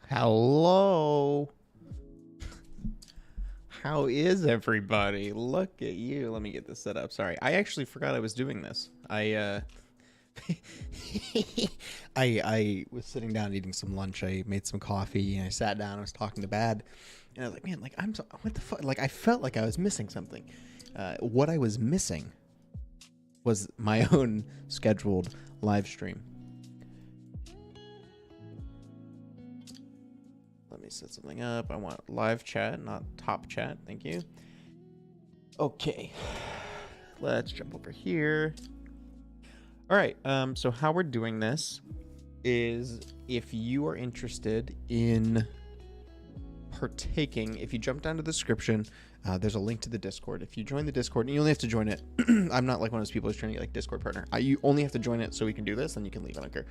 Hello. How is everybody? Look at you. Let me get this set up. Sorry. I actually forgot I was doing this. I was sitting down eating some lunch. I made some coffee and I sat down. I was talking to Bad, and I was like, "Man, like what the fuck?" Like I felt like I was missing something. What I was missing was my own scheduled live stream. Let me set something up. I want live chat, not top chat. Thank you. Okay. Let's jump over here. All right. So how we're doing this is if you are interested in partaking, if you jump down to the description, there's a link to the Discord. If you join the Discord, and you only have to join it. I'm not like one of those people who's trying to get like Discord partner. You only have to join it so we can do this, and you can leave. I don't care.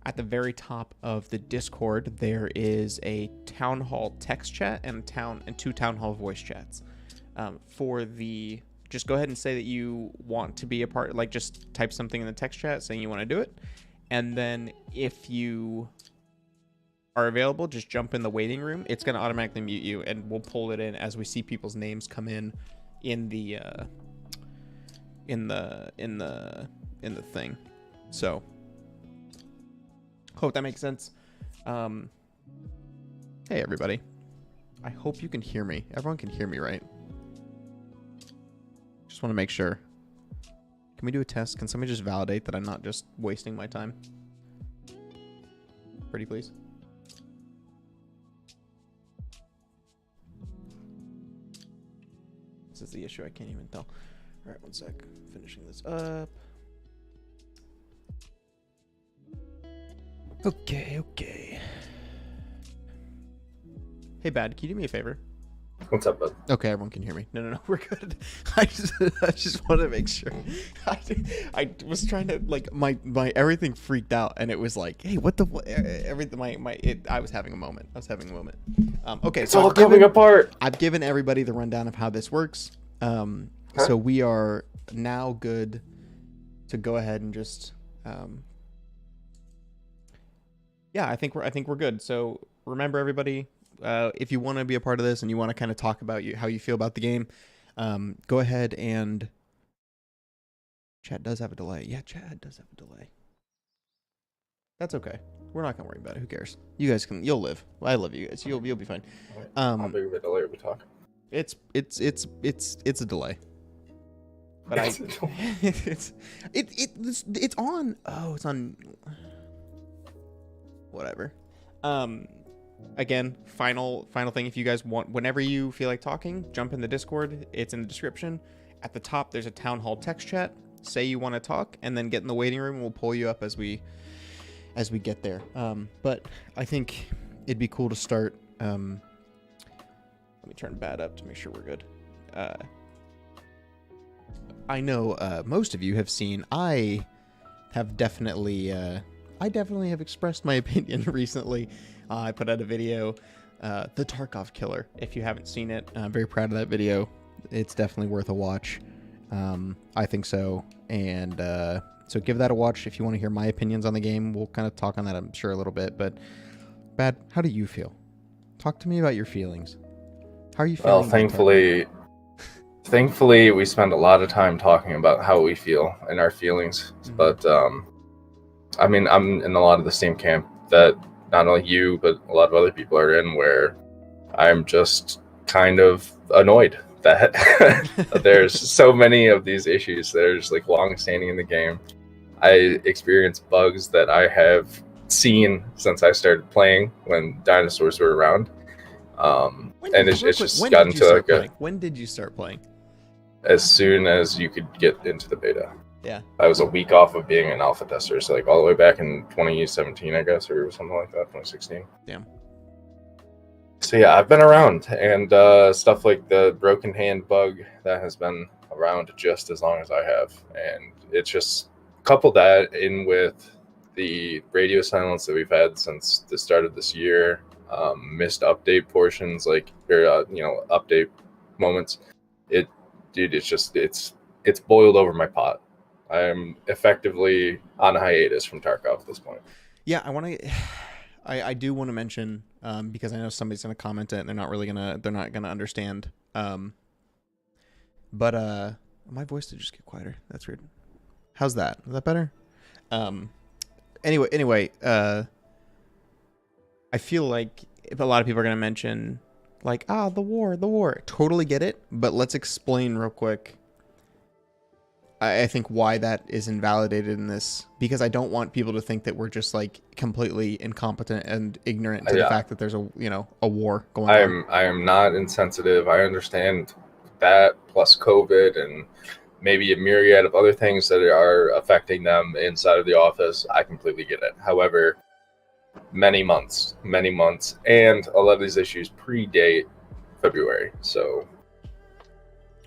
At the very top of the Discord, there is a Town Hall text chat and two Town Hall voice chats. Just go ahead and say that you want to be a part. Like, just type something in the text chat saying you want to do it, and then if you are available, just jump in the waiting room. It's gonna automatically mute you, and we'll pull it in as we see people's names come in the thing. So. Hope that makes sense. Hey, everybody. I hope you can hear me. Everyone can hear me, right? Just want to make sure. Can we do a test? Can somebody just validate that I'm not just wasting my time? Pretty please. This is the issue. I can't even tell. All right, one sec. Finishing this up. Okay. Hey, Bad, can you do me a favor? What's up, bud? Okay, everyone can hear me. No, we're good. I just want to make sure. I was trying to, like, my everything freaked out, and it was like, hey, what the, everything, I was having a moment. Okay. It's all coming apart. I've given everybody the rundown of how this works. So we are now good to go ahead and just, yeah, I think we're good. So remember, everybody, if you want to be a part of this and you want to kind of talk about how you feel about the game, go ahead and chat does have a delay. Yeah, chat does have a delay. That's okay. We're not gonna worry about it. Who cares? You guys you'll live. I love you guys. You'll be fine. How big of a delay are we talking? It's a delay. But it's on. Oh, it's on. Whatever. Again, final thing. If you guys want, whenever you feel like talking, jump in the Discord. It's in the description. At the top, there's a Town Hall text chat. Say you want to talk, and then get in the waiting room. We'll pull you up as we get there. But I think it'd be cool to start. Let me turn Bad up to make sure we're good. I know most of you have seen. I definitely have expressed my opinion recently. I put out a video, the Tarkov Killer. If you haven't seen it, I'm very proud of that video. It's definitely worth a watch. I think so. And so give that a watch if you want to hear my opinions on the game. We'll kind of talk on that, I'm sure, a little bit. But, Bad, how do you feel? Talk to me about your feelings. How are you feeling? Well, thankfully, we spend a lot of time talking about how we feel and our feelings. Mm-hmm. But, I mean, I'm in a lot of the same camp that not only you, but a lot of other people are in, where I'm just kind of annoyed that there's so many of these issues that are just like long-standing in the game. I experience bugs that I have seen since I started playing when dinosaurs were around. And it's just gotten to like a... When did you start playing? As soon as you could get into the beta. Yeah. I was a week off of being an alpha tester, so like all the way back in 2017, I guess, or something like that, 2016. Damn. So yeah, I've been around, and stuff like the broken hand bug, that has been around just as long as I have. And it's just couple that in with the radio silence that we've had since the start of this year, missed update portions, like, or, update moments. It's boiled over my pot. I'm effectively on a hiatus from Tarkov at this point. Yeah, I do want to mention, because I know somebody's gonna comment it and they're not gonna understand. But my voice did just get quieter. That's weird. How's that? Is that better? Anyway, I feel like if a lot of people are gonna mention like, the war. Totally get it, but let's explain real quick. I think why that is invalidated in this, because I don't want people to think that we're just like completely incompetent and ignorant to the fact that there's a war going on. I am not insensitive. I understand that plus COVID and maybe a myriad of other things that are affecting them inside of the office. I completely get it. However, many months, and a lot of these issues predate February. So,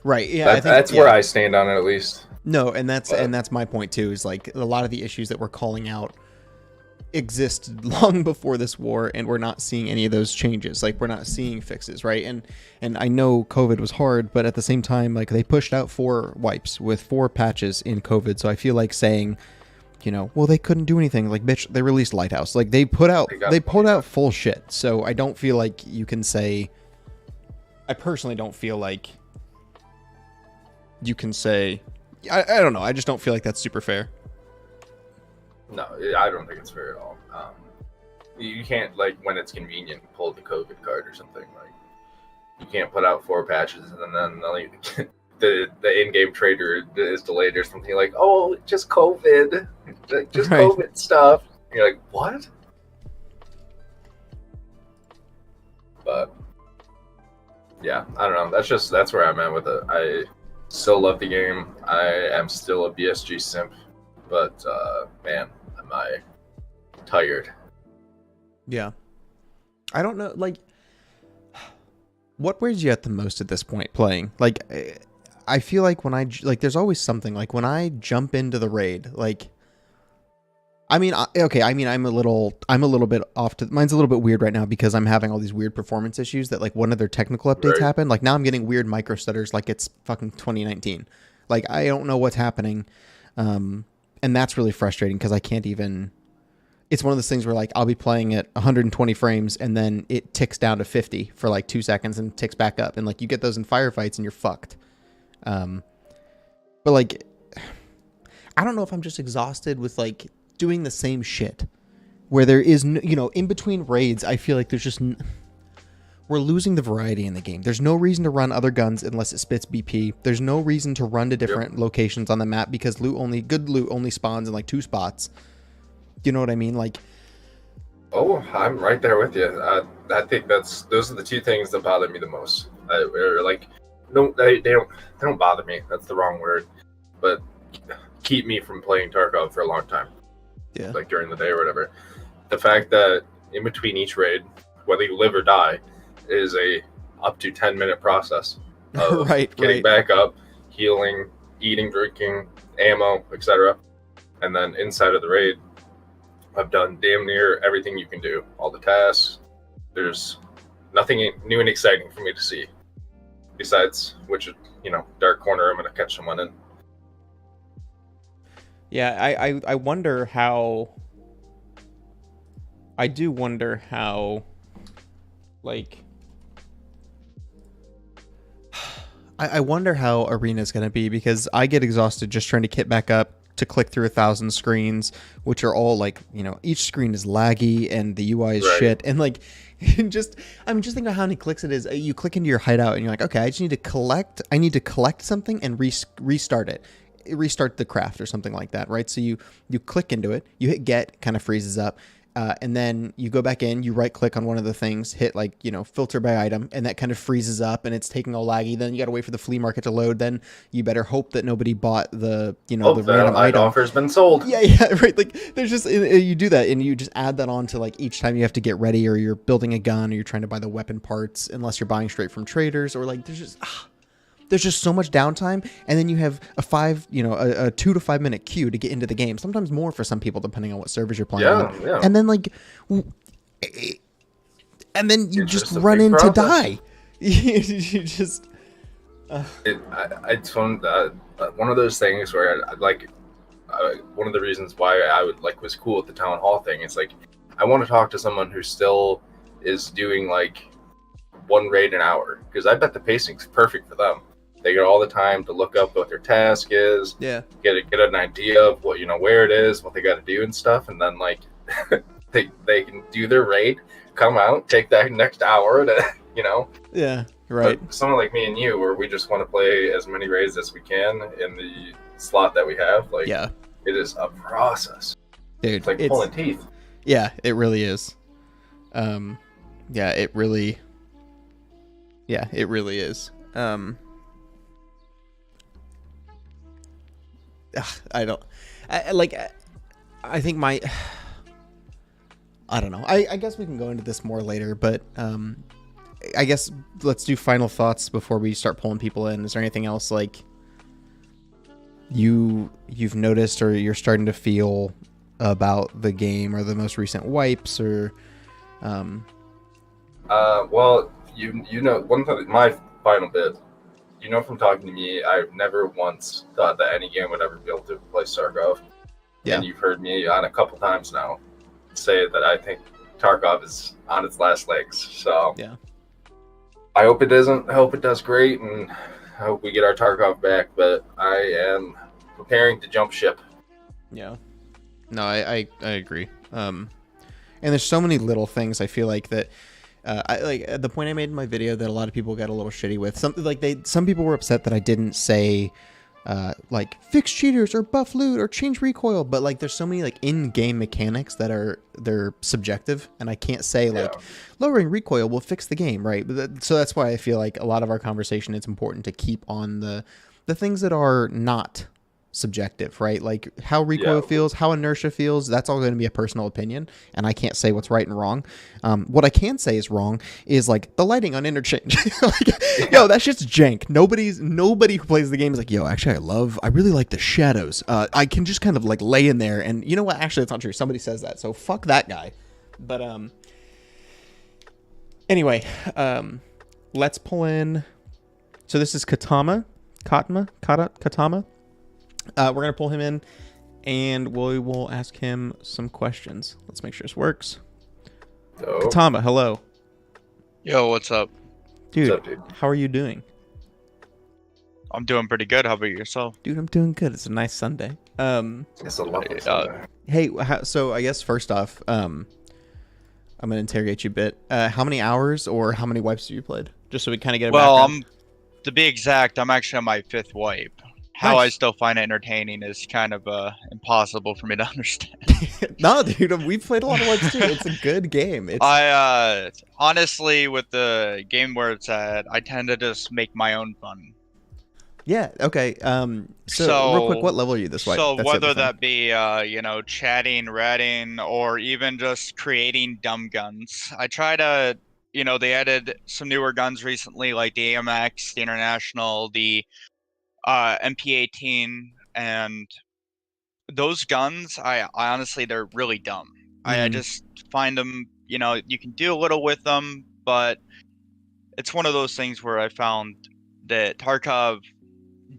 right, yeah, that's where I stand on it, at least. No, and that's my point too. Is like a lot of the issues that we're calling out existed long before this war, and we're not seeing any of those changes. Like we're not seeing fixes, right? And I know COVID was hard, but at the same time, like they pushed out 4 wipes with 4 patches in COVID. So I feel like saying, well, they couldn't do anything. Like, bitch, they released Lighthouse. Like they pulled out full shit. So I don't feel like you can say. I personally don't feel like you can say. I don't know. I just don't feel like that's super fair. No, I don't think it's fair at all. You can't, like, when it's convenient, pull the COVID card or something. Like, you can't put out 4 patches and then like, the in-game trader is delayed or something. Like, oh, just COVID, just right. COVID stuff. And you're like, what? But yeah, I don't know. That's where I'm at with it. I still love the game. I am still a BSG simp, but man, am I tired. Yeah. I don't know, like, what wears you out the most at this point playing? Like, I feel like there's always something, like, when I jump into the raid, like, I'm a little bit off mine's a little bit weird right now because I'm having all these weird performance issues that, like, one of their technical updates happened. Like, now I'm getting weird micro stutters like it's fucking 2019. Like, I don't know what's happening. And that's really frustrating because I can't even, it's one of those things where, like, I'll be playing at 120 frames and then it ticks down to 50 for like 2 seconds and ticks back up. And, like, you get those in firefights and you're fucked. But, like, I don't know if I'm just exhausted with, like, doing the same shit where there is no, in between raids. I feel like there's just we're losing the variety in the game. There's no reason to run other guns unless it spits BP. There's no reason to run to different locations on the map because good loot only spawns in like 2 spots. You know what I mean? Like, oh, I'm right there with you. I think those are the 2 things that bother me the most. Like, no, they don't bother me. That's the wrong word, but keep me from playing Tarkov for a long time. Yeah. Like during the day or whatever. The fact that in between each raid, whether you live or die, is a up to 10-minute process of getting back up, healing, eating, drinking, ammo, etc. And then inside of the raid, I've done damn near everything you can do. All the tasks. There's nothing new and exciting for me to see. Besides which, dark corner I'm going to catch someone in. Yeah, I wonder how... I do wonder how, like... I wonder how Arena's going to be, because I get exhausted just trying to kit back up to click through 1,000 screens, which are all, like, each screen is laggy and the UI is shit. And, like, just think about how many clicks it is. You click into your hideout and you're like, okay, I need to collect something and restart it. Restart the craft or something like that, right? So you click into it, you hit get, kind of freezes up, and then you go back in, you right click on one of the things, hit filter by item, and that kind of freezes up and it's taking all laggy. Then you got to wait for the flea market to load. Then you better hope that nobody bought the the random item offer's been sold. Yeah, right. Like, there's just, you do that and you just add that on to, like, each time you have to get ready, or you're building a gun, or you're trying to buy the weapon parts, unless you're buying straight from traders, or, like, there's just so much downtime, and then you have a 2 to 5 minute queue to get into the game. Sometimes more for some people, depending on what servers you're playing on. Yeah. And then, like, you just run in to die. You just. It's one of those things where one of the reasons why I was cool with the Townhall thing is, like, I want to talk to someone who still is doing like one raid an hour, because I bet the pacing's perfect for them. They get all the time to look up what their task is, Yeah. get an idea of what, where it is, what they got to do and stuff, and then like they can do their raid, come out, take that next hour to Yeah. Right. But someone like me and you, where we just want to play as many raids as we can in the slot that we have, like Yeah. it is a process. Dude, It's like pulling teeth. Yeah, it really is. Yeah, it really is. I think I don't know. I guess we can go into this more later, but I guess let's do final thoughts before we start pulling people in. Is there anything else like you've noticed or you're starting to feel about the game, or the most recent wipes, or well, one thing, my final bit, from talking to me, I've never once thought that any game would ever be able to replace Tarkov. Yeah. And you've heard me on a couple times now say that I think Tarkov is on its last legs. So yeah, I hope it isn't. I hope it does great, and I hope we get our Tarkov back. But I am preparing to jump ship. Yeah. No, I agree. And there's so many little things I feel like that. I like the point I made in my video that a lot of people got a little shitty with. Some people were upset that I didn't say like fix cheaters or buff loot or change recoil, but like there's so many like in-game mechanics that they're subjective, and I can't say like lowering recoil will fix the game, right? So that's why I feel like a lot of our conversation, it's important to keep on the things that are not subjective, right? Like how recoil feels, how inertia feels, that's all going to be a personal opinion, and I can't say what's right and wrong. What I can say is wrong is like the lighting on interchange. Yo, that shit's jank. Nobody who plays the game is like, yo, actually I really like the shadows. I can just kind of like lay in there, and you know what, actually it's not true. Somebody says that, so fuck that guy. But anyway, let's pull in. So this is Katama. We're going to pull him in, and we will ask him some questions. Let's make sure this works. Oh. Katama, hello. Yo, what's up? Dude, What's up, dude? How are you doing? I'm doing pretty good. How about yourself? Dude, I'm doing good. It's a nice Sunday. It's a lovely Sunday. Hey, so I guess first off, I'm going to interrogate you a bit. How many hours or how many wipes have you played? Just so we kind of get a background. To be exact, I'm actually on my 5th wipe. How Nice. I still find it entertaining is kind of impossible for me to understand. No, dude, we've played a lot of wipes too. It's a good game. I honestly, with the game where it's at, I tend to just make my own fun. Yeah, okay. So real quick, what level are you this wipe? So That's the whether other thing. that be chatting, ratting, or even just creating dumb guns, I try to, they added some newer guns recently, like the AMX, the International, the MP18, and those guns, I honestly, they're really dumb. I just find them, you can do a little with them, but it's one of those things where I found that Tarkov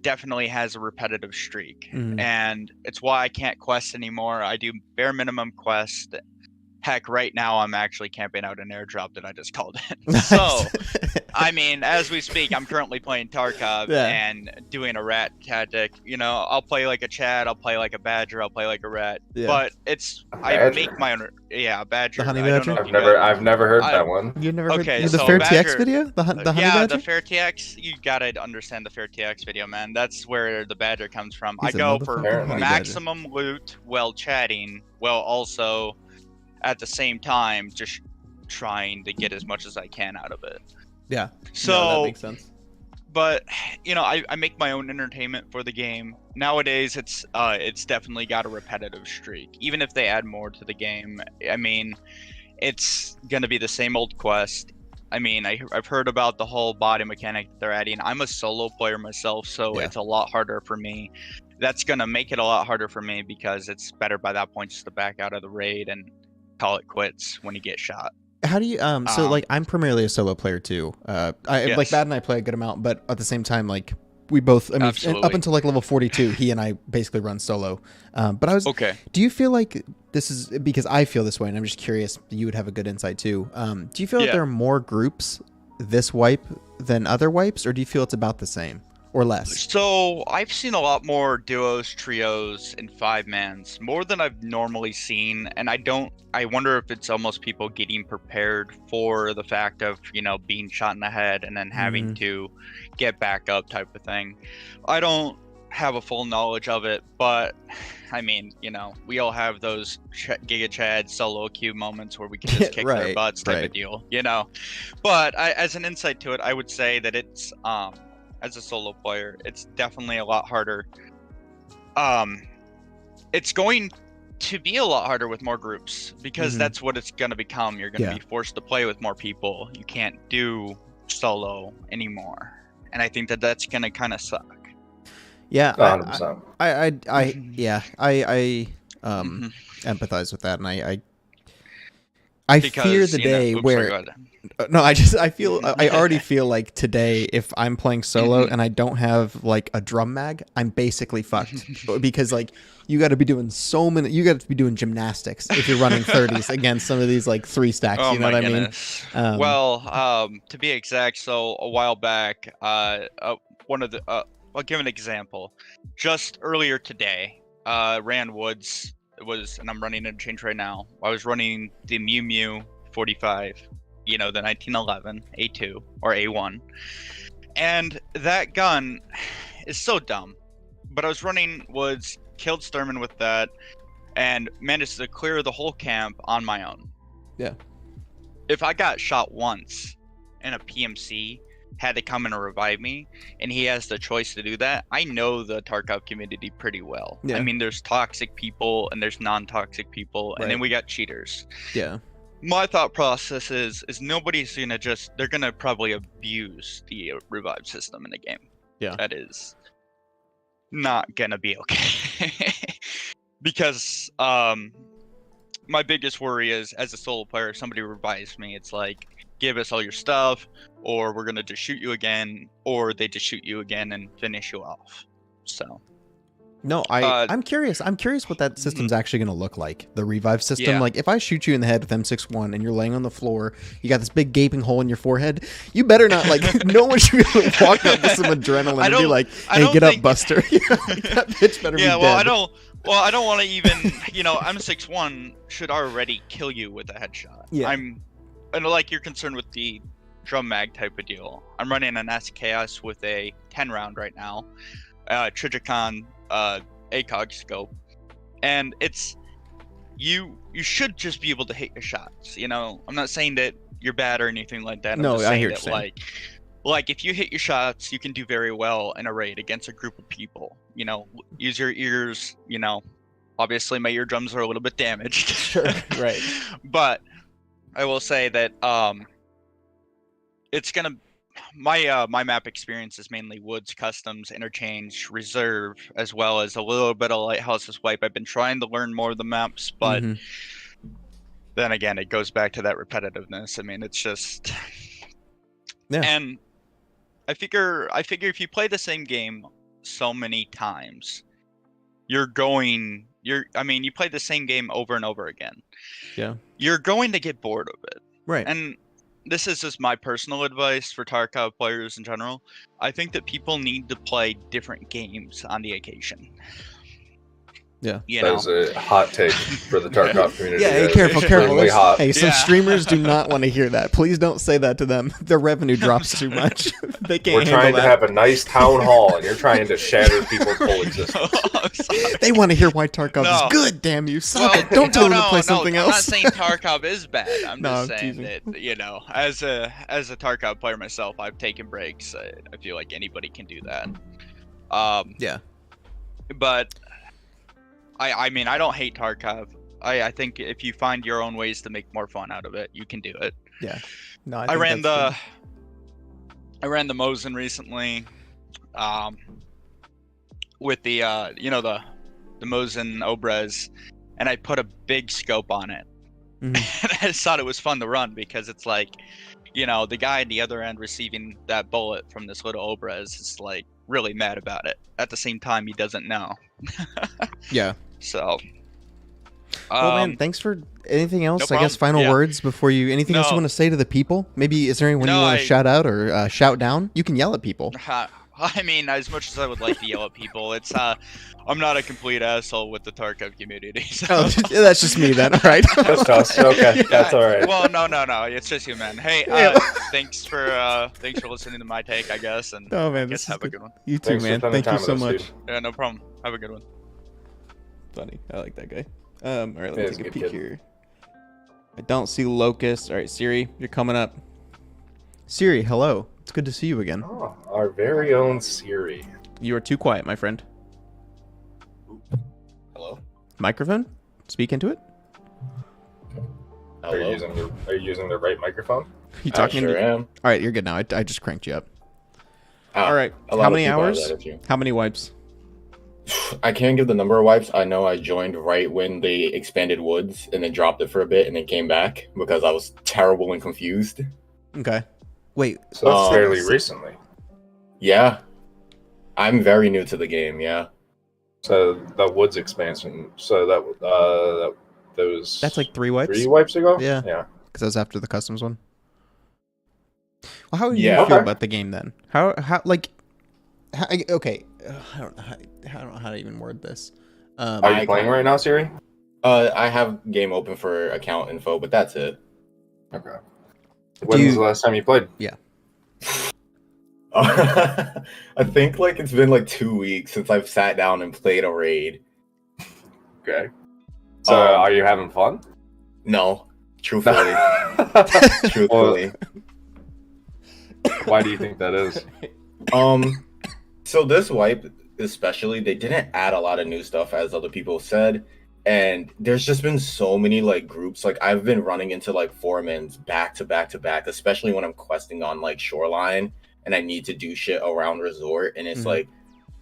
definitely has a repetitive streak, and it's why I can't quest anymore. I do bare minimum quest. Heck, right now I'm actually camping out an airdrop that I just called in. So, I mean, as we speak, I'm currently playing Tarkov and doing a rat tactic. I'll play like a Chad, I'll play like a Badger, I'll play like a rat. Yeah. But I make my own. Yeah, Badger. The honey I don't badger? know if I've never heard that one. You've never Okay, heard the so Fair Badger- TX video? The honey badger? the Fair TX. You gotta understand the Fair TX video, man. That's where the Badger comes from. He's I a go for motherfucking honey maximum loot while chatting, while also at the same time just trying to get as much as I can out of it. Yeah. So No, that makes sense. but I make my own entertainment for the game. Nowadays it's definitely got a repetitive streak. Even if they add more to the game, I mean, it's gonna be the same old quest. I mean, I've heard about the whole body mechanic that they're adding. I'm a solo player myself, so it's a lot harder for me. That's gonna make it a lot harder for me because it's better by that point just to back out of the raid and call it quits when you get shot. How do you so like I'm primarily a solo player too. Like Yes. Bad and I play a good amount, but at the same time, like we both. I mean, Absolutely. up until like level 42, he and I basically run solo. But I was Okay. Do you feel like this is because I feel this way, and I'm just curious. You would have a good insight too. Do you feel that there are more groups this wipe than other wipes, or do you feel it's about the same or less? So I've seen a lot more duos, trios, and 5-mans, more than I've normally seen, and I wonder if it's almost people getting prepared for the fact of, being shot in the head and then having to get back up type of thing. I don't have a full knowledge of it, but I mean, we all have those Giga Chad solo queue moments where we can just kick their butts type of deal, But as an insight to it, I would say that it's as a solo player, it's definitely a lot harder. It's going to be a lot harder with more groups because that's what it's going to become. You're going to be forced to play with more people. You can't do solo anymore, and I think that that's going to kind of suck. Yeah, 100%. I empathize with that, and I fear the day where. No, I already feel like today, if I'm playing solo and I don't have like a drum mag, I'm basically fucked because like you got to be doing gymnastics if you're running 30s against some of these like 3 stacks. Oh, you know what goodness. I mean? Well, to be exact, so a while back, one of the I'll give an example. Just earlier today, ran Woods and I'm running Interchange right now. I was running the Mew Mew 45. The 1911 A2 or A1, and that gun is so dumb. But I was running Woods, killed Sturman with that, and managed to clear the whole camp on my own. Yeah. If I got shot once and a PMC had to come in and revive me, and he has the choice to do that, I know the Tarkov community pretty well. Yeah. I mean, there's toxic people and there's non-toxic people, and then we got cheaters. Yeah. My thought process is nobody's gonna they're gonna probably abuse the revive system in the game. Yeah. That is not gonna be okay. Because my biggest worry is, as a solo player, if somebody revives me, it's like, give us all your stuff, or we're gonna just shoot you again, or they just shoot you again and finish you off. So no, I'm curious. I'm curious what that system's actually going to look like. The revive system. Yeah. Like, if I shoot you in the head with M61 and you're laying on the floor, you got this big gaping hole in your forehead. You better not like. No one should be able to walk up with some adrenaline and be like, "Hey, get up, Buster." That bitch better be dead. I don't want to even. M61 should already kill you with a headshot. Yeah. I know, like, you're concerned with the drum mag type of deal. I'm running an SKS with a 10 round right now. Trijicon ACOG scope, and it's you should just be able to hit your shots. I'm not saying that you're bad or anything like that. No, I hear you saying. Like if you hit your shots, you can do very well in a raid against a group of people. Use your ears. Obviously my eardrums are a little bit damaged. Sure, right. But I will say that it's gonna. My map experience is mainly Woods, Customs, Interchange, Reserve, as well as a little bit of Lighthouse's Wipe. I've been trying to learn more of the maps, but then again, it goes back to that repetitiveness. I mean, it's just... Yeah. And I figure if you play the same game so many times, you play the same game over and over again. Yeah. You're going to get bored of it. Right. And this is just my personal advice for Tarkov players in general. I think that people need to play different games on the occasion. Yeah. That is a hot take for the Tarkov community. Yeah, hey, careful. Hot. Hey, some streamers do not want to hear that. Please don't say that to them. Their revenue drops too much. They can't handle that. We're trying to have a nice town hall, and you're trying to shatter people's whole existence. They want to hear why Tarkov is good, damn you. Stop it. Don't tell them to play something else. I'm not saying Tarkov is bad. I'm just saying that, as a Tarkov player myself, I've taken breaks. I feel like anybody can do that. Yeah. But... I mean, I don't hate Tarkov. I think if you find your own ways to make more fun out of it, you can do it. Yeah. No, I ran the Mosin recently, with the the Mosin Obrez, and I put a big scope on it. And I just thought it was fun to run because it's like, the guy at the other end receiving that bullet from this little Obrez is like really mad about it. At the same time, he doesn't know. Yeah. So. Well, man, thanks for anything else. No I guess problem. final Yeah. words before you. Anything else you No. want to say to the people? Maybe is there anyone you No, want to shout out or shout down? You can yell at people. I mean, as much as I would like to yell at people, it's I'm not a complete asshole with the Tarkov community. So. Oh, that's just me then. All right. Just us. Okay, that's all right. Well, no, it's just you, man. Hey, Yeah. thanks for listening to my take, I guess, and Oh man, I this guess is have a good. good one. You too, Thanks for man. spending Thank you time so with us, much. dude. Yeah, no problem. Have a good one. Funny. I like that guy. All right, let me Yeah, take he's a a good peek kid. here. I don't see Locust. All right, Siri, you're coming up. Siri, hello. It's good to see you again. Oh, our very own Siri. You are too quiet, my friend. Hello? Microphone? Speak into it. Are you Hello? using the right microphone? You I talking? sure am. All right, you're good now. I just cranked you up. Ah, All right. a lot How of many people have hours? that issue. How many wipes? I can't give the number of wipes. I know I joined right when they expanded Woods and then dropped it for a bit and then came back because I was terrible and confused. Okay. Wait. So that's fairly so- recently. Yeah. I'm very new to the game, yeah. So the Woods expansion. So that was That's like 3 wipes. 3 wipes ago. Yeah. Yeah. Because that was after the customs one. Well, how do Yeah. you feel Okay. about the game then? How okay. I don't know how to even word this. Are I you playing can't- right now, Siri? I have game open for account info, but that's it. Okay. When's the last time you played? I think like it's been like 2 weeks since I've sat down and played a raid. Okay. So are you having fun? No, truthfully. Truthfully. Why do you think that is? So this wipe especially, they didn't add a lot of new stuff as other people said, and there's just been so many like groups. Like I've been running into like foremans back to back to back, especially when I'm questing on like Shoreline and I need to do shit around Resort, and it's Mhm. like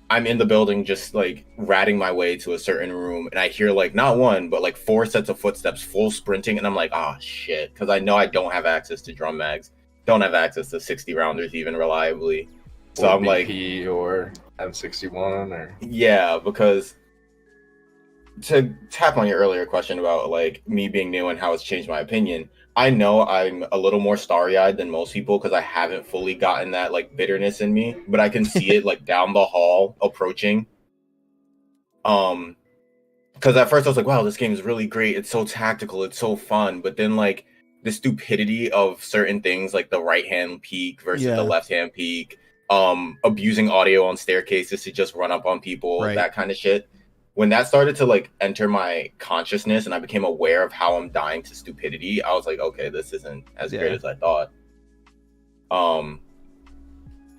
I'm in the building just like ratting my way to a certain room, and I hear like not one but like 4 sets of footsteps full sprinting, and I'm like, oh shit, because I know I don't have access to drum mags, don't have access to 60 rounders even reliably. So Or I'm like, BP or M61 or yeah, because to tap on your earlier question about like me being new and how it's changed my opinion, I know I'm a little more starry-eyed than most people because I haven't fully gotten that like bitterness in me, but I can see it like down the hall approaching. Because at first I was like, wow, this game is really great. It's so tactical, it's so fun. But then like the stupidity of certain things like the right hand peek versus Yeah. the left hand peek, abusing audio on staircases to just run up on people, Right. that kind of shit. When that started to like enter my consciousness and I became aware of how I'm dying to stupidity, I was like, okay, this isn't as Yeah. great as I thought.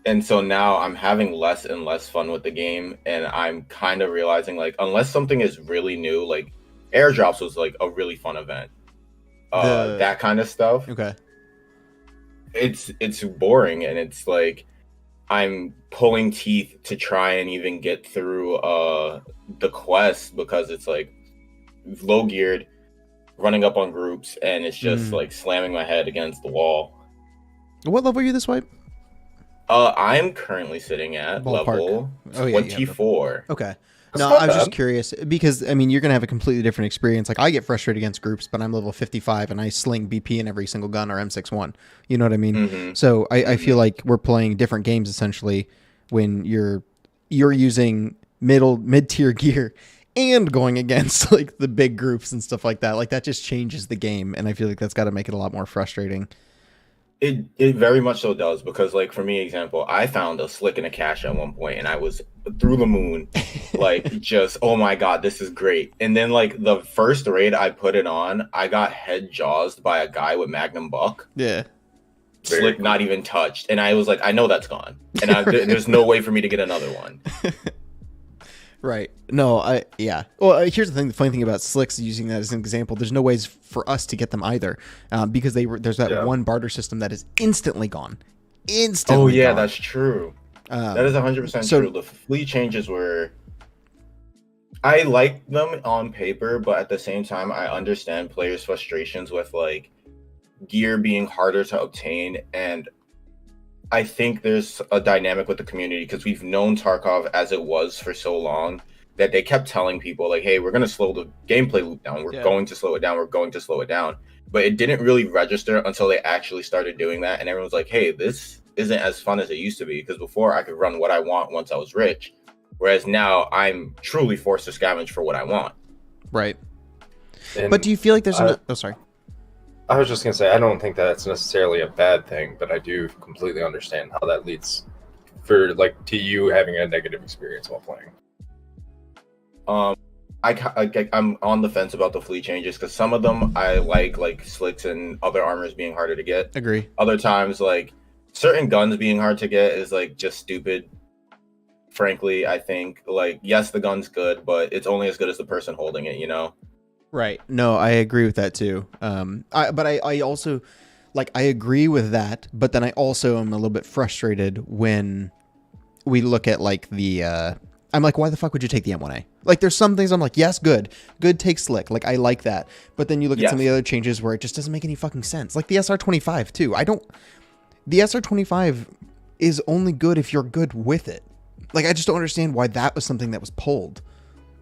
And so now I'm having less and less fun with the game, and I'm kind of realizing like unless something is really new, like airdrops was like a really fun event. That kind of stuff. Okay. It's boring, and it's like I'm pulling teeth to try and even get through the quest because it's like low geared, running up on groups, and it's just like slamming my head against the wall. What level are you this wipe? I'm currently sitting at Ballpark. level Oh, yeah, you have the- 24. Okay. That's No, not I was just bad. curious because I mean you're gonna have a completely different experience. Like I get frustrated against groups, but I'm level 55 and I sling BP in every single gun or M61. You know what I mean? Mhm. So I feel like we're playing different games essentially when you're using mid tier gear and going against like the big groups and stuff like that. Like that just changes the game, and I feel like that's got to make it a lot more frustrating. It very much so does, because like for me, example, I found a slick and a cache at one point and I was through the moon, like just, oh my god, this is great. And then like the first raid I put it on, I got head jawsed by a guy with Magnum Buck. Yeah. Very Slick, cool. not even touched, and I was like, I know that's gone, and there's no way for me to get another one. Right. No, yeah. Well, here's the thing. The funny thing about Slicks, using that as an example, there's no ways for us to get them either, because there's that one barter system that is instantly gone. Instantly. Oh yeah, gone. that's true. That is 100% so- true. The fleet changes were, I like them on paper, but at the same time, I understand players' frustrations with like gear being harder to obtain, and I think there's a dynamic with the community because we've known Tarkov as it was for so long that they kept telling people like, hey, we're going to slow the gameplay loop down. We're going to slow it down. We're going to slow it down. But it didn't really register until they actually started doing that. And everyone's like, hey, this isn't as fun as it used to be, because before I could run what I want once I was rich. Whereas now I'm truly forced to scavenge for what I want. Right. And But do you feel like there's oh, sorry. I was just gonna say I don't think that's necessarily a bad thing, but I do completely understand how that leads for like to you having a negative experience while playing. I'm on the fence about the fleet changes because some of them I like slicks and other armors being harder to get. Agree. Other times, like certain guns being hard to get is like just stupid. Frankly, I think like yes, the gun's good, but it's only as good as the person holding it, you know? Right. No, I agree with that too. I also like I agree with that, but then I also am a little bit frustrated when we look at like the I'm like, why the fuck would you take the M1A? Like there's some things I'm like, yes, good takes slick. Like I like that. But then you look at some of the other changes where it just doesn't make any fucking sense. Like the SR25 too. The SR25 is only good if you're good with it. Like I just don't understand why that was something that was pulled.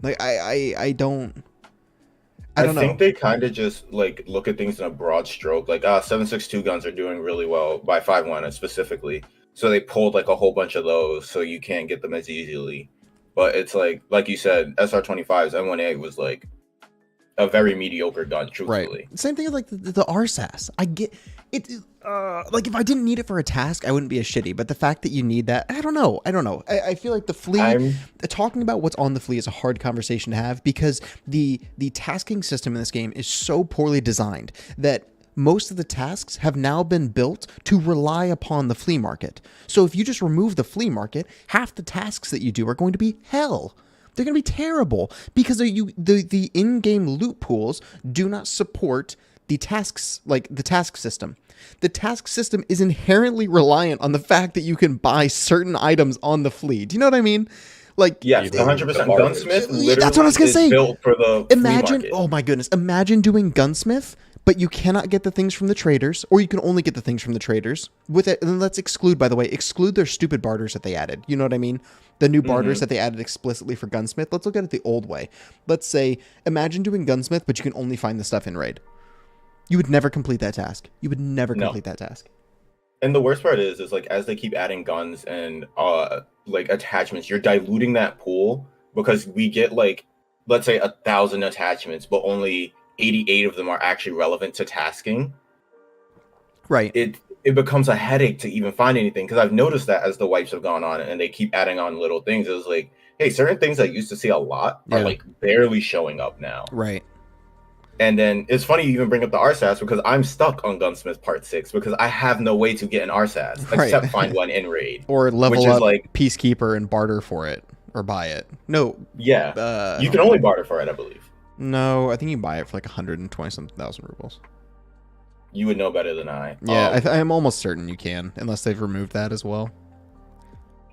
Like I don't know. I think they kind of just like look at things in a broad stroke. Like 7.62 guns are doing really well by 5.1 specifically. So they pulled like a whole bunch of those so you can't get them as easily. But it's like you said, SR25's M1A was like a very mediocre gun, truthfully. Right. Same thing with like the RSAS. I get it. Like if I didn't need it for a task, I wouldn't be as shitty. But the fact that you need that, I don't know. I feel like the flea. Talking about what's on the flea is a hard conversation to have because the tasking system in this game is so poorly designed that most of the tasks have now been built to rely upon the flea market. So if you just remove the flea market, half the tasks that you do are going to be hell. They're going to be terrible because the in-game loot pools do not support the tasks, like the task system. The task system is inherently reliant on the fact that you can buy certain items on the flea. Do you know what I mean? Like, yes, 100%. Gunsmith literally that's what I was gonna say. Built for the imagine, flea market. Oh my goodness, imagine doing Gunsmith, but you cannot get the things from the traders, or you can only get the things from the traders. With it, and let's exclude, by the way, their stupid barters that they added. You know what I mean? The new barters that they added explicitly for Gunsmith. Let's look at it the old way. Let's say, imagine doing Gunsmith, but you can only find the stuff in raid. You would never complete that task. You would never complete that task. And the worst part is like as they keep adding guns and like attachments, you're diluting that pool because we get like, let's say 1,000 attachments, but only 88 of them are actually relevant to tasking. Right. It becomes a headache to even find anything because I've noticed that as the wipes have gone on and they keep adding on little things. It was like, hey, certain things I used to see a lot are like barely showing up now. Right. And then it's funny you even bring up the RSAS because I'm stuck on Gunsmith Part 6 because I have no way to get an RSAS except find one in raid. Or level up like Peacekeeper and barter for it or buy it. No. Yeah. You can only barter for it, I believe. No, I think you buy it for like 120-something thousand rubles. You would know better than I. Yeah, I'm almost certain you can, unless they've removed that as well.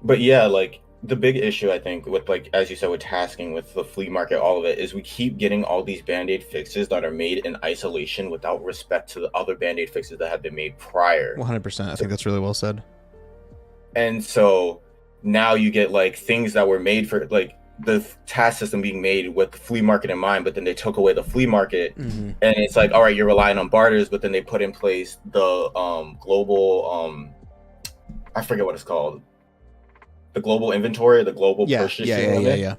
But yeah, like the big issue I think with like as you said with tasking with the flea market, all of it is we keep getting all these band-aid fixes that are made in isolation without respect to the other band-aid fixes that have been made prior. 100%. I think that's really well said. And so now you get like things that were made for like the task system being made with the flea market in mind, but then they took away the flea market and it's like, all right, you're relying on barters, but then they put in place the global I forget what it's called, the global inventory, the global purchasing limit. Yeah.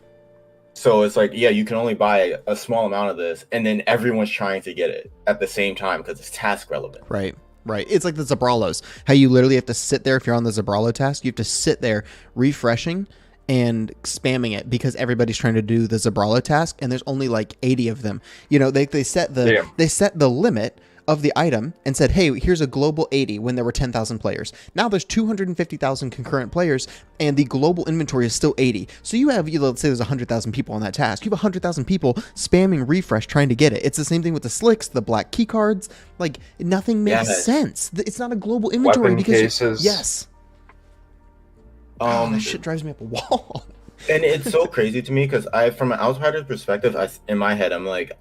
So it's like, yeah, you can only buy a small amount of this, and then everyone's trying to get it at the same time because it's task relevant. Right. It's like the Zabralos. How you literally have to sit there if you're on the Zabralo task. You have to sit there refreshing and spamming it because everybody's trying to do the Zabralo task, and there's only like 80 of them. You know, they set the limit of the item and said, hey, here's a global 80 when there were 10,000 players. Now there's 250,000 concurrent players and the global inventory is still 80. So you have, let's say there's 100,000 people on that task. You have 100,000 people spamming refresh trying to get it. It's the same thing with the slicks, the black key cards. Like nothing makes sense. It's not a global inventory Weapon because cases. Yes. That shit drives me up a wall. And it's so crazy to me because from an outsider's perspective, in my head, I'm like,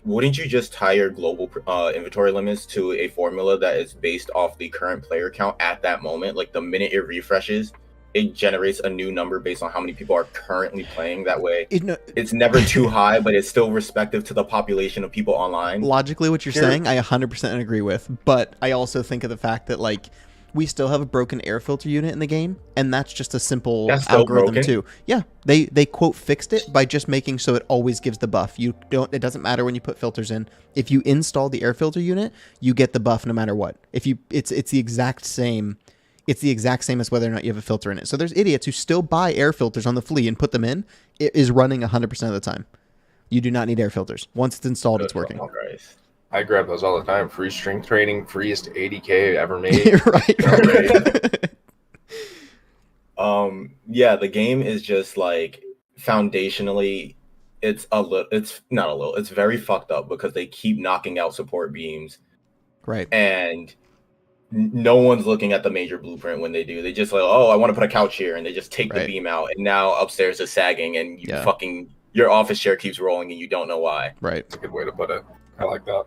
wouldn't you just tie your global inventory limits to a formula that is based off the current player count at that moment? Like the minute it refreshes, it generates a new number based on how many people are currently playing. That way, it's never too high, but it's still respective to the population of people online. Logically, what you're saying, I 100% agree with. But I also think of the fact that, like, we still have a broken air filter unit in the game, and that's just a simple algorithm broken? too. Yeah, they quote fixed it by just making so it always gives the buff. You don't. It doesn't matter when you put filters in. If you install the air filter unit, you get the buff no matter what. If you, it's the exact same. It's the exact same as whether or not you have a filter in it. So there's idiots who still buy air filters on the flea and put them in. It is running 100% of the time. You do not need air filters. Once it's installed, it's working. I grab those all the time. Free strength training, freest 80K ever made. Right. Yeah, the game is just like foundationally, it's not a little, it's very fucked up because they keep knocking out support beams. Right. And no one's looking at the major blueprint when they do. They just like, oh, I want to put a couch here, and they just take the beam out, and now upstairs is sagging, and you fucking your office chair keeps rolling, and you don't know why. Right. That's a good way to put it. I like that.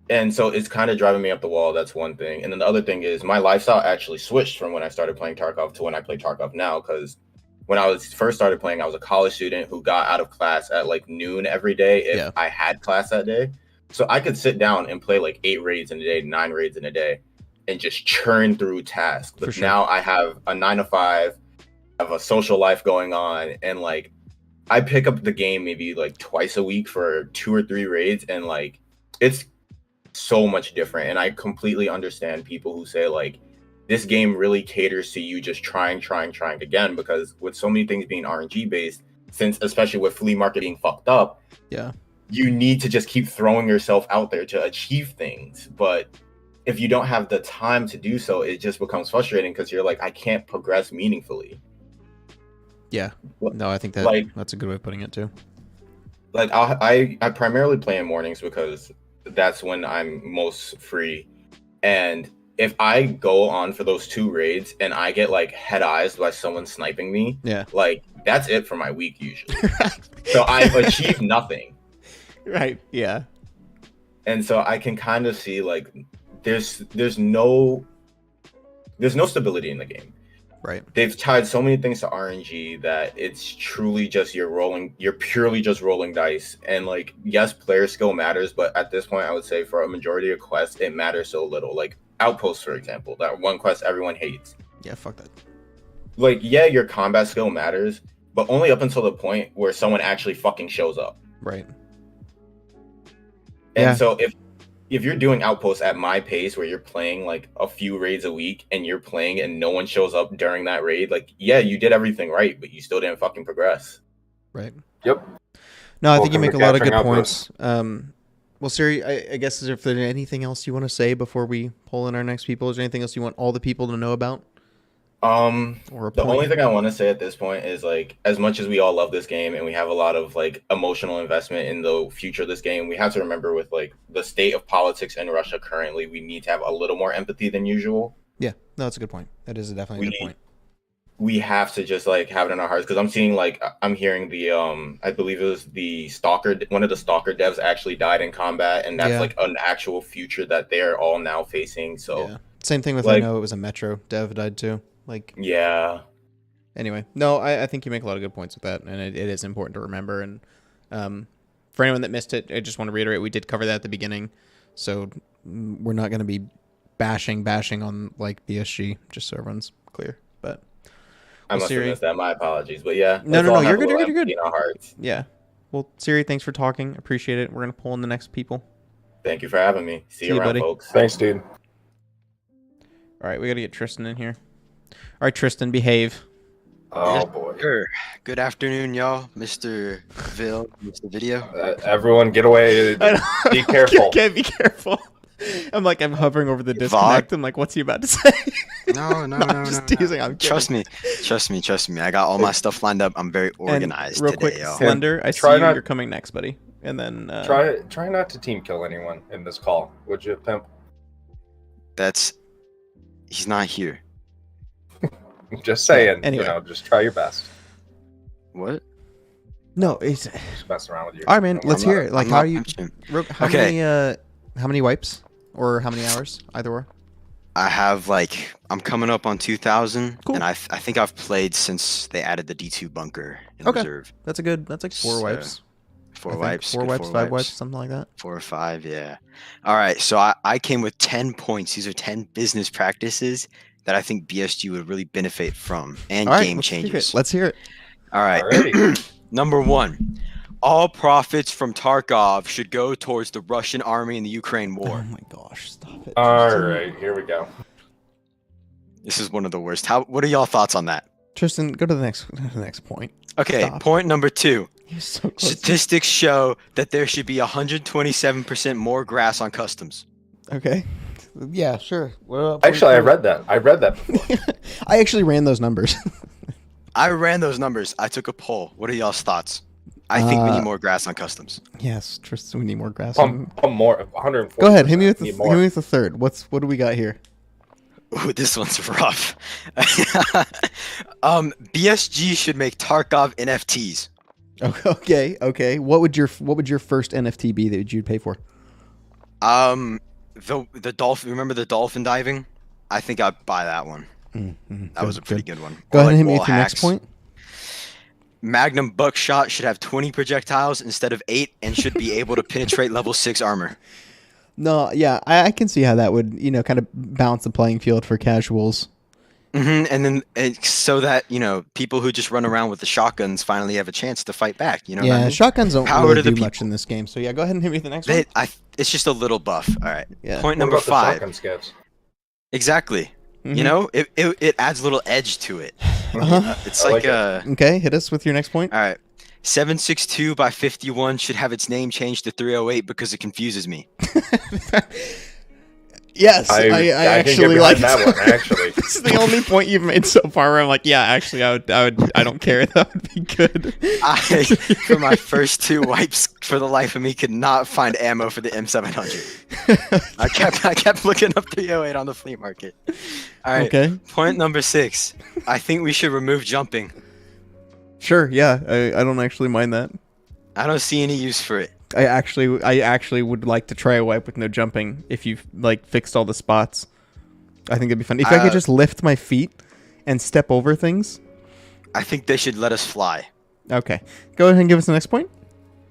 And so it's kind of driving me up the wall. That's one thing. And then the other thing is my lifestyle actually switched from when I started playing Tarkov to when I play Tarkov now. Because when I was first started playing, I was a college student who got out of class at like noon every day if I had class that day. So I could sit down and play like 8 raids in a day, 9 raids in a day, and just churn through tasks. But now I have a 9 to 5, I have a social life going on, and like I pick up the game maybe like twice a week for 2 or 3 raids, and like it's so much different. And I completely understand people who say like this game really caters to you just trying again, because with so many things being RNG based, since especially with flea market being fucked up, you need to just keep throwing yourself out there to achieve things. But if you don't have the time to do so, it just becomes frustrating because you're like, I can't progress meaningfully. Yeah. No, I think that that's a good way of putting it too. Like I primarily play in mornings because that's when I'm most free. And if I go on for those 2 raids and I get like head eyes by someone sniping me, like that's it for my week usually. So I've achieved nothing. Right. Yeah. And so I can kind of see like there's no stability in the game. Right. They've tied so many things to RNG that it's truly just you're purely just rolling dice. And like, yes, player skill matters, but at this point I would say for a majority of quests it matters so little. Like Outposts, for example, that one quest everyone hates. Yeah, fuck that. Like, yeah, your combat skill matters, but only up until the point where someone actually fucking shows up. Right. And so if you're doing Outposts at my pace where you're playing like a few raids a week and you're playing and no one shows up during that raid, like, yeah, you did everything right, but you still didn't fucking progress. Right. Yep. No, I think you make a lot of good points. Well, Siri, I guess if there's anything else you want to say before we pull in our next people, is there anything else you want all the people to know about? The only thing I want to say at this point is like, as much as we all love this game and we have a lot of like emotional investment in the future of this game, we have to remember with like the state of politics in Russia currently, we need to have a little more empathy than usual. Yeah, no, that's a good point. That is definitely a good point. We have to just like have it in our hearts, because I'm hearing the I believe it was one of the Stalker devs actually died in combat, and that's like an actual future that they're all now facing. So same thing with like, I know it was a Metro dev died too. Like Anyway, no, I think you make a lot of good points with that, and it is important to remember. And for anyone that missed it, I just want to reiterate we did cover that at the beginning, so we're not going to be bashing on like BSG, just so everyone's clear. But I must have missed that. My apologies. But yeah. No, you're good. You're good. In our hearts. Yeah. Well, Siri, thanks for talking. Appreciate it. We're going to pull in the next people. Thank you for having me. See you around, buddy. Folks. Thanks, dude. All right. We got to get Tristan in here. All right, Tristan, behave. Oh, boy. Sure. Good afternoon, y'all. Mr. Vil, Mr. Video. Everyone get away. Be careful. Okay, be careful. I'm hovering over the disconnect. I'm like, what's he about to say? No. I'm just teasing. I'm kidding. Trust me. I got all my stuff lined up. I'm very organized. And real quick, yo. Slender, I see you're coming next, buddy. And then try not to team kill anyone in this call, would you, pimp? He's not here. Just saying. Anyway. Just try your best. What? No, it's Just messing around with you. all right, man. Let's hear it. Like, I'm how not are you? punching. Okay. How many wipes or how many hours? Either or. I have I'm coming up on 2,000, Cool. and I think I've played since they added the D2 bunker in Okay. reserve. That's like 4 So, wipes. Four I think. wipes. 4 good wipes, 4 5 wipes, something like that. 4 or 5, yeah. All right, so I came with 10 points. These are 10 business practices that I think BSG would really benefit from, and All right, game let's hear it. changers. Let's hear it. All right. Alrighty. Number 1. All profits from Tarkov should go towards the Russian army in the Ukraine Oh war. my gosh, stop it. All Tristan. right, here we go. This is one of the worst. What are y'all thoughts on that? Tristan, go to the next point. Okay, Stop. point number 2. You're so close. Statistics show that there should be 127% more grass on customs. Okay. Yeah, sure. Actually, I read that. Before. I actually ran those numbers. I ran those numbers. I took a poll. What are y'all's thoughts? I think we need more grass on customs. Yes, Tristan, we need more grass. Pump more. 140. Go ahead, hit me with Need hit more. me with the third. What do we got here? Ooh, this one's rough. BSG should make Tarkov NFTs. Okay. What would your first NFT be that you'd pay for? The dolphin. Remember the dolphin diving? I think I'd buy that one. That was a pretty good one. Go Or ahead and hit me wall with your next hacks. point. Magnum buckshot should have 20 projectiles instead of 8 and should be able to penetrate level 6 armor. No, yeah, I can see how that would, kind of balance the playing field for casuals. And then so that, people who just run around with the shotguns finally have a chance to fight back. You know what I mean? Shotguns don't Power really to the do much people. in this game. So yeah, go ahead and hit me with the next one. It's just a little buff. All right. Yeah. Point What number about the 5. shotgun skips? Exactly. Mhm. It adds a little edge to it. Uh-huh. It's I like like Okay, hit us with your next point. all right. 762 by 51 should have its name changed to 308 because it confuses me. Yes, I I can get actually behind like that one. Actually, This is the only point you've made so far where I'm like, yeah, actually, I don't care. That would be good. For my first 2 wipes, for the life of me, could not find ammo for the M700. I kept looking up 308 on the flea market. All right. Okay. Point number 6. I think we should remove jumping. Sure, yeah, I don't actually mind that. I don't see any use for it. I actually would like to try a wipe with no jumping if you've fixed all the spots. I think it'd be fun. If I could just lift my feet and step over things. I think they should let us fly. Okay. Go ahead and give us the next point.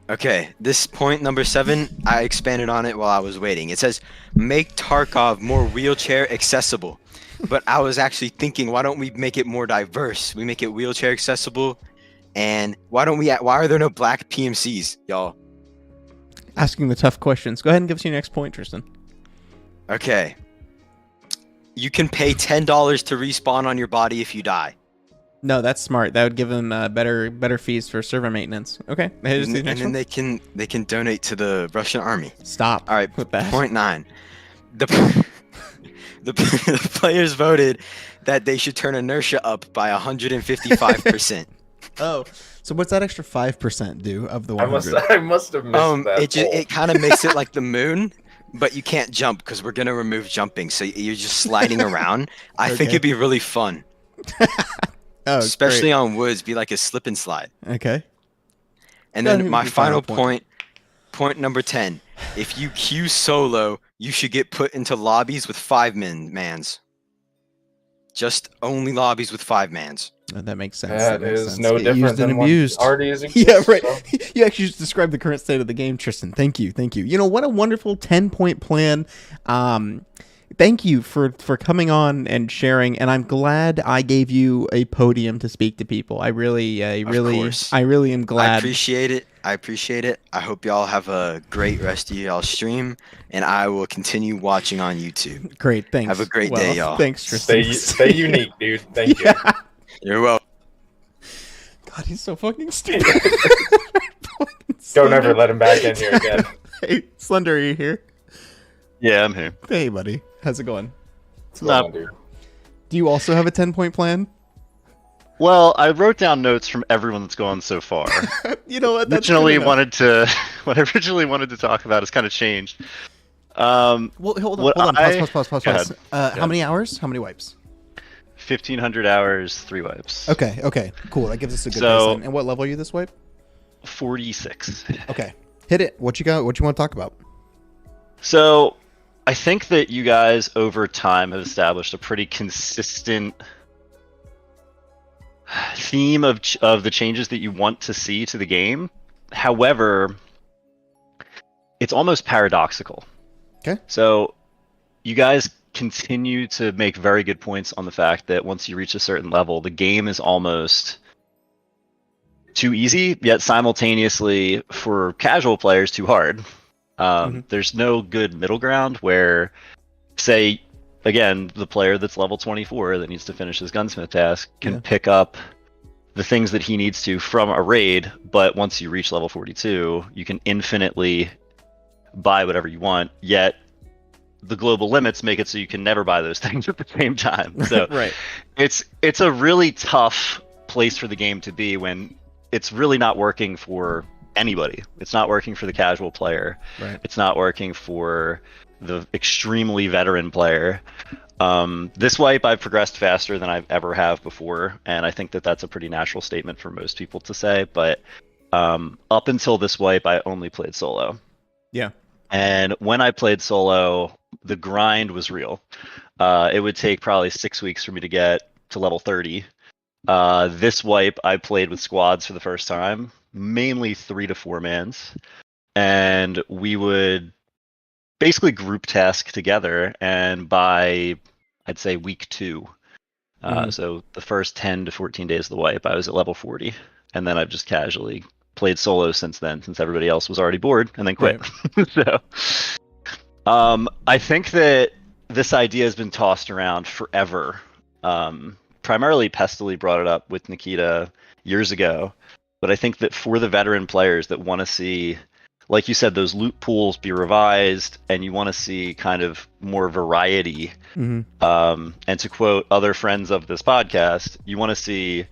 Okay, this point number 7, I expanded on it while I was waiting. It says, make Tarkov more wheelchair accessible. But I was actually thinking, why don't we make it more diverse? We make it wheelchair accessible. And why are there no black PMCs, y'all? Asking the tough questions. Go ahead and give us your next point, Tristan. Okay. You can pay $10 to respawn on your body if you die. No, that's smart. That would give them better fees for server maintenance. Okay. Here's the And next then one. they can donate to the Russian army. Stop. All right, with that. point 9. The players voted that they should turn inertia up by 155%. Oh, so what's that extra 5% do of the I 100? must have missed that. It kind of makes it like the moon, but you can't jump because we're gonna remove jumping, so you're just sliding around. I think Okay. it'd be really fun, Oh, especially on woods. Be like a slip and slide. great. Okay. And Go ahead then and my give your final final point number 10. If you queue solo, you should get put into lobbies with 5-mans. Just only lobbies with 5-mans. That makes sense. That makes is sense. no Get different used and than what abused. already is. Yeah, right. You actually just described the current state of the game, Tristan. Thank you. You know, what a wonderful 10-point plan. Thank you for coming on and sharing, and I'm glad I gave you a podium to speak to people. I really course. am glad. I appreciate it. I hope y'all have a great rest of y'all stream, and I will continue watching on YouTube. Great, thanks. Have a great day, y'all. Thanks, Tristan. Stay unique, dude. Thank you. Yeah. You're welcome. God, he's so fucking stupid. Don't ever let him back in here again. Hey, Slender, are you here? Yeah, I'm here. Hey, buddy. How's it going? What's going on, dude? Do you also have a 10-point plan? Well, I wrote down notes from everyone that's gone so far. You know what? That's Originally good enough. what I originally wanted to talk about has kind of changed. Well, hold on. what Pause. Go ahead. How many hours? How many wipes? 1,500 hours, 3 wipes. Okay. Cool. That gives us a good So- baseline. And what level are you this wipe? 46. Okay, hit it. What you got? What you want to talk about? So, I think that you guys over time have established a pretty consistent theme of the changes that you want to see to the game. However, it's almost paradoxical. Okay. So, you guys continue to make very good points on the fact that once you reach a certain level, the game is almost too easy, yet simultaneously for casual players too hard. There's no good middle ground where, say, again, the player that's level 24 that needs to finish his gunsmith task can pick up the things that he needs to from a raid, but once you reach level 42, you can infinitely buy whatever you want, yet the global limits make it so you can never buy those things at the same time. So Right. it's a really tough place for the game to be when it's really not working for anybody. It's not working for the casual player. Right. It's not working for the extremely veteran player. This wipe, I've progressed faster than I've ever have before, and I think that that's a pretty natural statement for most people to say. But up until this wipe, I only played solo. Yeah. And when I played solo, the grind was real. It would take probably 6 weeks for me to get to level 30. This wipe, I played with squads for the first time, mainly 3 to 4 mans, and we would basically group task together. And by, I'd say, week 2, so the first 10 to 14 days of the wipe, I was at level 40, and then I've just casually played solo since then, since everybody else was already bored and then quit. Right. So I think that this idea has been tossed around forever. Primarily Pestily brought it up with Nikita years ago, but I think that for the veteran players that want to see, like you said, those loot pools be revised, and you want to see kind of more variety, and to quote other friends of this podcast, you want to see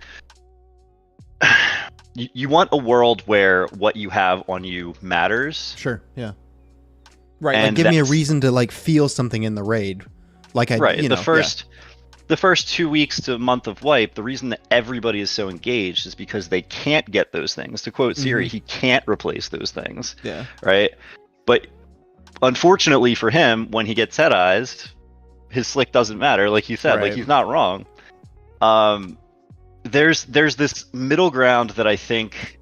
you want a world where what you have on you matters. Sure. Yeah. Right. And like, give me a reason to like feel something in the raid. Like I, right. You know, the first 2 weeks to a month of wipe, the reason that everybody is so engaged is because they can't get those things. To quote Siri, he can't replace those things. Yeah. Right. But unfortunately for him, when he gets headized, his slick doesn't matter. Like you said, Right. like he's not wrong. There's this middle ground that I think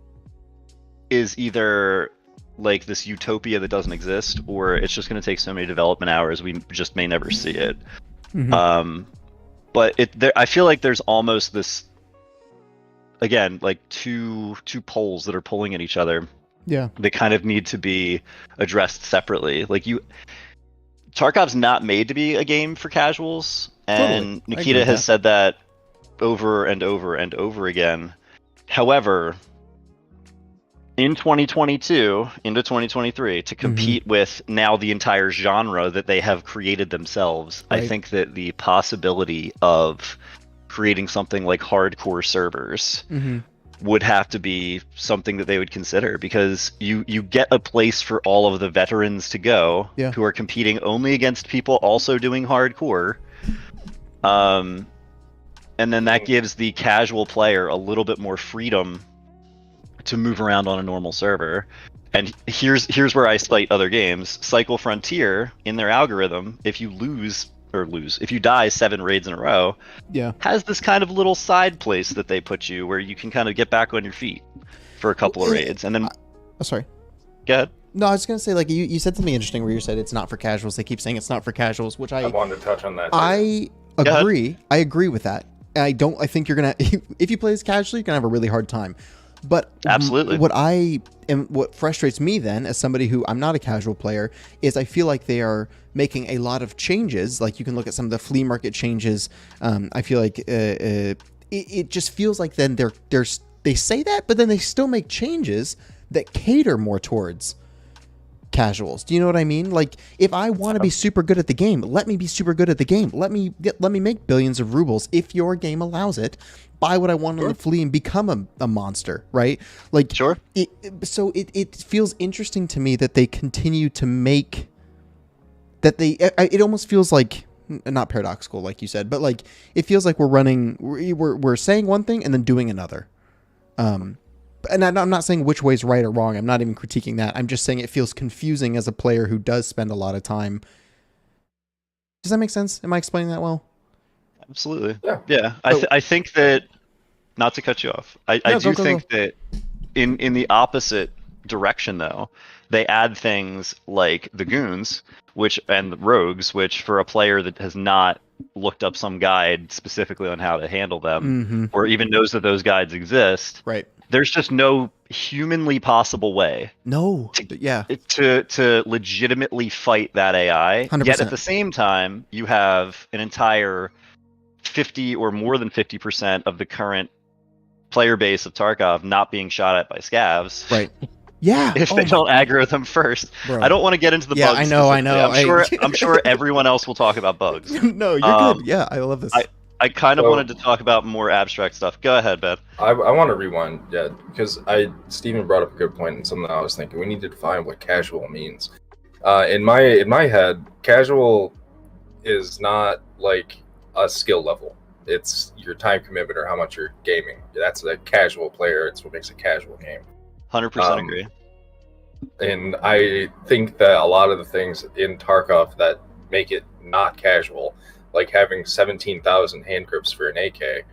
is either like this utopia that doesn't exist, or it's just going to take so many development hours we just may never see it. But I feel like there's almost this, again, like two poles that are pulling at each other. Yeah. They kind of need to be addressed separately. Like Tarkov's not made to be a game for casuals, and Totally. Nikita has said that over and over and over again. However, in 2022 into 2023, to compete with now the entire genre that they have created themselves, Right. I think that the possibility of creating something like hardcore servers would have to be something that they would consider, because you get a place for all of the veterans to go who are competing only against people also doing hardcore. And then that gives the casual player a little bit more freedom to move around on a normal server. And here's where I cite other games. Cycle Frontier, in their algorithm, if you if you die 7 raids in a row, has this kind of little side place that they put you where you can kind of get back on your feet for a couple of raids. And then sorry. Go ahead. No, I was going to say, like, you said something interesting where you said it's not for casuals. They keep saying it's not for casuals, which I wanted to touch on that too. I agree. I agree with that. I think you're going to, if you play this casually, you're going to have a really hard time. But absolutely, what frustrates me then, as somebody who I'm not a casual player, is I feel like they are making a lot of changes. Like, you can look at some of the flea market changes. I feel like it just feels like then they say that, but then they still make changes that cater more towards casuals. Do you know what I mean? Like, if I want to be super good at the game, let me be super good at the game. Let me make billions of rubles if your game allows it. Buy what I want on the flea and become a monster, right? Like, sure. It feels interesting to me that they continue to make that it almost feels like, not paradoxical like you said, but like it feels like we're saying one thing and then doing another. and I'm not saying which way's right or wrong. I'm not even critiquing that. I'm just saying it feels confusing as a player who does spend a lot of time. Does that make sense? Am I explaining that well? Absolutely. Yeah. Yeah. So- I think that, not to cut you off, I No, do go. think that in the opposite direction, though, they add things like the goons, and the rogues, which for a player that has not looked up some guide specifically on how to handle them, Mm-hmm. or even knows that those guides exist, Right. there's just no humanly possible way No. Yeah. to legitimately fight that AI. 100%. Yet at the same time, you have an entire 50 or more than 50% of the current player base of Tarkov not being shot at by scavs. Right. Yeah. If they don't aggro them first. Bro. I don't want to get into the Yeah, bugs. I know. specifically. I'm sure everyone else will talk about bugs. No, you're good. Yeah, I love this. I kind of So- wanted to talk about more abstract stuff. Go ahead, Ben. I want to rewind, because Steven brought up a good point and something I was thinking. We need to define what casual means. In my head, casual is not like a skill level. It's your time commitment or how much you're gaming. That's a casual player. It's what makes a casual game. 100% agree. And I think that a lot of the things in Tarkov that make it not casual, like having 17,000 hand grips for an AK,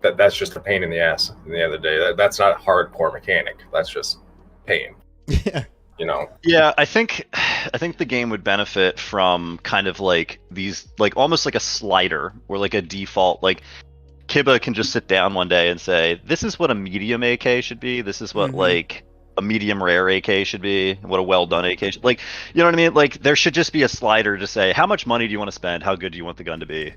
that's just a pain in the ass at the end of the day. That's not a hardcore mechanic. That's just pain. Yeah. You know? Yeah, I think the game would benefit from kind of like these, like almost like a slider or like a default, like Kibba can just sit down one day and say, this is what a medium AK should be. This is what like a medium rare AK should be. What a well done AK should, like, you know what I mean? Like there should just be a slider to say, how much money do you want to spend? How good do you want the gun to be?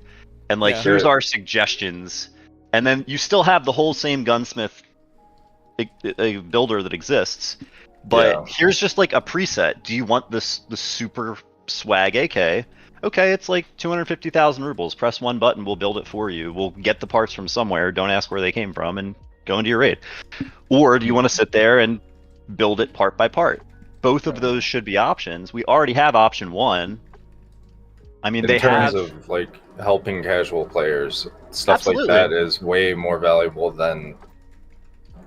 And like, Yeah. here's Sure. our suggestions. And then you still have the whole same gunsmith a builder that exists. But Yeah. here's just like a preset. Do you want the super swag AK? Okay, it's like 250,000 rubles. Press one button, we'll build it for you. We'll get the parts from somewhere. Don't ask where they came from, and go into your raid. Or do you want to sit there and build it part by part? Both of those should be options. We already have option one. I mean, In they terms have. of like helping casual players, stuff Absolutely. like that is way more valuable than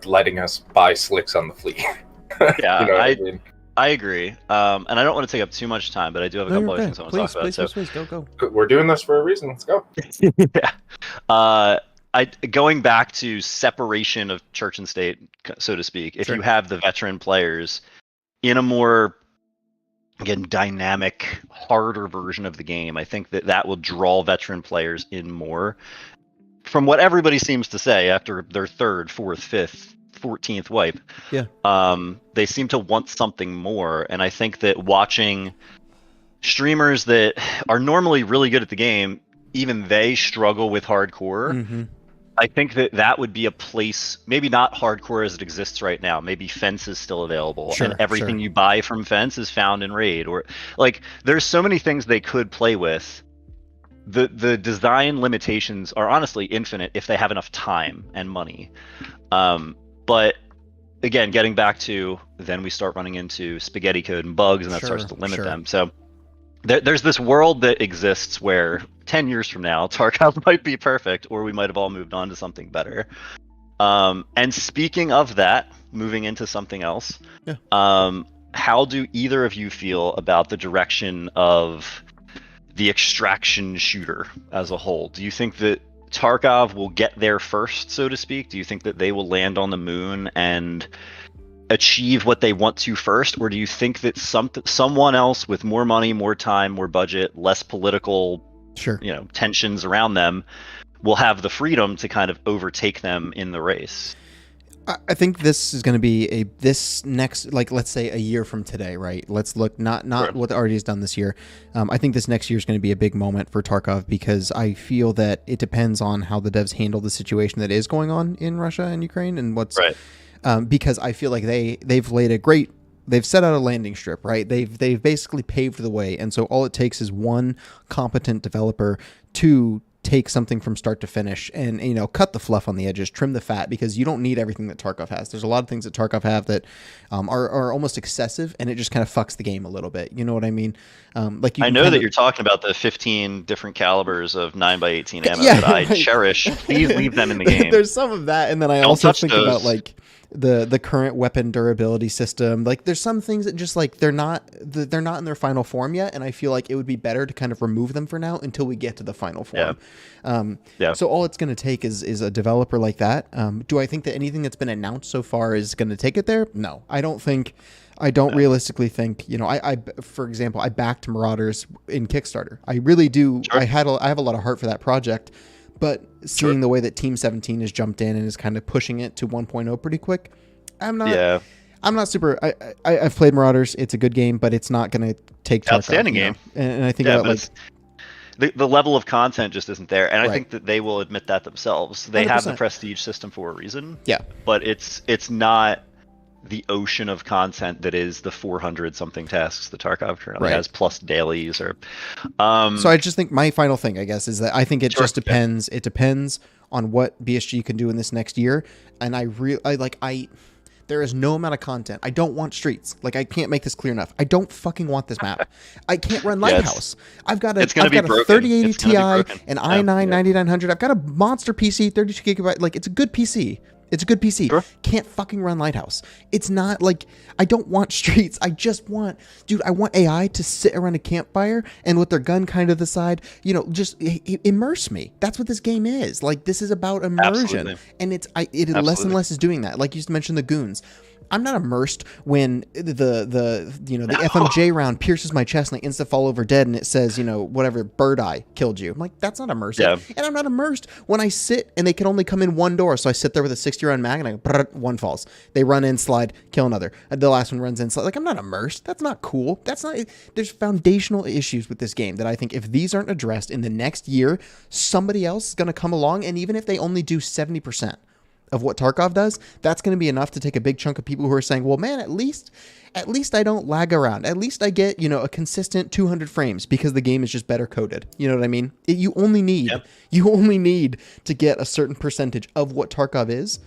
letting us buy slicks on the fleet. Yeah, You know what I mean? I agree. And I don't want to take up too much time, but I do have a No, couple you're other okay. things I want to talk about. Please, go. We're doing this for a reason. Let's go. Yeah. Going back to separation of church and state, so to speak, if Sure. you have the veteran players in a more, again, dynamic, harder version of the game, I think that will draw veteran players in more. From what everybody seems to say after their third, fourth, fifth, 14th wipe, Yeah. they seem to want something more. And I think that watching streamers that are normally really good at the game, even they struggle with hardcore. Mm-hmm. I think that would be a place, maybe not hardcore as it exists right now. Maybe Fence is still available, Sure, and everything sure. you buy from Fence is found in Raid. Or like, there's so many things they could play with. The design limitations are honestly infinite if they have enough time and money. But again, getting back to, then we start running into spaghetti code and bugs, and that starts to Sure, limit sure. them. So there's this world that exists where 10 years from now, Tarkov might be perfect, or we might have all moved on to something better. And speaking of that, moving into something else, how do either of you feel about the direction of the extraction shooter as a whole? Do you think that Tarkov will get there first, so to speak? Do you think that they will land on the moon and achieve what they want to first, or do you think that someone else with more money, more time, more budget, less political, Sure. tensions around them will have the freedom to kind of overtake them in the race? I think this is going to be this next, like, let's say a year from today, right? Let's look not Sure. what already is done this year. I think this next year is going to be a big moment for Tarkov, because I feel that it depends on how the devs handle the situation that is going on in Russia and Ukraine, and what's Right. Because I feel like they've set out a landing strip, right? They've basically paved the way, and so all it takes is one competent developer to take something from start to finish and, you know, cut the fluff on the edges, trim the fat, because you don't need everything that Tarkov has. There's a lot of things that Tarkov have that are almost excessive, and it just kind of fucks the game a little bit. You know what I mean? Like, I know that you're talking about the 15 different calibers of 9x18 ammo Yeah, that I right. cherish. Please leave them in the game. There's some of that, and then I Don't also touch think those. about like the current weapon durability system. Like, there's some things that just like they're not in their final form yet, and I feel like it would be better to kind of remove them for now until we get to the final form. Yeah. So all it's going to take is a developer like that. Do I think that anything that's been announced so far is going to take it there? No, I don't think. I don't realistically think, you know, I for example, I backed Marauders in Kickstarter. I really do. Sure. I have a lot of heart for that project, but seeing the way that Team 17 has jumped in and is kind of pushing it to 1.0 pretty quick, I'm not super. I've played Marauders. It's a good game, but it's not going to take Tarkov, Outstanding you know? game. And I think about like the level of content just isn't there, and I Right. think that they will admit that themselves. They have the 100%. prestige system for a reason. Yeah. But it's not the ocean of content that is the 400 something tasks that Tarkov currently Right. has, plus dailies or. So I just think my final thing, I guess, is that I think it Sure, just depends. It depends on what BSG can do in this next year, and there is no amount of content. I don't want streets. Like, I can't make this clear enough. I don't fucking want this map. I can't run Yeah, Lighthouse. I've got a it's gonna be broken. 3080 It's gonna be Ti, broken. an Yeah. i9 9900. I've got a monster PC, 32 gigabyte. Like, it's a good PC. It's a good PC. Sure. Can't fucking run Lighthouse. It's not like I don't want streets. I just want, dude, I want AI to sit around a campfire and with their gun kind of the side, you know, just immerse me. That's what this game is. Like, this is about immersion. Absolutely. And less and Absolutely. less is doing that. Like you just mentioned the goons. I'm not immersed when the FMJ round pierces my chest and I insta fall over dead and it says, you know, whatever, bird eye killed you. I'm like, that's not immersive. Yeah. And I'm not immersed when I sit and they can only come in one door. So I sit there with a 60-round mag and I go, one falls. They run in, slide, kill another. And the last one runs in, slide. Like, I'm not immersed. That's not cool. There's foundational issues with this game that I think if these aren't addressed in the next year, somebody else is going to come along. And even if they only do 70% of what Tarkov does, that's going to be enough to take a big chunk of people who are saying, well, man, at least I don't lag around. At least I get, you know, a consistent 200 frames because the game is just better coded. You know what I mean? You only need to get a certain percentage of what Tarkov is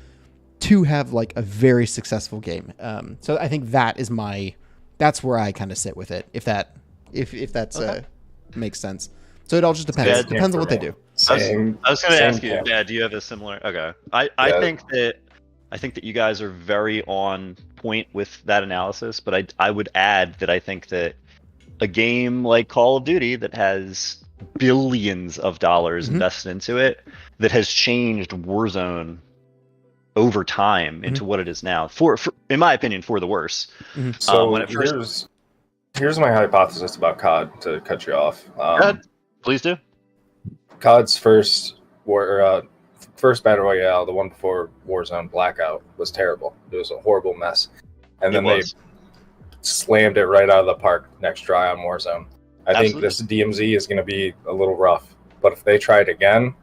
to have like a very successful game. So I think that's where I kind of sit with it. If that's makes sense. So it all just depends. Yeah, It depends on what they do. I was going to Same ask you, camp. yeah, do you have a similar? Okay, Yeah. I think that you guys are very on point with that analysis, but I would add that I think that a game like Call of Duty that has billions of dollars invested into it, that has changed Warzone over time into what it is now, for in my opinion, for the worse. So when it first- here's my hypothesis about COD, to cut you off. Go ahead. Please do. COD's first battle royale, the one before Warzone Blackout, was terrible. It was a horrible mess, and then they slammed it right out of the park next try on Warzone. I think this DMZ is going to be a little rough, but if they try it again,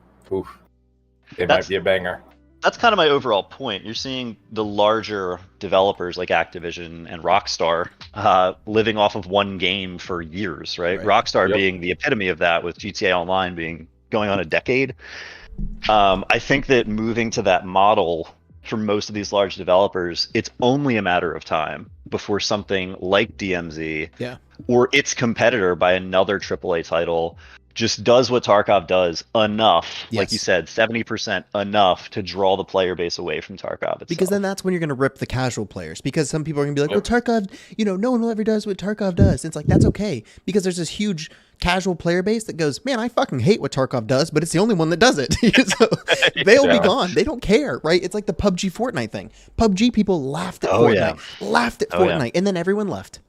might be a banger. That's kind of my overall point. You're seeing the larger developers like Activision and Rockstar living off of one game for years, right? Rockstar being the epitome of that, with GTA Online going on a decade. I think that moving to that model for most of these large developers, it's only a matter of time before something like DMZ or its competitor by another AAA title just does what Tarkov does enough, like you said, 70% enough to draw the player base away from Tarkov itself. Because then that's when you're going to rip the casual players, because some people are going to be like, well, Tarkov, you know, no one will ever does what Tarkov does. It's like, that's okay, because there's this huge casual player base that goes, man, I fucking hate what Tarkov does, but it's the only one that does it. So they'll be gone. They don't care, right? It's like the PUBG Fortnite thing. PUBG people laughed at Fortnite, and then everyone left.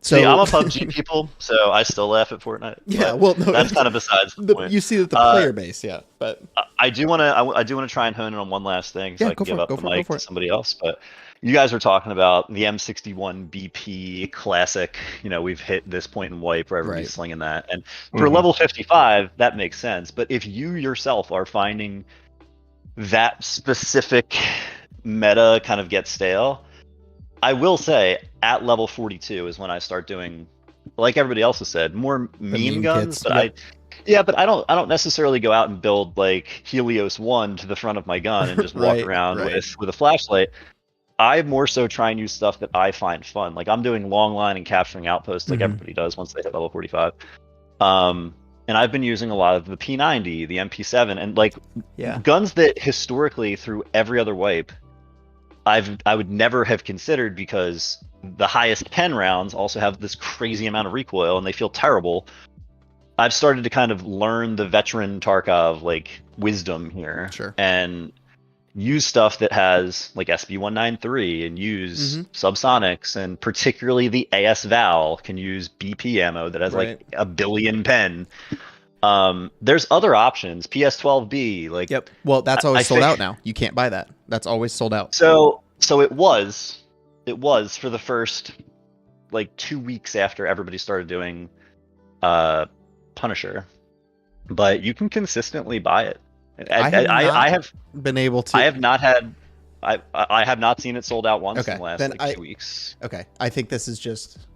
So see, I'm a PUBG people, so I still laugh at Fortnite. Yeah, well, no, that's kind of besides the point. You see that the player base, but I do want to try and hone in on one last thing, so I can give up the mic to somebody else. But you guys are talking about the M61 BP classic. You know, we've hit this point in wipe where everybody's slinging that, and for level 55, that makes sense. But if you yourself are finding that specific meta kind of gets stale, I will say at level 42 is when I start doing, like everybody else has said, more meme guns. kits. But Yeah, but I don't necessarily go out and build like Helios 1 to the front of my gun and just walk Right, around right. with a flashlight. I more so try and use stuff that I find fun. Like I'm doing long line and capturing outposts like Mhm. everybody does once they hit level 45. And I've been using a lot of the P90, the MP7, and like Yeah. guns that historically through every other wipe I would never have considered, because the highest pen rounds also have this crazy amount of recoil and they feel terrible. I've started to kind of learn the veteran Tarkov like wisdom here, Sure. and use stuff that has like SB193 and use Mhm. subsonics, and particularly the AS Val can use BP ammo that has Right. like a billion pen. There's other options, PS12B, like Yep. Well, that's always I sold think- out now. You can't buy that. That's always sold out. So it was for the first like 2 weeks after everybody started doing Punisher, but you can consistently buy it. I have Been able to. I have not had I have not seen it sold out once Okay, in the last then like 2 weeks. Okay, I think this is just.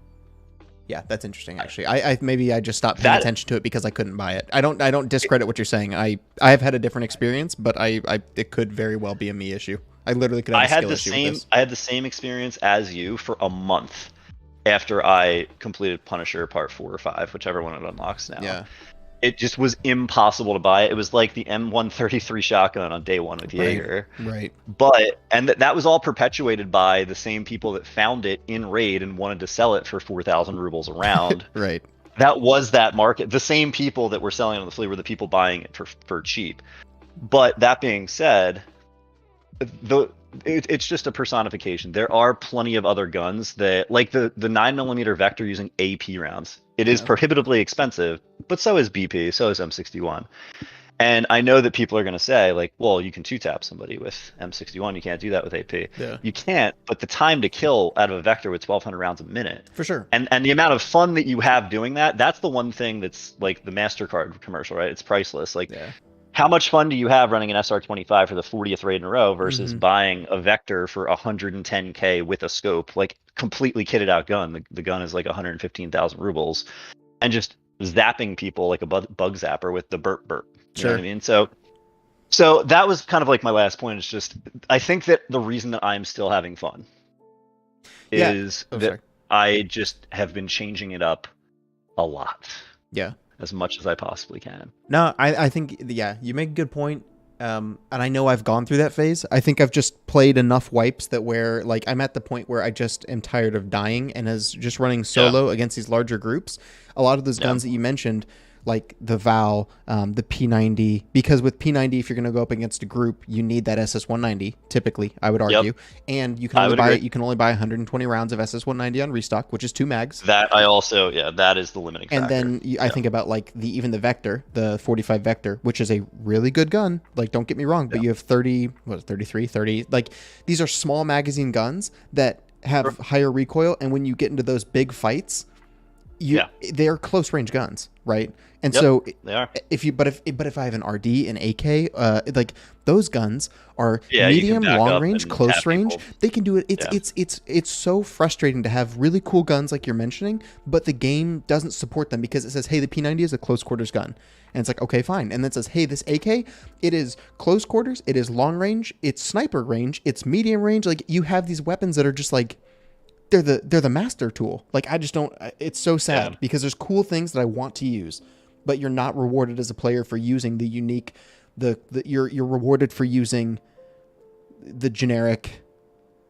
Yeah, that's interesting. Actually, I maybe I just stopped paying attention to it because I couldn't buy it. I don't discredit what you're saying. I have had a different experience, but it could very well be a me issue. I literally could have a skill issue with this. I had the same experience as you for a month after I completed Punisher Part 4 or 5, whichever one it unlocks now. Yeah. It just was impossible to buy. It was like the M133 shotgun on day one with Jaeger. Right. But that was all perpetuated by the same people that found it in raid and wanted to sell it for 4,000 rubles a round. Right. That was that market. The same people that were selling on the flea were the people buying it for cheap. But that being said, it's just a personification. There are plenty of other guns that, like the 9mm Vector using AP rounds. It is prohibitively expensive, but so is BP, so is M61. And I know that people are going to say, like, well, you can two-tap somebody with M61. You can't do that with AP. Yeah. You can't, but the time to kill out of a Vector with 1,200 rounds a minute. For sure. And the amount of fun that you have doing that, that's the one thing that's like the MasterCard commercial, right? It's priceless. Like, how much fun do you have running an SR25 for the 40th raid in a row versus buying a Vector for 110K with a scope, like completely kitted out gun. The gun is like 115,000 rubles, and just zapping people like a bug zapper with the burp burp. You know what I mean? So that was kind of like my last point. It's just, I think that the reason that I'm still having fun is that I just have been changing it up a lot. Yeah. As much as I possibly can. No, I think, yeah, you make a good point. And I know I've gone through that phase. I think I've just played enough wipes that where, like, I'm at the point where I just am tired of dying, and as just running solo against these larger groups, a lot of those guns that you mentioned, like the Val, the P90, because with P90, if you're going to go up against a group, you need that SS190, typically, I would argue. And you can only buy 120 rounds of SS190 on restock, which is 2 mags. That I also, that is the limiting factor. And then I think about like even the Vector, the 45 Vector, which is a really good gun. Like, don't get me wrong, but you have 33, 30. Like, these are small magazine guns that have higher recoil. And when you get into those big fights, they're close range guns, right? And so they are. If I have an RD and AK, like those guns are medium, long range, close range. They can do it. It's so frustrating to have really cool guns like you're mentioning, but the game doesn't support them because it says, hey, the P90 is a close quarters gun. And it's like, okay, fine. And then it says, hey, this AK, it is close quarters, it is long range, it's sniper range, it's medium range. Like, you have these weapons that are just like, they're the master tool. Like, I just don't, it's so sad because there's cool things that I want to use, but you're not rewarded as a player for using the unique, you're rewarded for using the generic,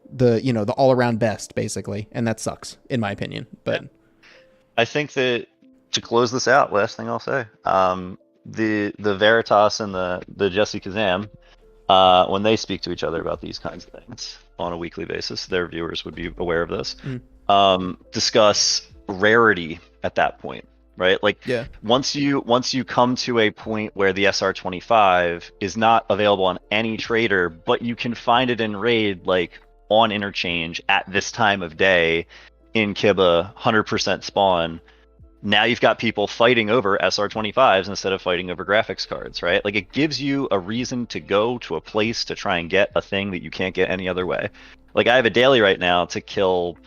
the all around best, basically. And that sucks in my opinion. But I think that to close this out, last thing I'll say, the Veritas and the Jesse Kazam, when they speak to each other about these kinds of things on a weekly basis, their viewers would be aware of this, discuss rarity at that point, right? Like, once you come to a point where the SR25 is not available on any trader, but you can find it in raid, like on interchange at this time of day in Kiba, 100% spawn. Now you've got people fighting over SR25s instead of fighting over graphics cards, right? Like, it gives you a reason to go to a place to try and get a thing that you can't get any other way. Like, I have a daily right now to kill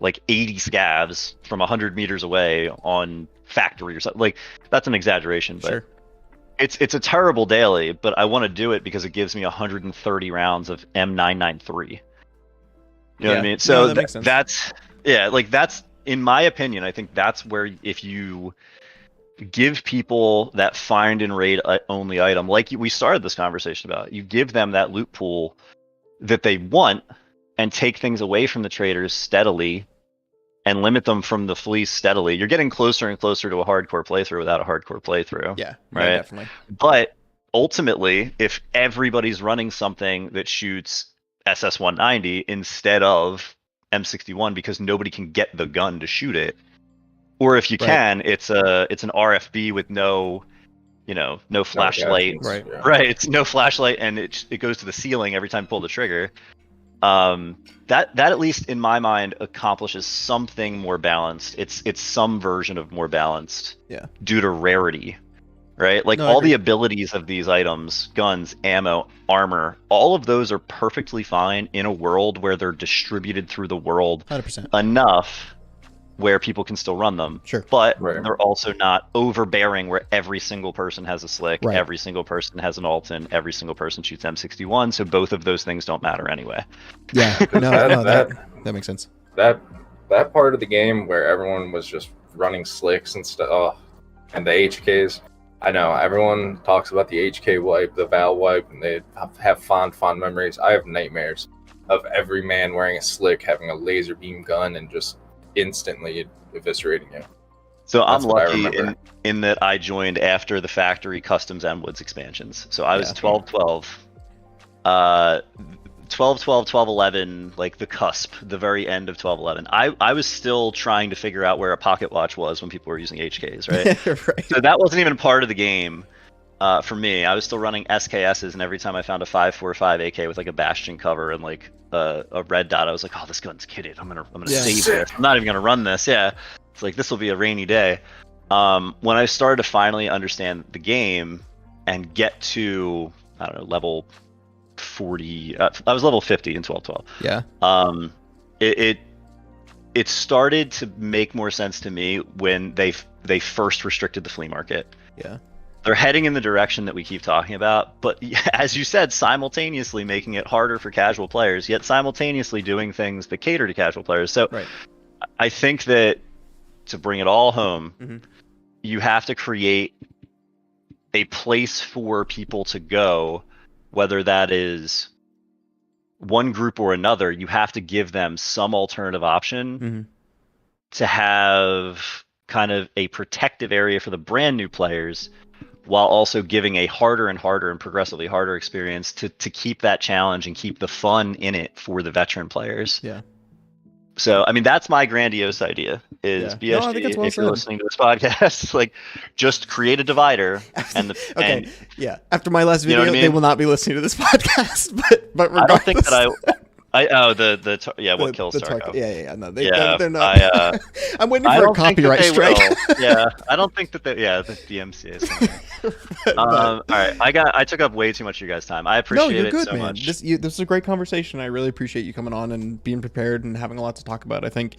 like 80 scavs from 100 meters away on factory or something. Like, that's an exaggeration, but Sure. it's a terrible daily, but I want to do it because it gives me 130 rounds of M993. You know what I mean? So that makes sense. that's in my opinion, I think that's where if you give people that find and raid only item, like we started this conversation about, you give them that loot pool that they want and take things away from the traders steadily and limit them from the fleece steadily, you're getting closer and closer to a hardcore playthrough without a hardcore playthrough. Yeah, right? Definitely. But ultimately, if everybody's running something that shoots SS190 instead of M61 because nobody can get the gun to shoot it, or if you Right. can, it's an RFB with no flashlight. Right. Yeah. Right, it's no flashlight, and it goes to the ceiling every time you pull the trigger. That at least in my mind accomplishes something more balanced. It's some version of more balanced. Yeah. Due to rarity, right? Like No, I all agree. the abilities of these items, guns, ammo, armor, all of those are perfectly fine in a world where they're distributed through the world 100%. enough where people can still run them. Sure. But Right. they're also not overbearing where every single person has a slick, Right. every single person has an Alton, every single person shoots M61, so both of those things don't matter anyway. Yeah. No, that makes sense. That part of the game where everyone was just running slicks and stuff, and the HKs. I know everyone talks about the HK wipe, the Val wipe, and they have fond memories. I have nightmares of every man wearing a slick, having a laser beam gun, and just instantly eviscerating you. So That's I'm what I lucky remember. in that I joined after the factory customs and woods expansions. So I was Yeah. 12-12. 12-12, 12-11, like the cusp, the very end of 12-11. I was still trying to figure out where a pocket watch was when people were using HKs, right? Right. So that wasn't even part of the game for me. I was still running SKSs, and every time I found a 5.45 AK with like a bastion cover and like a red dot, I was like, oh, this gun's kitted. I'm gonna Yeah. save this. I'm not even gonna run this. Yeah, it's like this will be a rainy day. When I started to finally understand the game and get to, I don't know, level 40, I was level 50 in 12-12. Yeah. It started to make more sense to me when they first restricted the flea market. Yeah. They're heading in the direction that we keep talking about, but as you said, simultaneously making it harder for casual players, yet simultaneously doing things that cater to casual players. So Right. I think that to bring it all home, Mhm. you have to create a place for people to go, whether that is one group or another. You have to give them some alternative option Mhm. to have kind of a protective area for the brand new players, while also giving a harder and harder and progressively harder experience to keep that challenge and keep the fun in it for the veteran players. Yeah. So, I mean, that's my grandiose idea is Yeah. No, I BSG, think it's well if you're said. listening to this podcast, like, just create a divider and Okay. and Yeah. After my last You know video, what I they mean? will not be listening to this podcast. But regardless, I don't think that what kills the Tarkov. Yeah. No, Yeah, they're not. I I'm waiting I for a don't think that copyright they strike. will. Yeah, I don't think that the DMCA is coming. But- All right, I took up way too much of your guys' time. I appreciate no, you're it good, so man. much. This is a great conversation. I really appreciate you coming on and being prepared and having a lot to talk about. I think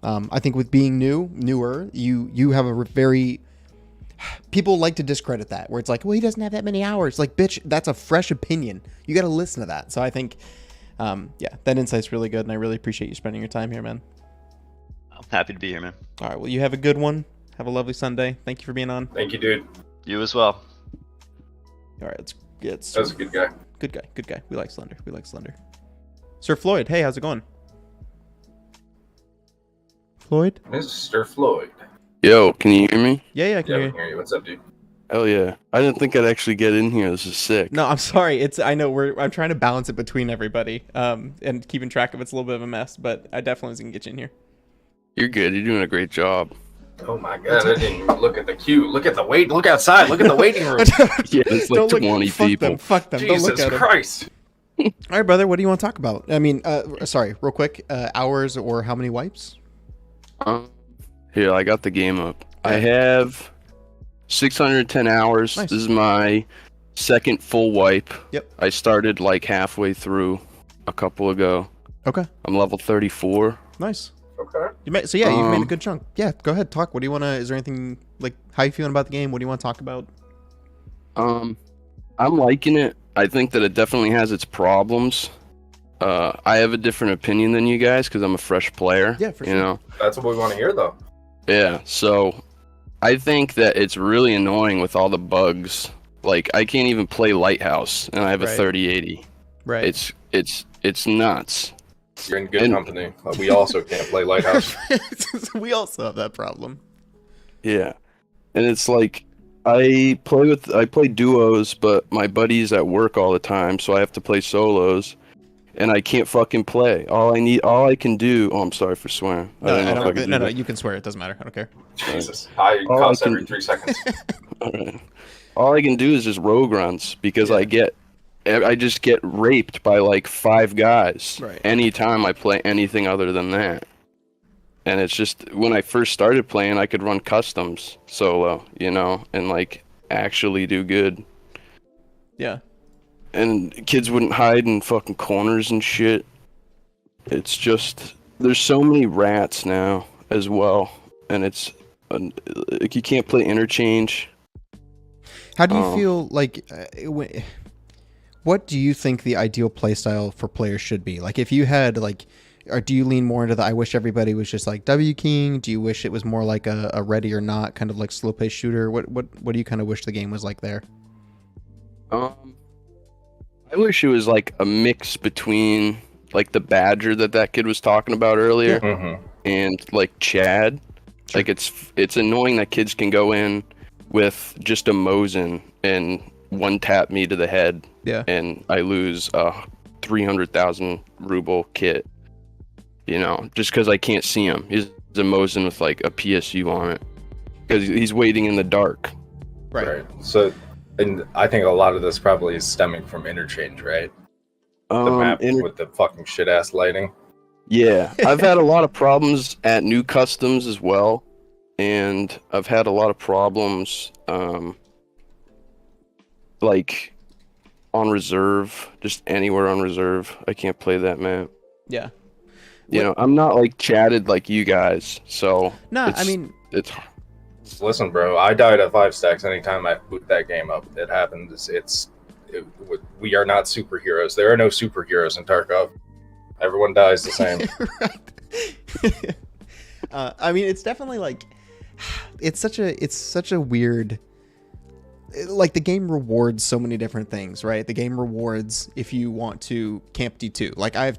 with being newer, you have a very people like to discredit that, where it's like, well, he doesn't have that many hours. Like, bitch, that's a fresh opinion. You got to listen to that. So I think, that insight's really good, and I really appreciate you spending your time here, man. I'm happy to be here, man. All right, well, you have a good one. Have a lovely Sunday. Thank you for being on. Thank you, dude. You as well. All right, let's get That was a good guy. Good guy. We like Slender. Sir Floyd, hey, how's it going? Floyd? Mr. Floyd. Yo, can you hear me? Yeah, I Yeah, can we hear can you. hear you. What's up, dude? Hell yeah. I didn't think I'd actually get in here. This is sick. No, I'm sorry. I know I'm trying to balance it between everybody, and keeping track of it's a little bit of a mess, but I definitely was gonna get you in here. You're good. You're doing a great job. Oh my god, I didn't even look at the queue. Look at the wait. Look outside. Look at the waiting room. Yeah, it's like Don't look- 20 fuck people. Them, fuck them. Don't look Jesus at them. Christ. All right, brother. What do you want to talk about? I mean, sorry, real quick. Hours or how many wipes? Here, I got the game up. I have 610 hours. Nice. This is my second full wipe. Yep. I started like halfway through a couple ago. Okay. I'm level 34. Nice. Okay. So yeah, you've made a good chunk. Yeah, go ahead, talk. What do you want to? Is there anything like how you feeling about the game? What do you want to talk about? I'm liking it. I think that it definitely has its problems. I have a different opinion than you guys because I'm a fresh player. Yeah, for sure. You know. That's what we want to hear, though. Yeah. So, I think that it's really annoying with all the bugs. Like, I can't even play Lighthouse, and I have a 3080. Right. It's nuts. You're in good company. We also can't play Lighthouse. We also have that problem. Yeah, and it's like I play duos, but my buddy's at work all the time, so I have to play solos, and I can't fucking play. All I can do. Oh, I'm sorry for swearing. No, you can swear. It doesn't matter. I don't care. Jesus, I cuss every 3 seconds. All right. All I can do is just rogue runs because I just get raped by like 5 guys anytime I play anything other than that. And it's just, when I first started playing, I could run customs solo, you know, and like actually do good. Yeah. And kids wouldn't hide in fucking corners and shit. It's just, there's so many rats now as well. And it's, like, you can't play interchange. How do you feel like, what do you think the ideal playstyle for players should be? Like, if you had, like, or do you lean more into the I wish everybody was just like W King? Do you wish it was more like a ready or not kind of like slow paced shooter? What do you kind of wish the game was like there? I wish it was like a mix between like the Badger that kid was talking about earlier and like Chad. Sure. Like it's annoying that kids can go in with just a Mosin and one tap me to the head. Yeah. And I lose a 300,000 ruble kit. You know, just because I can't see him. He's a Mosin with like a PSU on it. Because he's waiting in the dark. Right. So, and I think a lot of this probably is stemming from interchange, right? The map with the fucking shit ass lighting. Yeah. I've had a lot of problems at new customs as well. And I've had a lot of problems like on reserve, just anywhere on reserve. I can't play that map. Yeah. You know, I'm not like chatted like you guys, so it's. Listen, bro, I died at 5 stacks anytime I boot that game up. It happens. We are not superheroes. There are no superheroes in Tarkov. Everyone dies the same. I mean, it's definitely like it's such a weird. Like, the game rewards so many different things, right? The game rewards if you want to camp D2. Like, I've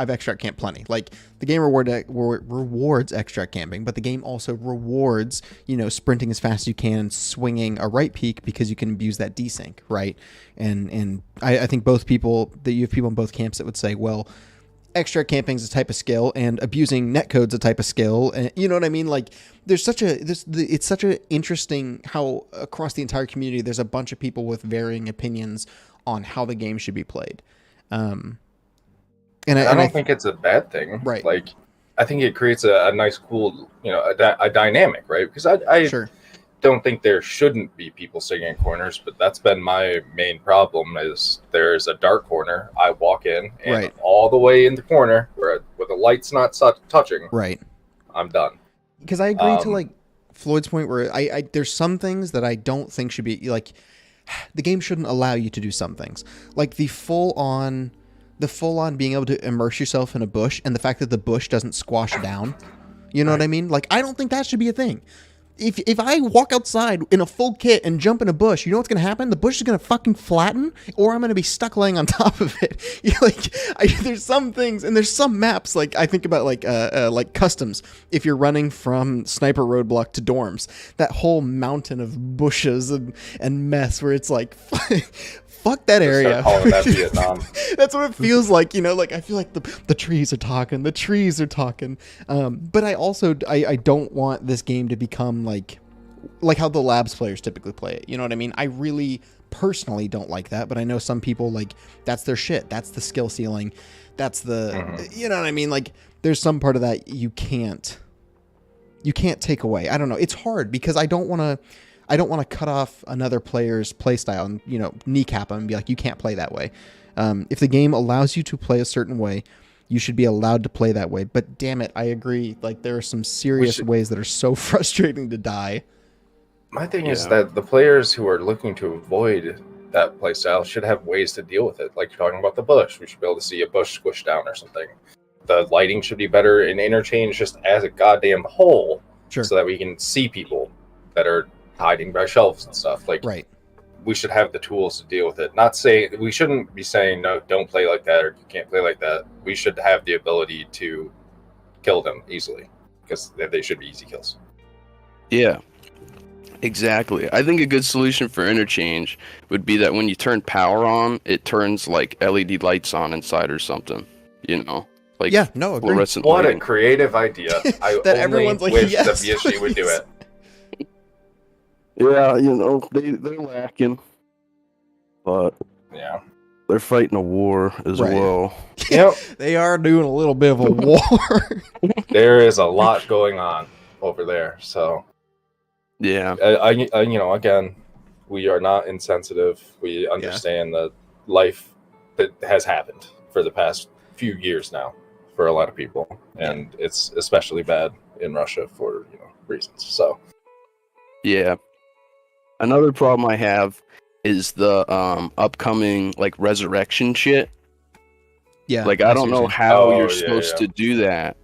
extract camped plenty. Like, the game rewards extract camping, but the game also rewards, you know, sprinting as fast as you can, swinging a right peak because you can abuse that desync, right? And I think you have people in both camps that would say, well, extract camping is a type of skill and abusing netcode's a type of skill, and you know what I mean? Like, it's such a interesting how across the entire community there's a bunch of people with varying opinions on how the game should be played. And I don't think it's a bad thing, right? Like, I think it creates a nice, cool, you know, a dynamic, right? Because I sure. don't think there shouldn't be people sitting in corners, but that's been my main problem. Is there's a dark corner, I walk in, and all the way in the corner where the light's not touching, right, I'm done. Because I agree to like Floyd's point where I there's some things that I don't think should be like, the game shouldn't allow you to do some things, like the full on being able to immerse yourself in a bush, and the fact that the bush doesn't squash down. You know what I mean? Like, I don't think that should be a thing. If I walk outside in a full kit and jump in a bush, you know what's going to happen? The bush is going to fucking flatten, or I'm going to be stuck laying on top of it. There's some things, and there's some maps, like, I think about, like customs. If you're running from Sniper Roadblock to dorms, that whole mountain of bushes and mess where it's like, fuck that area. That Vietnam. That's what it feels like, you know, like, I feel like the trees are talking, but I also, I don't want this game to become like how the labs players typically play it. You know what I mean? I really personally don't like that, but I know some people, like, that's their shit. That's the skill ceiling. That's the, you know what I mean? Like, there's some part of that you can't take away. I don't know. It's hard because I don't want to cut off another player's play style and, you know, kneecap them and be like, you can't play that way. If the game allows you to play a certain way, you should be allowed to play that way. But damn it, I agree. Like, there are some serious ways that are so frustrating to die. My thing is that the players who are looking to avoid that playstyle should have ways to deal with it. Like you're talking about the bush. We should be able to see a bush squish down or something. The lighting should be better and interchange just as a goddamn whole. Sure. So that we can see people that are hiding by shelves and stuff. Like, right. We should have the tools to deal with it. We shouldn't be saying, no, don't play like that or you can't play like that. We should have the ability to kill them easily because they should be easy kills. Yeah. Exactly. I think a good solution for interchange would be that when you turn power on, it turns like LED lights on inside or something. You know, like fluorescent What lighting. A creative idea! I that only everyone's like, wish yes, the BSG would do it. Yeah, you know, they're lacking, but yeah, they're fighting a war as well. Yep, they are doing a little bit of a war. There is a lot going on over there, so. Yeah, I you know, again, we are not insensitive. We understand that life that has happened for the past few years now for a lot of people, and it's especially bad in Russia for reasons. So, yeah. Another problem I have is the upcoming like resurrection shit. Yeah, like I don't know how you're supposed to do that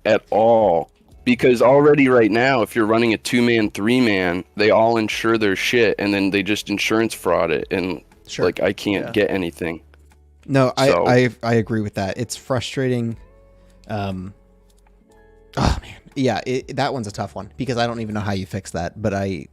at all. Because already right now, if you're running a 2-man, 3-man, they all insure their shit, and then they just insurance fraud it, and like I can't get anything. No, I agree with that. It's frustrating. Oh man, yeah, that one's a tough one because I don't even know how you fix that. But I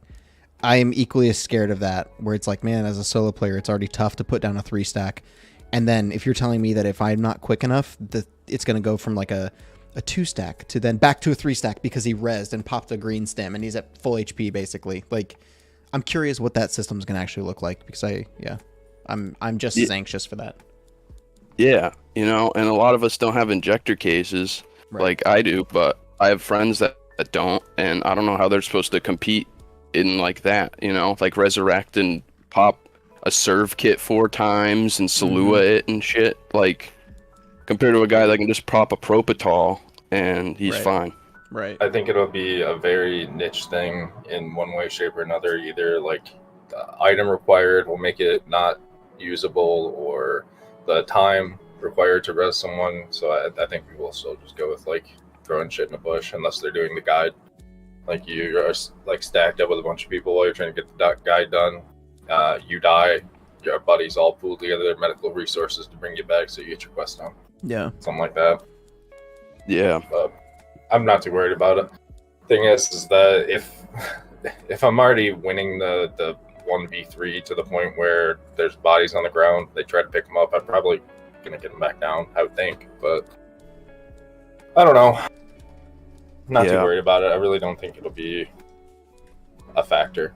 am equally as scared of that. Where it's like, man, as a solo player, it's already tough to put down a 3-stack, and then if you're telling me that if I'm not quick enough, it's going to go from like a 2-stack to then back to a 3-stack because he rezzed and popped a green stem and he's at full HP basically. Like, I'm curious what that system's gonna actually look like because I'm just as anxious for that. Yeah, you know, and a lot of us don't have injector cases like I do, but I have friends that don't, and I don't know how they're supposed to compete in like that, you know, like resurrect and pop a serve kit 4 times and Salua it and shit, like compared to a guy that can just prop a Propital and he's fine. Right. I think it'll be a very niche thing in one way, shape, or another. Either like the item required will make it not usable, or the time required to res someone. So I think we will still just go with like throwing shit in a bush unless they're doing the guide. Like you are like stacked up with a bunch of people while you're trying to get the guide done. You die. Your buddies all pool together their medical resources to bring you back so you get your quest done. Yeah. Something like that. Yeah. But I'm not too worried about it. Thing is that if I'm already winning the 1v3 to the point where there's bodies on the ground, they try to pick them up, I'm probably gonna get them back down, I would think. But I don't know. I'm not too worried about it. I really don't think it'll be a factor.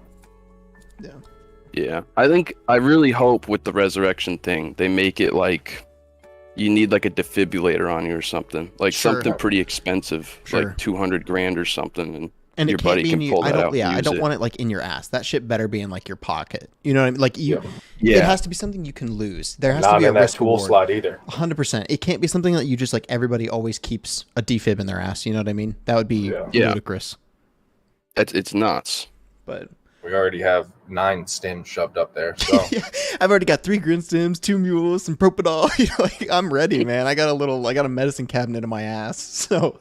Yeah. Yeah. I really hope with the resurrection thing, they make it like you need like a defibrillator on you or something. Like something pretty expensive, like $200,000 or something, and your buddy can pull that out. Yeah, I don't want it like in your ass. That shit better be in like your pocket. You know what I mean? Like it has to be something you can lose. There has to be a risk tool slot either. 100%. It can't be something that you just like everybody always keeps a defib in their ass. You know what I mean? That would be ludicrous. It's nuts. But we already have 9 stims shoved up there. So I've already got 3 grin stims, 2 mules, some Propital. You know, like, I'm ready, man. I got a medicine cabinet in my ass. So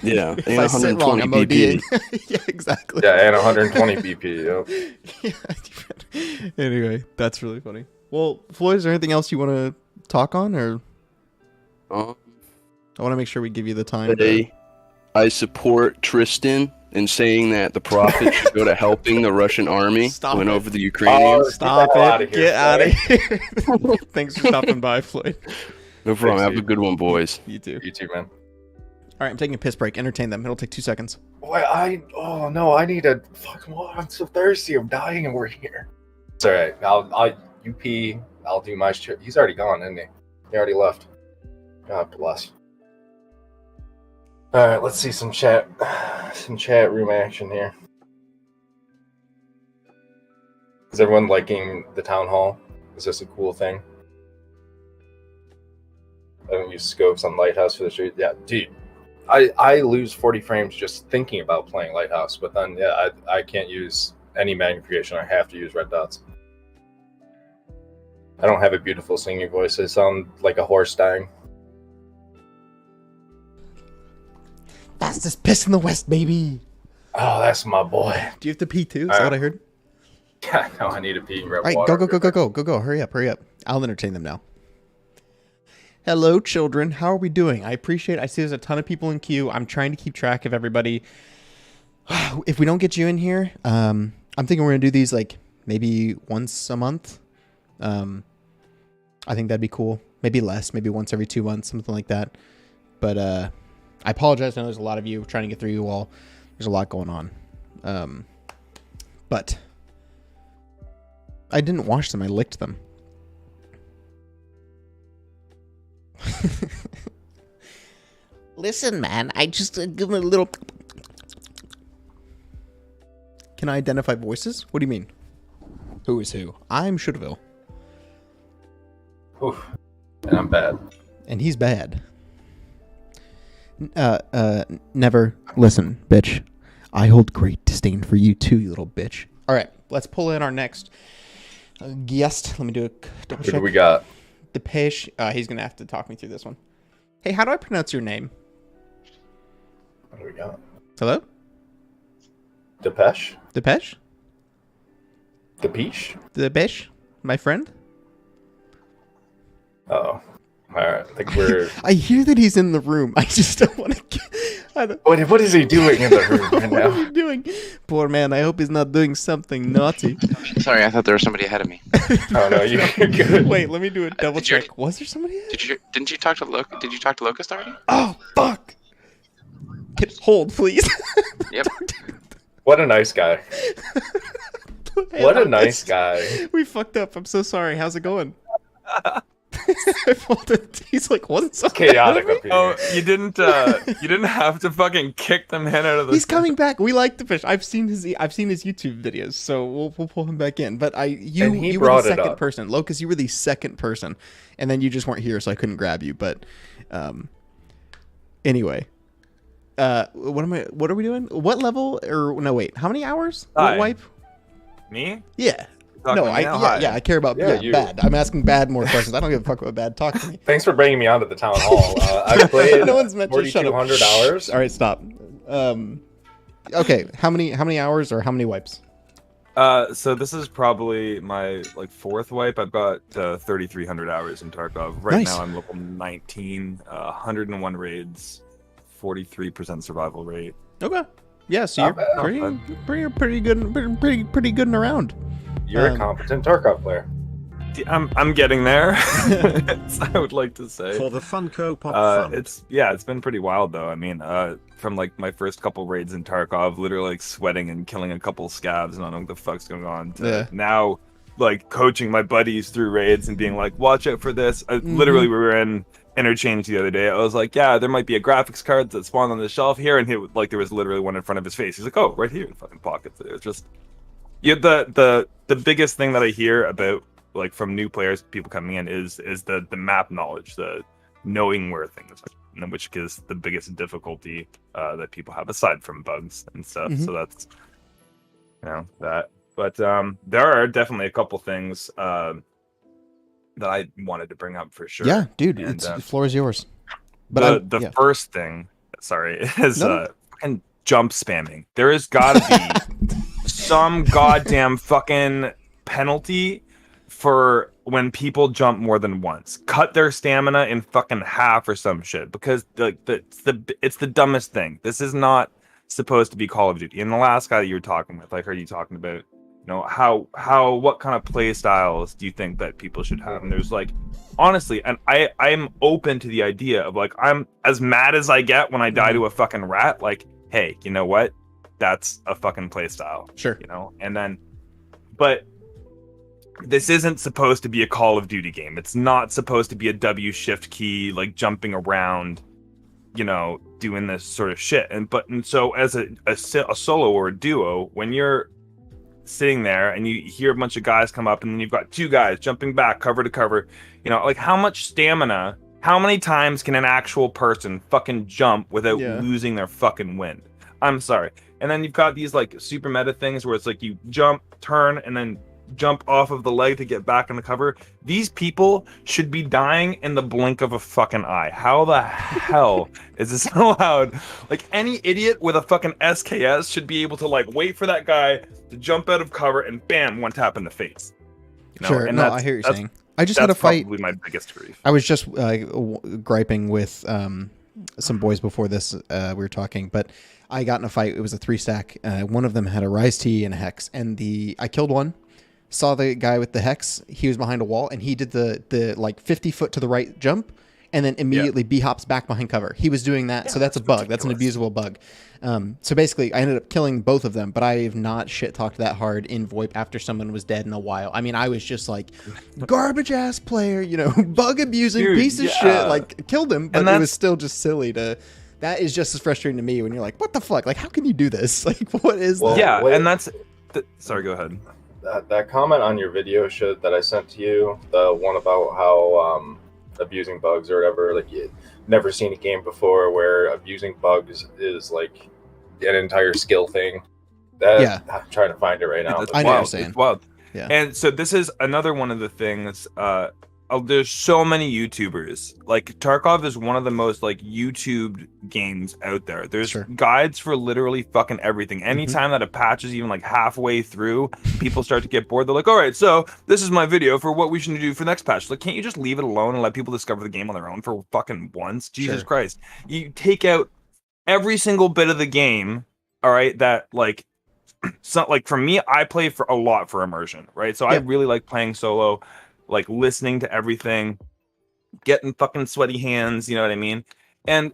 yeah, if and I sit wrong, I'm ODing. Yeah, exactly. Yeah, and 120 BP. Yep. Yeah. Anyway, that's really funny. Well, Floyd, is there anything else you want to talk on, or I want to make sure we give you the time. I support Tristan in saying that the profit should go to helping the Russian army win over the Ukrainians. Stop it. Get out of here. Thanks for stopping by, Floyd. No problem. Have a good one, boys. You too. You too, man. All right, I'm taking a piss break. Entertain them. It'll take 2 seconds. Boy, oh no, I need a fucking water. I'm so thirsty. I'm dying, and we're here. It's all right. You pee. I'll do my shit. He's already gone, isn't he? He already left. God bless. All right, let's see some chat room action here. Is everyone liking the town hall? Is this a cool thing? I don't use scopes on Lighthouse for the street. Yeah, dude. I lose 40 frames just thinking about playing Lighthouse, but then yeah, I can't use any magnification. I have to use red dots. I don't have a beautiful singing voice. I sound like a horse dying. Fastest piss in the West, baby. Oh, that's my boy. Do you have to pee too? Is that what I heard? Yeah, no, I need to pee and grab All right, water. go. Hurry up. I'll entertain them now. Hello, children. How are we doing? I appreciate it. I see there's a ton of people in queue. I'm trying to keep track of everybody. If we don't get you in here, I'm thinking we're going to do these like maybe once a month. I think that'd be cool. Maybe less, maybe once every 2 months, something like that. But I apologize. I know there's a lot of you trying to get through you all. There's a lot going on. But I didn't wash them. I licked them. Listen, man. I just give them a little... Can I identify voices? What do you mean? Who is who? I'm Shootaville. Oof. And I'm bad. And he's bad. Never listen, bitch. I hold great disdain for you too, you little bitch. All right, let's pull in our next guest. Let me do a double check. Who do we got? Depeche. He's gonna have to talk me through this one. Hey, how do I pronounce your name? What do we got? Hello? Depeche? Depeche? Depeche? Depeche? My friend? Oh. Alright, I think we're... I hear that he's in the room. I just don't want to... What is he doing in the room right What now? are you doing? Poor man, I hope he's not doing something naughty. Sorry, I thought there was somebody ahead of me. Oh no, you're good. Wait, let me do a double Did you- check. Was there somebody ahead? Didn't you talk to Locust already? Oh, fuck! Hold, please. Yep. What a nice guy. What a nice guy. We fucked up. I'm so sorry. How's it going? He's like, wasn't so Chaotic up here. Oh, you didn't have to fucking kick the man out of the. He's coming back. We like the fish. I've seen his YouTube videos, so we'll pull him back in. But you were the second person, Locust. You were the second person, and then you just weren't here, so I couldn't grab you. But anyway, what are we doing? What level? Or no, wait. How many hours? Hi. What wipe? Me? Yeah. Talking No, to me now? Hi. I care about you. bad. I'm asking bad more questions. I don't give a fuck about bad. Talk to me. Thanks for bringing me onto the town hall. I've played No one's meant to shut up. 4,200 hours. All right, stop. Okay, how many hours or how many wipes? So this is probably my fourth wipe. I've got 3,300 hours in Tarkov. Right Nice. now I'm level 19, 101 raids, 43% survival rate. Okay. Yeah, so Not bad, you're pretty good and around. You're a competent Tarkov player. I'm getting there. I would like to say. For the Funko Pop Fund. It's been pretty wild though. I mean, from my first couple raids in Tarkov, literally sweating and killing a couple scavs and I don't know what the fuck's going on. To now, coaching my buddies through raids and being like, watch out for this. Literally, we were in Interchange the other day. I was like, yeah, there might be a graphics card that spawned on the shelf here, and there was literally one in front of his face. He's like, oh, right here in fucking pockets. It was just. Yeah, the biggest thing that I hear about from new players, people coming in, is the map knowledge, the knowing where things are, which is the biggest difficulty that people have aside from bugs and stuff. So that's that. But there are definitely a couple things that I wanted to bring up for sure. Yeah, dude, the floor is yours. But the first thing, sorry, is fucking jump spamming. There has got to be some goddamn fucking penalty for when people jump more than once. Cut their stamina in fucking half or some shit, because it's the dumbest thing. This is not supposed to be Call of Duty. And the last guy that you were talking with, I heard you talking about, what kind of play styles do you think that people should have? And there's honestly, and I'm open to the idea of I'm as mad as I get when I die to a fucking rat. Hey, you know what? That's a fucking play style. Sure. And then, but this isn't supposed to be a Call of Duty game. It's not supposed to be a W shift key, jumping around, doing this sort of shit. And so as a solo or a duo, when you're sitting there and you hear a bunch of guys come up and then you've got two guys jumping back cover to cover, how much stamina How many times can an actual person fucking jump without Yeah. losing their fucking wind? I'm sorry. And then you've got these like super meta things where it's like you jump, turn, and then jump off of the leg to get back in the cover. These people should be dying in the blink of a fucking eye. How the hell is this allowed? Like, any idiot with a fucking SKS should be able to like wait for that guy to jump out of cover and bam, one tap in the face. You know? Sure. And No, I hear what you're saying. I just had a fight. Probably my biggest grief. I was just griping with some boys before this. We were talking, but I got in a fight. It was a 3-stack. One of them had a Rise T and a Hex, and I killed one. Saw the guy with the Hex. He was behind a wall, and he did the like 50 foot to the right jump, and then immediately B-hops back behind cover. He was doing that, so that's a bug. That's an abusable bug. So basically, I ended up killing both of them, but I have not shit-talked that hard in VoIP after someone was dead in a while. I mean, I was just like, garbage-ass player, you know, bug-abusing piece of shit. Like, killed him, but it was still just silly to... That is just as frustrating to me when you're like, what the fuck? Like, how can you do this? Like, what is that? Yeah, and that's... Sorry, go ahead. That comment on your video that I sent to you, the one about how abusing bugs or whatever, like you never seen a game before where abusing bugs is like an entire skill thing. I'm trying to find it right now. I know what you're saying. It's wild. Yeah. And so this is another one of the things. There's so many YouTubers. Like, Tarkov is one of the most like YouTubed games out there. There's guides for literally fucking everything. Anytime that a patch is even like halfway through, people start to get bored. They're like, all right, so this is my video for what we should do for the next patch. Like, can't you just leave it alone and let people discover the game on their own for fucking once? Jesus Christ. You take out every single bit of the game, all right, that like, like for me, I play for a lot for immersion, right? So I really like playing solo, like listening to everything, getting fucking sweaty hands, you know what I mean? And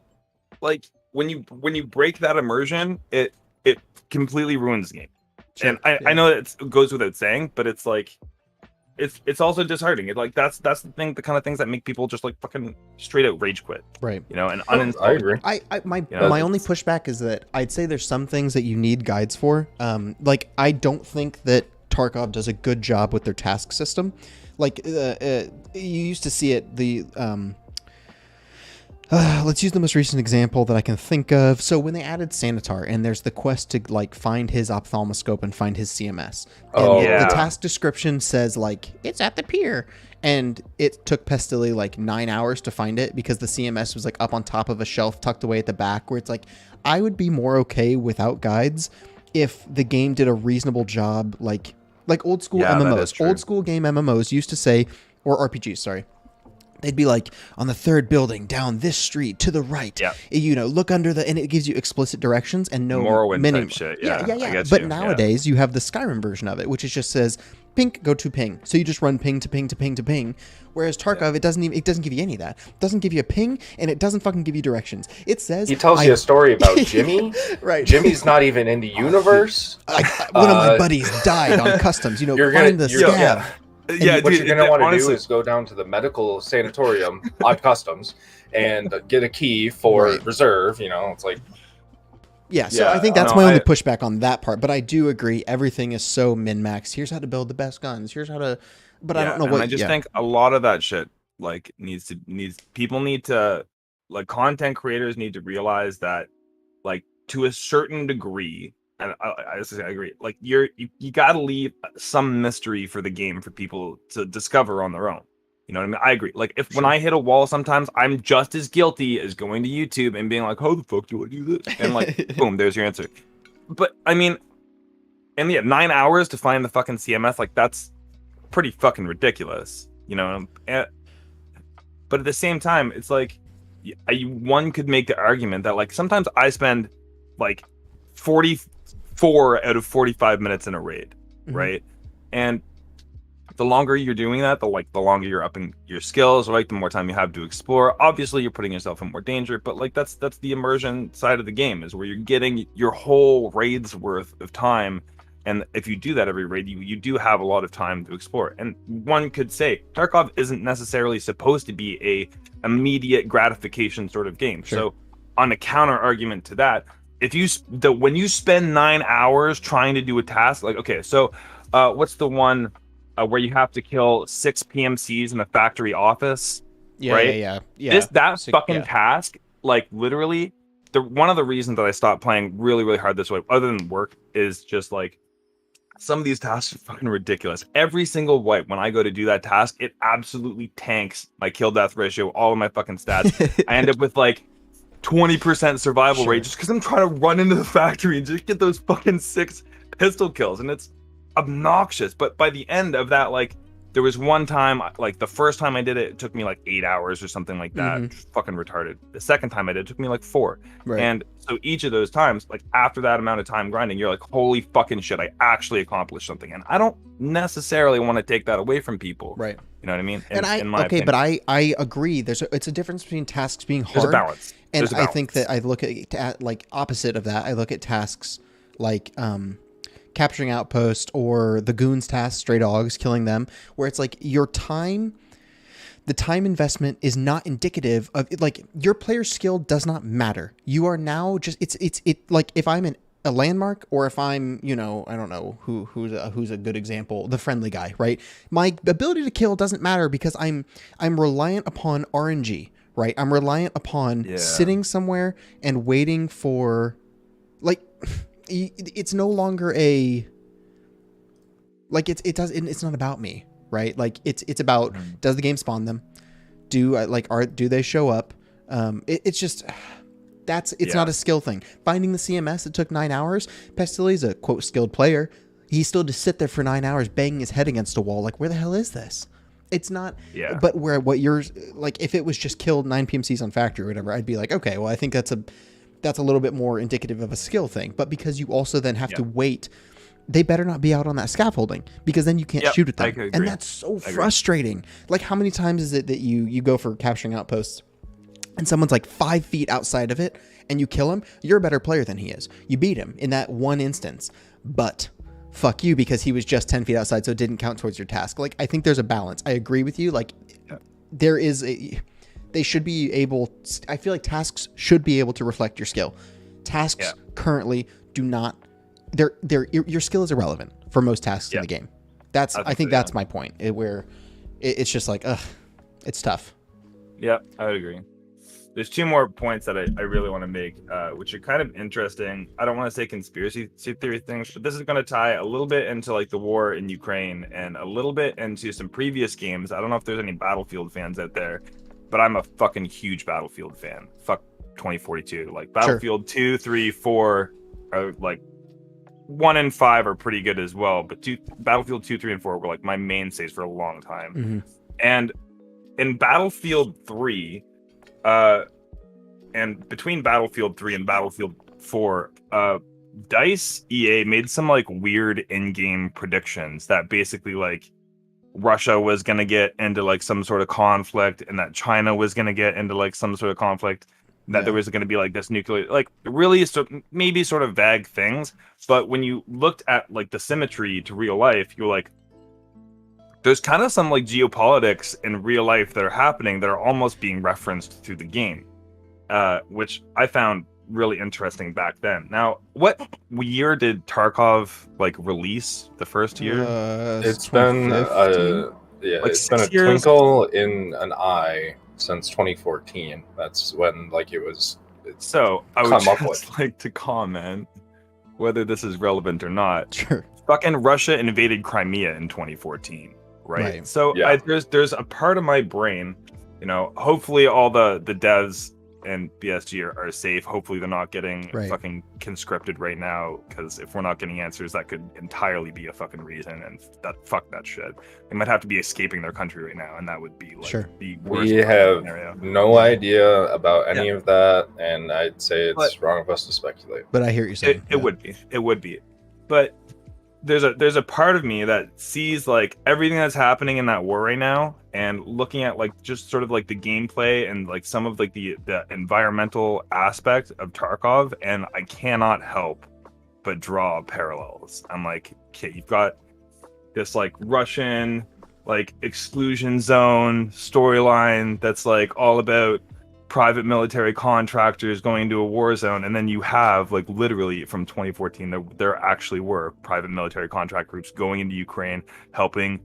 like when you break that immersion, it completely ruins the game. And I know it goes without saying, but it's like it's also disheartening. It like that's the thing, the kind of things that make people just like fucking straight out rage quit. Right. You know, and uninstall. I agree. My only pushback is that I'd say there's some things that you need guides for. Like, I don't think that Tarkov does a good job with their task system. Like, you used to see it, let's use the most recent example that I can think of. So when they added Sanitar, and there's the quest to like find his ophthalmoscope and find his CMS. And the task description says like, it's at the pier. And it took Pestilly like 9 hours to find it because the CMS was like up on top of a shelf tucked away at the back, where it's like, I would be more okay without guides if the game did a reasonable job, like old school MMOs. Old school game MMOs used to say, or RPGs, sorry. They'd be like, on the third building, down this street, to the right. Yeah. You know, look under and it gives you explicit directions and no Morrowind type shit. Yeah. But nowadays, you have the Skyrim version of it, which is just says, ping, go to ping. So you just run ping to ping to ping to ping. Whereas Tarkov, it doesn't give you any of that. It doesn't give you a ping, and it doesn't fucking give you directions. It says... He tells you a story about Jimmy. Right. Jimmy's not even in the universe. One of my buddies died on customs. You know, find the scab. What you're going to want to do is go down to the medical sanatorium on customs and get a key for reserve. You know, it's like... Yeah, so I think that's my only pushback on that part. But I do agree, everything is so min-max. Here's how to build the best guns. Here's how to... But I don't know what... I just think a lot of that shit, like, people need to... Like, content creators need to realize that, like, to a certain degree... And I agree. Like, you got to leave some mystery for the game for people to discover on their own. You know what I mean? I agree. Like, when I hit a wall, sometimes I'm just as guilty as going to YouTube and being like, "How the fuck do I do this?" And like, boom, there's your answer. But I mean, and 9 hours to find the fucking CMS, like that's pretty fucking ridiculous. You know? But at the same time, it's like one could make the argument that like sometimes I spend like 44 out of 45 minutes in a raid, right? And the longer you're doing that, the longer you're upping your skills, right? The more time you have to explore. Obviously, you're putting yourself in more danger, but like that's the immersion side of the game, is where you're getting your whole raid's worth of time. And if you do that every raid, you do have a lot of time to explore. And one could say Tarkov isn't necessarily supposed to be a immediate gratification sort of game. Sure. So on a counter argument to that, when you spend 9 hours trying to do a task, like, okay, so what's the one where you have to kill 6 PMCs in a factory office? right? Yeah. That So, fucking yeah. task, like literally, one of the reasons that I stopped playing really, really hard this way, other than work, is just like some of these tasks are fucking ridiculous. Every single wipe, when I go to do that task, it absolutely tanks my kill death ratio, all of my fucking stats. I end up with like 20% survival rate just because I'm trying to run into the factory and just get those fucking 6 pistol kills, and it's obnoxious. But by the end of that, like, there was one time, like the first time I did it, it took me like 8 hours or something like that. Just fucking retarded. The second time I did it, took me like 4. Right. And so each of those times, like after that amount of time grinding, you're like, holy fucking shit, I actually accomplished something. And I don't necessarily want to take that away from people. Right. You know what I mean? In my opinion. But I agree. It's a difference between tasks being hard. There's a balance. And I think that I look at like opposite of that. I look at tasks like capturing outpost or the goons task, stray dogs, killing them, where it's like the time investment is not indicative of like your player skill does not matter. You are now just it's like if I'm a landmark or if I'm, I don't know who's a good example, the friendly guy, right? My ability to kill doesn't matter because I'm reliant upon RNG, right? I'm reliant upon sitting somewhere and waiting for like it's no longer it's not about me, right? Like it's about does the game spawn them? Do they show up? It's just it's not a skill thing. Finding the CMS, it took 9 hours. Pestil's a quote skilled player. He still just sit there for 9 hours banging his head against a wall. Like, where the hell is this? It's not. Yeah. But what you're like, if it was just killed 9 PMCs on factory or whatever, I'd be like, okay, well, I think that's a little bit more indicative of a skill thing. But because you also then have to wait, they better not be out on that scaffolding because then you can't shoot at them. And that's so frustrating. Like, how many times is it that you go for capturing outposts and someone's like 5 feet outside of it and you kill him? You're a better player than he is. You beat him in that one instance. But fuck you because he was just 10 feet outside, so it didn't count towards your task. Like, I think there's a balance. I agree with you. Like, there is they should be able, I feel like tasks should be able to reflect your skill. Tasks currently do not, your skill is irrelevant for most tasks in the game. I think that's my point, where it's just like, it's tough. Yeah, I would agree. There's 2 more points that I really want to make, which are kind of interesting. I don't want to say conspiracy theory things, but this is going to tie a little bit into like the war in Ukraine and a little bit into some previous games. I don't know if there's any Battlefield fans out there, but I'm a fucking huge Battlefield fan. Fuck 2042. Like Battlefield 2, 3, 4 are like 1 and 5 are pretty good as well. But Battlefield 2, 3, and 4 were like my mainstays for a long time. And in Battlefield 3, and between Battlefield 3 and Battlefield 4, DICE EA made some like weird in-game predictions that basically like Russia was going to get into like some sort of conflict and that China was going to get into like some sort of conflict, that there was going to be like this nuclear, like really maybe sort of vague things. But when you looked at like the symmetry to real life, you're like, there's kind of some like geopolitics in real life that are happening that are almost being referenced through the game, which I found really interesting back then. Now, what year did Tarkov like release? The first year? It's been like it's been a twinkle in an eye since 2014. That's when like it was. So I would just like to comment whether this is relevant or not. Sure. Fucking Russia invaded Crimea in 2014. Right. So there's a part of my brain, hopefully all the devs and BSG are safe. Hopefully they're not getting fucking conscripted right now, because if we're not getting answers, that could entirely be a fucking reason, and fuck that shit. They might have to be escaping their country right now, and that would be like the worst. We have scenario. No idea about any of that, and I'd say it's wrong of us to speculate. But I hear what you're saying. It would be. But there's a part of me that sees like everything that's happening in that war right now, and looking at like just sort of like the gameplay and like some of like the environmental aspect of Tarkov, and I cannot help but draw parallels. I'm like, okay, you've got this like Russian like exclusion zone storyline that's like all about private military contractors going into a war zone, and then you have like literally from 2014 there actually were private military contract groups going into Ukraine helping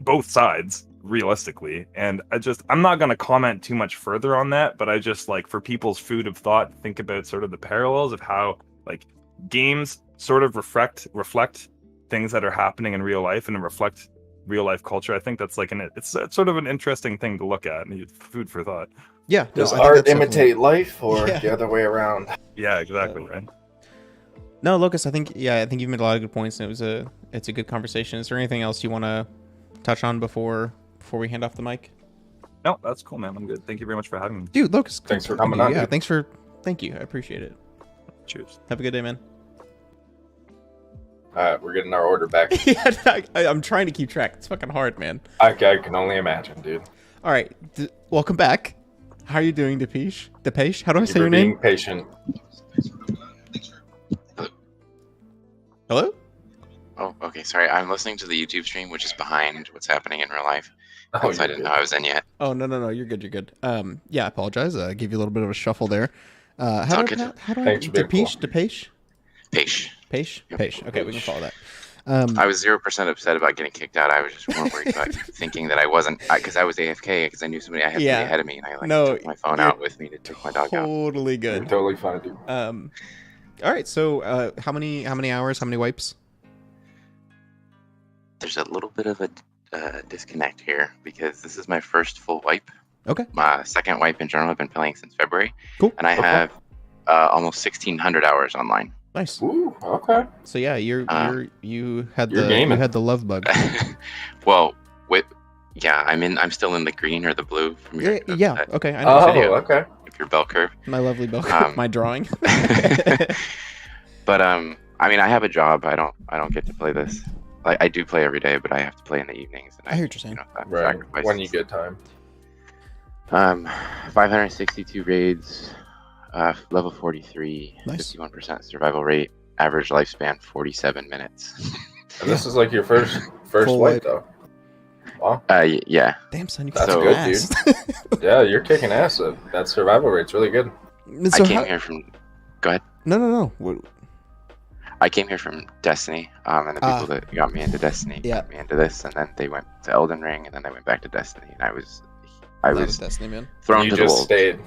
both sides realistically. And I'm not going to comment too much further on that, but I just like, for people's food of thought, think about sort of the parallels of how like games sort of reflect things that are happening in real life and reflect real life culture. I think that's like it's sort of an interesting thing to look at and food for thought. Yeah. Does I think art that's imitate definitely... life, or Yeah. the other way around? Yeah, exactly. Right. No, Lucas, I think you've made a lot of good points, and it's a good conversation. Is there anything else you want to touch on before we hand off the mic? No, that's cool, man. I'm good. Thank you very much for having me. Dude, Lucas, Thanks for coming on. Yeah, Dude. thank you. I appreciate it. Cheers. Have a good day, man. We're getting our order back. Yeah, I'm trying to keep track. It's fucking hard, man. I can only imagine, dude. All right, welcome back. How are you doing, Depeche? Depeche? How do I Thank you say for your being name? patient. Hello? Oh, okay. Sorry, I'm listening to the YouTube stream, which is behind what's happening in real life. Oh, So I didn't know I was in yet. Oh, no. You're good. You're good. Yeah, I apologize. I gave you a little bit of a shuffle there. How do I Thanks for being cool. Depeche? Peish. Peish? Yep. Peish. Okay, we can follow that. I was 0% upset about getting kicked out. I was just more worried about thinking that I wasn't, because I was AFK, because I knew somebody I had to be ahead of me, and I took my phone out with me to take my dog out. Totally good. You're totally fine, dude. All right. So, how many hours? How many wipes? There's a little bit of a disconnect here, because this is my first full wipe. Okay. My second wipe in general. I've been playing since February. Cool. And I have almost 1,600 hours online. Nice. Ooh, okay. So yeah, you had the love bug. Well, I'm still in the green or the blue from your okay. I know. video. Okay. With your bell curve. My lovely bell curve. My drawing. But I mean, I have a job. I don't get to play this. Like, I do play every day, but I have to play in the evenings. And I hear what you're saying. Right. When you get time. 562 raids. Level 43, nice. 51% survival rate, average lifespan 47 minutes. And this is like your first wipe, though. Wow. Yeah. Damn, son, you that's so good, ass. dude. Yeah, you're kicking ass. That survival rate's really good. So I came here from. Go ahead. No. What? I came here from Destiny, and the people that got me into Destiny got me into this, and then they went to Elden Ring, and then they went back to Destiny, and I was Destiny, man. Thrown to the wolves. Stayed.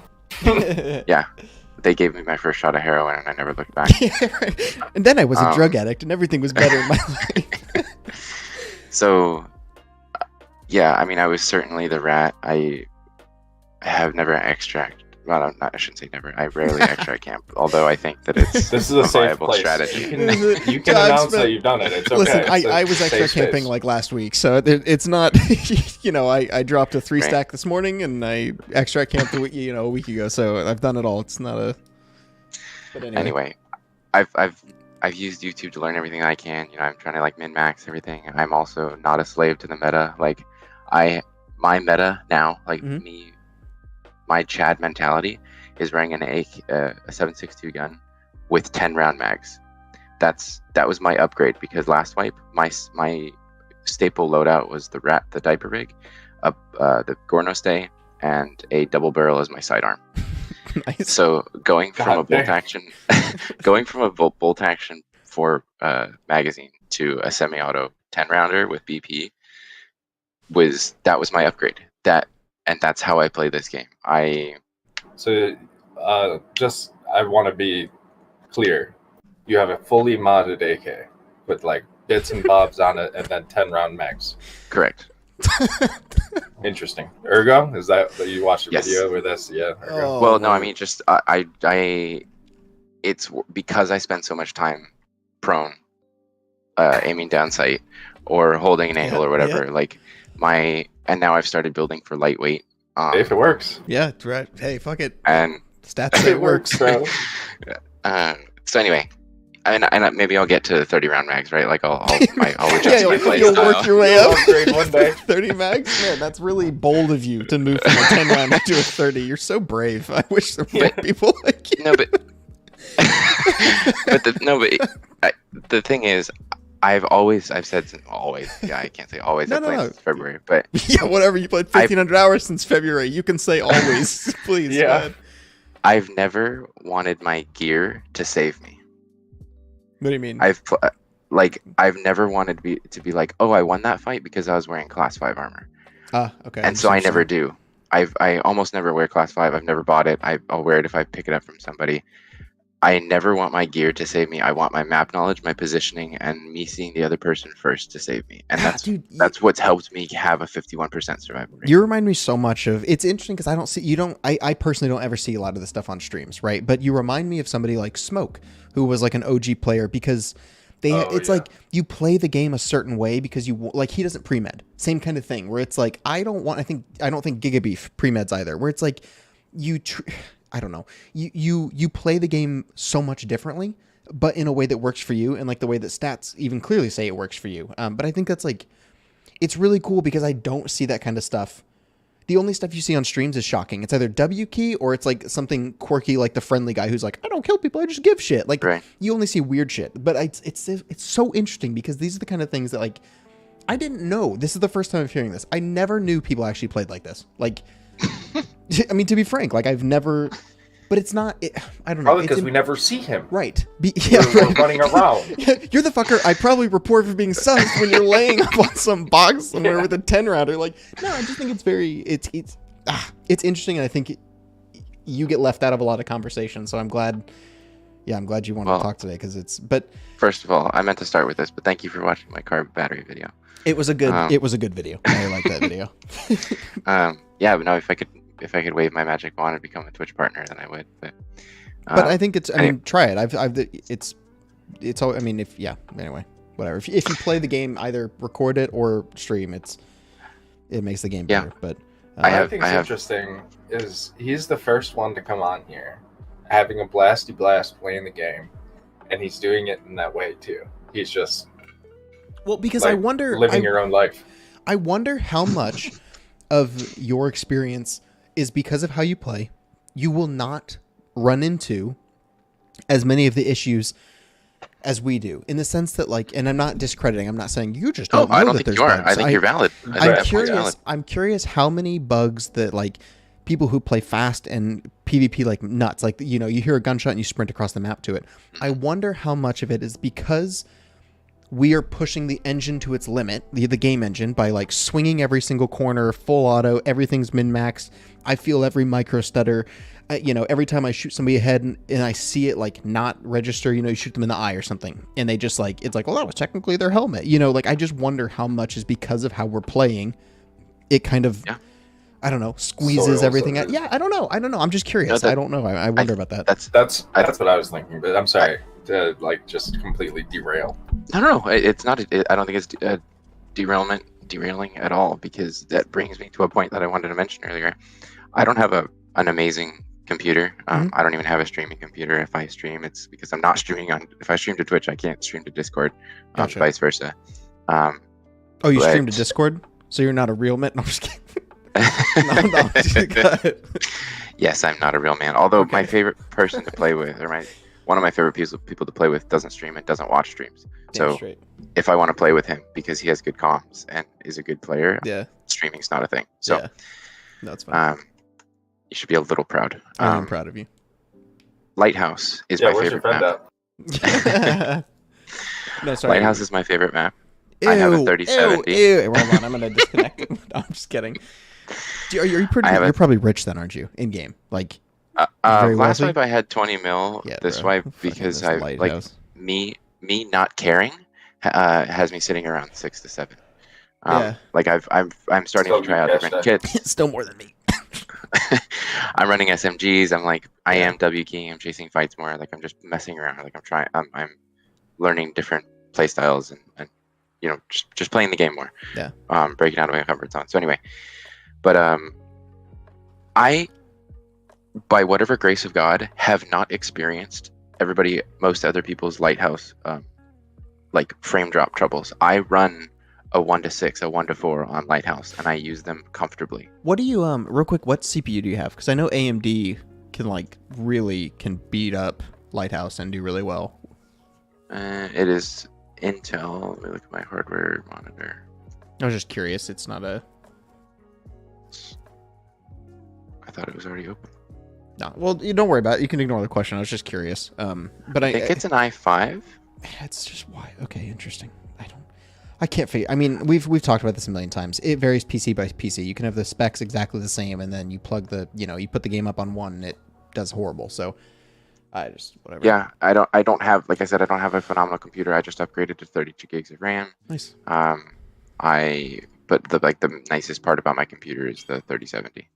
Yeah. They gave me my first shot of heroin, and I never looked back. And then I was a drug addict, and everything was better in my life. So, yeah, I mean, I was certainly the rat. I have never extract. Well, I shouldn't say never. I rarely extract camp, although I think that it's this is a safe viable place. strategy. You can announce that you've done it. It's okay. Listen, I was extra camping like last week, so it's not. I dropped a 3-stack this morning, and I extra camped a week ago. So I've done it all. It's not a. But anyway, I've used YouTube to learn everything I can. I'm trying to min max everything. I'm also not a slave to the meta. Like, my meta now, me. My Chad mentality is running a 7.62 gun with 10 round mags. That was my upgrade, because last wipe my staple loadout was the diaper rig, the Gorno stay, and a double barrel as my sidearm. Nice. So going from a bolt action 4 magazine to a semi-auto 10 rounder with BP was my upgrade. And that's how I play this game. I want to be clear. You have a fully modded AK with bits and bobs on it, and then 10 round mags. Correct. Interesting. Ergo, is that you watched the Yes. video with this? Yeah. Ergo. Well, no, I mean, just it's because I spend so much time prone, aiming down sight or holding an angle or whatever. And now I've started building for lightweight. If it works. Yeah, right. Hey, fuck it. And stats it works, bro. So anyway, and maybe I'll get to 30 round mags, right? I'll adjust my play you'll style. work your way up. Upgrade one day. 30 mags? Man, that's really bold of you to move from a 10 round to a 30. You're so brave. I wish there were more people like you. No, but the thing is, I've said since always. Yeah, I can't say always. I've played since February, but yeah, whatever. You played 1,500 hours since February. You can say always, please. Yeah. I've never wanted my gear to save me. What do you mean? I've never wanted to be like, oh, I won that fight because I was wearing class 5 armor, Okay. And so I never do. I almost never wear class 5. I've never bought it. I'll wear it if I pick it up from somebody. I never want my gear to save me. I want my map knowledge, my positioning, and me seeing the other person first to save me. And that's what's helped me have a 51% survival rate. You remind me so much of. It's interesting because I personally don't ever see a lot of this stuff on streams, right? But you remind me of somebody like Smoke, who was like an OG player, because like you play the game a certain way because he doesn't pre-med. Same kind of thing where it's like I don't think Gigabeef pre-meds either, where it's like I don't know. You play the game so much differently, but in a way that works for you, and like the way that stats even clearly say it works for you. But I think that's like, it's really cool because I don't see that kind of stuff. The only stuff you see on streams is shocking. It's either W key or it's like something quirky, like the friendly guy who's like, I don't kill people, I just give shit. Like you only see weird shit. But it's so interesting because these are the kind of things that like I didn't know. This is the first time I'm hearing this. I never knew people actually played like this. Like. I mean, to be frank, like I've never, but it's not. I don't know. Probably because we never see him. Right. We're running around. You're the fucker I probably report for being sus when you're laying up on some box somewhere with a 10 rounder. Like, no, I just think it's very. It's interesting, and I think you get left out of a lot of conversations. So I'm glad. Yeah, I'm glad you wanted to talk today because it's. But first of all, I meant to start with this, but thank you for watching my car battery video. It was a good. It was a good video. I like that video. Yeah, but no, if I could wave my magic wand and become a Twitch partner, then I would. But I think it's. I mean, try it. It's all. I mean, anyway, whatever. If you play the game, either record it or stream, it makes the game better. But I think it's interesting is he's the first one to come on here, having a blasty blast playing the game, and he's doing it in that way too. He's just. Well, because I wonder living your own life. I wonder how much of your experience is because of how you play. You will not run into as many of the issues as we do, in the sense that, like, and I'm not discrediting. I'm not saying you just don't know I don't that think there's you are. bugs. I think you're valid. I'm curious how many bugs that like people who play fast and PvP like nuts, like you hear a gunshot and you sprint across the map to it. I wonder how much of it is because we are pushing the engine to its limit, the game engine, by like swinging every single corner, full auto, everything's min-maxed. I feel every micro stutter. Every time I shoot somebody ahead and I see it like not register, you shoot them in the eye or something, and they just like, it's like, well, that was technically their helmet. Like I just wonder how much is because of how we're playing. It kind of, I don't know, squeezes everything out. Yeah, I don't know. I'm just curious. I don't know. I wonder about that. That's what I was thinking. But I'm sorry to like just completely derail. No. It's not. I don't think it's derailing at all, because that brings me to a point that I wanted to mention earlier. I don't have an amazing computer. I don't even have a streaming computer. If I stream, it's because I'm not streaming on. If I stream to Twitch, I can't stream to Discord. Gotcha. Vice versa. You stream to Discord, so you're not a real man. No, I'm just kidding. No. Yes, I'm not a real man. Although my favorite person to play with, one of my favorite people to play with, doesn't stream and doesn't watch streams. So if I want to play with him because he has good comms and is a good player, streaming's not a thing. So that's fine. You should be a little proud. I'm proud of you. Lighthouse is my favorite map. No, sorry. Lighthouse is my favorite map. I have a 3070. Ew. Hold on, I'm gonna disconnect. No, I'm just kidding. You're probably rich then, aren't you? In game, like. Last wipe I had 20 mil. Yeah, this wipe because I like me not caring has me sitting around 6 to 7. Like I'm starting to try out different kits. Still more than me. I'm running SMGs. I'm like I am W keying. I'm chasing fights more. Like I'm just messing around. Like I'm learning different play styles and just playing the game more. Yeah. Breaking out of my comfort zone. So anyway, but I, by whatever grace of God, have not experienced most other people's Lighthouse like frame drop troubles. I run a 1 to 6, a 1 to 4 on Lighthouse, and I use them comfortably. What do you real quick? What CPU do you have? Because I know AMD can beat up Lighthouse and do really well. It is Intel. Let me look at my hardware monitor. I was just curious. It's not a. I thought it was already open. No, well, you don't worry about it. You can ignore the question. I was just curious. But I think it's an i5. It's just why. Okay, interesting. I can't figure. I mean, we've talked about this a million times. It varies PC by PC. You can have the specs exactly the same, and then you plug you put the game up on one, and it does horrible. So I just whatever. Yeah, I don't have, like I said, I don't have a phenomenal computer. I just upgraded to 32 gigs of RAM. Nice. But the nicest part about my computer is the 3070.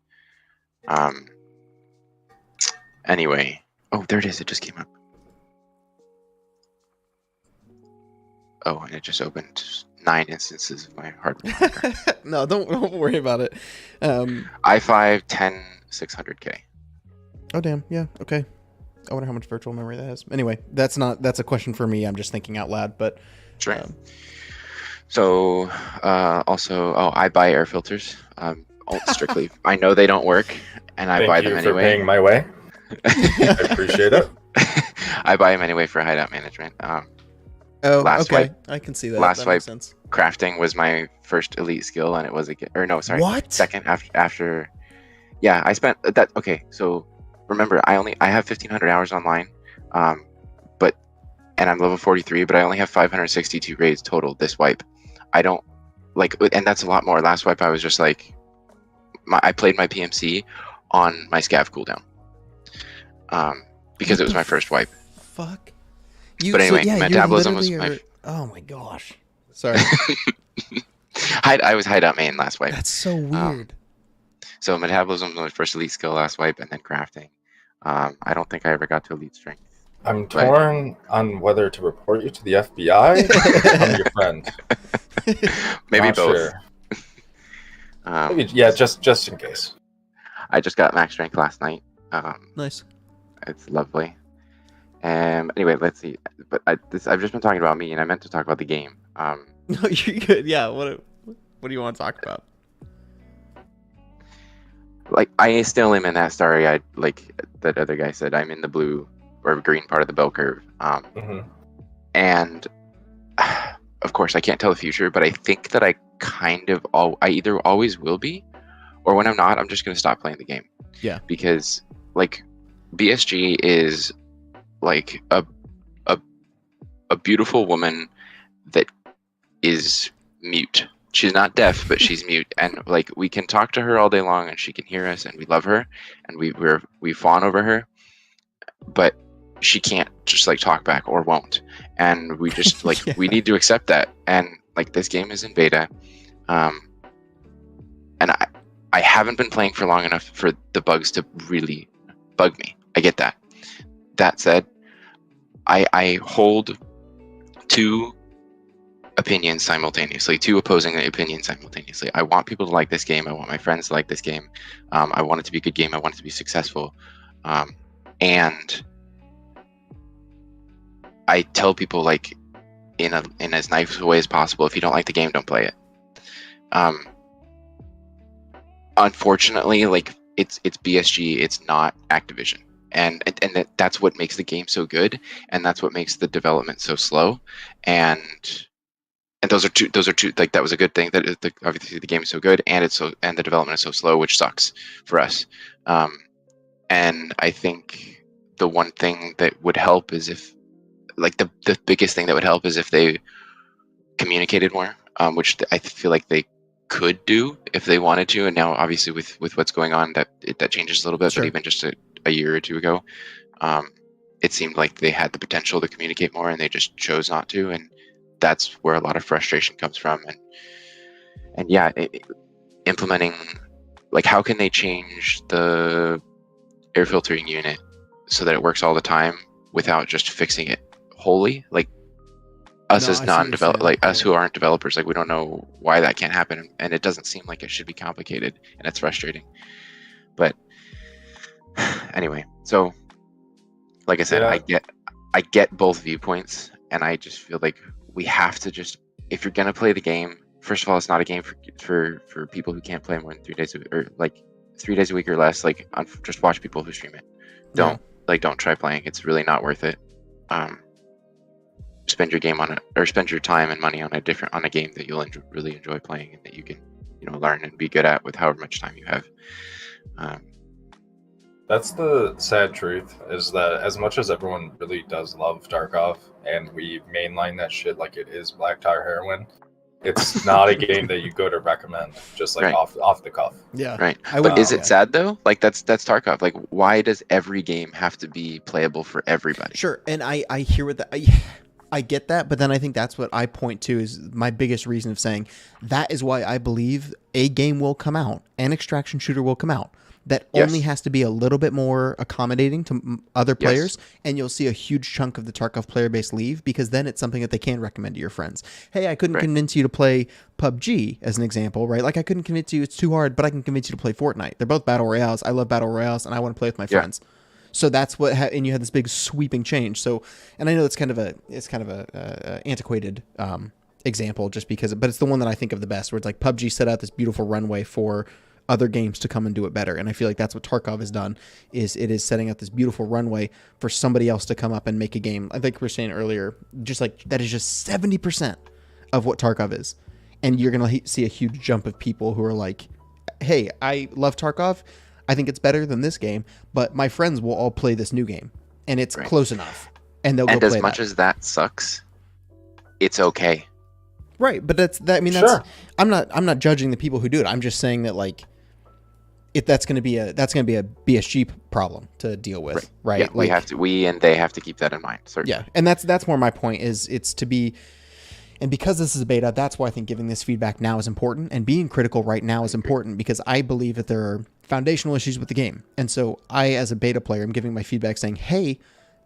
Anyway, oh, there it is. It just came up. Oh, and it just opened 9 instances of my hardware. No, don't worry about it. i5 10600K. Oh damn, yeah, okay. I wonder how much virtual memory that has. Anyway, that's a question for me. I'm just thinking out loud, but sure. So, also, I buy air filters. Strictly, I know they don't work, and I buy them anyway. Thank you for paying my way. I appreciate it. I buy them anyway for hideout management. Okay. Wipe, I can see that. Last that makes wipe, sense. Crafting was my first elite skill, and it was What? Second after. Yeah, I spent that. Okay, so remember, I have 1,500 hours online, and I'm level 43, but I only have 562 raids total this wipe. I don't and that's a lot more. Last wipe, I was just I played my PMC on my scav cooldown, because it was my first wipe. Fuck. But anyway, metabolism was Oh my gosh. Sorry. I was hideout main last wipe. That's so weird. So metabolism was my first elite skill last wipe, and then crafting. I don't think I ever got to elite strength. I'm torn on whether to report you to the FBI or become your friend. Maybe Not both. Sure. Maybe, yeah, just in case. I just got max strength last night. Nice. It's lovely. Anyway, let's see. But I've just been talking about me, and I meant to talk about the game. No, you're good. Yeah. What do you want to talk about? I still am in that starry-eyed, that other guy said. I'm in the blue or green part of the bell curve. And of course, I can't tell the future, but I think that I I either always will be, or when I'm not, I'm just going to stop playing the game. Yeah. Because BSG is a beautiful woman that is mute. She's not deaf, but she's mute, and we can talk to her all day long, and she can hear us, and we love her, and we fawn over her, but she can't just talk back or won't, and we just Yeah. we need to accept that. And this game is in beta, and I haven't been playing for long enough for the bugs to really bug me. I get that. That said, I hold two opinions simultaneously, two opposing opinions simultaneously. I want people to like this game. I want my friends to like this game. I want it to be a good game. I want it to be successful. And I tell people in as nice a way as possible, if you don't like the game, don't play it. Unfortunately, it's BSG, it's not Activision. And that's what makes the game so good, and that's what makes the development so slow. And those are two that was a good thing, that obviously the game is so good, and the development is so slow, which sucks for us. And I think the one thing that would help is if the biggest thing that would help is if they communicated more, which I feel like they could do if they wanted to. And now obviously with what's going on, that changes a little bit. Sure. But even just a year or two ago, it seemed like they had the potential to communicate more, and they just chose not to. And that's where a lot of frustration comes from. And yeah, implementing, how can they change the air filtering unit so that it works all the time without just fixing it wholly? Us as non-develop, us who aren't developers, we don't know why that can't happen, and it doesn't seem like it should be complicated, and it's frustrating. But anyway, so like I said, yeah. I get both viewpoints, and I just feel like we have to just, if you're gonna play the game, first of all, it's not a game for people who can't play more than 3 days or 3 days a week or less. Just watch people who stream it. Don't try playing. It's really not worth it. Spend your game on it, or spend your time and money on a game that you'll really enjoy playing, and that you can learn and be good at with however much time you have. That's the sad truth, is that as much as everyone really does love Tarkov, and we mainline that shit like it is black tar heroin, It's not a game that you go to recommend just like Right. off the cuff. Yeah. Right. I But would- is it yeah. sad though? Like that's Tarkov. Like why does every game have to be playable for everybody? Sure, and I hear what I get that, but then I think that's what I point to is my biggest reason of saying that is why I believe a game will come out, an extraction shooter will come out that Yes. only has to be a little bit more accommodating to other Yes. players, and you'll see a huge chunk of the Tarkov player base leave because then it's something that they can recommend to your friends. Hey, I couldn't Right. convince you to play PUBG as an example, right? Like I couldn't convince you it's too hard, but I can convince you to play Fortnite. They're both battle royales. I love battle royales, and I want to play with my Yeah. friends. So that's what, and you had this big sweeping change. So, and I know it's kind of a antiquated example, just because, but it's the one that I think of the best. Where it's like PUBG set out this beautiful runway for other games to come and do it better, and I feel like that's what Tarkov has done. Is it is setting out this beautiful runway for somebody else to come up and make a game. I think we were saying earlier, just like that is just 70% of what Tarkov is, and you're gonna see a huge jump of people who are like, "Hey, I love Tarkov. I think it's better than this game, but my friends will all play this new game, and it's Right. close enough, and they'll And go as play much that." as that sucks, it's okay. Right, but that's that. I mean, that's Sure. I'm not judging the people who do it. I'm just saying that like, if that's gonna be a BSG problem to deal with, right? Yeah, we and they have to keep that in mind. Certainly. Yeah, and that's more my point. Is it's to be, and because this is a beta, that's why I think giving this feedback now is important, and being critical right now is important because I believe that there are foundational issues with the game, and so I, as a beta player, am giving my feedback saying, hey,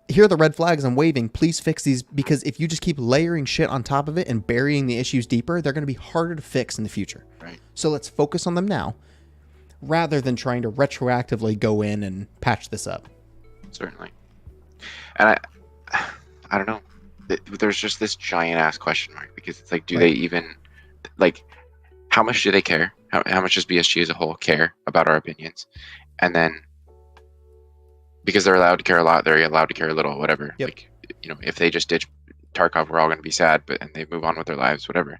here are the red flags I'm waving. Please fix these, because if you just keep layering shit on top of it and burying the issues deeper, they're going to be harder to fix in the future. Right. So let's focus on them now, rather than trying to retroactively go in and patch this up. Certainly. And I don't know. There's just this giant ass question mark because it's like, do they even like? How much do they care? How much does BSG as a whole care about our opinions? And then, because they're allowed to care a lot, they're allowed to care a little, whatever. Yep. Like, you know, if they just ditch Tarkov, we're all going to be sad, and they move on with their lives, whatever.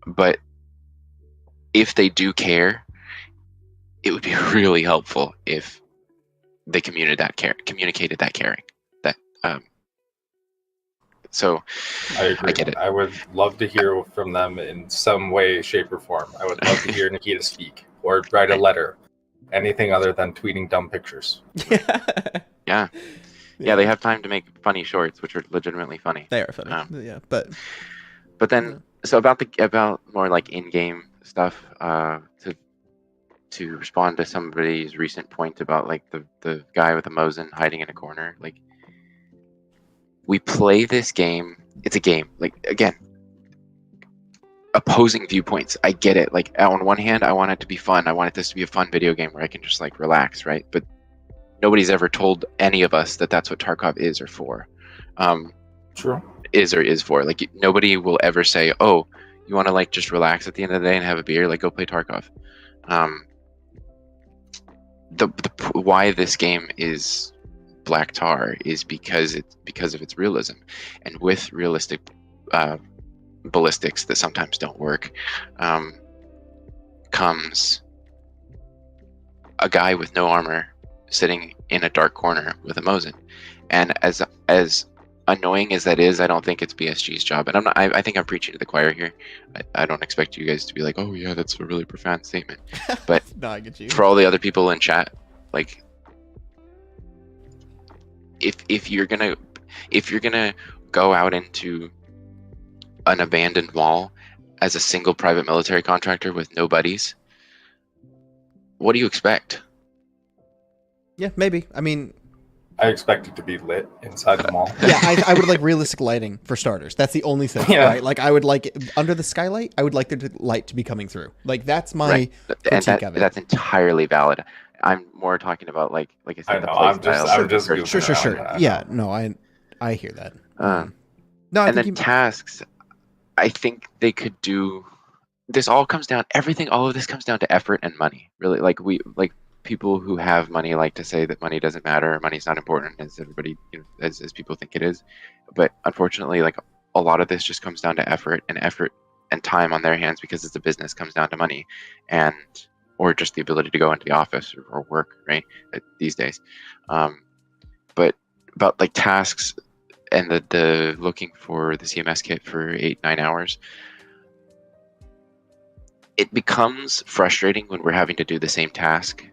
But if they do care, it would be really helpful if they communicated that caring. That so I agree. I get it. I would love to hear from them in some way, shape, or form. I would love to hear Nikita speak or write a letter. Anything other than tweeting dumb pictures. Yeah, they have time to make funny shorts, which are legitimately funny. They are funny. Yeah, but then so about more like in-game stuff. To respond to somebody's recent point about like the guy with the Mosin hiding in a corner, like we play this game. It's a game. Like again, opposing viewpoints. I get it. Like on one hand, I want it to be fun. I want this to be a fun video game where I can just like relax, right? But nobody's ever told any of us that that's what Tarkov is or for. True. Is for. Like nobody will ever say, "Oh, you want to like just relax at the end of the day and have a beer? Like go play Tarkov." Why this game is Black Tar is because of its realism, and with realistic ballistics that sometimes don't work, comes a guy with no armor sitting in a dark corner with a Mosin. And as annoying as that is, I don't think it's BSG's job. And I think I'm preaching to the choir here. I don't expect you guys to be like, oh yeah, that's a really profound statement. But no, I get you. For all the other people in chat, like if you're gonna go out into an abandoned mall as a single private military contractor with no buddies, what do you expect? Yeah, maybe. I mean, I expect it to be lit inside the mall. Yeah, I would like realistic lighting for starters. That's the only thing, right? Like I would like under the skylight, I would like the light to be coming through. Like that's my critique of it. That's entirely valid. I'm more talking about like I said, the play style. I'm just sure. Yeah, no, I hear that. No, and then tasks. I think they could do. This all comes down. All of this comes down to effort and money. Really, people who have money like to say that money doesn't matter, or money's not important, as everybody, as people think it is. But unfortunately, like a lot of this just comes down to effort and time on their hands, because it's a business, comes down to money, or just the ability to go into the office or work, right? These days. But about like tasks, and the looking for the CMS kit for 8-9 hours, it becomes frustrating when we're having to do the same task.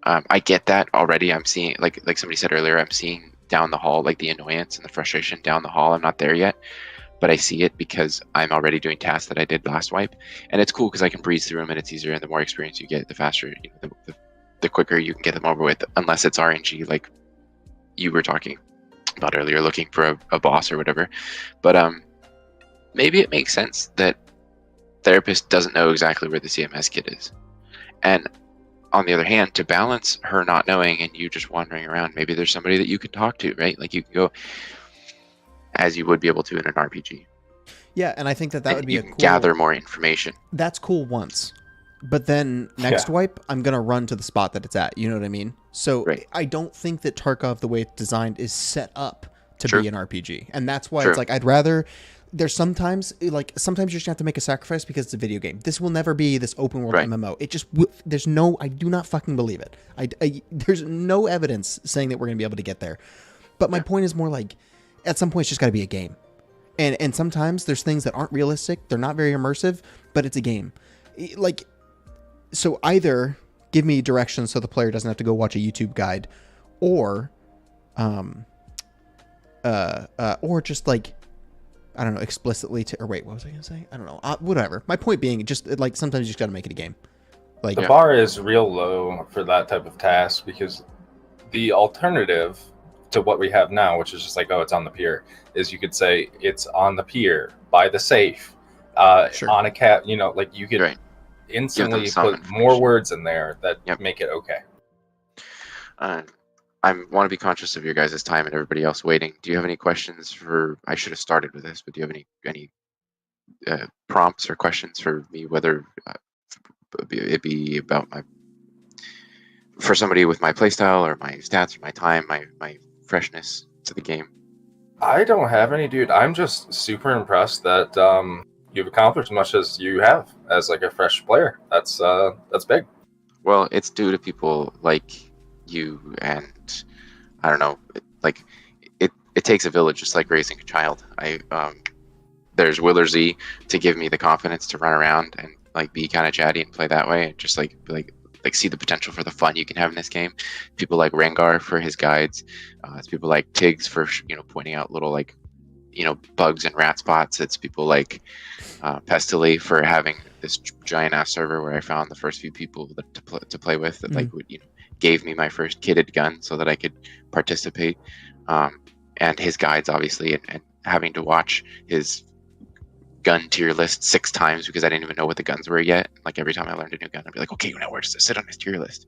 I get that already. I'm seeing, like somebody said earlier, I'm seeing down the hall, like the annoyance and the frustration down the hall. I'm not there yet, but I see it because I'm already doing tasks that I did last wipe, and it's cool because I can breeze through them and it's easier. And the more experience you get, the faster, the quicker you can get them over with. Unless it's RNG, like you were talking about earlier, looking for a boss or whatever. But maybe it makes sense that therapist doesn't know exactly where the CMS kit is, and on the other hand, to balance her not knowing and you just wandering around, maybe there's somebody that you can talk to, right? Like you can go as you would be able to in an RPG. Yeah, and I think that would be you a can cool... gather more information. That's cool once. But then next wipe, I'm going to run to the spot that it's at. You know what I mean? So I don't think that Tarkov, the way it's designed, is set up to be an RPG. And that's why it's like, I'd rather... There's sometimes you're just gonna have to make a sacrifice because it's a video game. This will never be this open world MMO. It just there's no, I do not fucking believe it. There's no evidence saying that we're gonna be able to get there. But my point is more like, at some point it's just got to be a game. And sometimes there's things that aren't realistic. They're not very immersive, but it's a game. Like, so either give me directions so the player doesn't have to go watch a YouTube guide, or just like, I don't know, explicitly or wait, what was I gonna say? I don't know. Whatever. My point being, just like sometimes you just got to make it a game. Like the bar is real low for that type of task, because the alternative to what we have now, which is just like, oh, it's on the pier, is you could say it's on the pier by the safe, on a cat. You know, like you could instantly put more words in there that make it okay. I want to be conscious of your guys' time and everybody else waiting. Do you have any questions for? I should have started with this, but do you have any prompts or questions for me? Whether it be about for somebody with my playstyle or my stats or my time, my freshness to the game. I don't have any, dude. I'm just super impressed that you've accomplished as much as you have as like a fresh player. That's big. Well, it's due to people like you, and I don't know, like it takes a village, just like raising a child. There's Willer Z to give me the confidence to run around and like be kind of chatty and play that way, and just like see the potential for the fun you can have in this game. People like Rengar for his guides. It's people like Tiggs for pointing out little like bugs and rat spots. It's people like Pestily for having this giant ass server where I found the first few people to play with that like would gave me my first kitted gun so that I could participate, and his guides obviously, and having to watch his gun tier list 6 times because I didn't even know what the guns were yet. Like every time I learned a new gun, I'd be like, okay, now where does it sit on his tier list?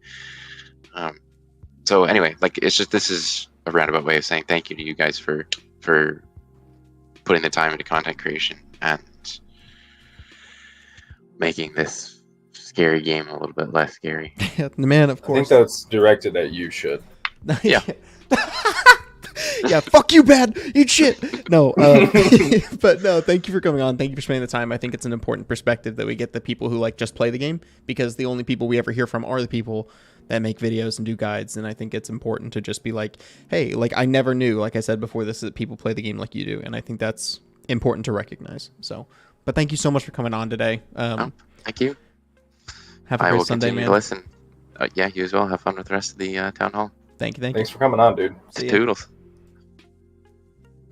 So anyway, like it's just, this is a roundabout way of saying thank you to you guys for putting the time into content creation and making this scary game a little bit less scary. Man, of course. I think that's directed at you, should. Yeah. Yeah, fuck you, bad. Eat shit. No, but no, thank you for coming on. Thank you for spending the time. I think it's an important perspective that we get the people who like just play the game, because the only people we ever hear from are the people that make videos and do guides. And I think it's important to just be like, hey, like I never knew, like I said before this, that people play the game like you do. And I think that's important to recognize. So, but thank you so much for coming on today. Thank you. Have a great Sunday, man. To listen. Yeah, you as well. Have fun with the rest of the town hall. Thank you. Thanks for coming on, dude. Toodles.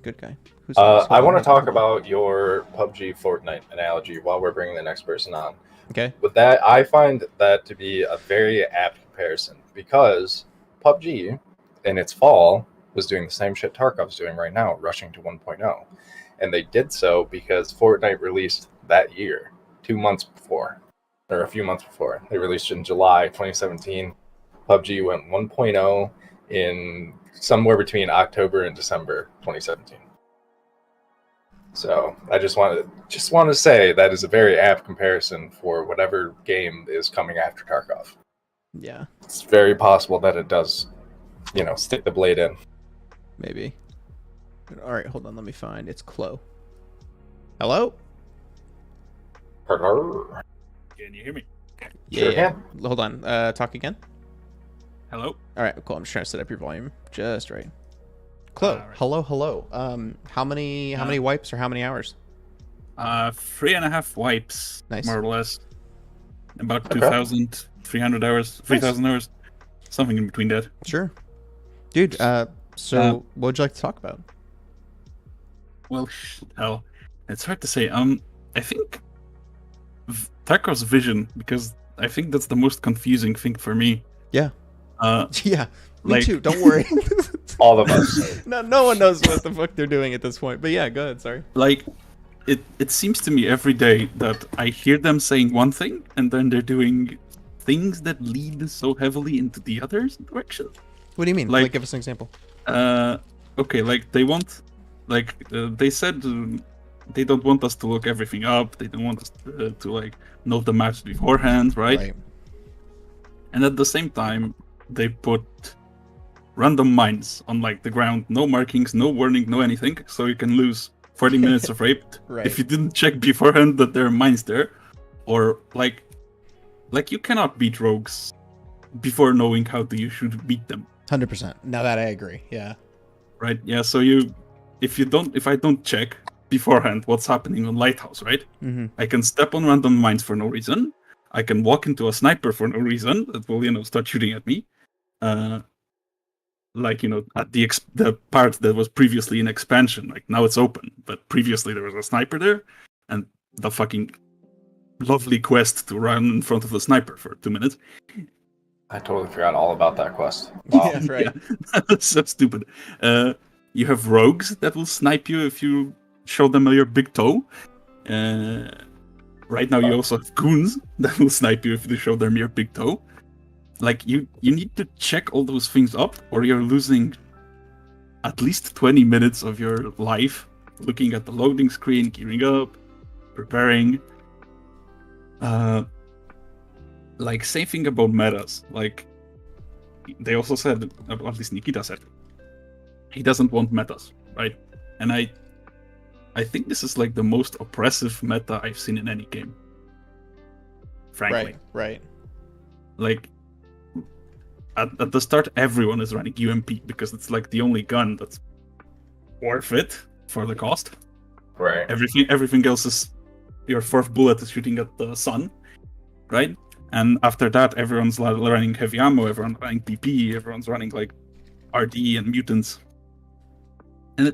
Good guy. I want to talk about your PUBG Fortnite analogy while we're bringing the next person on. Okay. With that, I find that to be a very apt comparison, because PUBG in its fall was doing the same shit Tarkov's doing right now, rushing to 1.0. And they did so because Fortnite released that year, 2 months before, or a few months before. They released in July 2017. PUBG went 1.0 in somewhere between October and December 2017. So I just want to say that is a very apt comparison for whatever game is coming after Tarkov. Yeah. It's very possible that it does, stick the blade in. Maybe. All right, hold on. Let me find. It's Chloe. Hello? Hello? Can you hear me? Yeah. Sure can. Hold on. Talk again. Hello? All right, cool. I'm just trying to set up your volume just right. Chloe, hello. How many wipes or how many hours? 3.5 wipes, Nice. more or less. About 2,300 hours, 3,000 hours, something in between that. Sure, dude. So what would you like to talk about? Well, hell, it's hard to say. I think Tarkov's vision, because I think that's the most confusing thing for me. Yeah. Yeah. Me like, too. Don't worry. All of us. No one knows what the fuck they're doing at this point. But yeah, go ahead. Sorry. Like, it seems to me every day that I hear them saying one thing and then they're doing things that lead so heavily into the other direction. What do you mean? Like give us an example. Okay, like they want, they said they don't want us to look everything up. They don't want us to like know the maps beforehand, right? And at the same time, they put random mines on like the ground, no markings, no warning, no anything, so you can lose 40 minutes of rape if you didn't check beforehand that there are mines there, or like you cannot beat rogues before knowing how you should beat them. 100%. Now that I agree, yeah. Right, yeah. So if I don't check beforehand what's happening on Lighthouse, right? I can step on random mines for no reason. I can walk into a sniper for no reason that will, start shooting at me. At the part that was previously in expansion, like now it's open, but previously there was a sniper there, and the fucking lovely quest to run in front of the sniper for 2 minutes. I totally forgot all about that quest. Wow. Yeah, right. Yeah. That's so stupid. You have rogues that will snipe you if you show them your big toe. Right now you also have goons that will snipe you if you show them your big toe. Like, you need to check all those things up, or you're losing at least 20 minutes of your life looking at the loading screen, gearing up, preparing. Same thing about metas. Like, they also said, at least Nikita said, he doesn't want metas, right? And I think this is like the most oppressive meta I've seen in any game. Frankly. Right. Like, at the start, everyone is running UMP because it's like the only gun that's worth it for the cost. Right. Everything else is your fourth bullet is shooting at the sun, right? And after that, everyone's running heavy ammo, everyone's running PP, everyone's running like RD and mutants. And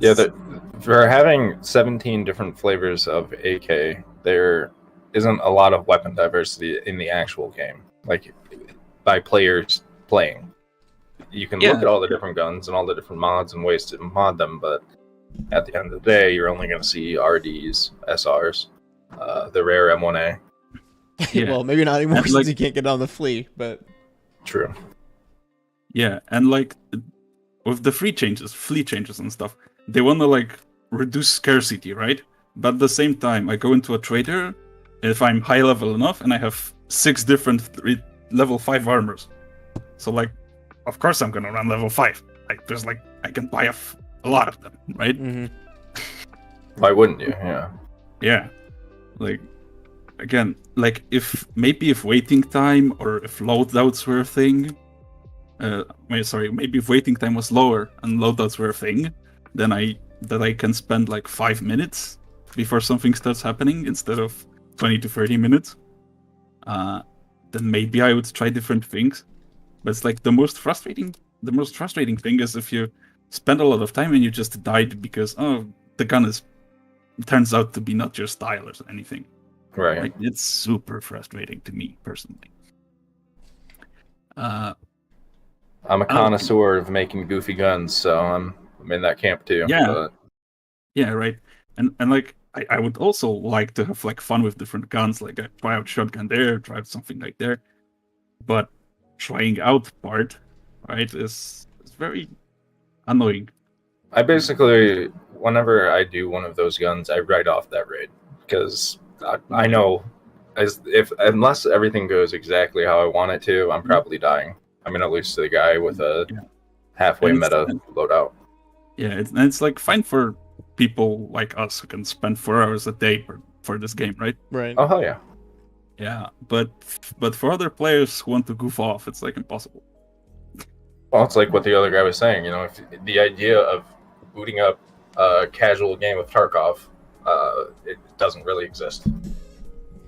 for having 17 different flavors of AK, there isn't a lot of weapon diversity in the actual game. Like, by players playing. You can look at all the different guns and all the different mods and ways to mod them, but at the end of the day, you're only going to see RDs, SRs, the rare M1A. Yeah. Well, maybe not anymore since you can't get on the flea, but... True. Yeah, and like, with the flea changes and stuff, they want to like reduce scarcity, right? But at the same time, I go into a trader, if I'm high level enough, and I have 6 different level 5 armors. So like, of course I'm gonna run level 5. Like, there's like, I can buy a lot of them, right? Why wouldn't you? Yeah. Yeah. Like, again, like if waiting time or if loadouts were a thing, maybe if waiting time was lower and loadouts were a thing, then I can spend like 5 minutes before something starts happening instead of 20 to 30 minutes. Then maybe I would try different things. But it's like the most frustrating thing is if you spend a lot of time and you just died because the gun turns out to be not your style or anything. Right. Like, it's super frustrating to me personally. I'm a connoisseur of making goofy guns, so I'm in that camp too. Yeah. But... Yeah, right. And like I would also like to have like fun with different guns, like I try out shotgun there, try out something like there. But trying out part, right, is very annoying. I basically, whenever I do one of those guns, I write off that raid because I know unless everything goes exactly how I want it to, I'm probably dying. I'm gonna lose to the guy with a halfway meta loadout. Yeah, it's like fine for people like us who can spend 4 hours a day for this game, right? Right. Oh hell yeah. Yeah, but for other players who want to goof off, it's like impossible. Well, it's like what the other guy was saying. If the idea of booting up a casual game of Tarkov, it doesn't really exist.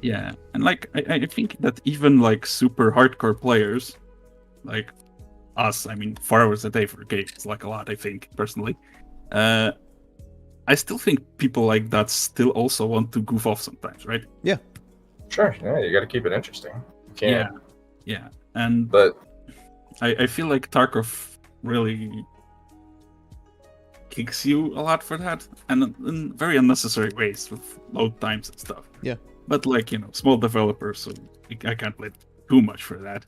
Yeah, and like I think that even like super hardcore players, like us, I mean 4 hours a day for games, it's like a lot, I think, personally. I still think people like that still also want to goof off sometimes, right? Yeah. Sure, yeah, you gotta keep it interesting. You can't. Yeah. And But I feel like Tarkov really kicks you a lot for that, and in very unnecessary ways with load times and stuff. Yeah. But like, small developers, so I can't blame too much for that,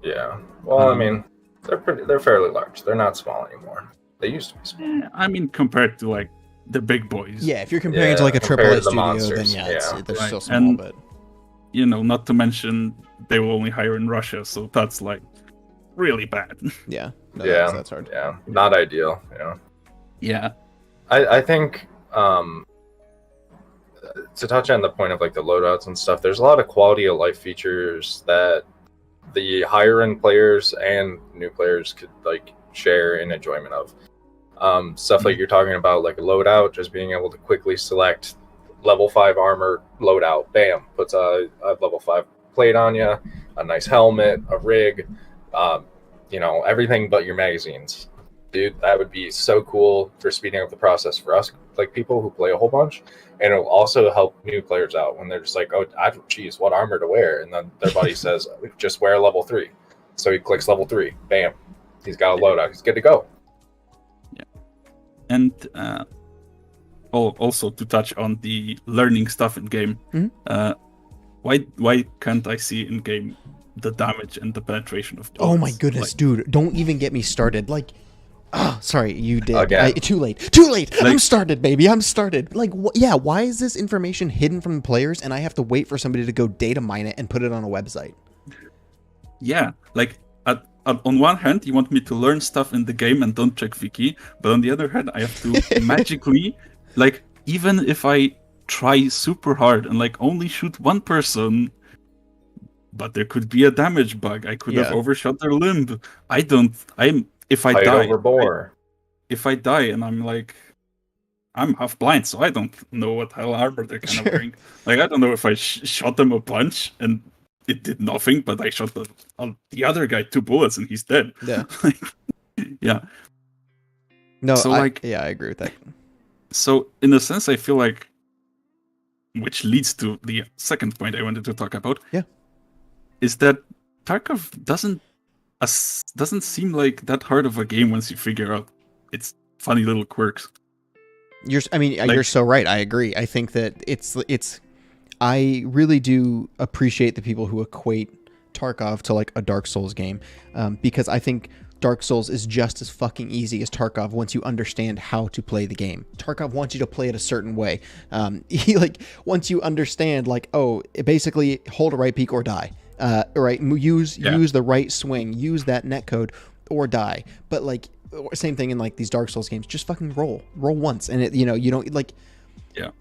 Yeah. Well, I mean, they're fairly large. They're not small anymore. They used to be small. Yeah, I mean, compared to like the big boys. Yeah, if you're comparing it to like a compared AAA to the studio, monsters, then yeah. they're Right. still small, And- but Not to mention they will only hire in Russia, so that's like really bad. yeah. No, Yeah. that's hard. Yeah, not ideal. Yeah. Yeah. I think to touch on the point of like the loadouts and stuff, there's a lot of quality of life features that the higher end players and new players could like share in enjoyment of. Stuff like you're talking about, like a loadout, just being able to quickly select level 5 armor loadout, bam, puts a level 5 plate on you, a nice helmet, a rig, everything but your magazines. Dude, that would be so cool for speeding up the process for us, like people who play a whole bunch, and it'll also help new players out when they're just like, oh, geez, what armor to wear? And then their buddy says, just wear level 3. So he clicks level 3, bam, he's got a loadout, he's good to go. Yeah. And also to touch on the learning stuff in game, why can't I see in game the damage and the penetration of bullets? Oh my goodness, dude! Don't even get me started. Like, sorry, you did. Again. Too late. Too late. Like- I'm started, baby. I'm started. Like, yeah. Why is this information hidden from the players, and I have to wait for somebody to go data mine it and put it on a website? Yeah, like on one hand, you want me to learn stuff in the game and don't check wiki, but on the other hand, I have to magically, like, even if I try super hard and like only shoot one person, but there could be a damage bug. I could have overshot their limb. If I die and I'm like, I'm half blind, so I don't know what hell armor they're kind of wearing. Like, I don't know if I shot them a punch and it did nothing, but I shot the other guy 2 bullets and he's dead. Yeah. Yeah. No, So, I agree with that. So, in a sense, I feel like, which leads to the second point I wanted to talk about, is that Tarkov doesn't seem like that hard of a game once you figure out its funny little quirks. You're so right. I agree. I think that it's. I really do appreciate the people who equate Tarkov to like a Dark Souls game, because I think Dark Souls is just as fucking easy as Tarkov once you understand how to play the game. Tarkov wants you to play it a certain way. Once you understand, like, basically hold a right peek or die. Right, use the right swing, use that netcode or die. But like, same thing in like these Dark Souls games. Just fucking roll once, and you don't like. Yeah.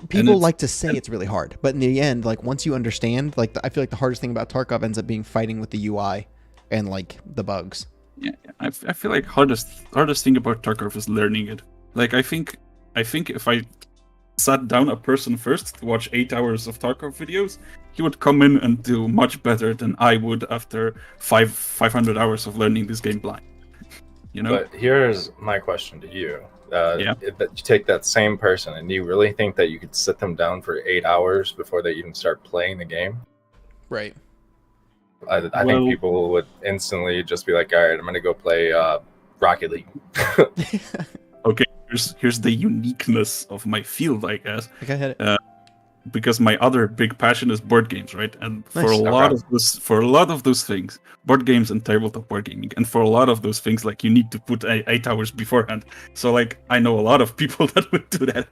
People like to say it's really hard, but in the end, like once you understand, like I feel like the hardest thing about Tarkov ends up being fighting with the UI and like the bugs. Yeah, I feel like hardest thing about Tarkov is learning it. Like I think if I sat down a person first to watch 8 hours of Tarkov videos, he would come in and do much better than I would after 500 hours of learning this game blind. But here's my question to you. If you take that same person and you really think that you could sit them down for 8 hours before they even start playing the game? Right. I think people would instantly just be like, all right, I'm going to go play Rocket League. Okay, here's the uniqueness of my field, I guess. Okay, because my other big passion is board games, right? And for a lot of those things, board games and tabletop board gaming, and for a lot of those things, like you need to put 8 hours beforehand. So like I know a lot of people that would do that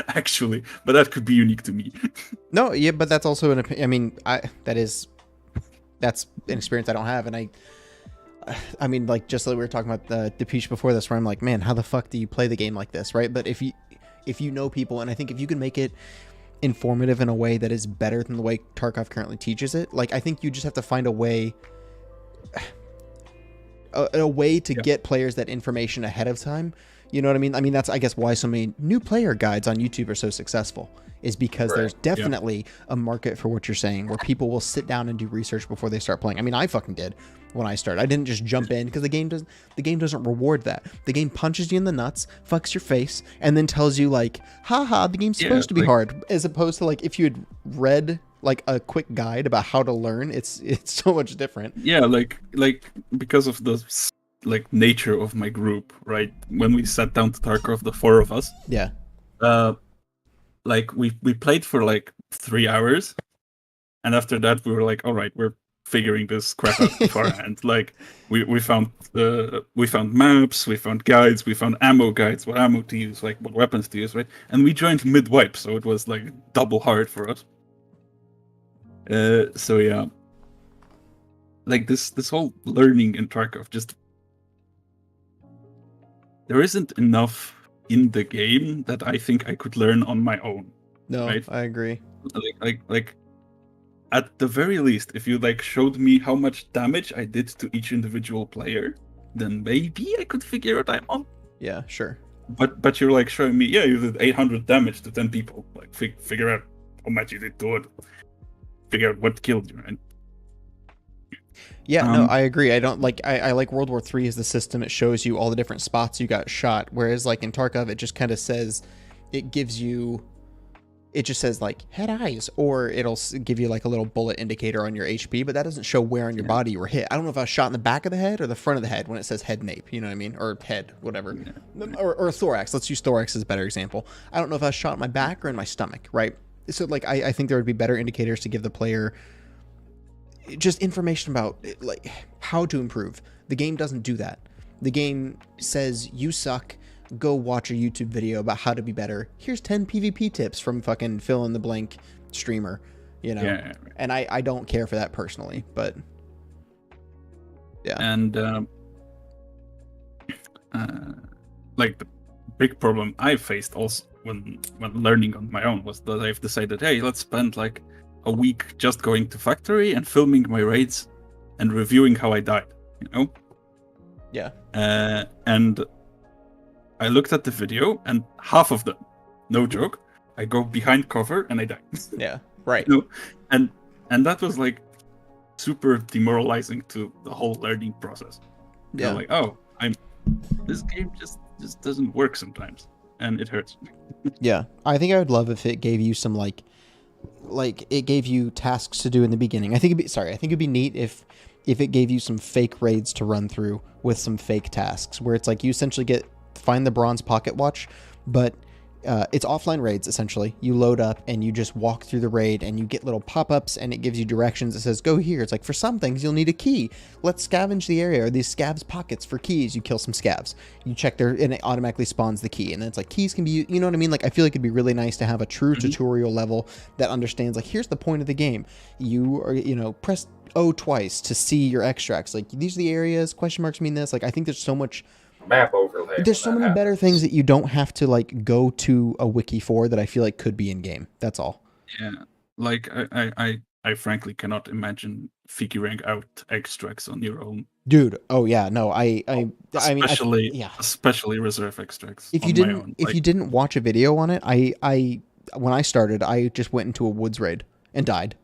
actually, but that could be unique to me. No, yeah, but that's also an opinion. I mean, that's an experience I don't have, and I mean, like just like we were talking about the Peach before this, where I'm like, man, how the fuck do you play the game like this, right? But if you know people, and I think if you can make it informative in a way that is better than the way Tarkov currently teaches it, like I think you just have to find a way to get players that information ahead of time, You know what I mean? I mean, that's, I guess, why so many new player guides on YouTube are so successful, is because there's definitely a market for what you're saying, where people will sit down and do research before they start playing. I mean, I fucking did when I started. I didn't just jump in, because the game doesn't reward that. The game punches you in the nuts, fucks your face, and then tells you like, haha, the game's supposed to be hard, as opposed to like if you had read like a quick guide about how to learn, it's so much different. Yeah, like because of the like nature of my group, right? When we sat down to Tarkov, the 4 of us. Yeah. Like we played for like 3 hours, and after that we were like, all right, we're figuring this crap out beforehand. Like we found maps, we found guides, we found ammo guides, what ammo to use, like what weapons to use, right? And we joined mid-wipe, so it was like double hard for us. So yeah, like this whole learning in Tarkov, just there isn't enough in the game that I think I could learn on my own. No, right? I agree. Like at the very least, if you like showed me how much damage I did to each individual player, then maybe I could figure it out. Yeah, sure. But you're like showing me, yeah, you did 800 damage to 10 people. Like figure out how much you did to it. Figure out what killed you, right? Yeah, no, I agree. I don't like. I like World War III as the system. It shows you all the different spots you got shot. Whereas like in Tarkov, it just kind of says, it gives you, it just says like head eyes, or it'll give you like a little bullet indicator on your HP, but that doesn't show where on your body you were hit. I don't know if I was shot in the back of the head or the front of the head when it says head nape. You know what I mean? Or head, whatever. Or thorax. Let's use thorax as a better example. I don't know if I was shot in my back or in my stomach, right? So like I think there would be better indicators to give the player just information about like how to improve. The game doesn't do that. The game says you suck, go watch a YouTube video about how to be better. Here's 10 PvP tips from fucking fill in the blank streamer, you know. Yeah. And I don't care for that personally, but yeah. And like the big problem I faced also when learning on my own was that I've decided, hey, let's spend like a week just going to factory and filming my raids and reviewing how I died, you know? Yeah. And I looked at the video, and half of them, no joke, I go behind cover and I die. Yeah, right. You know? And that was like super demoralizing to the whole learning process. Yeah. Like, oh, this game just doesn't work sometimes, and it hurts. Yeah, I think I would love if it gave you some like it gave you tasks to do in the beginning. I think it'd be neat if it gave you some fake raids to run through with some fake tasks, where it's like you essentially find the bronze pocket watch, but it's offline raids essentially. You load up and you just walk through the raid and you get little pop-ups and it gives you directions. It says go here. It's like for some things you'll need a key. Let's scavenge the area. Or these scavs pockets for keys. You kill some scavs. You check there and it automatically spawns the key. And then it's like keys can be, you know what I mean? Like I feel like it'd be really nice to have a true tutorial level that understands like here's the point of the game. You are, you know, press O twice to see your extracts. Like these are the areas. Question marks mean this. Like I think there's so much map overlay. There's so many better things that you don't have to like go to a wiki for that I feel like could be in game. That's all. Yeah, like I frankly cannot imagine figuring out extracts on your own, dude. Oh yeah, no, especially reserve extracts. If you didn't watch a video on it, when I started, I just went into a woods raid and died,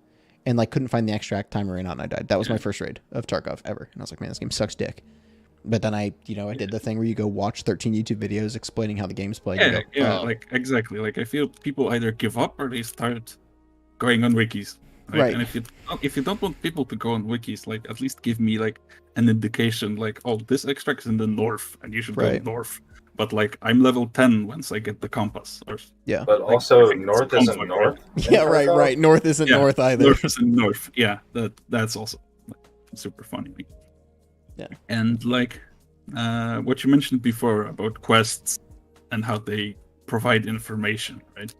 and like couldn't find the extract. Timer ran out and I died. That was my first raid of Tarkov ever, and I was like, man, this game sucks dick. But then I did the thing where you go watch 13 YouTube videos explaining how the game's played. Like exactly. Like I feel people either give up or they start going on wikis. Right. And if you don't want people to go on wikis, like at least give me like an indication, like, oh, this extract is in the north and you should go north. But like I'm level 10 once I get the compass. Yeah. But like, also north isn't north. Yeah, right. North isn't north either. North isn't north. Yeah, that's also like, super funny. Yeah. And like what you mentioned before about quests and how they provide information, right?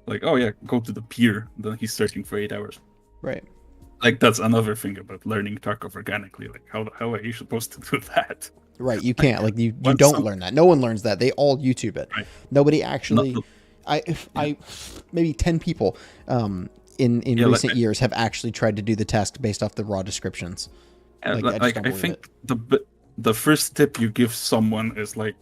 Like, oh yeah, go to the pier, then he's searching for 8 hours. Right. Like that's another thing about learning Tarkov organically. Like how are you supposed to do that? Right, you can't. Like you don't learn that. No one learns that. They all YouTube it. Right. Nobody actually maybe 10 people in recent years have actually tried to do the test based off the raw descriptions. I think the first tip you give someone is like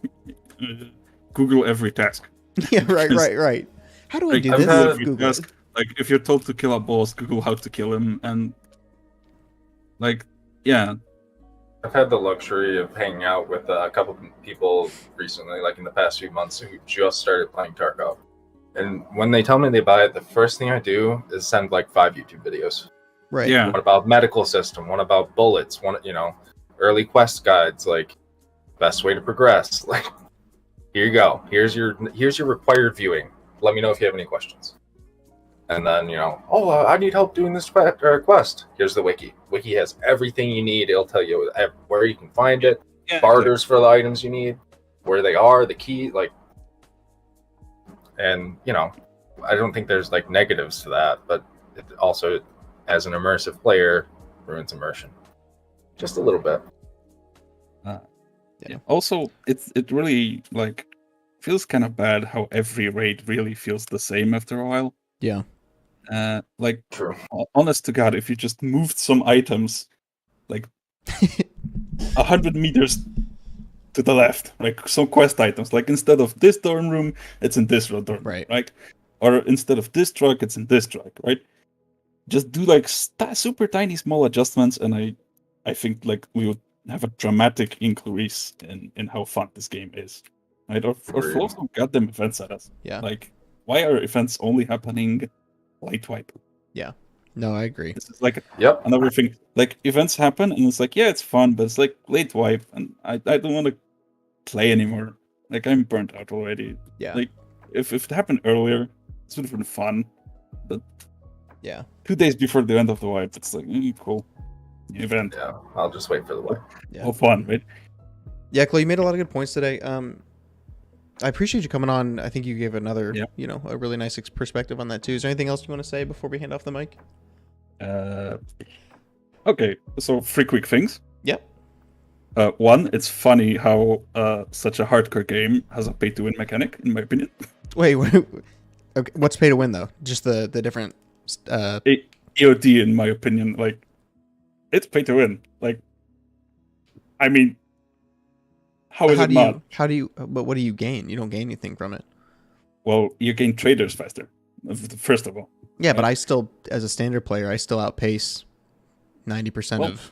Google every task. Yeah, right. How do we Like, do Google this? every Google. task. Like, if you're told to kill a boss, Google how to kill him, and like, yeah. I've had the luxury of hanging out with a couple of people recently, like in the past few months, who just started playing Tarkov. And when they tell me they buy it, the first thing I do is send like 5 YouTube videos. Right. Yeah. One about medical system, one about bullets, one, early quest guides, like best way to progress. Like, here you go. Here's your required viewing. Let me know if you have any questions. And then, I need help doing this quest. Here's the wiki. Wiki has everything you need. It'll tell you where you can find it, barters for the items you need, where they are, the key, and, I don't think there's, negatives to that, but it also, as an immersive player, ruins immersion. Just a little bit. Yeah. Also, it really, feels kind of bad how every raid really feels the same after a while. Yeah. True. Honest to God, if you just moved some items, 100 meters to the left, some quest items, instead of this dorm room, it's in this dorm room, right? Or instead of this truck, it's in this truck, right? Just do super tiny small adjustments, and I think we would have a dramatic increase in how fun this game is, right? Or throw some goddamn events at us. Yeah. Why are events only happening late wipe? Yeah. No, I agree. This is another thing. Events happen, and it's it's fun, but it's late wipe, and I don't want to play anymore. I'm burnt out already. Yeah. If it happened earlier, it would have been fun. But yeah, 2 days before the end of the wipe, it's cool. Event. Yeah, I'll just wait for the wipe. Yeah. All fun, right? Yeah, Chloe, you made a lot of good points today. I appreciate you coming on. I think you gave another, a really nice perspective on that too. Is there anything else you want to say before we hand off the mic? Okay, so 3 quick things. Yep. One, it's funny how such a hardcore game has a pay-to-win mechanic, in my opinion. Wait, okay, what's pay to win though? Just the different. EOD, in my opinion, it's pay to win. I mean, how is it not? But what do you gain? You don't gain anything from it. Well, you gain traders faster, first of all. Yeah, but I still, as a standard player, I still outpace 90% of.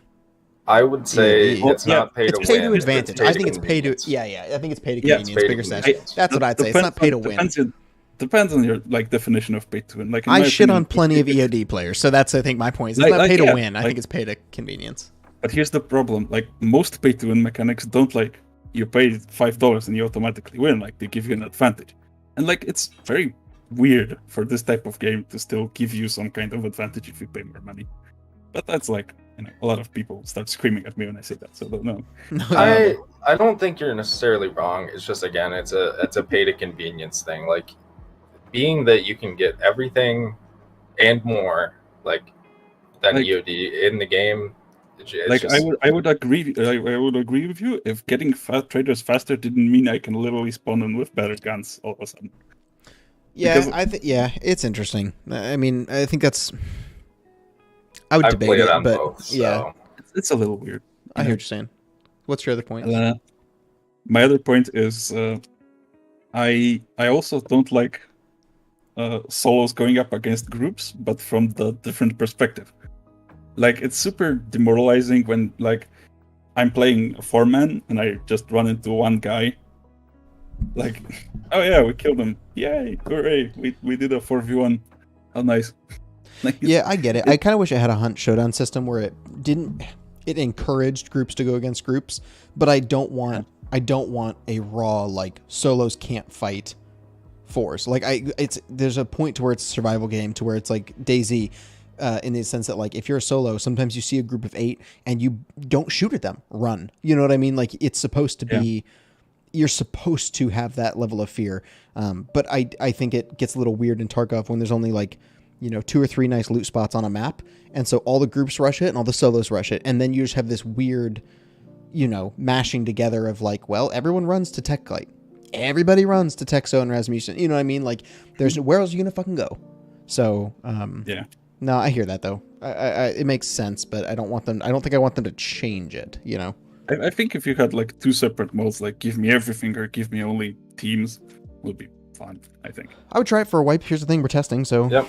I would say it's not pay to win. It's pay to advantage. I think it's pay to. Yeah. I think it's pay to convenience. Bigger sense. That's what I'd say. It's not pay to win. Depends on your definition of pay to win. I shit on plenty of EOD players, so that's I think my point. It's not pay to win. I think it's pay to convenience. But here's the problem: most pay to win mechanics don't you pay $5 and you automatically win. They give you an advantage, and it's very weird for this type of game to still give you some kind of advantage if you pay more money. But that's a lot of people start screaming at me when I say that, so I don't know. I don't think you're necessarily wrong. It's just, again, it's a pay to convenience thing. Being that you can get everything and more than EOD in the game. I would agree. I would agree with you if getting traders faster didn't mean I can literally spawn in with better guns all of a sudden. Yeah, it's interesting. I mean, I think that's. I would debate it, but both, so. Yeah, it's a little weird. I hear what you're saying. What's your other point? My other point is, I also don't like solos going up against groups, but from the different perspective. It's super demoralizing when I'm playing a 4-man and I just run into one guy. Oh yeah, we killed him! Yay! Hooray! We did a 4v1. How nice. Yeah, I get it. I kind of wish I had a hunt showdown system where it encouraged groups to go against groups, but I don't want a raw solos can't fight force. There's a point to where it's a survival game to where it's like DayZ, in the sense that if you're a solo, sometimes you see a group of 8 and you don't shoot at them, run. You know what I mean? It's supposed to be, you're supposed to have that level of fear. But I think it gets a little weird in Tarkov when there's only 2 or 3 nice loot spots on a map, and so all the groups rush it and all the solos rush it, and then you just have this weird, mashing together of everyone runs to tech everybody runs to Texo and Rasmussen. You know what I mean? There's where else are you gonna fucking go? So yeah. No, I hear that though. I it makes sense, but I don't think I want them to change it. I think if you had like 2 separate modes, like give me everything or give me only teams, would be fun. I think. I would try it for a wipe. Here's the thing: we're testing, so Yep.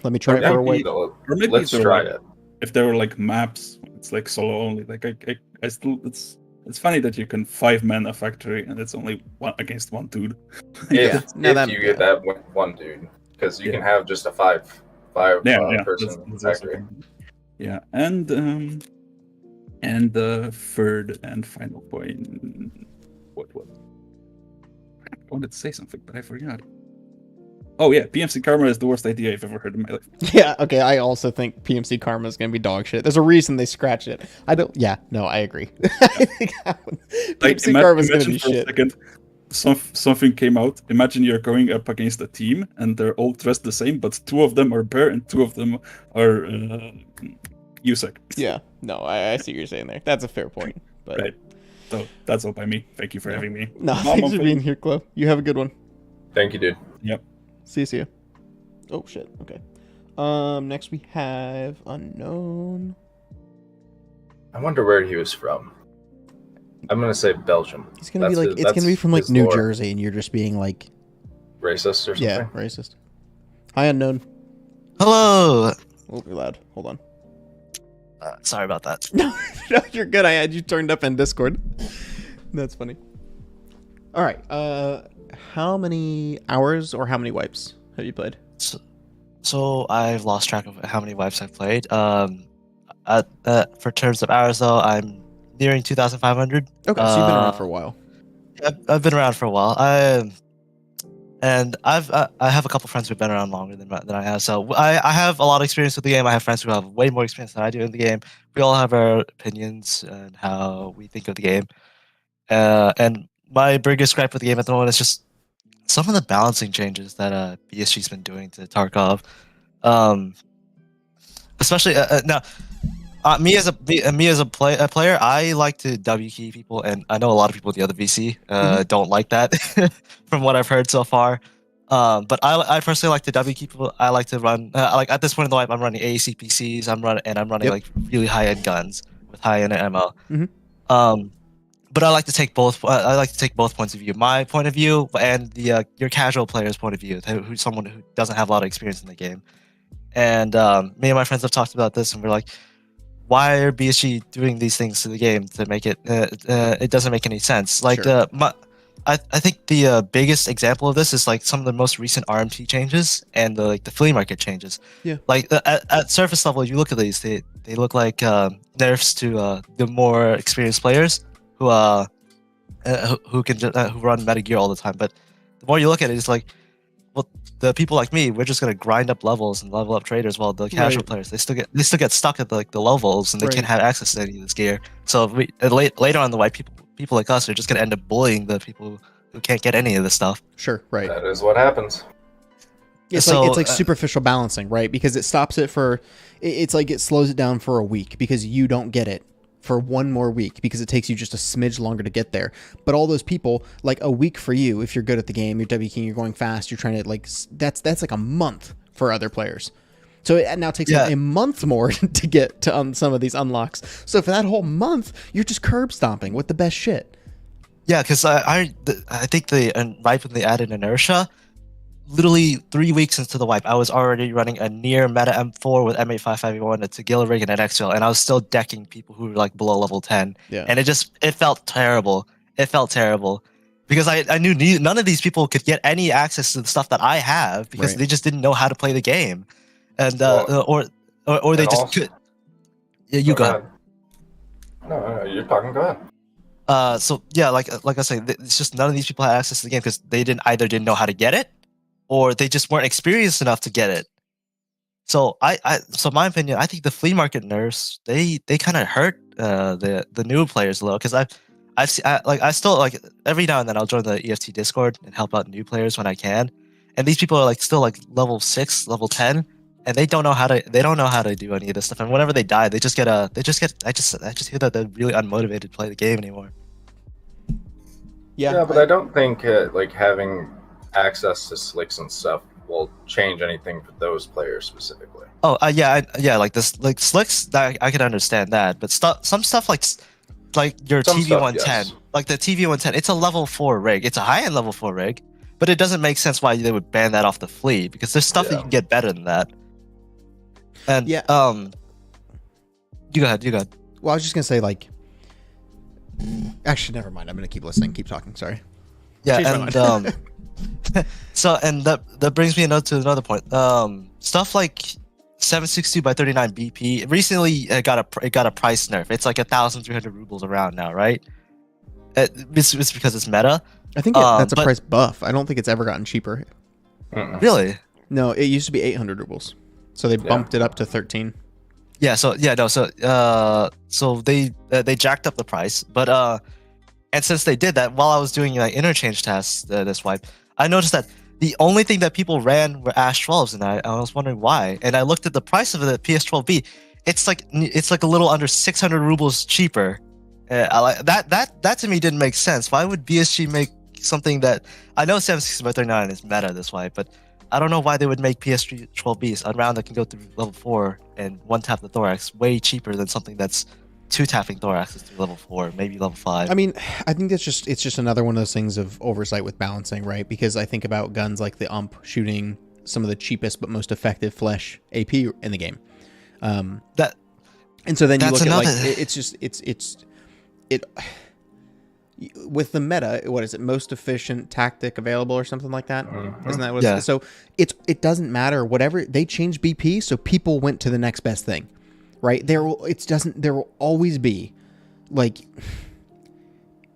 let me try it for a wipe. Or maybe Let's try it. If there were like maps, it's like solo only. Like I still it's funny that you can 5-man a factory and it's only one against one dude. If you get that one dude, because you can have just a five person that's factory. Yeah, and the third and final point. What? I wanted to say something, but I forgot. Oh yeah, PMC Karma is the worst idea I've ever heard in my life. Yeah, okay, I also think PMC Karma is going to be dog shit. There's a reason they scratched it. I agree. I think PMC Karma is going to be shit. Second, something came out. Imagine you're going up against a team and they're all dressed the same, but 2 of them are bear and 2 of them are USEC. Yeah, no, I see what you're saying there. That's a fair point. But... Right. So that's all by me. Thank you for having me. No, thanks for being here, Chloe. You have a good one. Thank you, dude. Yep. See you. Oh shit. Okay. Next we have unknown. I wonder where he was from. I'm gonna say Belgium. It's gonna be from like New Jersey, and you're just being like racist or something. Yeah, racist. Hi, unknown. Hello. Oh, you're loud. Hold on. Sorry about that. No, you're good. I had you turned up in Discord. That's funny. All right. How many hours or how many wipes have you played? So I've lost track of how many wipes I've played. For terms of hours, though, I'm nearing 2,500. Okay, so you've been around for a while. I've been around for a while. I have a couple friends who've been around longer than I have. So I have a lot of experience with the game. I have friends who have way more experience than I do in the game. We all have our opinions and how we think of the game. And my biggest gripe with the game at the moment is just some of the balancing changes that BSG's been doing to Tarkov. Especially now, me as a player, I like to W key people, and I know a lot of people in the other VC don't like that, from what I've heard so far. But I personally like to W key people. I like to run like at this point in the life, I'm running AAC PCs. I'm running like really high end guns with high end ammo. But I like to take both. I like to take both points of view. My point of view and your casual player's point of view, who's someone who doesn't have a lot of experience in the game. And me and my friends have talked about this, and we're like, why are BSG doing these things to the game to make it? It doesn't make any sense. Like, Sure. I think the biggest example of this is like some of the most recent RMT changes and the flea market changes. Yeah. Like at surface level, you look at these, they look like nerfs to the more experienced players who run meta gear all the time. But the more you look at it, it's like, well, the people like me, we're just gonna grind up levels and level up traders, while the casual players, they still get stuck at the levels, and they can't have access to any of this gear. So later on the way, people like us are just gonna end up bullying the people who can't get any of this stuff. Sure, right. That is what happens. It's like superficial balancing, right? Because it stops it for, it's like it slows it down for a week because you don't get it for one more week because it takes you just a smidge longer to get there. But all those people, like a week for you, if you're good at the game, you're W King, you're going fast, you're trying to like, that's like a month for other players. So it now takes a month more to get to some of these unlocks. So for that whole month, you're just curb stomping with the best shit. Yeah, because I think right when they added inertia, literally 3 weeks into the wipe, I was already running a near meta M4 with M855E1, a Tagilla rig, and an XL, and I was still decking people who were like below level 10. Yeah. And it felt terrible. It felt terrible because I knew none of these people could get any access to the stuff that I have because they just didn't know how to play the game, and or they just could. Yeah, you go ahead. No, you're talking. Go ahead. So yeah, like I say, it's just none of these people had access to the game because they didn't know how to get it, or they just weren't experienced enough to get it. So so my opinion, I think the flea market nerfs they kind of hurt the new players a little, because I still like every now and then I'll join the EFT Discord and help out new players when I can, and these people are like still like level 6, level 10, and they don't know how to do any of this stuff. And whenever they die, I just hear that they're really unmotivated to play the game anymore. Yeah, but I don't think like having access to slicks and stuff will change anything for those players specifically. Oh, like this, like slicks, that I can understand that, but some stuff like like your Some stuff, TV-110, yes. like the TV-110, it's a level 4 rig. It's a high-end level 4 rig, but it doesn't make sense why they would ban that off the fleet because there's stuff that you can get better than that. And Yeah. You go ahead. Well, I was just gonna say like. Actually, never mind. I'm gonna keep listening. Keep talking. Sorry. Yeah, Change my and so and that brings me to another point. Stuff like 762 by 39 BP recently it got a price nerf. It's like 1,300 rubles around now, right? It's because it's meta. I think that's a price buff. I don't think it's ever gotten cheaper. Really? No, it used to be 800 rubles, so they bumped it up to 13. Yeah. So they jacked up the price, but and since they did that, while I was doing like interchange tests this wipe, I noticed that the only thing that people ran were Ash 12s, and I was wondering why. And I looked at the price of the PS12B. It's like a little under 600 rubles cheaper. That to me didn't make sense. Why would BSG make something that I know 760 by 39 is meta this way, but I don't know why they would make PS12Bs a round that can go through level 4 and one tap the thorax way cheaper than something that's two tapping thoraxes through level 4, maybe level 5. I mean, I think it's just another one of those things of oversight with balancing, right? Because I think about guns like the UMP shooting some of the cheapest but most effective flesh AP in the game. And so then you look at like it with the meta, what is it? Most efficient tactic available or something like that? Isn't that what it is? So it doesn't matter. Whatever they changed BP, so people went to the next best thing, right? There will always be like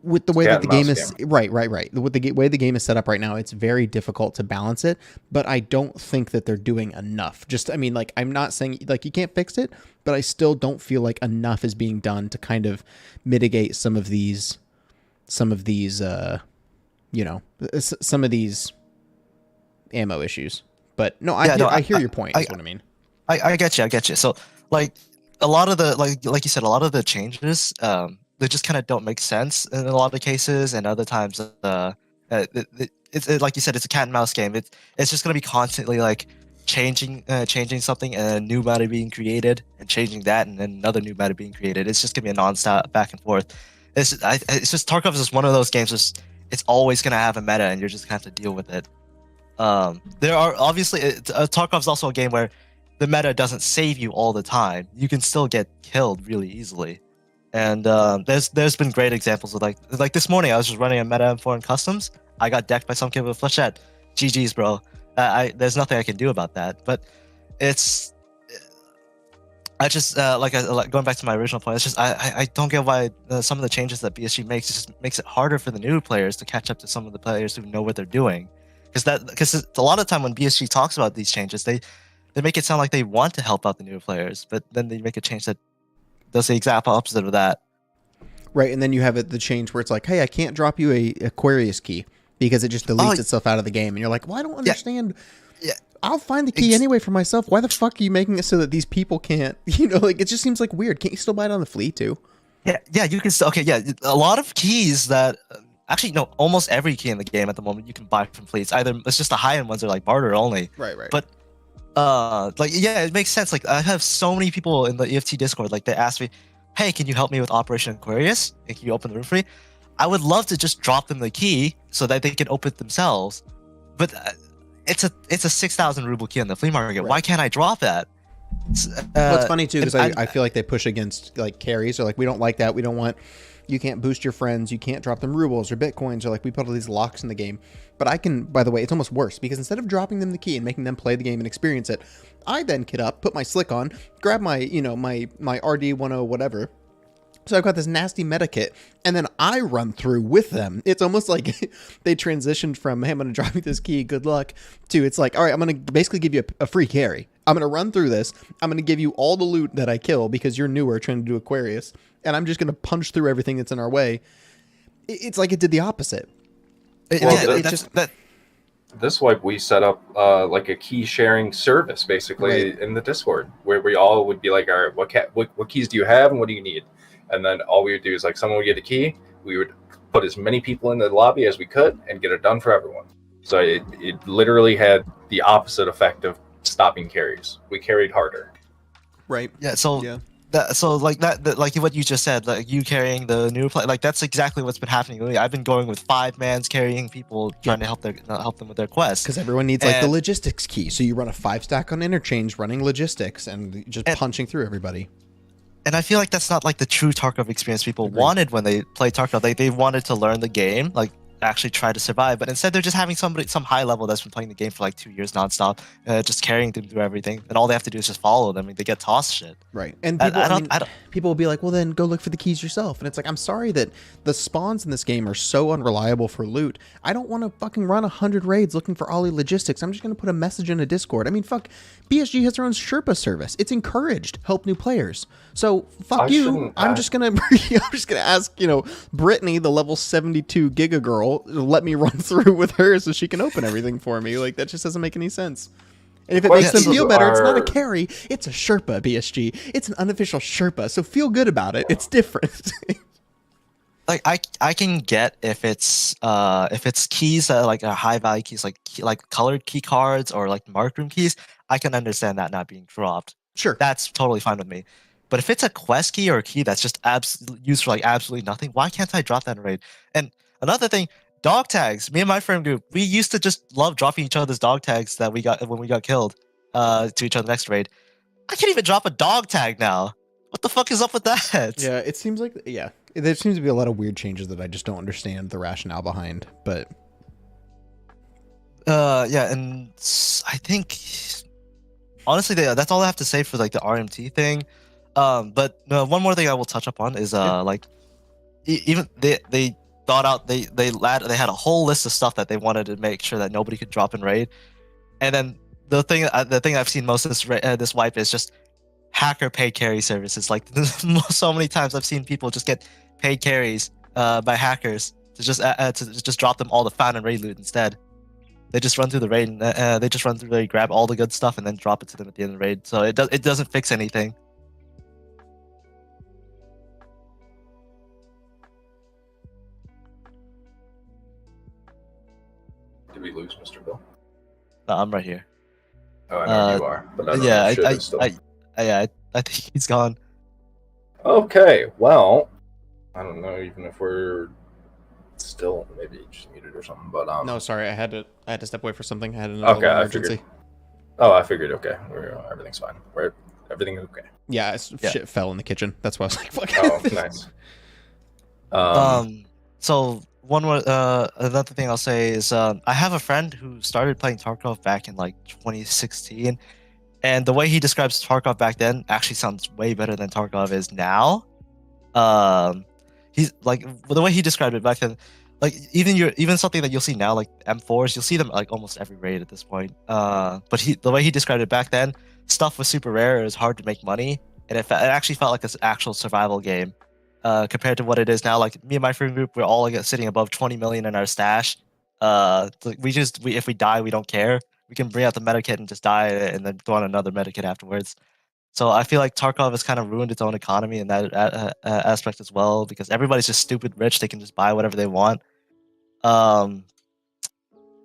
with the way that the game is right. With the way the game is set up right now, it's very difficult to balance it. But I don't think that they're doing enough. I mean, like I'm not saying like you can't fix it, but I still don't feel like enough is being done to kind of mitigate some of these ammo issues. But no, I hear your point. Is what I mean. I get you. So like a lot of the like you said, a lot of the changes they just kind of don't make sense in a lot of cases, and other times it's like you said, it's a cat and mouse game. It's just gonna be constantly like changing something and a new meta being created and changing that and then another new meta being created. It's just gonna be a non-stop back and forth. It's just Tarkov is just one of those games. It's always gonna have a meta, and you're just gonna have to deal with it. There are obviously Tarkov's also a game where the meta doesn't save you all the time. You can still get killed really easily, and there's been great examples of like this morning I was just running a meta M4 in customs. I got decked by some kid with a flechette. GG's, bro. There's nothing I can do about that. But it's. I just going back to my original point. It's just I don't get why some of the changes that BSG makes just makes it harder for the new players to catch up to some of the players who know what they're doing. Because a lot of time when BSG talks about these changes, they make it sound like they want to help out the new players, but then they make a change that does the exact opposite of that. Right, and then you have the change where it's like, hey, I can't drop you a Aquarius key because it just deletes itself out of the game, and you're like, well, I don't understand. Yeah. I'll find the key anyway for myself. Why the fuck are you making it so that these people can't? Like it just seems like weird. Can't you still buy it on the fleet too? Yeah, you can still. Okay, yeah, a lot of keys that actually no, almost every key in the game at the moment you can buy from fleets. Either it's just the high end ones are like barter only. Right. But it makes sense. Like I have so many people in the EFT Discord. Like they ask me, hey, can you help me with Operation Aquarius? And can you open the room for me? I would love to just drop them the key so that they can open it themselves. But it's a 6,000 ruble key on the flea market. Right. Why can't I drop that? Well, it's funny too because I feel like they push against like carries. Or like we don't like that. We don't want. You can't boost your friends. You can't drop them rubles or bitcoins. Or like we put all these locks in the game. But I can. By the way, it's almost worse because instead of dropping them the key and making them play the game and experience it, I then kit up, put my slick on, grab my my RD10 whatever. So I've got this nasty meta kit, and then I run through with them. It's almost like they transitioned from, hey, I'm going to drop you this key, good luck, to it's like, all right, I'm going to basically give you a free carry. I'm going to run through this. I'm going to give you all the loot that I kill because you're newer trying to do Aquarius, and I'm just going to punch through everything that's in our way. It's like it did the opposite. This wipe we set up like a key sharing service basically in the Discord where we all would be like, all right, what keys do you have and what do you need? And then all we would do is like someone would get a key, we would put as many people in the lobby as we could and get it done for everyone. So it literally had the opposite effect of stopping carries. We carried harder. Right. Yeah. So So like like what you just said, like you carrying the new play, like that's exactly what's been happening lately. I've been going with 5 mans carrying people, trying to help them with their quests. Because everyone needs like the logistics key, so you run a 5 stack on interchange, running logistics and just punching through everybody. And I feel like that's not like the true Tarkov experience people wanted when they played Tarkov. Like they wanted to learn the game, like actually try to survive, but instead they're just having some high level that's been playing the game for like 2 years nonstop, just carrying them through everything, and all they have to do is just follow them. I mean, they get tossed shit. Right, and people, people will be like, well, then go look for the keys yourself. And it's like, I'm sorry that the spawns in this game are so unreliable for loot. I don't want to fucking run 100 raids looking for Ollie logistics. I'm just going to put a message in a Discord. I mean, fuck, BSG has their own Sherpa service. It's encouraged. Help new players. So fuck you. I'm just gonna ask, you know, Brittany, the level 72 Giga girl, to let me run through with her so she can open everything for me. Like, that just doesn't make any sense. And if it makes them feel better, it's not a carry, it's a Sherpa, BSG. It's an unofficial Sherpa, so feel good about it. It's different. Like I can get if it's keys that like are high value keys, like colored key cards or like marked room keys, I can understand that not being dropped. Sure, that's totally fine with me. But if it's a quest key or a key that's just used for like absolutely nothing, why can't I drop that in raid? And another thing, dog tags. Me and my friend group, we used to just love dropping each other's dog tags that we got when we got killed to each other next raid. I can't even drop a dog tag now. What the fuck is up with that? Yeah, it seems like there seems to be a lot of weird changes that I just don't understand the rationale behind. But yeah, and I think honestly that's all I have to say for like the RMT thing. But one more thing I will touch up on is like even they thought out they had a whole list of stuff that they wanted to make sure that nobody could drop in raid, and then the thing I've seen most of this wipe is just hacker paid carry services. Like so many times I've seen people just get paid carries by hackers to just drop them all the found and raid loot instead. They just run through the raid and they just run through there, grab all the good stuff, and then drop it to them at the end of the raid. So it doesn't fix anything. Did we lose Mr. Bill? No, I'm right here. Oh, I know you are, but I don't know I think he's gone. Okay, well, I don't know even if we're still maybe just muted or something, but no, sorry, I had to step away for something. I had another emergency. I figured okay, everything's fine. Everything's okay. Yeah, shit fell in the kitchen. That's why I was like, fuck. Oh, nice. So one more another thing I'll say is I have a friend who started playing Tarkov back in like 2016, and the way he describes Tarkov back then actually sounds way better than Tarkov is now. He's like the way he described it back then, like even something that you'll see now, like M4s, you'll see them like almost every raid at this point. But the way he described it back then, stuff was super rare. It was hard to make money, and it actually felt like an actual survival game. Compared to what it is now, like me and my friend group, we're all like sitting above 20 million in our stash. If we die, we don't care. We can bring out the medikit and just die, and then throw on another medikit afterwards. So I feel like Tarkov has kind of ruined its own economy in that aspect as well, because everybody's just stupid rich. They can just buy whatever they want.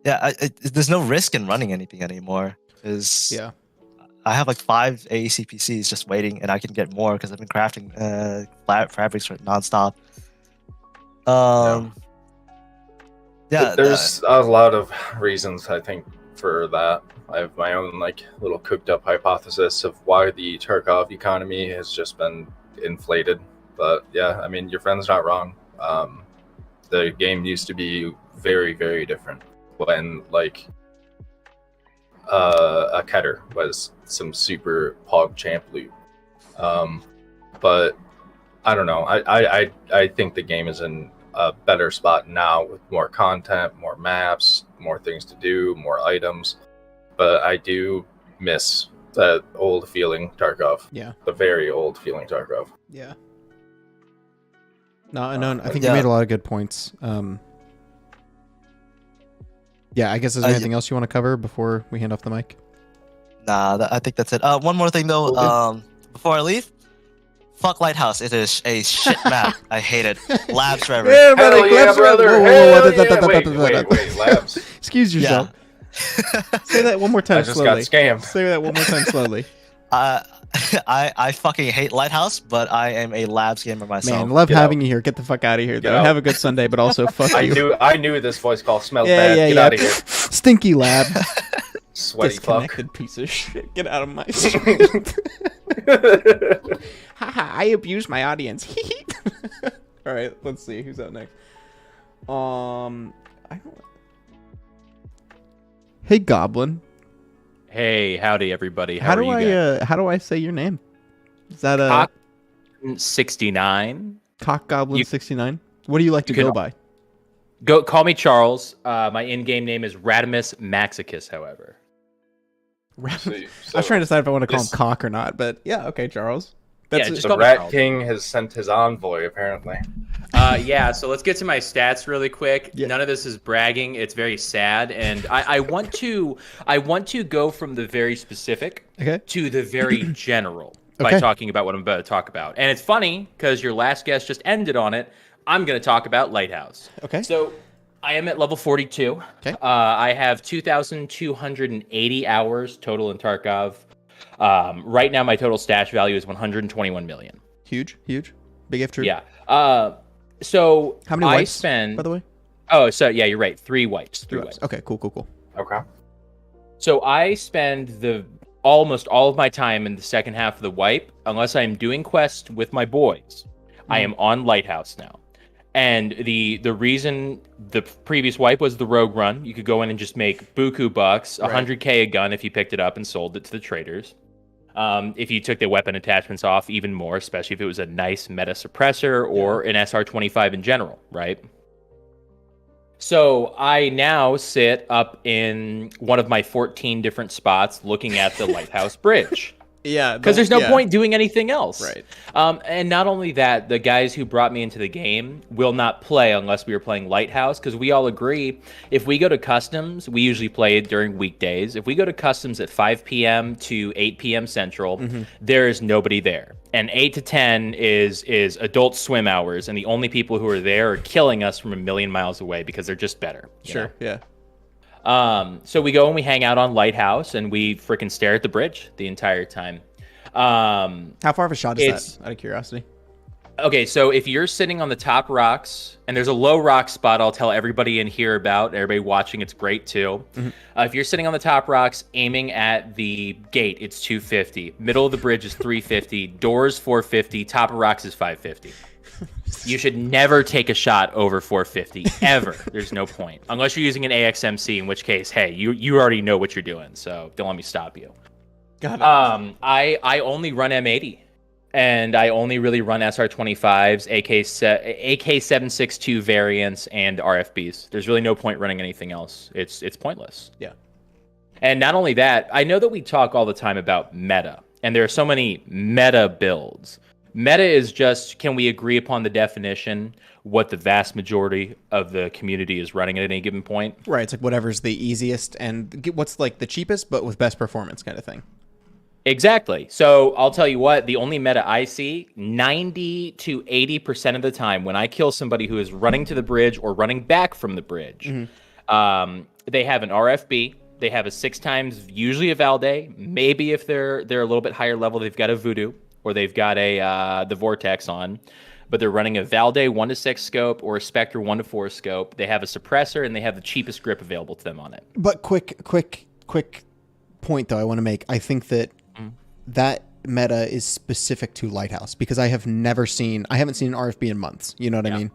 There's no risk in running anything anymore. I have like 5 AEC PCs just waiting, and I can get more because I've been crafting fabrics for nonstop. There's a lot of reasons I think for that. I have my own like little cooked up hypothesis of why the Tarkov economy has just been inflated. But yeah, I mean, your friend's not wrong. The game used to be very, very different when like a Keter was some super pog champ loot. But I don't know. I think the game is in a better spot now with more content, more maps, more things to do, more items. But I do miss that old feeling Tarkov. Yeah. The very old feeling Tarkov. Yeah. No, I think you made a lot of good points. Yeah, I guess is there anything else you want to cover before we hand off the mic? Nah, I think that's it. One more thing though, before I leave, fuck Lighthouse. It is a shit map. I hate it. Labs forever. Yeah, buddy, labs brother. Wait, labs. Excuse yourself. Say that one more time slowly. I just got scammed. Say that one more time slowly. I fucking hate Lighthouse, but I am a Labs gamer myself. Man, love Get having you here. Get the fuck out of here, though. out. Have a good Sunday, but also fuck you. I knew this voice call smelled bad. Get out of here. Stinky Lab. Sweaty fuck. Disconnected piece of shit. Get out of my stream. Haha, I abuse my audience. All right, let's see who's up next. I don't. Hey, Goblin. Hey, howdy everybody. How are do you I guys? how do I say your name? Is that Cock 69? Cock Goblin 69? What do you like to go by? Go call me Charles. My in-game name is Radimus Maxicus, however. I was trying to decide if I want to call him Cock or not, but yeah, okay, Charles. That's the Rat King has sent his envoy, apparently. Yeah, so let's get to my stats really quick. Yeah. None of this is bragging. It's very sad, and I want to go from the very specific to the very general by talking about what I'm about to talk about. And it's funny because your last guest just ended on it. I'm going to talk about Lighthouse. Okay. So I am at level 42. Okay. I have 2,280 hours total in Tarkov. Right now, my total stash value is 121 million. Huge. Big if true. Yeah. So how many wipes, by the way? Oh, so yeah, you're right. 3 wipes. 3 wipes. Okay, cool. Okay. So I spend almost all of my time in the second half of the wipe, unless I'm doing quests with my boys. I am on Lighthouse now. And the reason the previous wipe was the rogue run. You could go in and just make buku bucks, 100k a gun if you picked it up and sold it to the traders. If you took the weapon attachments off, even more, especially if it was a nice meta suppressor or an SR25 in general, right? So I now sit up in one of my 14 different spots looking at the Lighthouse Bridge. Yeah, because there's no point doing anything else. Right. And not only that, the guys who brought me into the game will not play unless we were playing Lighthouse, because we all agree if we go to customs, we usually play it during weekdays. If we go to customs at 5 p.m. to 8 p.m. Central, there is nobody there. And 8 to 10 is adult swim hours, and the only people who are there are killing us from a million miles away because they're just better. Sure, yeah. So we go and we hang out on Lighthouse, and we freaking stare at the bridge the entire time. How far of a shot is that, out of curiosity? Okay, so if you're sitting on the top rocks, and there's a low rock spot I'll tell everybody in here about, everybody watching, it's great too. If you're sitting on the top rocks, aiming at the gate, it's 250. Middle of the bridge is 350. Doors, 450. Top of rocks is 550. You should never take a shot over 450, ever. There's no point. Unless you're using an AXMC, in which case, hey, you already know what you're doing, so don't let me stop you. Got it. I only run M80, and I only really run SR25s, AK762 variants, and RFBs. There's really no point running anything else. It's pointless. Yeah. And not only that, I know that we talk all the time about meta, and there are so many meta builds. Meta is just, can we agree upon the definition, what the vast majority of the community is running at any given point? Right, it's like whatever's the easiest and what's like the cheapest, but with best performance kind of thing. Exactly. So I'll tell you what, the only meta I see, 90 to 80% of the time when I kill somebody who is running to the bridge or running back from the bridge, they have an RFB, they have a 6 times, usually a Valde, maybe if they're a little bit higher level, they've got a Voodoo, or they've got the Vortex on, but they're running a Valde 1-6 scope or a Spectre 1-4 scope. They have a suppressor, and they have the cheapest grip available to them on it. But quick point, though, I want to make. I think that that meta is specific to Lighthouse, because I haven't seen an RFB in months. You know what I mean?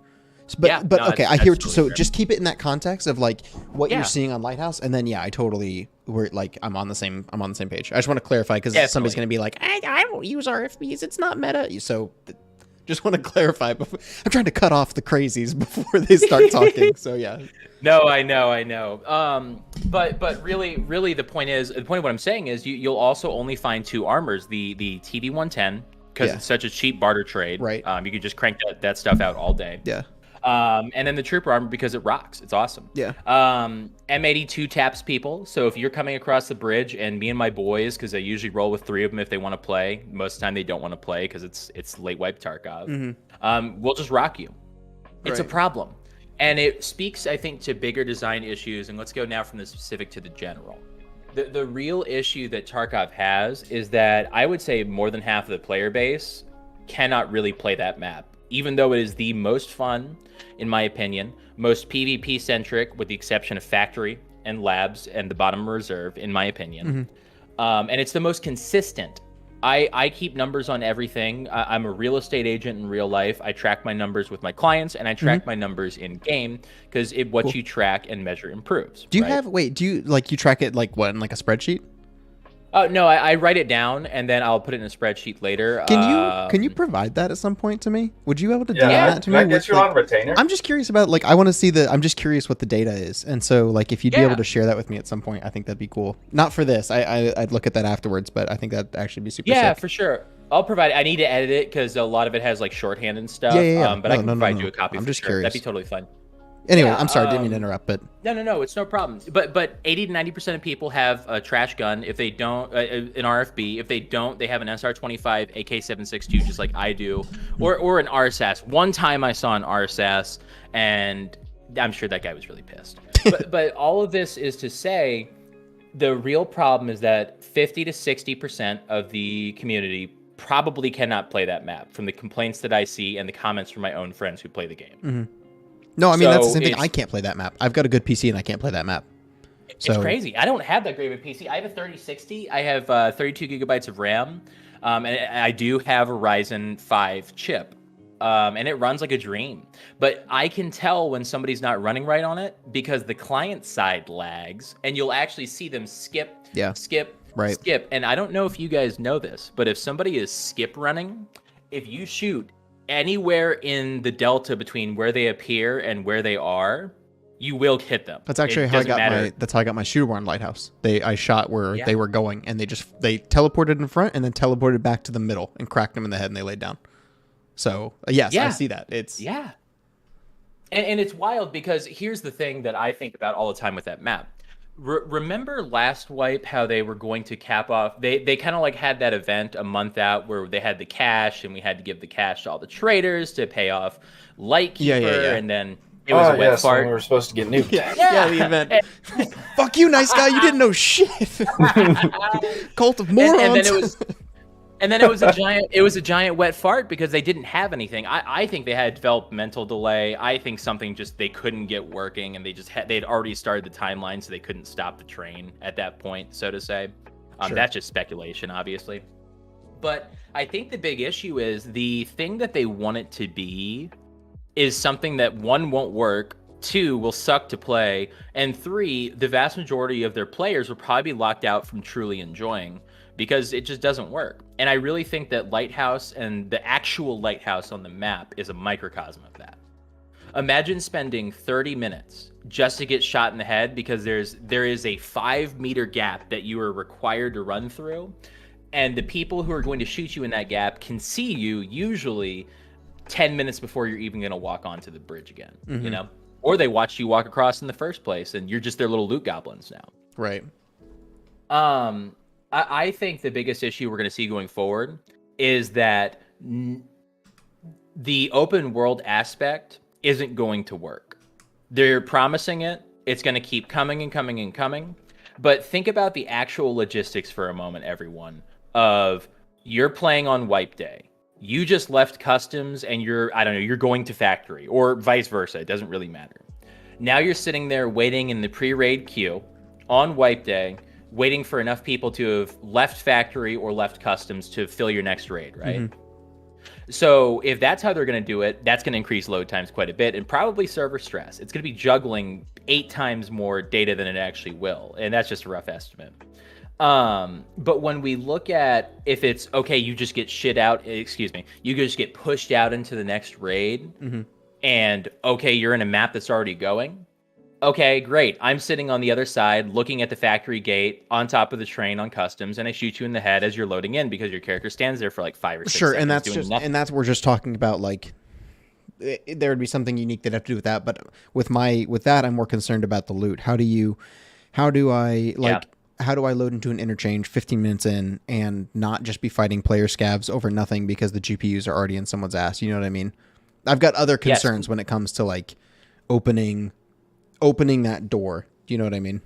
So, but okay, I hear. So just keep it in that context of like what you're seeing on Lighthouse, and then I'm on the same page. I just want to clarify, because somebody's going to be like, I don't use RFBs, it's not meta. So just want to clarify. I'm trying to cut off the crazies before they start talking. So yeah. No, I know. But really, the point of what I'm saying is you'll also only find 2 armors: the TD110, because it's such a cheap barter trade. Right. You could just crank that stuff out all day. Yeah. And then the trooper armor, because it rocks. It's awesome. Yeah. M82 taps people. So if you're coming across the bridge, and me and my boys, because I usually roll with 3 of them if they want to play. Most of the time they don't want to play because it's late wipe Tarkov. We'll just rock you. It's a problem. And it speaks, I think, to bigger design issues. And let's go now from the specific to the general. The real issue that Tarkov has is that I would say more than half of the player base cannot really play that map, even though it is the most fun, in my opinion, most PvP centric, with the exception of Factory and Labs and the bottom reserve, in my opinion. And it's the most consistent. I keep numbers on everything. I'm a real estate agent in real life. I track my numbers with my clients, and I track my numbers in game because what you track and measure improves. Do you have you track it like what, in like a spreadsheet? Oh no, I write it down and then I'll put it in a spreadsheet later. Can you provide that at some point to me? Would you be able to do that to me? Can I get you on retainer? I'm just curious about I want to see I'm just curious what the data is, and so if you'd be able to share that with me at some point, I think that'd be cool. Not for this, I'd look at that afterwards, but I think that'd actually be super sick. For sure. I'll provide it. I need to edit it because a lot of it has like shorthand and stuff. But I can provide you a copy. I'm for just sure. curious. That'd be totally fun. Anyway, I'm sorry, didn't mean to interrupt, but no, it's no problem. But 80 to 90% of people have a trash gun. If they don't, an RFB. If they don't, they have an SR25 AK-762, just like I do, or an RSAS. One time I saw an RSAS, and I'm sure that guy was really pissed. but all of this is to say, the real problem is that 50 to 60% of the community probably cannot play that map, from the complaints that I see and the comments from my own friends who play the game. No, I mean, that's the same thing. I can't play that map. I've got a good PC and I can't play that map. It's crazy. I don't have that great of a PC. I have a 3060. I have 32 gigabytes of RAM. And I do have a Ryzen 5 chip. And it runs like a dream. But I can tell when somebody's not running right on it because the client side lags. And you'll actually see them skip. And I don't know if you guys know this, but if somebody is skip running, if you shoot anywhere in the delta between where they appear and where they are, you will hit them. That's actually how I got my shooter-born lighthouse. I shot where they were going, and they teleported in front and then teleported back to the middle and cracked them in the head, and they laid down. So yes, I see that. And it's wild because here's the thing that I think about all the time with that map. Remember last wipe how they were going to cap off, they kind of had that event a month out where they had the cash and we had to give the cash to all the traders to pay off Lightkeeper, and then it was a wet fart. We were supposed to get nuked. The event. Fuck you, nice guy, you didn't know shit. Cult of morons. And then it was a giant wet fart because they didn't have anything. I think they had developmental delay. I think something just they couldn't get working, and they'd already started the timeline, so they couldn't stop the train at that point, so to say. That's just speculation, obviously. But I think the big issue is the thing that they want it to be is something that, one, won't work, two, will suck to play, and three, the vast majority of their players will probably be locked out from truly enjoying, because it just doesn't work. And I really think that Lighthouse and the actual Lighthouse on the map is a microcosm of that. Imagine spending 30 minutes just to get shot in the head because there is a 5-meter gap that you are required to run through, and the people who are going to shoot you in that gap can see you usually 10 minutes before you're even going to walk onto the bridge again, you know? Or they watch you walk across in the first place, and you're just their little loot goblins now. Right. I think the biggest issue we're going to see going forward is that the open world aspect isn't going to work. They're promising it. It's going to keep coming and coming and coming. But think about the actual logistics for a moment, everyone, of you're playing on wipe day. You just left customs and you're going to factory, or vice versa. It doesn't really matter. Now you're sitting there waiting in the pre-raid queue on wipe day, waiting for enough people to have left factory or left customs to fill your next raid, right? So if that's how they're going to do it, that's going to increase load times quite a bit and probably server stress. It's going to be juggling 8 times more data than it actually will, and that's just a rough estimate. But when we look at if it's okay, you just get you just get pushed out into the next raid, and okay, you're in a map that's already going. Okay, great. I'm sitting on the other side looking at the factory gate on top of the train on customs, and I shoot you in the head as you're loading in because your character stands there for like 5 or 6 seconds. And that's we're just talking about there would be something unique that have to do with that. But with that, I'm more concerned about the loot. How do I load into an interchange 15 minutes in and not just be fighting player scavs over nothing because the GPUs are already in someone's ass? You know what I mean? I've got other concerns when it comes to opening that door. Do you know what I mean?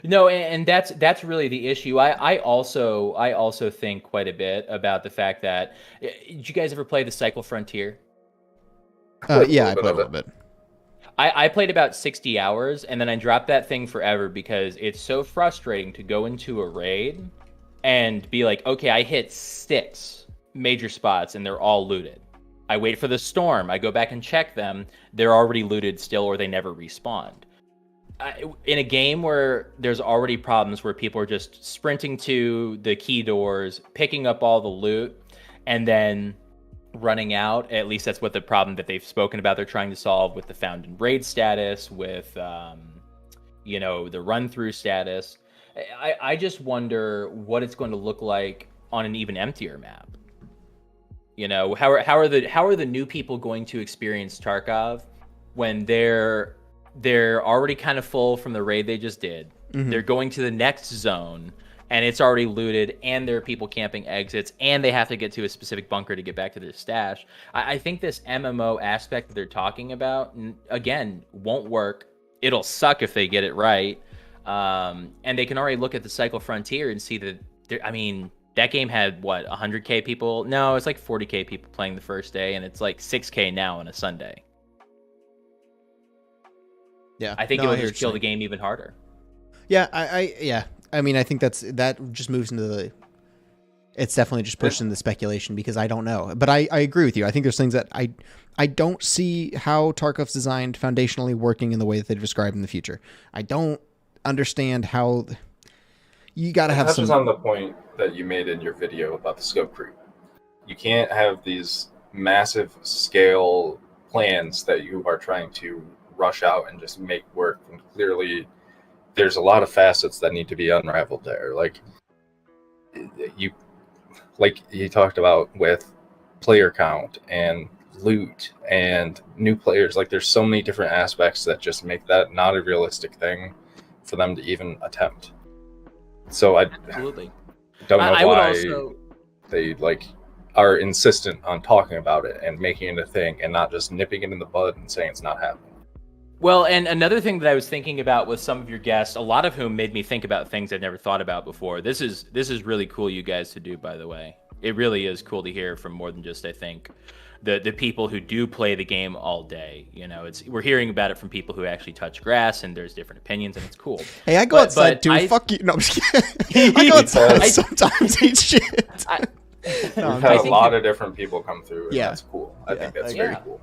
No, and that's really the issue. I also think quite a bit about the fact that did you guys ever play the Cycle Frontier? Yeah, I played a little bit. I played about 60 hours, and then I dropped that thing forever because it's so frustrating to go into a raid and be like, okay, I hit 6 major spots and they're all looted. I wait for the storm. I go back and check them. They're already looted still, or they never respawned. In a game where there's already problems where people are just sprinting to the key doors, picking up all the loot, and then running out, at least that's what the problem that they've spoken about they're trying to solve with the found in raid status, with the run-through status. I just wonder what it's going to look like on an even emptier map. How are the new people going to experience Tarkov when they're already kind of full from the raid they just did? Mm-hmm. They're going to the next zone and it's already looted, and there are people camping exits, and they have to get to a specific bunker to get back to their stash. I think this MMO aspect that they're talking about, again, won't work. It'll suck if they get it right. And they can already look at the Cycle Frontier and see that, that game had, 100K people? No, it's like 40K people playing the first day, and it's like 6K now on a Sunday. Yeah, I think it would just kill the game even harder. Yeah, I think that just moves into it's definitely just pushed into the speculation, because I don't know. But I agree with you. I think there's things that I don't see how Tarkov's designed foundationally working in the way that they describe in the future. I don't understand how you got to have some. Touches on the point that you made in your video about the scope creep. You can't have these massive scale plans that you are trying to rush out and just make work. And clearly, there's a lot of facets that need to be unraveled there. Like you talked about with player count and loot and new players. Like, there's so many different aspects that just make that not a realistic thing for them to even attempt. So I absolutely don't know why they are insistent on talking about it and making it a thing and not just nipping it in the bud and saying it's not happening. Well, and another thing that I was thinking about with some of your guests, a lot of whom made me think about things I've never thought about before. This is really cool, you guys, to do, by the way. It really is cool to hear from more than just, I think, the people who do play the game all day. We're hearing about it from people who actually touch grass, and there's different opinions, and it's cool. Hey, I go outside too. Fuck you. No, I'm just kidding. I go outside sometimes, eat shit. We've had a lot of different people come through, and that's cool. I think that's very cool.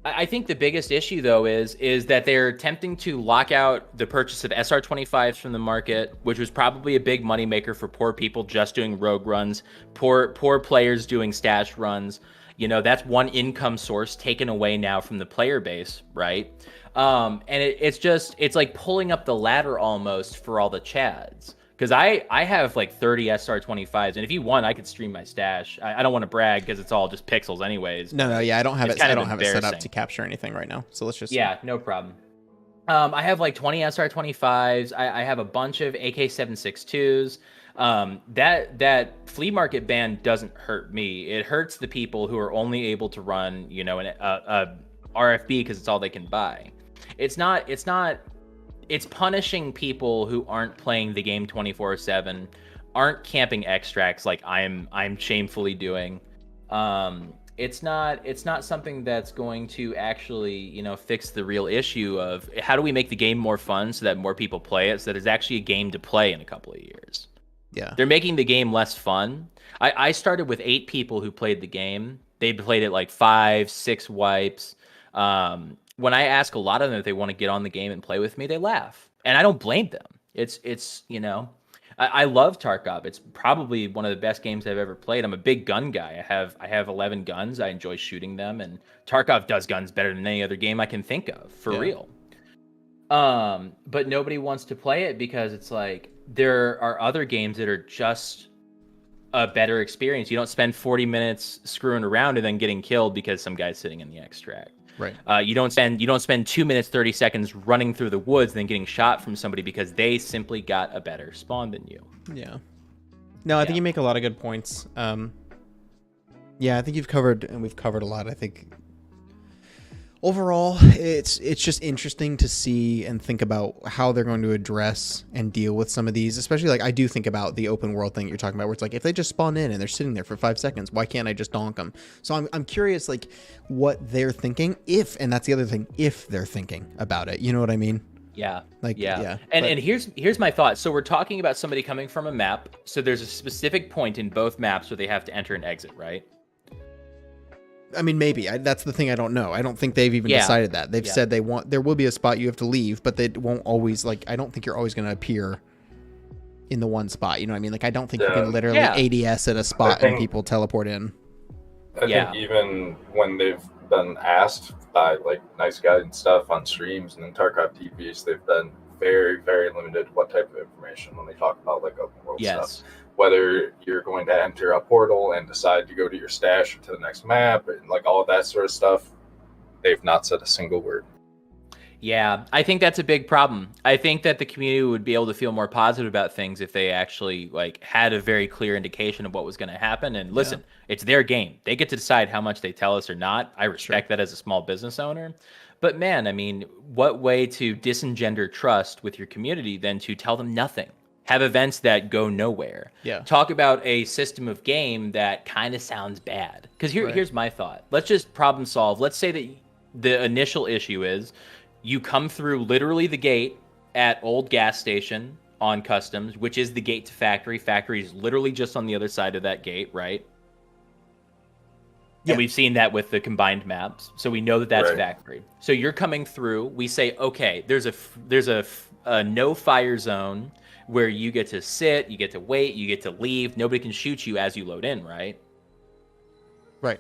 I think the biggest issue, though, is that they're attempting to lock out the purchase of SR25s from the market, which was probably a big moneymaker for poor people just doing rogue runs, poor players doing stash runs. That's one income source taken away now from the player base, right? And it's like pulling up the ladder almost for all the chads. Because I have like 30 SR25s, and if you want, I could stream my stash. I don't want to brag because it's all just pixels anyways. No, yeah, I don't have it. I don't have it set up to capture anything right now. So let's just. Yeah, no problem. I have like 20 SR25s. I have a bunch of AK-762s. That flea market ban doesn't hurt me. It hurts the people who are only able to run, a RFB because it's all they can buy. It's punishing people who aren't playing the game 24/7, aren't camping extracts like I'm shamefully doing. It's not something that's going to actually, fix the real issue of how do we make the game more fun so that more people play it, so that it's actually a game to play in a couple of years. Yeah. They're making the game less fun. I started with 8 people who played the game. They played it like 5, 6 wipes. When I ask a lot of them if they want to get on the game and play with me, they laugh, and I don't blame them. I love Tarkov. It's probably one of the best games I've ever played. I'm a big gun guy. I have 11 guns. I enjoy shooting them, and Tarkov does guns better than any other game I can think of, for real. But nobody wants to play it because it's like there are other games that are just a better experience. You don't spend 40 minutes screwing around and then getting killed because some guy's sitting in the extract. Right. You don't spend 2 minutes 30 seconds running through the woods and then getting shot from somebody because they simply got a better spawn than you. Yeah. No, I think you make a lot of good points. Yeah, I think you've covered, and we've covered a lot. I think overall, it's just interesting to see and think about how they're going to address and deal with some of these, especially like I do think about the open world thing you're talking about, where it's like if they just spawn in and they're sitting there for 5 seconds, why can't I just donk them? So I'm curious like what they're thinking, and that's the other thing, if they're thinking about it, you know what I mean? Yeah. Like yeah. And here's my thought. So we're talking about somebody coming from a map. So there's a specific point in both maps where they have to enter and exit, right? I mean, maybe. That's the thing I don't know. I don't think they've even decided that. They've said there will be a spot you have to leave, but they won't always, like, I don't think you're always going to appear in the one spot. You know what I mean? Like, I don't think you can literally ADS at a spot and people teleport in. I think even when they've been asked by, like, nice guys and stuff on streams and in Tarkov TVs, they've been very, very limited what type of information when they talk about, like, open world stuff. Whether you're going to enter a portal and decide to go to your stash or to the next map and like all of that sort of stuff, they've not said a single word. Yeah, I think that's a big problem. I think that the community would be able to feel more positive about things if they actually like had a very clear indication of what was going to happen. And listen, it's their game. They get to decide how much they tell us or not. I respect that as a small business owner. But man, I mean, what way to disengender trust with your community than to tell them nothing? Have events that go nowhere. Yeah. Talk about a system of game that kind of sounds bad. Because here's my thought. Let's just problem solve. Let's say that the initial issue is you come through literally the gate at old gas station on customs, which is the gate to factory. Factory is literally just on the other side of that gate, right? Yeah. And we've seen that with the combined maps. So we know that that's factory. So you're coming through. We say, okay, there's a no fire zone where you get to sit, you get to wait, you get to leave. Nobody can shoot you as you load in, right? Right.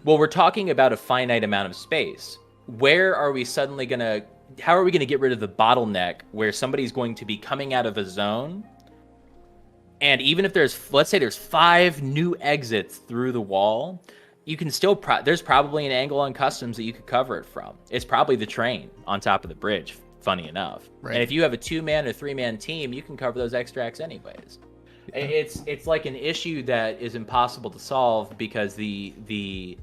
Well, we're talking about a finite amount of space. Where are we suddenly going to... How are we going to get rid of the bottleneck where somebody's going to be coming out of a zone, and even if let's say there's 5 new exits through the wall, you can still... there's probably an angle on customs that you could cover it from. It's probably the train on top of the bridge, funny enough. Right. And if you have a 2-man or 3-man team, you can cover those extracts anyways. Yeah. It's like an issue that is impossible to solve because the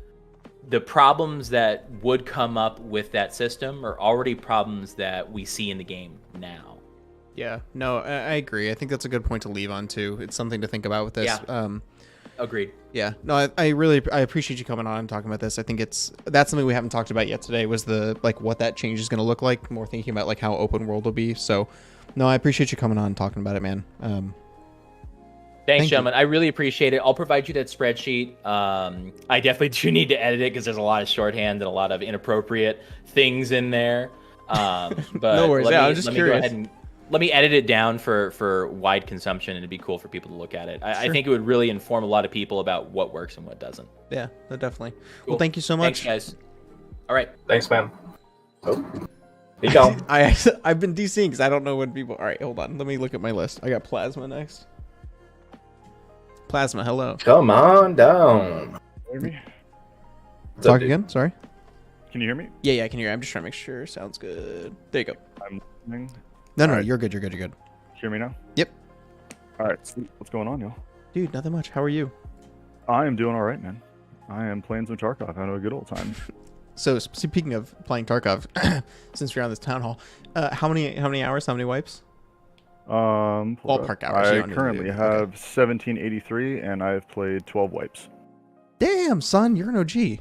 problems that would come up with that system are already problems that we see in the game now. Yeah, no, I agree. I think that's a good point to leave on too. It's something to think about with this. Yeah. Agreed. Yeah, no, I appreciate you coming on and talking about this. I think that's something we haven't talked about yet today, was the like what that change is going to look like. More thinking about like how open world will be. So, no, I appreciate you coming on and talking about it, man. Thanks, gentlemen. I really appreciate it. I'll provide you that spreadsheet. I definitely do need to edit it because there's a lot of shorthand and a lot of inappropriate things in there. But no worries. I'm just curious. Let me edit it down for wide consumption, and it'd be cool for people to look at it. I think it would really inform a lot of people about what works and what doesn't. Yeah, definitely. Cool. Well, thank you so much. Thanks, guys. All right. Thanks, man. Oh. Be gone. I've been DCing because I don't know when people... All right, hold on. Let me look at my list. I got Plasma next. Plasma, hello. Come on down. Hear me? Talk again? Sorry. Can you hear me? Yeah, I can hear you. I'm just trying to make sure. Sounds good. There you go. I'm listening. No, you're good. You're good. Hear me now? Yep. All right. Sweet. What's going on, y'all? Dude, nothing much. How are you? I am doing all right, man. I am playing some Tarkov, having a good old time. So, speaking of playing Tarkov, since we're on this town hall, how many hours? How many wipes? Ballpark hours. I currently have 1783, and I've played 12 wipes. Damn, son, you're an OG.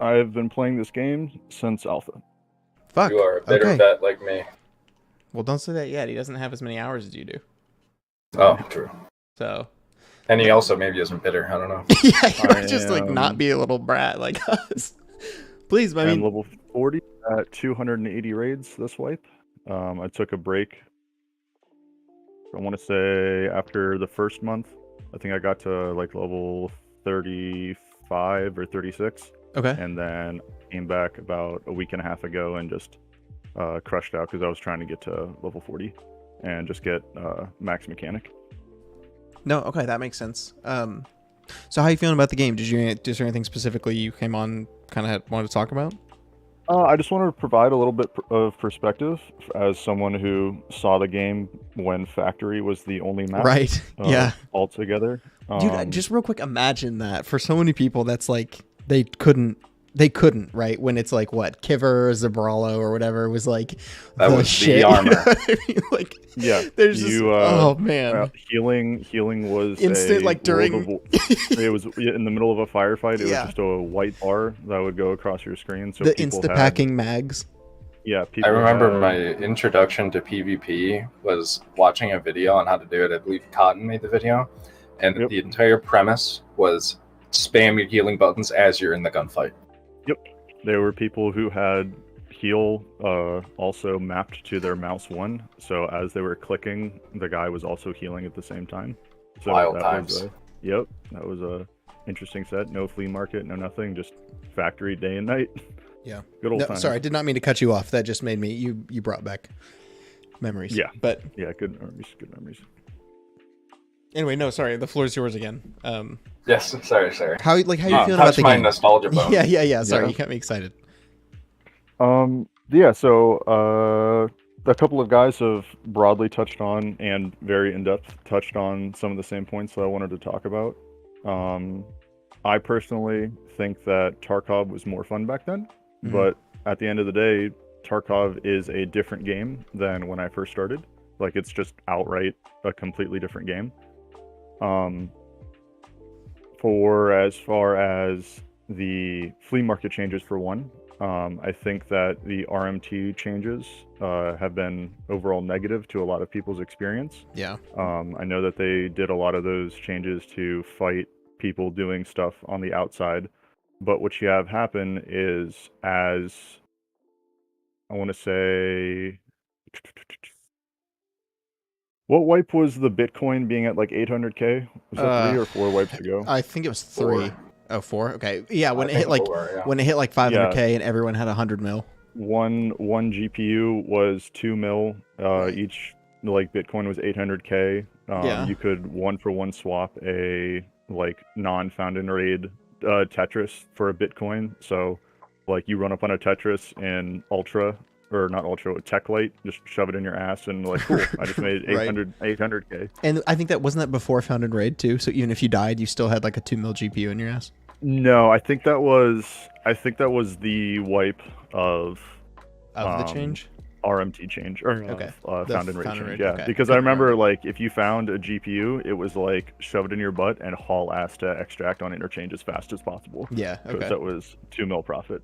I've been playing this game since alpha. Fuck. You are a better vet like me. Well, don't say that yet. He doesn't have as many hours as you do. Oh, true. So. And he also maybe isn't bitter. I don't know. Yeah, you just like not be a little brat like us. Please, I mean. I'm level 40 at 280 raids this wipe. I took a break. I want to say after the first month, I think I got to like level 35 or 36. Okay. And then came back about a week and a half ago and just crushed out because I was trying to get to level 40 and just get max mechanic. No, okay, that makes sense. So how are you feeling about the game? Is there anything specifically you came on kind of wanted to talk about? I just wanted to provide a little bit of perspective as someone who saw the game when Factory was the only map. Right. Yeah. Altogether. Dude, just real quick, imagine that for so many people. That's like they couldn't they couldn't, right? When it's like what Kiver, Zabralo, or whatever was like that was shit. the armor. You know what I mean? Like, yeah, there's just oh man, healing was instant, like during. It was in the middle of a firefight. It Yeah. was just a white bar that would go across your screen. So The people insta-packing mags. Yeah, people I remember had- my introduction to PvP was watching a video on how to do it. I believe Cotton made the video, and Yep. the entire premise was spam your healing buttons as you're in the gunfight. Yep, there were people who had heal also mapped to their mouse 1, so as they were clicking, the guy was also healing at the same time. So Wild that times. was yep, that was a interesting set. No flea market, no nothing, just factory day and night. Yeah, good old no, times. sorry, I did not mean to cut you off. That just made me you brought back memories. Yeah, but yeah, good memories. Anyway, no, sorry, the floor is yours again. Yes, sorry. How you feeling about the my game? nostalgia bone. Yeah. Sorry, Yeah. you got me excited. Yeah, so a couple of guys have broadly touched on and very in-depth touched on some of the same points that I wanted to talk about. I personally think that Tarkov was more fun back then, but at the end of the day, Tarkov is a different game than when I first started. Like, it's just outright a completely different game. For as far as the flea market changes, for one, I think that the RMT changes have been overall negative to a lot of people's experience. Yeah. I know that they did a lot of those changes to fight people doing stuff on the outside, but what you have happen is, as I want to say, what wipe was the Bitcoin being at like 800K? Was that 3 or 4 wipes ago? I think it was 3. 4. Oh, 4? Okay. Yeah, when I it hit think like 4, yeah. when it hit like 500K and everyone had 100 mil. One GPU was 2 mil. Each like Bitcoin was 800K. Yeah. You could 1-for-1 swap a like non-found raid Tetris for a Bitcoin. So like you run up on a Tetris in Ultra, or not Ultra, Tech Light, just shove it in your ass and like, cool, I just made 800K. And I think that wasn't that before Found and Raid too. So even if you died, you still had like a 2 mil GPU in your ass. No, I think that was the wipe of the change. RMT change, or Okay. found and raid Found and change. Raid, Yeah, okay. because I remember like if you found a GPU, it was like shove it in your butt and haul ass to extract on interchange as fast as possible. Yeah. Okay. Because that was 2 mil profit.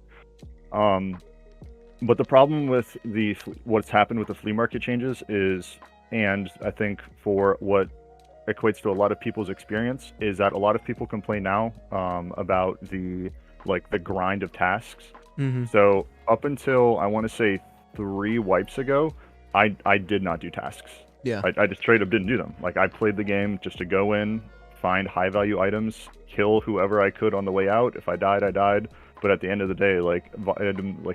But the problem with what's happened with the flea market changes is, and I think for what equates to a lot of people's experience, is that a lot of people complain now about the grind of tasks. Mm-hmm. So up until I want to say 3 wipes ago, I did not do tasks. Yeah. I just straight up didn't do them. Like, I played the game just to go in, find high value items, kill whoever I could on the way out. If I died, I died. But at the end of the day, like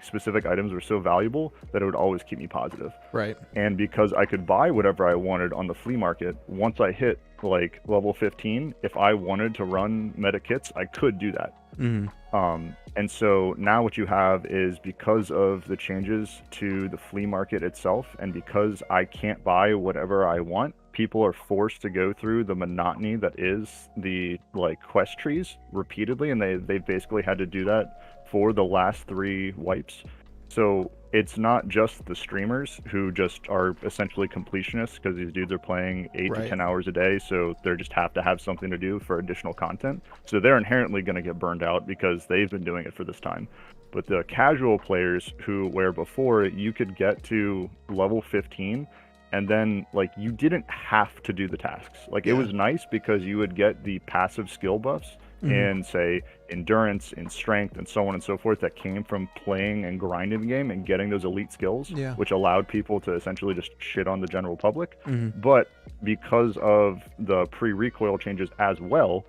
specific items were so valuable that it would always keep me positive. Right. And because I could buy whatever I wanted on the flea market, once I hit like level 15, if I wanted to run meta kits, I could do that. Mm-hmm. And so now what you have is, because of the changes to the flea market itself, and because I can't buy whatever I want, people are forced to go through the monotony that is the like quest trees repeatedly, and they basically had to do that for the last 3 wipes. So it's not just the streamers who just are essentially completionists, because these dudes are playing 8 to 10 hours a day, so they just have to have something to do for additional content. So they're inherently going to get burned out because they've been doing it for this time. But the casual players where before you could get to level 15 and then like you didn't have to do the tasks. Like, it was nice because you would get the passive skill buffs in, say, endurance, in strength, and so on and so forth, that came from playing and grinding the game and getting those elite skills, which allowed people to essentially just shit on the general public. But because of the pre-recoil changes as well,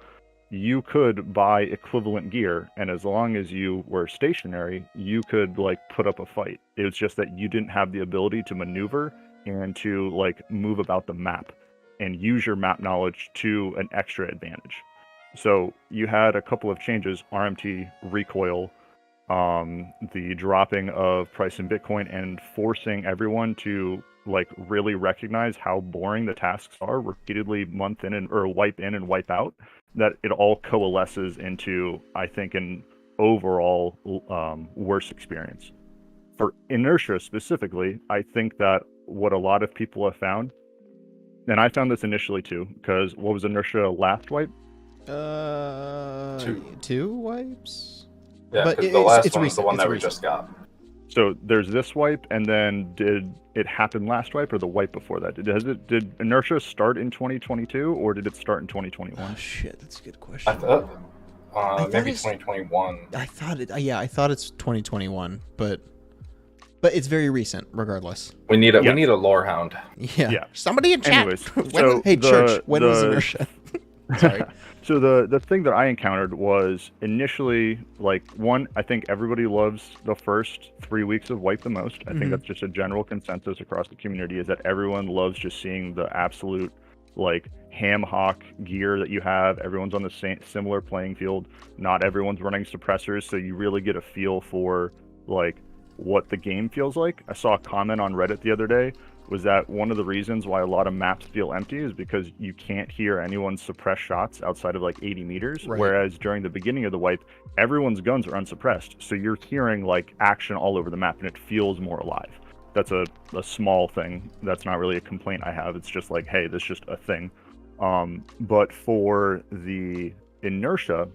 you could buy equivalent gear, and as long as you were stationary, you could like put up a fight. It was just that you didn't have the ability to maneuver and to like move about the map and use your map knowledge to an extra advantage. So you had a couple of changes: RMT, recoil, the dropping of price in Bitcoin, and forcing everyone to like really recognize how boring the tasks are repeatedly, wipe in and wipe out. That it all coalesces into, I think, an overall worse experience. For inertia specifically, I think that what a lot of people have found, and I found this initially too, because what was inertia last wipe? Two wipes? Yeah, but because the last it's one was recent. the one It's that we recent. just got. So there's this wipe, and then did it happen last wipe or the wipe before that? Did inertia start in 2022 or did it start in 2021? Oh shit, that's a good question. I thought, maybe it's 2021. I thought it's 2021, but it's very recent regardless. We need a lore hound. Yeah. Somebody in chat. Anyways, Church, when was inertia? Sorry. So the thing that I encountered was initially, like, one, I think everybody loves the first 3 weeks of wipe the most. I think that's just a general consensus across the community, is that everyone loves just seeing the absolute, like, ham hock gear that you have. Everyone's on the similar playing field. Not everyone's running suppressors, so you really get a feel for, like, what the game feels like. I saw a comment on Reddit the other day was that one of the reasons why a lot of maps feel empty is because you can't hear anyone's suppressed shots outside of like 80 meters. Right. Whereas during the beginning of the wipe, everyone's guns are unsuppressed. So you're hearing like action all over the map and it feels more alive. That's a small thing. That's not really a complaint I have. It's just like, hey, this is just a thing. But for the inertia,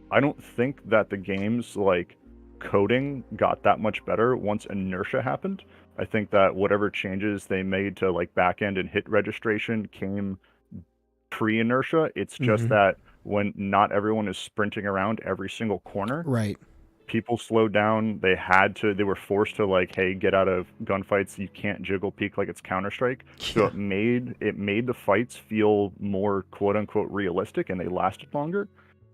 I don't think that the game's like coding got that much better once inertia happened. I think that whatever changes they made to like backend and hit registration came pre-inertia. It's just that when not everyone is sprinting around every single corner, right? People slowed down. They were forced to like, hey, get out of gunfights. You can't jiggle peek like it's Counter-Strike. So it made the fights feel more quote unquote realistic and they lasted longer.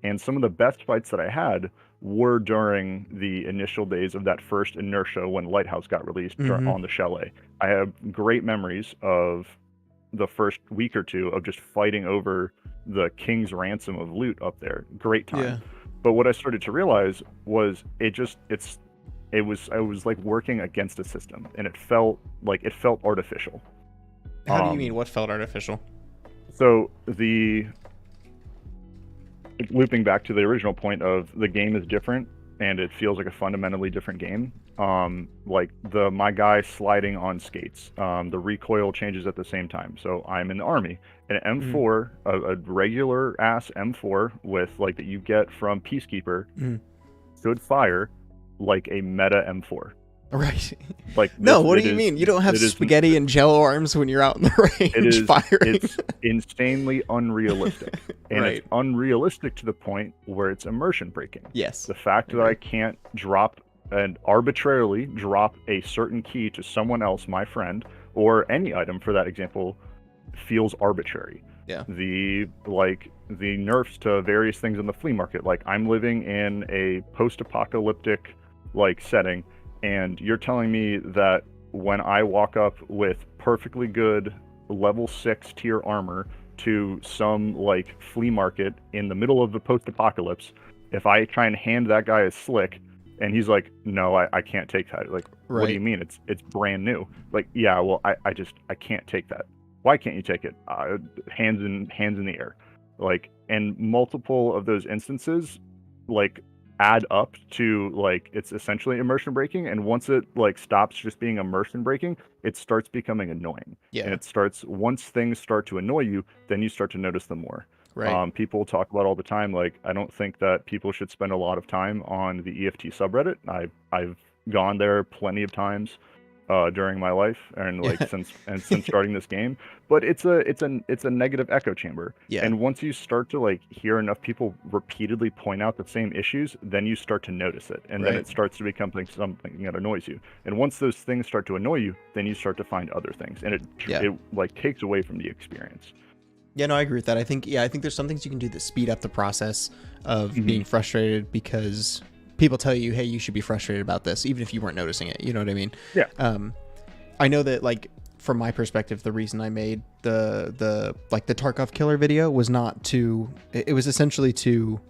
And some of the best fights that I had were during the initial days of that first inertia when Lighthouse got released on the Chalet. I have great memories of the first week or two of just fighting over the King's Ransom of loot up there. Great time. Yeah. But what I started to realize was I was like working against a system, and it felt artificial. How do you mean? What felt artificial? So looping back to the original point of the game is different and it feels like a fundamentally different game. Like my guy sliding on skates, the recoil changes at the same time. So I'm in the army, an M4, a regular ass M4 with like that you get from Peacekeeper stood fire like a meta M4. Right. Like no, what do you mean? You don't have spaghetti and jello arms when you're out in the range firing. It's insanely unrealistic. And it's unrealistic to the point where it's immersion breaking. Yes. The fact that I can't arbitrarily drop a certain key to someone else, my friend, or any item for that example, feels arbitrary. Yeah. The nerfs to various things in the flea market, like I'm living in a post-apocalyptic like setting, and you're telling me that when I walk up with perfectly good level 6 tier armor to some like flea market in the middle of the post-apocalypse, if I try and hand that guy a slick and he's like, no, I can't take that. Like, what do you mean? It's brand new. Like, yeah, well, I can't take that. Why can't you take it? Hands in the air. Like, and multiple of those instances, like, add up to like it's essentially immersion breaking, and once it like stops just being immersion breaking, it starts becoming annoying. And once things start to annoy you, then you start to notice them more. People talk about all the time, like, I don't think that people should spend a lot of time on the EFT subreddit. I've gone there plenty of times during my life and like since starting this game, but it's a negative echo chamber. And once you start to like hear enough people repeatedly point out the same issues, then you start to notice it, and then it starts to become something that annoys you. And once those things start to annoy you, then you start to find other things, and it like takes away from the experience. Yeah, no, I agree with that. I think there's some things you can do that speed up the process of being frustrated, because people tell you, hey, you should be frustrated about this, even if you weren't noticing it. You know what I mean? Yeah. I know that, like, from my perspective, the reason I made the Tarkov killer video was not to, it was essentially to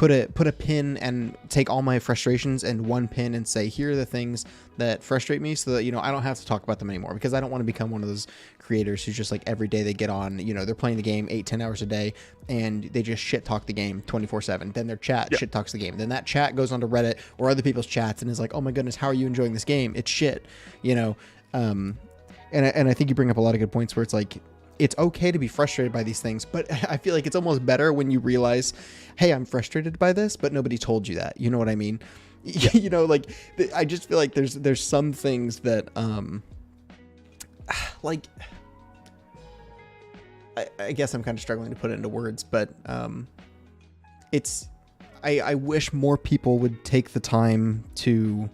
put a pin and take all my frustrations in one pin and say, here are the things that frustrate me, so that, you know, I don't have to talk about them anymore, because I don't want to become one of those creators who's just like every day they get on, you know, they're playing the game 8-10 hours a day and they just shit talk the game 24/7. Then their chat shit talks the game. Then that chat goes onto Reddit or other people's chats and is like, oh my goodness, how are you enjoying this game? It's shit, you know. And I think you bring up a lot of good points where it's like, it's okay to be frustrated by these things, but I feel like it's almost better when you realize, hey, I'm frustrated by this, but nobody told you that. You know what I mean? Yeah. You know, like, I just feel like there's some things that, like, I guess I'm kind of struggling to put it into words, but I wish more people would take the time to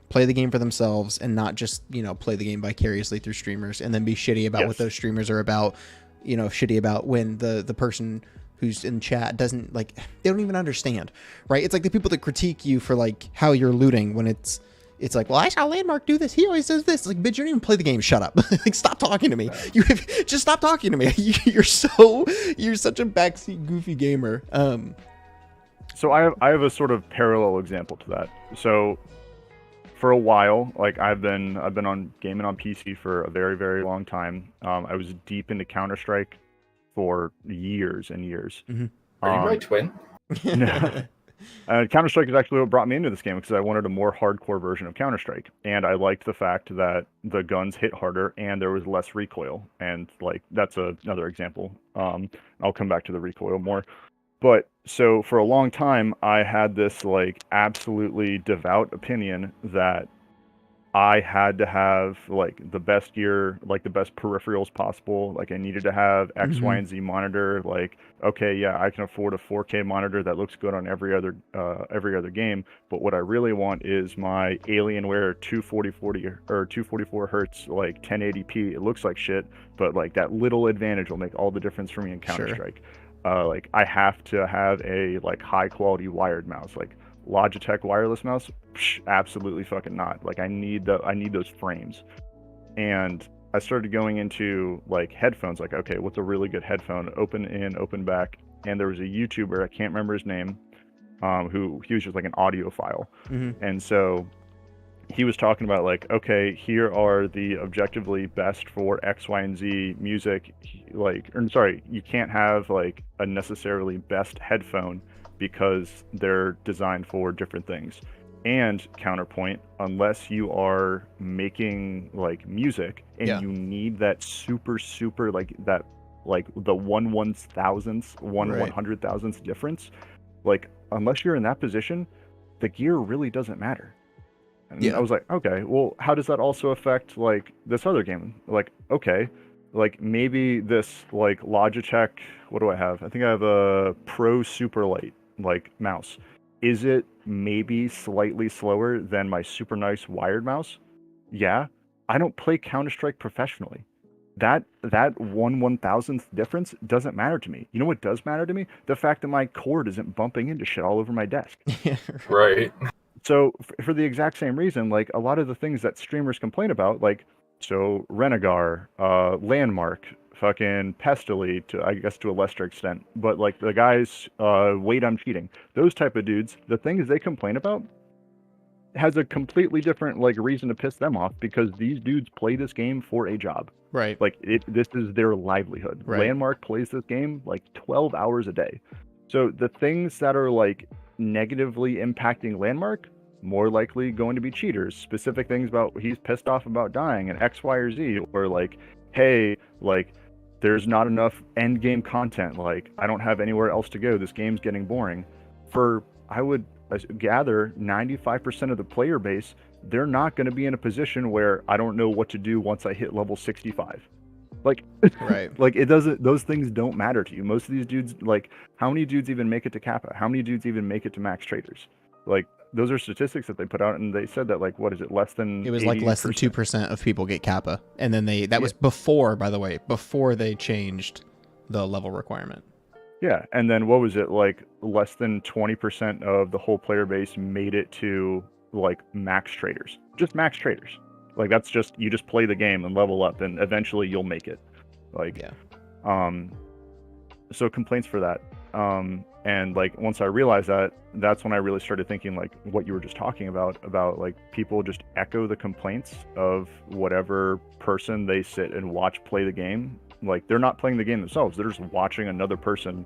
play the game for themselves and not just, you know, play the game vicariously through streamers and then be shitty about what those streamers are about, you know, shitty about when the person who's in chat doesn't, like, they don't even understand, right? It's like the people that critique you for, like, how you're looting when it's like, well, I saw Landmark do this. He always does this. Like, bitch, you don't even play the game. Shut up. Like, stop talking to me. Just stop talking to me. You're such a backseat goofy gamer. So I have a sort of parallel example to that. So for a while, like, I've been on gaming on PC for a very, very long time. I was deep into Counter-Strike for years and years. Mm-hmm. Are you my twin? Counter-Strike is actually what brought me into this game, because I wanted a more hardcore version of Counter-Strike, and I liked the fact that the guns hit harder and there was less recoil, and, like, that's another example. I'll come back to the recoil more. But so for a long time, I had this, like, absolutely devout opinion that I had to have, like, the best gear, like, the best peripherals possible. Like, I needed to have X, Y, and Z monitor. Like, okay, yeah, I can afford a 4K monitor that looks good on every other game. But what I really want is my Alienware 244 hertz, like, 1080p. It looks like shit, but, like, that little advantage will make all the difference for me in Counter-Strike. Sure. Like, I have to have a, like, high quality wired mouse. Like, Logitech wireless mouse, absolutely fucking not. Like, I need those frames. And I started going into, like, headphones. Like, okay, what's a really good headphone? Open in, open back. And there was a YouTuber, I can't remember his name, who he was just like an audiophile. And so he was talking about, like, okay, here are the objectively best for X, Y, and Z music. Like, or sorry, you can't have, like, a necessarily best headphone because they're designed for different things. And counterpoint, unless you are making, like, music and you need that super, like, that, like, the 1/1000th difference, like, unless you're in that position, the gear really doesn't matter. And I was like, okay, well, how does that also affect, like, this other game? Like, okay, like, maybe this, like, Logitech, what do I have? I think I have a Pro Superlight, like, mouse. Is it maybe slightly slower than my super nice wired mouse? Yeah. I don't play Counter-Strike professionally. That 1/1000th difference doesn't matter to me. You know what does matter to me? The fact that my cord isn't bumping into shit all over my desk. Right. So for the exact same reason, like, a lot of the things that streamers complain about, like, so Renegar, Landmark, fucking Pestily, I guess to a lesser extent, but, like, the guys, Wait, I'm Cheating, those type of dudes, the things they complain about has a completely different, like, reason to piss them off, because these dudes play this game for a job. Right. Like, this is their livelihood. Right. Landmark plays this game, like, 12 hours a day. So the things that are, like, negatively impacting Landmark, more likely going to be cheaters. Specific things about he's pissed off about dying and X, Y, or Z, or, like, hey, like, there's not enough end game content. Like, I don't have anywhere else to go. This game's getting boring. I would gather 95% of the player base, they're not going to be in a position where I don't know what to do once I hit level 65. Like, right. Like, it doesn't, those things don't matter to you. Most of these dudes, like, how many dudes even make it to Kappa? How many dudes even make it to max traders? Like, those are statistics that they put out, and they said that, like, what is it, less than it was 80%? Like less than 2% of people get Kappa, and then that was before, by the way, before they changed the level requirement. Yeah, and then what was it, like, less than 20% of the whole player base made it to, like, max traders. Just max traders. Like, that's just, you just play the game and level up, and eventually you'll make it. Like, yeah. So complaints for that. And like once I realized that, that's when I really started thinking like what you were just talking about like people just echo the complaints of whatever person they sit and watch play the game. Like they're not playing the game themselves; they're just watching another person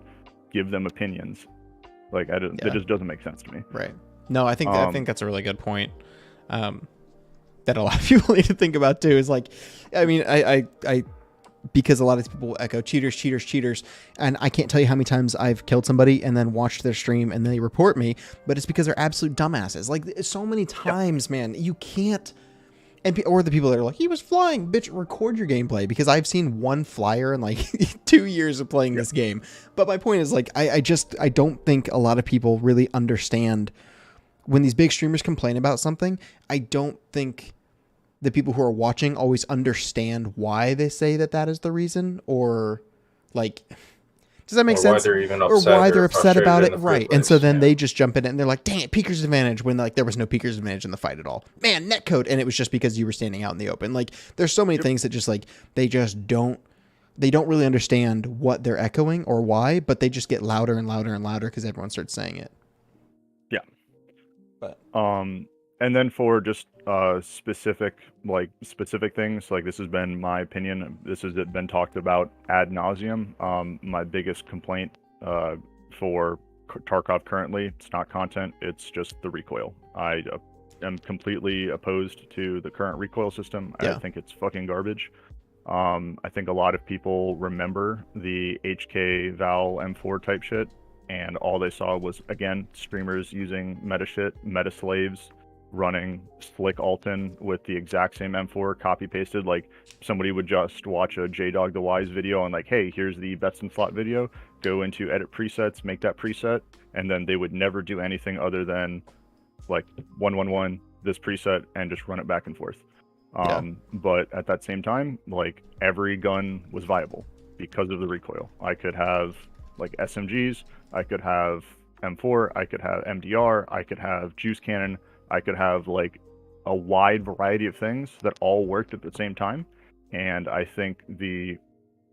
give them opinions. Like it just doesn't make sense to me. Right. No, I think that's a really good point. That a lot of people need to think about too. Is like, I mean, I because a lot of people echo cheaters, and I can't tell you how many times I've killed somebody and then watched their stream and they report me, but it's because they're absolute dumbasses. Like so many times, man, you can't. Or the people that are like, he was flying, bitch, record your gameplay, because I've seen one flyer in like 2 years of playing this game. But my point is like, I don't think a lot of people really understand when these big streamers complain about something. I don't think the people who are watching always understand why they say that is the reason, or like, does that make sense? Or why they're upset about it, right? And so then they just jump in and they're like, "Dang it, Peeker's advantage!" When like there was no Peeker's advantage in the fight at all. Man, netcode, and it was just because you were standing out in the open. Like, there's so many things that just like they don't really understand what they're echoing or why, but they just get louder and louder and louder because everyone starts saying it. Yeah, but and then for just specific things, like this has been my opinion. This has been talked about ad nauseum. My biggest complaint for Tarkov currently, it's not content, it's just the recoil. I am completely opposed to the current recoil system. I think it's fucking garbage. I think a lot of people remember the HK Val M4 type shit, and all they saw was, again, streamers using meta shit, meta slaves, running slick Alton with the exact same M4 copy pasted. Like somebody would just watch a J-Dog the Wise video and like, hey, here's the bets and slot video, go into edit presets, make that preset, and then they would never do anything other than like 111 this preset and just run it back and forth. But at that same time, like every gun was viable because of the recoil. I could have like SMGs, I could have M4, I could have MDR, I could have juice cannon, I could have like a wide variety of things that all worked at the same time. And I think the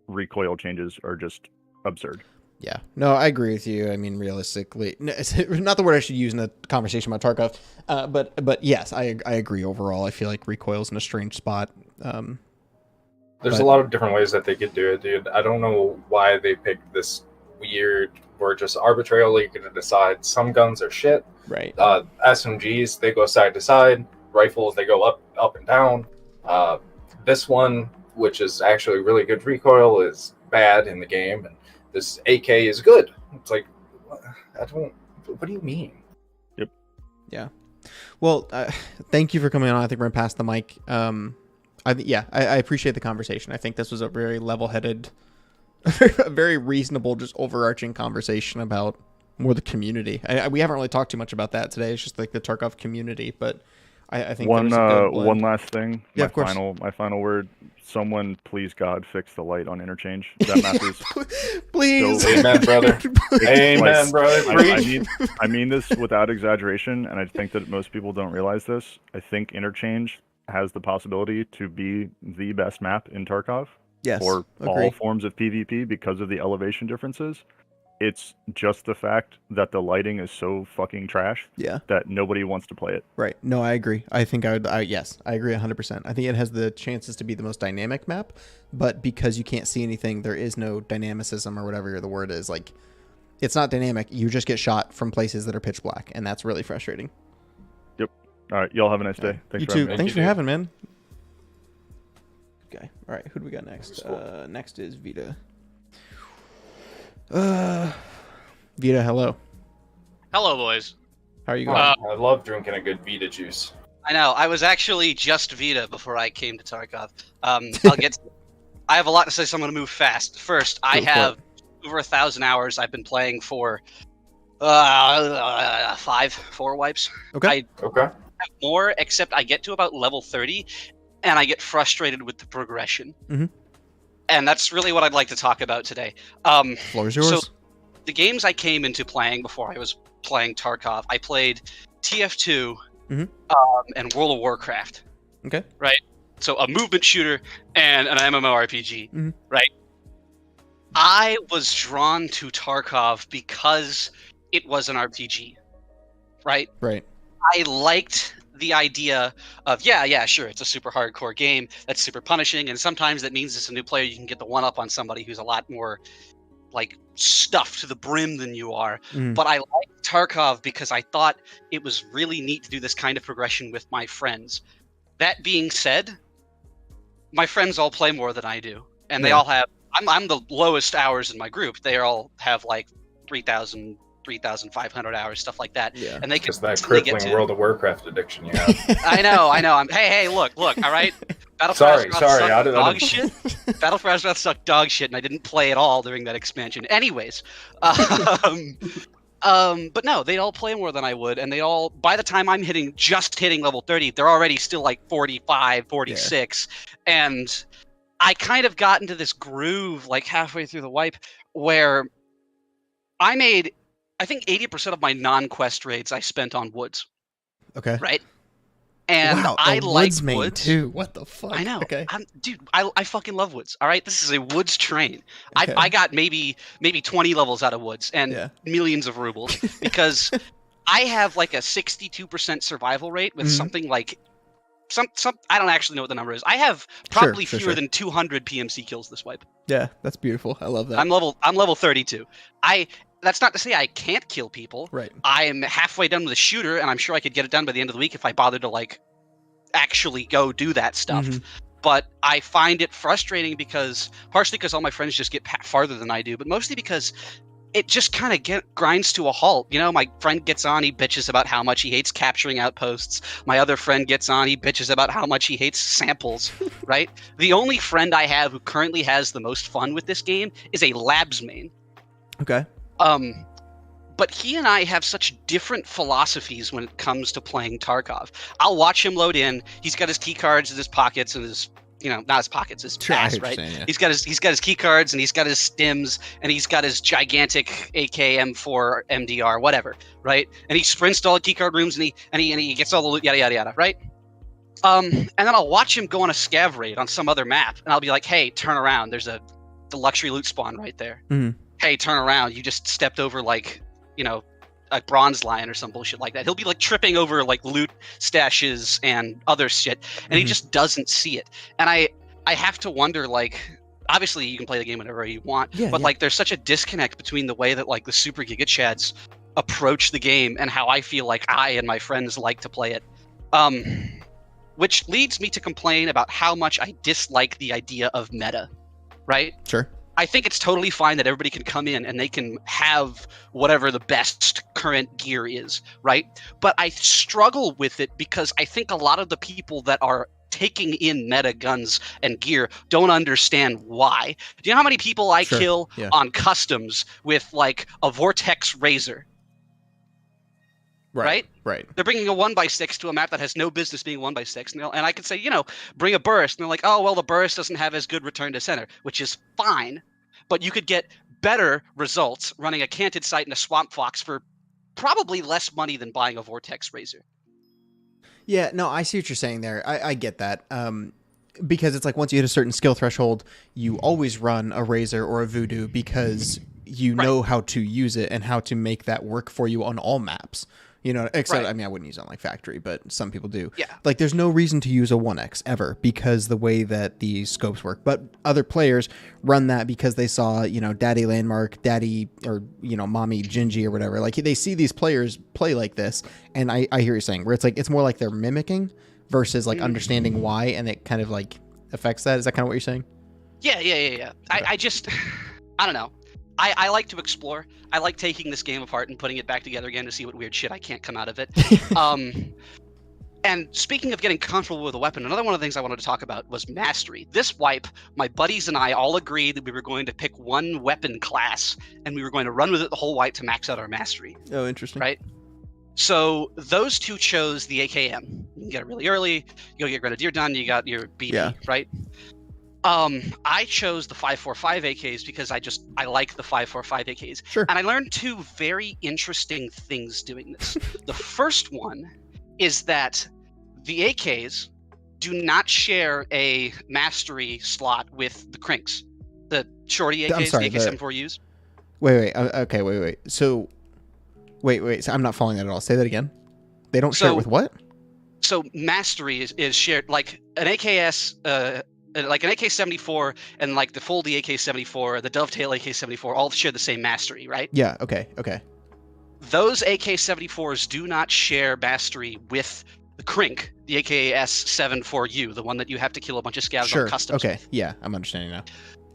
recoil changes are just absurd. Yeah, no, I agree with you. I mean, realistically, it's not the word I should use in a conversation about Tarkov, but yes, I agree overall. I feel like recoil's in a strange spot. There's a lot of different ways that they could do it, dude. I don't know why they picked this weird, we're just arbitrarily going to decide some guns are shit. Right. SMGs, they go side to side. Rifles, they go up and down. This one, which is actually really good recoil, is bad in the game. And this AK is good. It's like, what do you mean? Yep. Yeah. Well, thank you for coming on. I think we're going to pass the mic. I appreciate the conversation. I think this was a very level-headed, a very reasonable, just overarching conversation about more the community. We haven't really talked too much about that today. It's just like the Tarkov community, but I think one last thing. Yeah, of course. My final word. Someone, please God, fix the light on interchange. That map is please. So, amen, brother. Amen, brother. I mean this without exaggeration, and I think that most people don't realize this. I think interchange has the possibility to be the best map in Tarkov. Yes, for agree. all forms of PvP because of the elevation differences. It's just the fact that the lighting is so fucking trash that nobody wants to play it. Right. No, I agree. I think yes, I agree 100%. I think it has the chances to be the most dynamic map, but because you can't see anything, there is no dynamicism or whatever the word is. Like, it's not dynamic. You just get shot from places that are pitch black, and that's really frustrating. Yep. All right. Y'all have a nice day. Thanks you for too. having me. Thanks for having, man. Okay. All right. Who do we got next? Next is Vita. Vita, hello. Hello, boys. How are you going? I love drinking a good Vita juice. I know. I was actually just Vita before I came to Tarkov. I have a lot to say, so I'm going to move fast. First, I have over 1,000 hours. I've been playing for 4 wipes. Okay. I have more, except I get to about level 30, and I get frustrated with the progression. Mm-hmm. And that's really what I'd like to talk about today. Floor's yours. So, the games I came into playing before I was playing Tarkov, I played TF2 and World of Warcraft. Okay. Right? So a movement shooter and an MMORPG. Right? I was drawn to Tarkov because it was an RPG, right? Right. I liked the idea of, yeah, sure, it's a super hardcore game that's super punishing, and sometimes that means as a new player you can get the one-up on somebody who's a lot more, like, stuffed to the brim than you are. But I liked Tarkov because I thought it was really neat to do this kind of progression with my friends. That being said, my friends all play more than I do, and they all have... I'm the lowest hours in my group. They all have, like, 3,000... 3,500 hours, stuff like that. Yeah, and they can that crippling World of Warcraft addiction you have. I know. Hey, look, all right. Battle for sorry, Azeroth sucked I dog shit. Battle for Azeroth sucked dog shit, and I didn't play at all during that expansion. Anyways, but no, they all play more than I would, and they all, by the time I'm hitting level 30, they're already still like 45, 46, and I kind of got into this groove like halfway through the wipe where I made, I think 80% of my non-quest raids I spent on woods. Okay. Right? And wow, I like main woods too. What the fuck? I know. Okay. Dude, I fucking love woods. All right? This is a woods train. Okay. I got maybe 20 levels out of woods and millions of rubles because I have like a 62% survival rate with something like some I don't actually know what the number is. I have probably fewer than 200 PMC kills this wipe. Yeah, that's beautiful. I love that. I'm level 32. That's not to say I can't kill people. Right. I am halfway done with a shooter, and I'm sure I could get it done by the end of the week if I bothered to like actually go do that stuff. But I find it frustrating partially because all my friends just get farther than I do, but mostly because it just kind of grinds to a halt. You know, my friend gets on, he bitches about how much he hates capturing outposts. My other friend gets on, he bitches about how much he hates samples, right? The only friend I have who currently has the most fun with this game is a labs main. Okay. But he and I have such different philosophies when it comes to playing Tarkov. I'll watch him load in. He's got his key cards in his pockets and his, not his pockets, his pass, right? Yeah. He's got his key cards and he's got his stims and he's got his gigantic AK M4 MDR, whatever, right? And he sprints to all the key card rooms and he gets all the loot, yada yada yada, right? And then I'll watch him go on a scav raid on some other map, and I'll be like, "Hey, turn around! There's the luxury loot spawn right there." Hey, turn around! You just stepped over like, a bronze lion or some bullshit like that. He'll be like tripping over like loot stashes and other shit, and he just doesn't see it. And I have to wonder, like, obviously you can play the game whenever you want, but like there's such a disconnect between the way that like the super giga chads approach the game and how I feel like I and my friends like to play it. Which leads me to complain about how much I dislike the idea of meta, right? Sure. I think it's totally fine that everybody can come in and they can have whatever the best current gear is, right? But I struggle with it because I think a lot of the people that are taking in meta guns and gear don't understand why. Do you know how many people I kill on customs with like a Vortex Razor? Right? They're bringing a 1x6 to a map that has no business being 1x6. And I could say, bring a burst. And they're like, oh, well, the burst doesn't have as good return to center, which is fine. But you could get better results running a canted sight and a swamp fox for probably less money than buying a Vortex Razor. Yeah, no, I see what you're saying there. I get that. Because it's like once you hit a certain skill threshold, you always run a Razor or a Voodoo because you know how to use it and how to make that work for you on all maps. Except, I mean, I wouldn't use it on like factory, but some people do. Yeah. Like there's no reason to use a 1X ever because the way that the scopes work. But other players run that because they saw, Daddy Landmark, Daddy, or, Mommy Gingy or whatever. Like they see these players play like this. And I hear what you're saying where it's like, it's more like they're mimicking versus like understanding why. And it kind of like affects that. Is that kind of what you're saying? Yeah. Okay. I don't know. I like to explore. I like taking this game apart and putting it back together again to see what weird shit I can't come out of it. And speaking of getting comfortable with a weapon, another one of the things I wanted to talk about was mastery. This wipe, my buddies and I all agreed that we were going to pick one weapon class and we were going to run with it the whole wipe to max out our mastery. Oh, interesting. Right? So those two chose the AKM. You can get it really early. You'll get Grenadier done. You got your BB, right? I chose the 545 AKs because I like the 545 AKs. Sure. And I learned two very interesting things doing this. The first one is that the AKs do not share a mastery slot with the Crinks. The shorty AKs, I'm sorry, the AK-74Us. Wait. So, wait. So I'm not following that at all. Say that again. They don't share it with what? So mastery is shared, like an AKS, like an AK-74 and like the Foldy AK-74, the Dovetail AK-74, all share the same mastery, right? Yeah. Okay. Those AK-74s do not share mastery with the Krink, the AKS-74U, the one that you have to kill a bunch of scavs on customs. Okay. Yeah, I'm understanding now.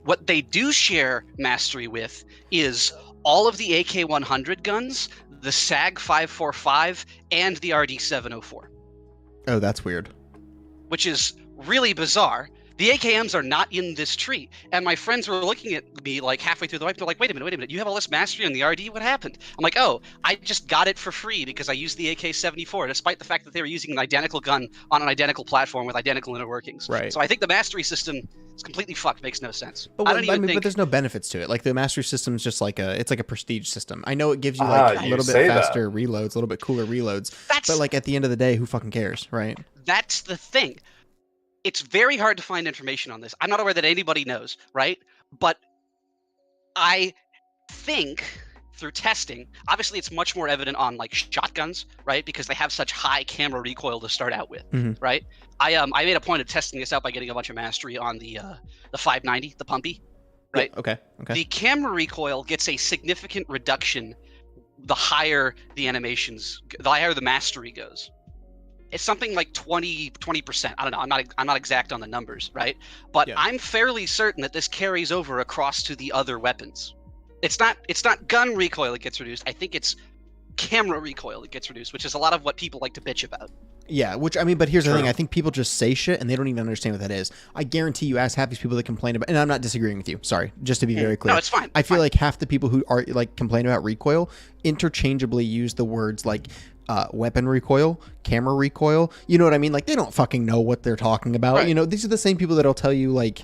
What they do share mastery with is all of the AK-100 guns, the SAG 545, and the RD-704. Oh, that's weird. Which is really bizarre. The AKMs are not in this tree. And my friends were looking at me like halfway through the wipe. They're like, wait a minute. You have all this mastery on the RD? What happened? I'm like, oh, I just got it for free because I used the AK-74, despite the fact that they were using an identical gun on an identical platform with identical inner workings. Right. So I think the mastery system is completely fucked. Makes no sense. But, but there's no benefits to it. Like the mastery system is just like it's like a prestige system. I know it gives you like a little bit faster reloads, a little bit cooler reloads. But like at the end of the day, who fucking cares, right? That's the thing. It's very hard to find information on this. I'm not aware that anybody knows, right? But I think through testing, obviously it's much more evident on like shotguns, right? Because they have such high camera recoil to start out with, right? I made a point of testing this out by getting a bunch of mastery on the 590, the pumpy, right? Yeah, okay. The camera recoil gets a significant reduction the higher the animations, the higher the mastery goes. It's something like 20%. I don't know. I'm not exact on the numbers, right? But I'm fairly certain that this carries over across to the other weapons. It's not gun recoil that gets reduced. I think it's camera recoil that gets reduced, which is a lot of what people like to bitch about. Yeah, which I mean, but here's the thing. I think people just say shit and they don't even understand what that is. I guarantee you ask half these people that complain about, and I'm not disagreeing with you. Sorry, just to be very clear. No, it's fine. I feel like half the people who are like complain about recoil interchangeably use the words like weapon recoil, camera recoil. You know what I mean? Like they don't fucking know what they're talking about. Right. You know, these are the same people that'll tell you like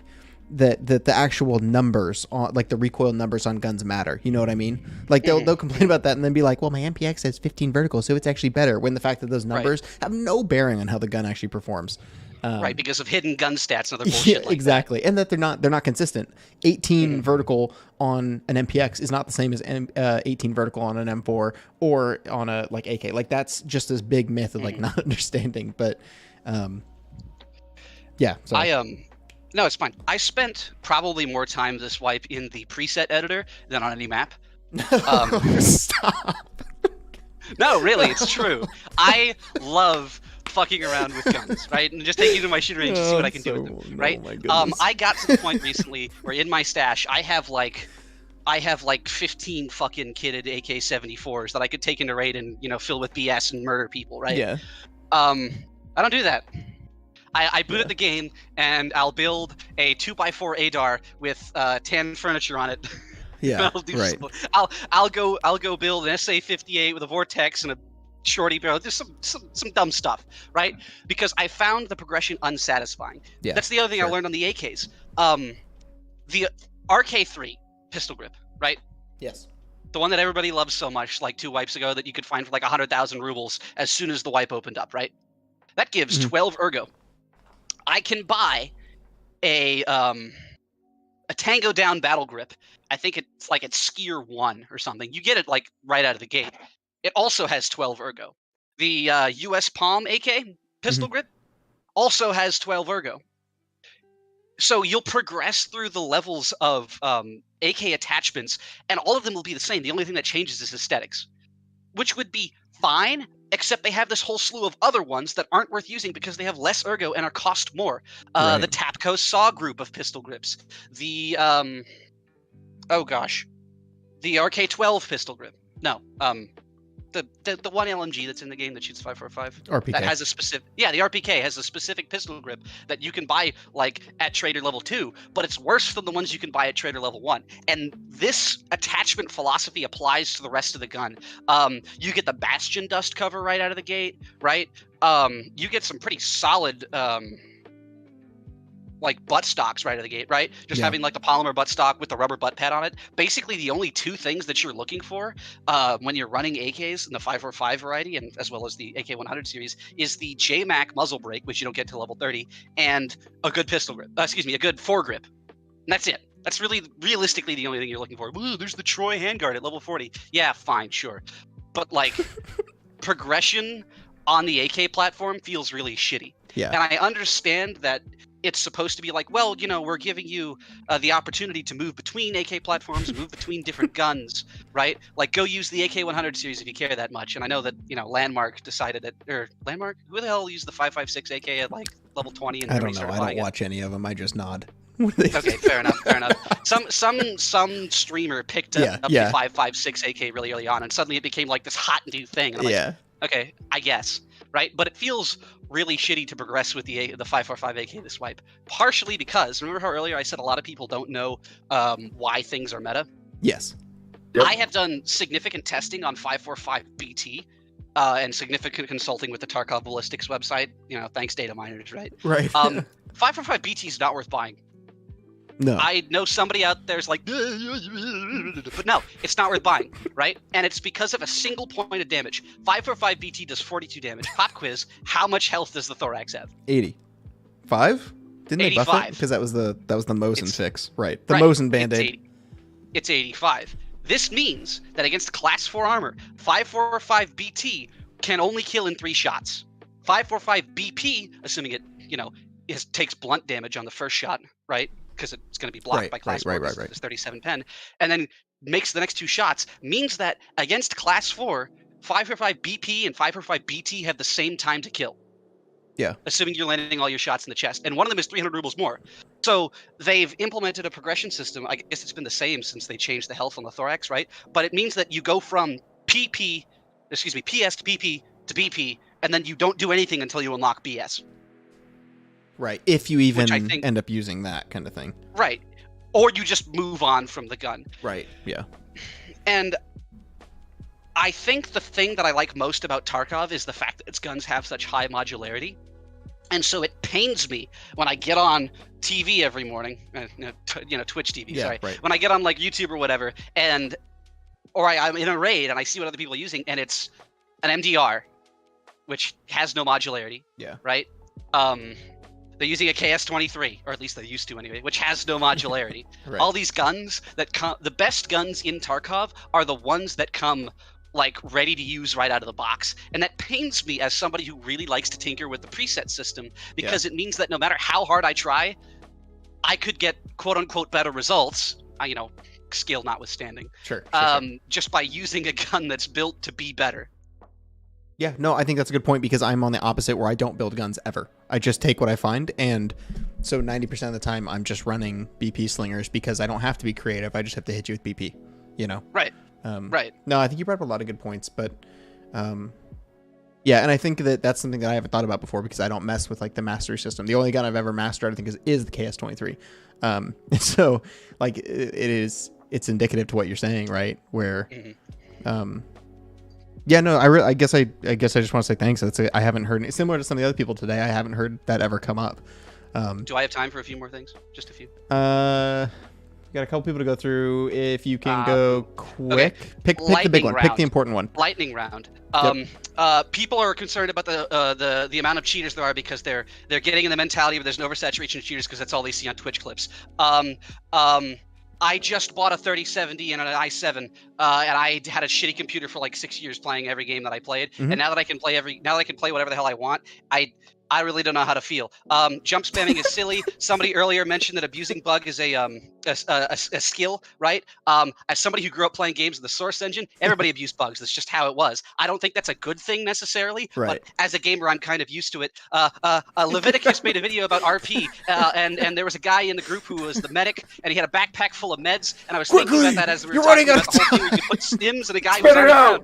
that the actual numbers on like the recoil numbers on guns matter. You know what I mean? Like they'll complain about that and then be like, well, my MPX has 15 vertical, so it's actually better. When the fact that those numbers have no bearing on how the gun actually performs. Right, because of hidden gun stats and other bullshit. Yeah, exactly, and that they're not consistent. 18 vertical on an MPX is not the same as 18 vertical on an M4 or on a like AK. Like that's just this big myth of like not understanding. But yeah, so no, it's fine. I spent probably more time this wipe in the preset editor than on any map. Stop. No, really, it's true. I love fucking around with guns, right? And just taking you to my shooting range to see what I can do with them, right? I got to the point recently where in my stash I have like 15 fucking kitted AK-74s that I could take into raid and fill with BS and murder people, right? Yeah. I don't do that. I boot at the game and I'll build a 2x4 ADAR with tan furniture on it. Yeah, right. I'll go build an SA-58 with a Vortex and a shorty barrel, just some dumb stuff, right? Because I found the progression unsatisfying. Yeah, that's the other thing I learned on the AKs. The RK3 pistol grip, right? Yes. The one that everybody loves so much, like 2 wipes ago, that you could find for like 100,000 rubles as soon as the wipe opened up, right? That gives 12 ergo. I can buy a Tango Down battle grip. I think it's like it's Skier 1 or something. You get it like right out of the gate. It also has 12 ergo. The US Palm AK pistol grip also has 12 ergo. So you'll progress through the levels of AK attachments, and all of them will be the same. The only thing that changes is aesthetics, which would be fine, except they have this whole slew of other ones that aren't worth using because they have less ergo and are cost more. The Tapco Saw group of pistol grips. The the RK-12 pistol grip. No, the one LMG that's in the game that shoots 545. RPK. That has a specific, the RPK has a specific pistol grip that you can buy like at Trader Level 2, but it's worse than the ones you can buy at Trader Level 1. And this attachment philosophy applies to the rest of the gun. You get the Bastion dust cover right out of the gate, right? You get some pretty solid like butt stocks right out of the gate, right? Just having like the polymer butt stock with the rubber butt pad on it. Basically, the only two things that you're looking for when you're running AKs in the 545 variety, and as well as the AK-100 series, is the JMac muzzle brake, which you don't get to level 30, and a good pistol grip. A good foregrip. And that's it. That's really realistically the only thing you're looking for. Ooh, there's the Troy handguard at level 40. Yeah, fine, sure. But like progression on the AK platform feels really shitty. Yeah. And I understand that it's supposed to be like, well, you know, we're giving you the opportunity to move between AK platforms, move between different guns, right? Like, go use the AK-100 series if you care that much. And I know that, you know, Landmark decided that, or Landmark? Who the hell used the 5.56 AK at like level 20? And I don't know. I don't watch any of them. I just nod. Okay, fair enough. Fair enough. Some streamer picked up the 5.56 AK really early on, and suddenly it became like this hot new thing. And I'm like, okay, I guess, right? But it feels really shitty to progress with the 5.45 AK this wipe. Partially because remember how earlier I said a lot of people don't know why things are meta. Yes. Yep. I have done significant testing on 5.45 BT. And significant consulting with the Tarkov Ballistics website. You know, thanks data miners, right? Right. 5.45 BT is not worth buying. No. I know somebody out there's like, but no, it's not worth buying, right? And it's because of a single point of damage. 5.45 BT does 42 damage. Pop quiz: how much health does the thorax have? 85. Didn't they buff it? 85. Because that was the Mosin fix, right? The Mosin Band-Aid. It's 85. This means that against class 4 armor, 5.45 BT can only kill in 3 shots. 5.45 BP, assuming it, you know, takes blunt damage on the first shot, right? Because it's going to be blocked by class 4. It's 37 pen, and then makes the next 2 shots. Means that against class 4, 5.45 BP and 5.45 BT have the same time to kill. Yeah. Assuming you're landing all your shots in the chest, and one of them is 300 rubles more. So they've implemented a progression system. I guess it's been the same since they changed the health on the thorax, right? But it means that you go from PS to PP to BP, and then you don't do anything until you unlock BS. Right, if you even end up using that kind of thing. Right, or you just move on from the gun. Right, yeah. And I think the thing that I like most about Tarkov is the fact that its guns have such high modularity. And so it pains me when I get on TV every morning, Twitch TV, sorry. Right. When I get on like YouTube or whatever, or I'm in a raid and I see what other people are using, and it's an MDR, which has no modularity. Yeah. Right? They're using a KS-23, or at least they used to anyway, which has no modularity. Right. All these guns that come, the best guns in Tarkov are the ones that come like ready to use right out of the box. And that pains me as somebody who really likes to tinker with the preset system, because it means that no matter how hard I try, I could get quote unquote better results, skill notwithstanding. Sure. Just by using a gun that's built to be better. Yeah, no, I think that's a good point, because I'm on the opposite, where I don't build guns ever. I just take what I find, and so 90% of the time I'm just running BP slingers because I don't have to be creative. I just have to hit you with BP, Right. Right. No, I think you brought up a lot of good points, but yeah, and I think that's something that I haven't thought about before, because I don't mess with like the mastery system. The only gun I've ever mastered, I think, is the KS-23. So like it's indicative to what you're saying, right? Where, yeah, no, I guess I just want to say thanks. I haven't heard, similar to some of the other people today, I haven't heard that ever come up. Do I have time for a few more things? Just a few. You got a couple people to go through. If you can go quick, pick the big one. Round. Pick the important one. Lightning round. People are concerned about the amount of cheaters there are, because they're getting in the mentality of there's an oversaturation of cheaters because that's all they see on Twitch clips. I just bought a 3070 and an i7, and I had a shitty computer for like 6 years playing every game that I played. And now that I can play whatever the hell I want, I really don't know how to feel. Jump spamming is silly. Somebody earlier mentioned that abusing bug is a skill, right? As somebody who grew up playing games in the Source engine, everybody abused bugs. That's just how it was. I don't think that's a good thing necessarily, right. But as a gamer, I'm kind of used to it. Leviticus made a video about RP, and there was a guy in the group who was the medic, and he had a backpack full of meds, and I was thinking about that as we were talking about the whole thing where you put stims and a guy was around.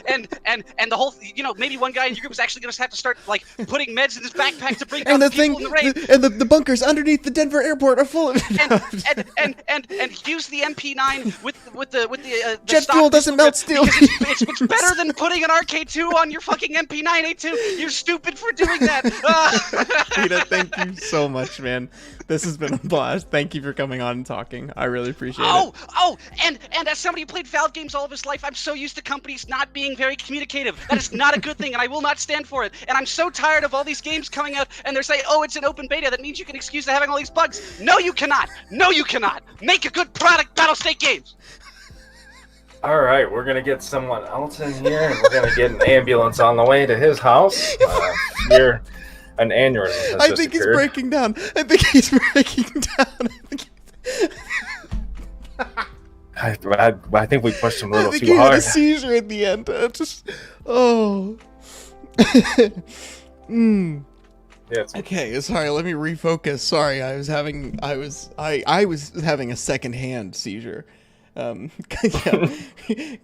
And the whole, maybe one guy in your group was actually going to have to start like putting meds in his backpack to bring down people in the raid. And the bunkers underneath the Denver airport are full of and use the MP9 with the jet fuel doesn't melt steel. It's better than putting an RK2 on your fucking MP9A2. You're stupid for doing that. Peter, thank you so much, man. This has been a blast. Thank you for coming on and talking. I really appreciate it. And as somebody who played Valve games all of his life, I'm so used to companies not being very communicative. That is not a good thing, and I will not stand for it. And I'm so tired of all these games coming out, and they're saying, oh, it's an open beta. That means you can excuse having all these bugs. No, you cannot. No, you cannot. Make a good product, Battlestate Games. All right, we're gonna get someone else in here, and we're gonna get an ambulance on the way to his house. Here, an aneurysm has I just think he's occurred. breaking down. I think he's breaking down. I think we pushed him a little I think too he had hard. a seizure at the end. Yeah, Okay, sorry. Let me refocus. Sorry, I was having a secondhand seizure.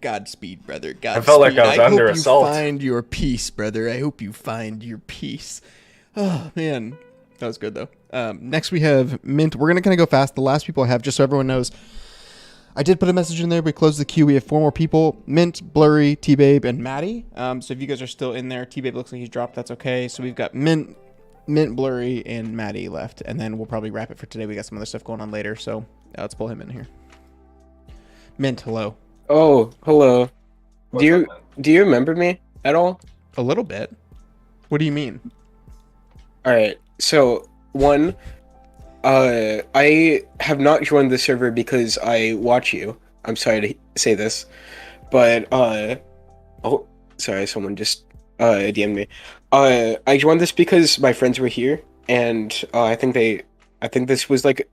Godspeed, brother. Godspeed. I felt like I was under hope assault. You find your peace, brother. I hope you find your peace. Oh man, that was good though. Next we have Mint. We're gonna kind of go fast. The last people I have, just so everyone knows, I did put a message in there. We closed the queue. We have 4 more people: Mint, Blurry, T-Babe, and Maddie. So if you guys are still in there, T-Babe looks like he's dropped. That's okay. So we've got Mint, Blurry, and Maddie left, and then we'll probably wrap it for today. We got some other stuff going on later, so let's pull him in here. Mint, hello. Oh, hello. Do you remember me at all? A little bit. What do you mean? All right. So one, I have not joined the server because I watch you. I'm sorry to say this, but oh, sorry, someone just DM'd me. I joined this because my friends were here, and I think this was like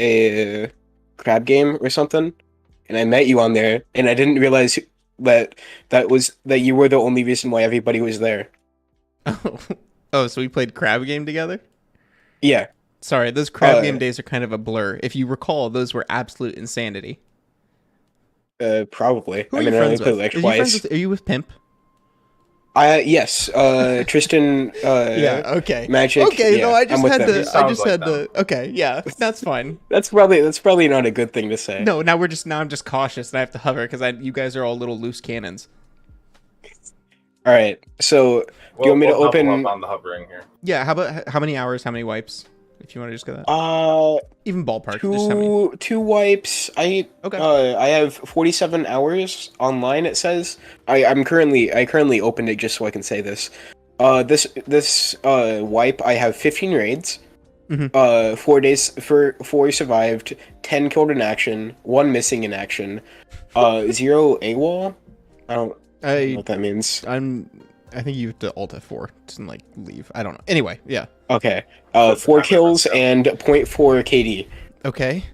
a crab game or something, and I met you on there, and I didn't realize that you were the only reason why everybody was there. Oh, so we played crab game together? Yeah. Sorry, those crab game days are kind of a blur. If you recall, those were absolute insanity. Probably. Who are you friends with? Like twice. Are you with Pimp? Yes. Tristan. Yeah. Okay. Magic. Okay. Yeah, No, I just had them. to. Okay. Yeah. That's fine. That's probably not a good thing to say. No. Now I'm just cautious and I have to hover because you guys are all little loose cannons. All right. So do you want me to open up on the hovering here? Yeah. How many hours? How many wipes? If you want to just go that. Even ballpark. Just how many? Two wipes. I have 47 hours online. It says. I currently opened it just so I can say this. This wipe I have 15 raids. Mm-hmm. 4 days for 4 survived, 10 killed in action, 1 missing in action, 0 AWOL. I don't know what that means. I think you have to Alt F4 to like leave. I don't know. Anyway, yeah. Okay. 4 kills and 0.4 KD. Okay.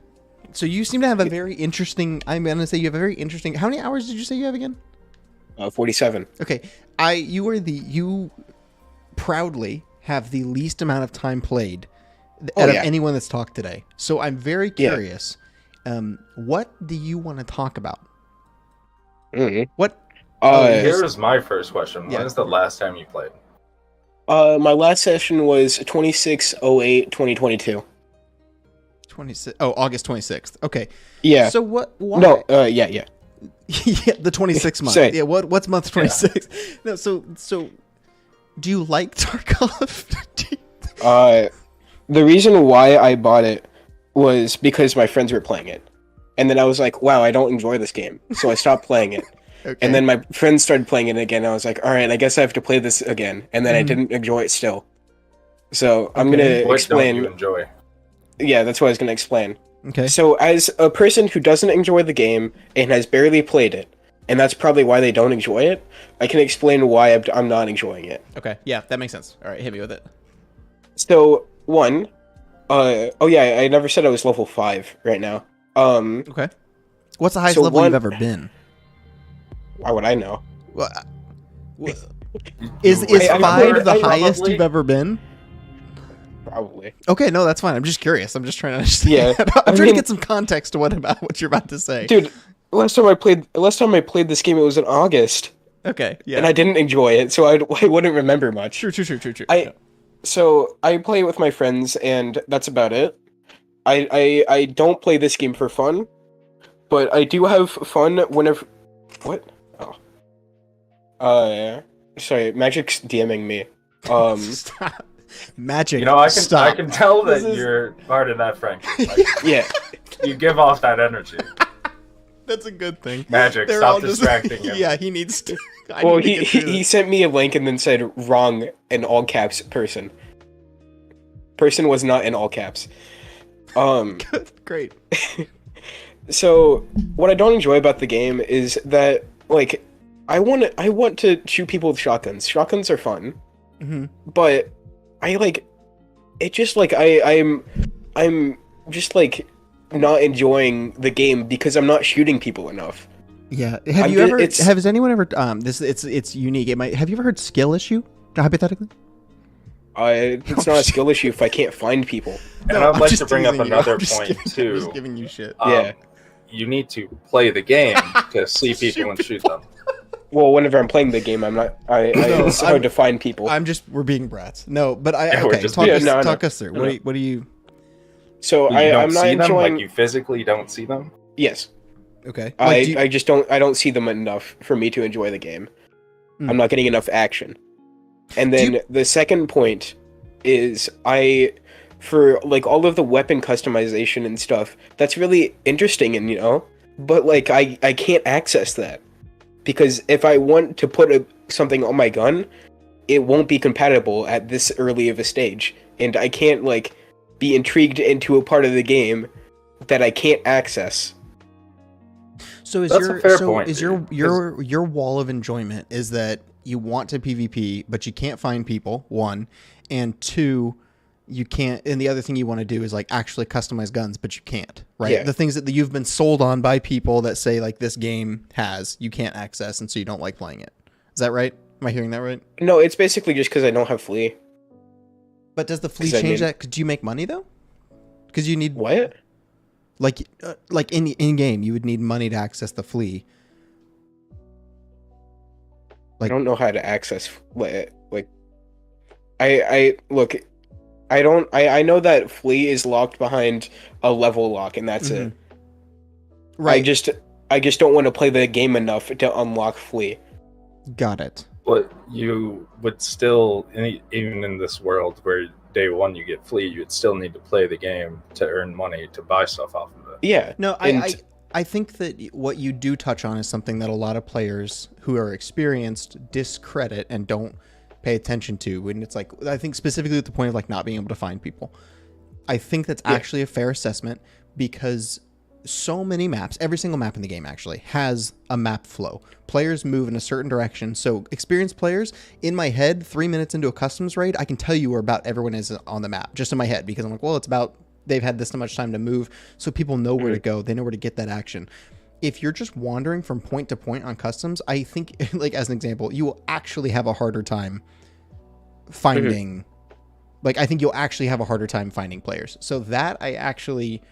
So you seem to have a very interesting. I'm gonna say you have a very interesting. How many hours did you say you have again? 47. Okay. You proudly have the least amount of time played out of anyone that's talked today. So I'm very curious. What do you want to talk about? Mm-hmm. What? Here's my first question. When is the last time you played? My last session was 26/08/2022. 26. Oh, August 26th. Okay. Yeah. So what? Why? No. Yeah. Yeah, the 26th month. Yeah. What's month 26? Yeah. No. So, do you like Tarkov? The reason why I bought it was because my friends were playing it, and then I was like, "Wow, I don't enjoy this game," so I stopped playing it. Okay. And then my friends started playing it again. I was like, all right, I guess I have to play this again. And then I didn't enjoy it still. So I'm going to explain. What don't you enjoy? Yeah, that's what I was going to explain. Okay. So as a person who doesn't enjoy the game and has barely played it, and that's probably why they don't enjoy it, I can explain why I'm not enjoying it. Okay. Yeah, that makes sense. All right, hit me with it. So, one, I never said I was level 5 right now. Okay. What's the highest level you've ever been? Why would I know? Well, is 5 the highest you've ever been? Probably. Okay, no, that's fine. I'm just curious. I'm just trying to understand. Yeah, I'm trying to get some context to what you're about to say. Dude, last time I played this game, it was in August. Okay, yeah. And I didn't enjoy it, so I wouldn't remember much. True. So I play with my friends, and that's about it. I don't play this game for fun, but I do have fun whenever. What? Oh. Sorry, Magic's DMing me. Stop. Magic. You know, I Stop. can tell that This is- you're part of that, Frank. Like, Yeah. You give off that energy. That's a good thing. Magic, They're stop all just- distracting him. Yeah, he needs to. I Well, need to he get through he this. sent me a link and then said wrong in all caps. Person was not in all caps. Great. So what I don't enjoy about the game is that like I want to shoot people with shotguns. Shotguns are fun, but I like it. Just like I'm just like not enjoying the game because I'm not shooting people enough. Yeah. Has anyone ever it's unique. Have you ever heard skill issue? Hypothetically? It's not a skill issue if I can't find people. And I'd like to bring up another point too. I'm just giving you shit. Yeah. You need to play the game to see people and shoot them. Well, whenever I'm playing the game, I'm not. It's hard to find people. We're being brats. No, but Yeah, we're okay. just Talk being- us through. No. What do you? So You don't I'm not see them? enjoying. Like you physically don't see them? Yes. Okay. I just don't. I don't see them enough for me to enjoy the game. I'm not getting enough action. And then the second point is for like all of the weapon customization and stuff, that's really interesting and but like I can't access that because if I want to put something on my gun, it won't be compatible at this early of a stage, and I can't like be intrigued into a part of the game that I can't access. So is That's a fair point, is your wall of enjoyment is that you want to PvP but you can't find people, one, and two, you can't, and the other thing you want to do is like actually customize guns, but you can't, right? Yeah. The things that you've been sold on by people that say like this game has, you can't access, and so you don't like playing it. Is that right? Am I hearing that right? No, it's basically just because I don't have Flea. But does the Flea 'Cause I change mean- that? Could you make money though? Because you need what? Like in game, you would need money to access the Flea. I don't know how to access like I look. I don't. I know that Flea is locked behind a level lock, and that's it. Right. I just don't want to play the game enough to unlock Flea. Got it. But you would still, even in this world where day one you get Flea, you would still need to play the game to earn money to buy stuff off of it. Yeah. No, I think that what you do touch on is something that a lot of players who are experienced discredit and don't pay attention to. And it's like, I think specifically at the point of like not being able to find people. I think that's actually a fair assessment because so many maps, every single map in the game actually has a map flow. Players move in a certain direction. So experienced players, in my head, 3 minutes into a customs raid, I can tell you where about everyone is on the map, just in my head, because I'm like, well, it's about, they've had this much time to move, so people know where to go. They know where to get that action. If you're just wandering from point to point on customs, I think, like as an example, you will actually have a harder time finding, like I think you'll actually have a harder time finding players. So that I actually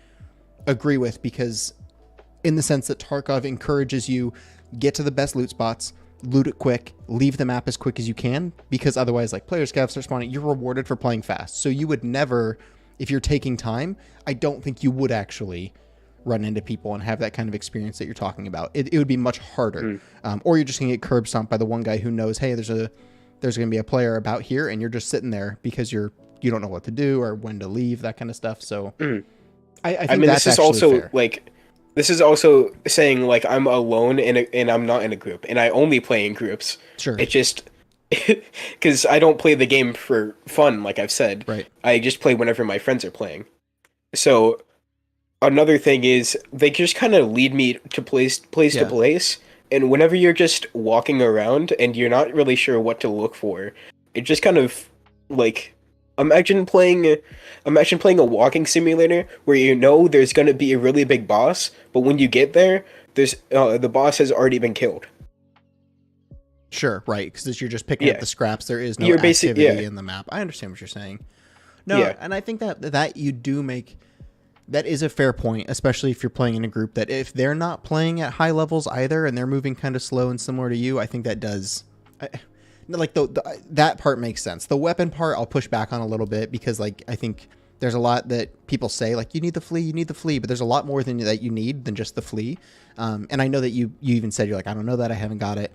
agree with, because in the sense that Tarkov encourages you get to the best loot spots, loot it quick, leave the map as quick as you can, because otherwise like player scavs start spawning, you're rewarded for playing fast. So you would never, if you're taking time, I don't think you would actually run into people and have that kind of experience that you're talking about. It would be much harder. Or you're just gonna get curb stomped by the one guy who knows, hey, there's gonna be a player about here, and you're just sitting there because you don't know what to do or when to leave, that kind of stuff. So I think mean, that's this is actually also fair. like, this is also saying like I'm alone and I'm not in a group, and I only play in groups. Sure. It just because I don't play the game for fun, like I've said. Right. I just play whenever my friends are playing. So another thing is they just kind of lead me to place to place, and whenever you're just walking around and you're not really sure what to look for, it just kind of like imagine playing a walking simulator where you know there's going to be a really big boss, but when you get there, there's the boss has already been killed. Sure, right, because you're just picking up the scraps. There is no You're activity yeah. in the map. I understand what you're saying. No, Yeah. and I think that you do make, that is a fair point, especially if you're playing in a group that if they're not playing at high levels either and they're moving kind of slow and similar to you, I think that does, like that part makes sense. The weapon part I'll push back on a little bit because like I think there's a lot that people say like you need the flea, but there's a lot more than that you need than just the flea. And I know that you even said you're like, I don't know that, I haven't got it.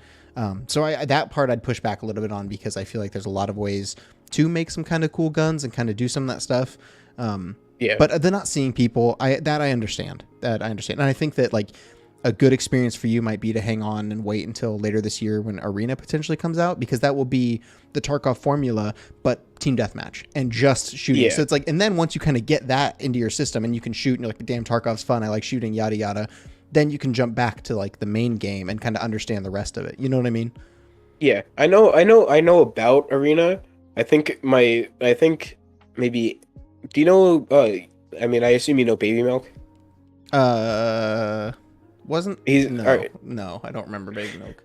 So that part I'd push back a little bit on because I feel like there's a lot of ways to make some kind of cool guns and kind of do some of that stuff. Yeah. But they're not seeing people. I understand. And I think that like a good experience for you might be to hang on and wait until later this year when Arena potentially comes out, because that will be the Tarkov formula, but team deathmatch and just shooting. Yeah. So it's like, and then once you kind of get that into your system and you can shoot and you're like, damn, Tarkov's fun, I like shooting, yada yada, then you can jump back to like the main game and kind of understand the rest of it. You know what I mean? Yeah, I know about Arena. I think maybe. Do you know? I mean, I assume you know Baby Milk. Wasn't he's no, all right. No, I don't remember Baby Milk.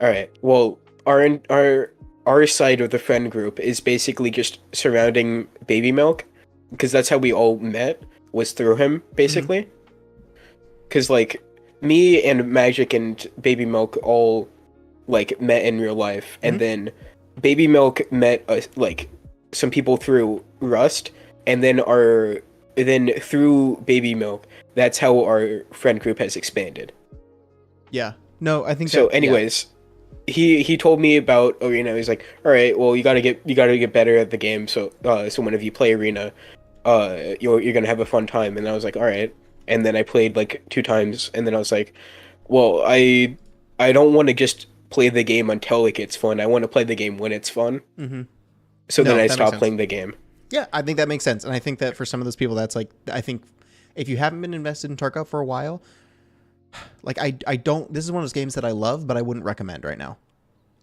All right. Well, our side of the friend group is basically just surrounding Baby Milk, because that's how we all met, was through him, basically. Because like me and Magic and Baby Milk all like met in real life, and then Baby Milk met like some people through Rust, and then through Baby Milk, that's how our friend group has expanded. Yeah. No, I think so. That, anyways, he told me about Arena. He's like, all right, well, you gotta get better at the game. So so whenever you play Arena, you're gonna have a fun time. And I was like, all right. And then I played like 2 times, and then I was like, well, I don't want to just play the game until it gets fun. I want to play the game when it's fun. So then I stopped playing the game. Yeah, I think that makes sense. And I think that for some of those people, that's like, I think if you haven't been invested in Tarkov for a while, like I don't, this is one of those games that I love, but I wouldn't recommend right now.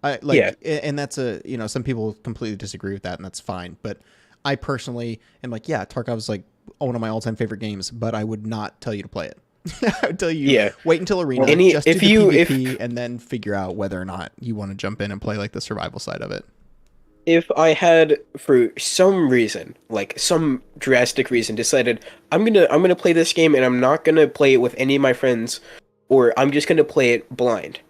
And that's some people completely disagree with that, and that's fine. But I personally am like, yeah, Tarkov is like one of my all-time favorite games, but I would not tell you to play it. I would tell you, wait until Arena, just do the PvP, and then figure out whether or not you want to jump in and play like the survival side of it. If I had, for some reason, like some drastic reason, decided I'm gonna play this game and I'm not gonna play it with any of my friends, or I'm just gonna play it blind,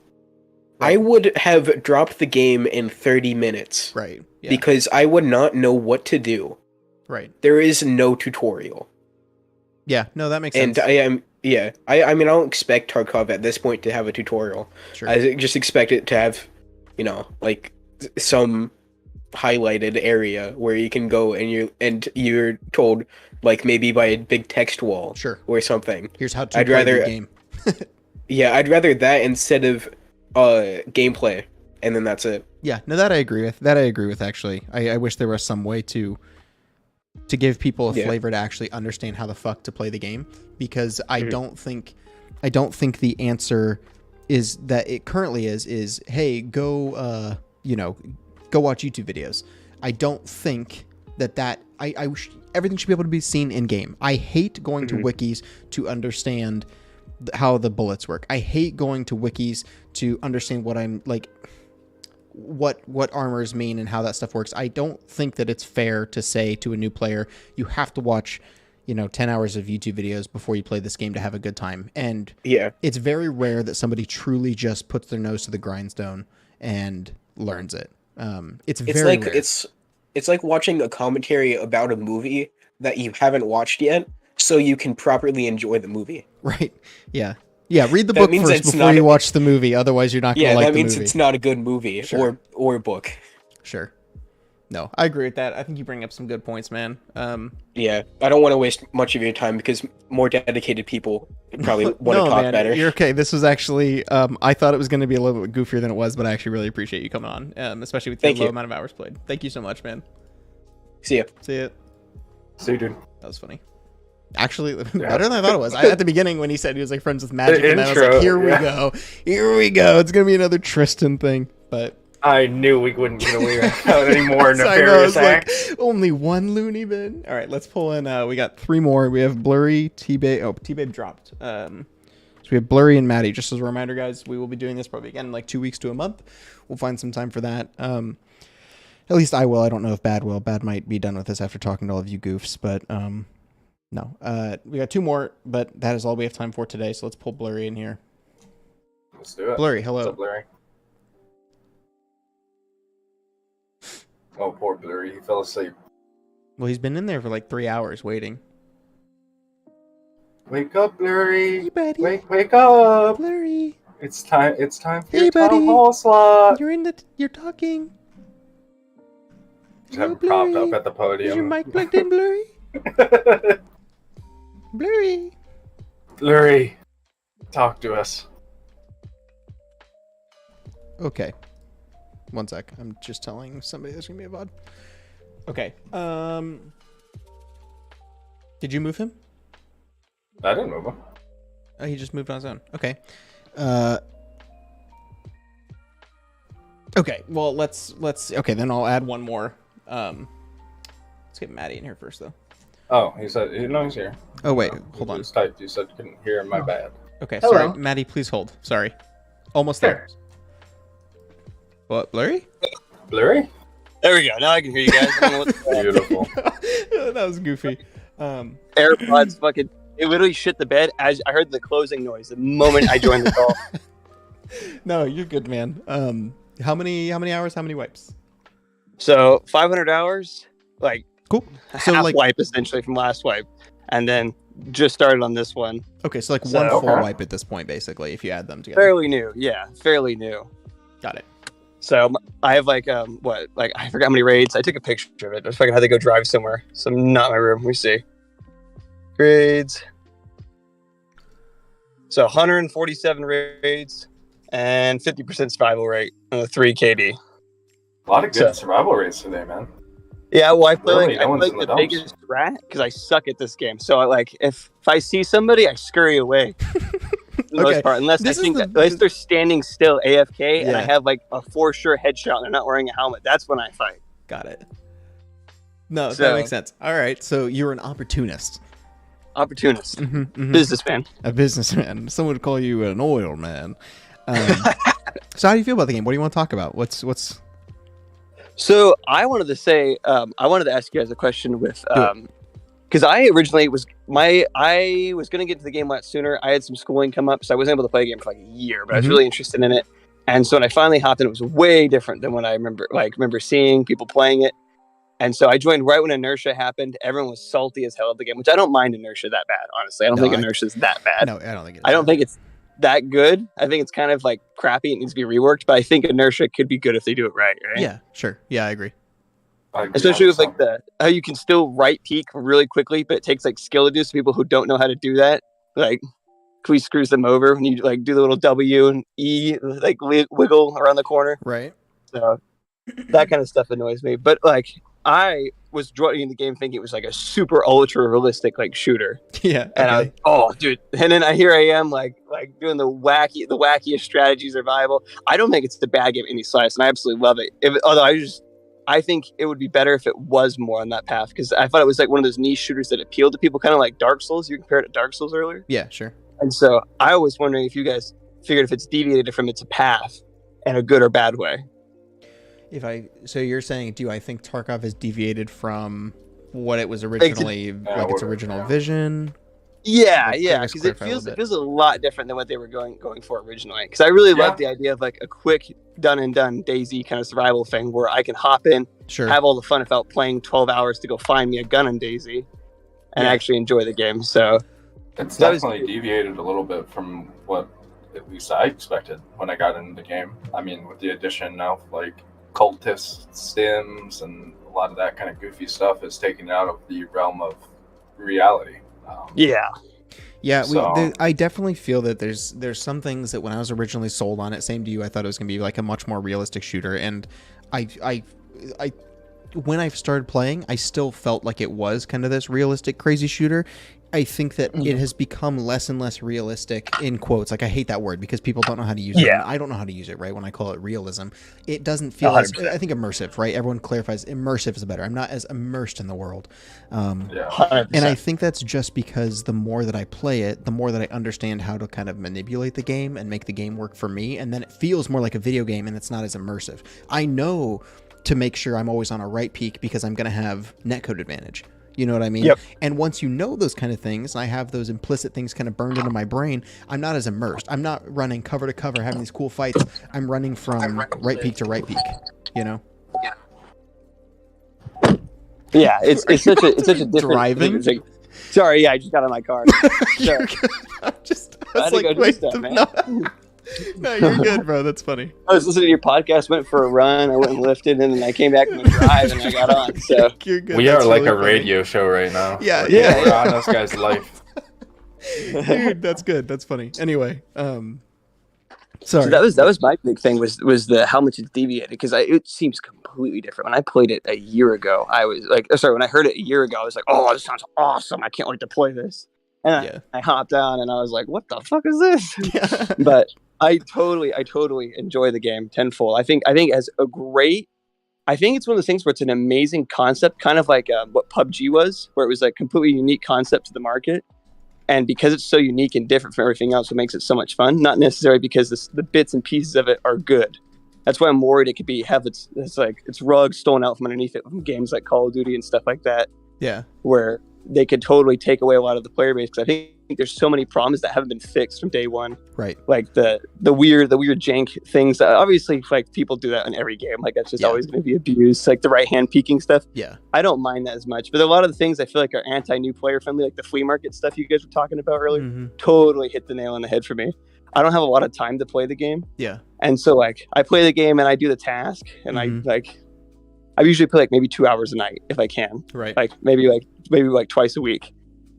I would have dropped the game in 30 minutes. Right. Yeah. Because I would not know what to do. Right. There is no tutorial. Yeah. No, that makes sense. And I am. Yeah. I mean, I don't expect Tarkov at this point to have a tutorial. Sure. I just expect it to have, like some highlighted area where you can go and you're told, like, maybe by a big text wall, or something. Here's how to play the game. Yeah, I'd rather that instead of gameplay, and then that's it. Yeah, no, that I agree with. Actually, I wish there was some way to give people a flavor to actually understand how the fuck to play the game, because I don't think the answer is that it currently is hey, go go watch YouTube videos. I don't think that I wish everything should be able to be seen in game. I hate going to wikis to understand how the bullets work. I hate going to wikis to understand what I'm like, what armors mean and how that stuff works. I don't think that it's fair to say to a new player, you have to watch 10 hours of YouTube videos before you play this game to have a good time. And it's very rare that somebody truly just puts their nose to the grindstone and learns it. It's very rare. It's like watching a commentary about a movie that you haven't watched yet, so you can properly enjoy the movie. Right. Yeah. Yeah. Read the book first before you watch the movie. Otherwise, you're not going to like the movie. Yeah, that means it's not a good movie or book. Sure. No, I agree with that. I think you bring up some good points, man. Yeah, I don't want to waste much of your time because more dedicated people probably want to talk better. You're okay. This was actually, I thought it was going to be a little bit goofier than it was, but I actually really appreciate you coming on, especially with the low amount of hours played. Thank you so much, man. See ya. See ya. See you, dude. That was funny. Actually, better than I thought it was. At the beginning, when he said he was like friends with Magic, and I was like, here we go. It's going to be another Tristan thing, but... I knew we wouldn't get away without any more nefarious acts. Like, only one loony bin. All right, let's pull in. We got 3 more. We have Blurry, T-Babe. Oh, T-Babe dropped. So we have Blurry and Maddie. Just as a reminder, guys, we will be doing this probably again in like 2 weeks to a month. We'll find some time for that. At least I will. I don't know if Bad will. Bad might be done with this after talking to all of you goofs, but no. We got 2 more, but that is all we have time for today. So let's pull Blurry in here. Let's do it. Blurry, hello. What's up, Blurry? Oh, poor Blurry. He fell asleep. Well, he's been in there for like 3 hours waiting. Wake up, Blurry. Hey, buddy. Wake up. Blurry. It's time for your Townhall slot. You're talking. Just have him propped up at the podium. Is your mic plugged in, Blurry? Blurry. Blurry, talk to us. Okay. One sec. I'm just telling somebody there's gonna be a VOD. Okay. Did you move him? I didn't move him. Oh, he just moved on his own. Okay. Okay. Well, let's. Okay, then I'll add one more. Let's get Maddie in here first, though. Oh, he said no. He's here. Oh wait, hold on. Typed. You said you couldn't hear him. My bad. Okay, Hello. sorry, Maddie. Please hold. Sorry. Almost there. What, Blurry? Blurry? There we go. Now I can hear you guys. I don't know what's going on. Beautiful. That was goofy. AirPods fucking. It literally shit the bed as I heard the closing noise the moment I joined the call. No, you're good, man. How many hours? How many wipes? So 500 hours, like cool. So half like wipe essentially from last wipe, and then just started on this one. Okay, so like one full wipe at this point, basically, if you add them together. Fairly new, yeah, fairly new. Got it. So I have like what, like I forgot how many raids. I took a picture of it. I fucking had to go drive somewhere, so I'm not in my room. Let me see. Raids. So 147 raids and 50% survival rate and a 3 KD. A lot of good survival rates today, man. Yeah, well, I play Really, like, no I one's play in the the dumps. biggest rat because I suck at this game. So I like if I see somebody, I scurry away. For the most part, unless they're standing still AFK and I Yeah. have like a for sure headshot and they're not wearing a helmet. That's when I fight. Got it. No, that So- makes sense. All right, so you're an opportunist. Opportunist. Mhm. Businessman. A businessman. Someone would call you an oil man. So how do you feel about the game? What do you want to talk about? What's So I wanted to say, I wanted to ask you guys a question with, because I originally I was going to get to the game a lot sooner. I had some schooling come up, so I wasn't able to play the game for like a year, but I was Mhm. really interested in it. And so when I finally hopped in, it was way different than what I remember seeing people playing it. And so I joined right when inertia happened. Everyone was salty as hell at the game, which I don't mind inertia that bad, honestly. I don't think inertia is that bad. No, I don't think it is. I don't think it's that good. I think it's kind of like crappy. It needs to be reworked, but I think inertia could be good if they do it right. Yeah, sure. Yeah, I agree. Especially with like how you can still right peek really quickly, but it takes like skill to do. So people who don't know how to do that, like Quee screws them over when you like do the little W and E, like wiggle around the corner. Right. So that kind of stuff annoys me. But like I was joining the game thinking it was like a super ultra realistic like shooter. Yeah. And I was, oh, dude. And then here I am, like doing the wackiest strategy survival. I don't think it's the bad game any slice, and I absolutely love it. Although I think it would be better if it was more on that path, because I thought it was like one of those niche shooters that appealed to people, kind of like Dark Souls. You compared it to Dark Souls earlier. Yeah, sure. And so I was wondering if you guys figured if it's deviated from its path in a good or bad way. So you're saying, do I think Tarkov has deviated from what it was originally, like its original vision? Yeah, Like, yeah, please because it clarify a feels little a lot different than what they were going for originally. Because I really love the idea of like a quick done and done Daisy kind of survival thing where I can hop in, Sure. have all the fun without playing 12 hours to go find me a gun in Daisy, and actually enjoy the game. So It's that was definitely deviated a little bit from what at least I expected when I got into the game. I mean, with the addition of like cultist stims and a lot of that kind of goofy stuff is taken out of the realm of reality. Yeah. Yeah, So- I definitely feel that there's some things that when I was originally sold on it, same to you, I thought it was going to be like a much more realistic shooter, and I when I started playing, I still felt like it was kind of this realistic crazy shooter. I think that it has become less and less realistic, in quotes. Like, I hate that word because people don't know how to use it. Yeah. I don't know how to use it, right? When I call it realism, it doesn't feel as, 100%. I think immersive, right? Everyone clarifies immersive is better. I'm not as immersed in the world. And 100%. I think that's just because the more that I play it, the more that I understand how to kind of manipulate the game and make the game work for me. And then it feels more like a video game and it's not as immersive. I know to make sure I'm always on a right peak because I'm going to have netcode advantage. You know what I mean? Yep. And once you know those kind of things, and I have those implicit things kind of burned into my brain, I'm not as immersed. I'm not running cover to cover, having these cool fights. I'm running from right peak to right peak, you know? Yeah, it's such a different driving. it's like- sorry, yeah, I just got on my car. So, I'm just, I had to go do stuff, man. No, you're good, bro. That's funny. I was listening to your podcast, went for a run, I went and lifted, and then I came back from a drive, and I got on. So you're good. We That's are like really a funny. radio show right now. Yeah, Like, yeah. We're on this guy's life. Dude, that's good. That's funny. Anyway, sorry. So that was my big thing was the how much it's deviated, because it seems completely different. When I played it a year ago, I was like, when I heard it a year ago, I was like, oh, this sounds awesome. I can't wait to play this. And I hopped on and I was like, what the fuck is this? But I totally enjoy the game tenfold. I think as a great, I think it's one of those things where it's an amazing concept, kind of like what PUBG was, where it was a completely unique concept to the market. And because it's so unique and different from everything else, it makes it so much fun. Not necessarily because the bits and pieces of it are good. That's why I'm worried it could have its rug stolen out from underneath it from games like Call of Duty and stuff like that. Yeah. Where they could totally take away a lot of the player base, because I think there's so many problems that haven't been fixed from day one. Right. Like the weird jank things. Obviously, like people do that in every game. Like that's just always going to be abused. Like the right hand peeking stuff. Yeah. I don't mind that as much. But a lot of the things I feel like are anti-new player friendly, like the flea market stuff you guys were talking about earlier, totally hit the nail on the head for me. I don't have a lot of time to play the game. Yeah. And so like I play the game and I do the task and I usually play like maybe 2 hours a night if I can. Right. Like maybe twice a week.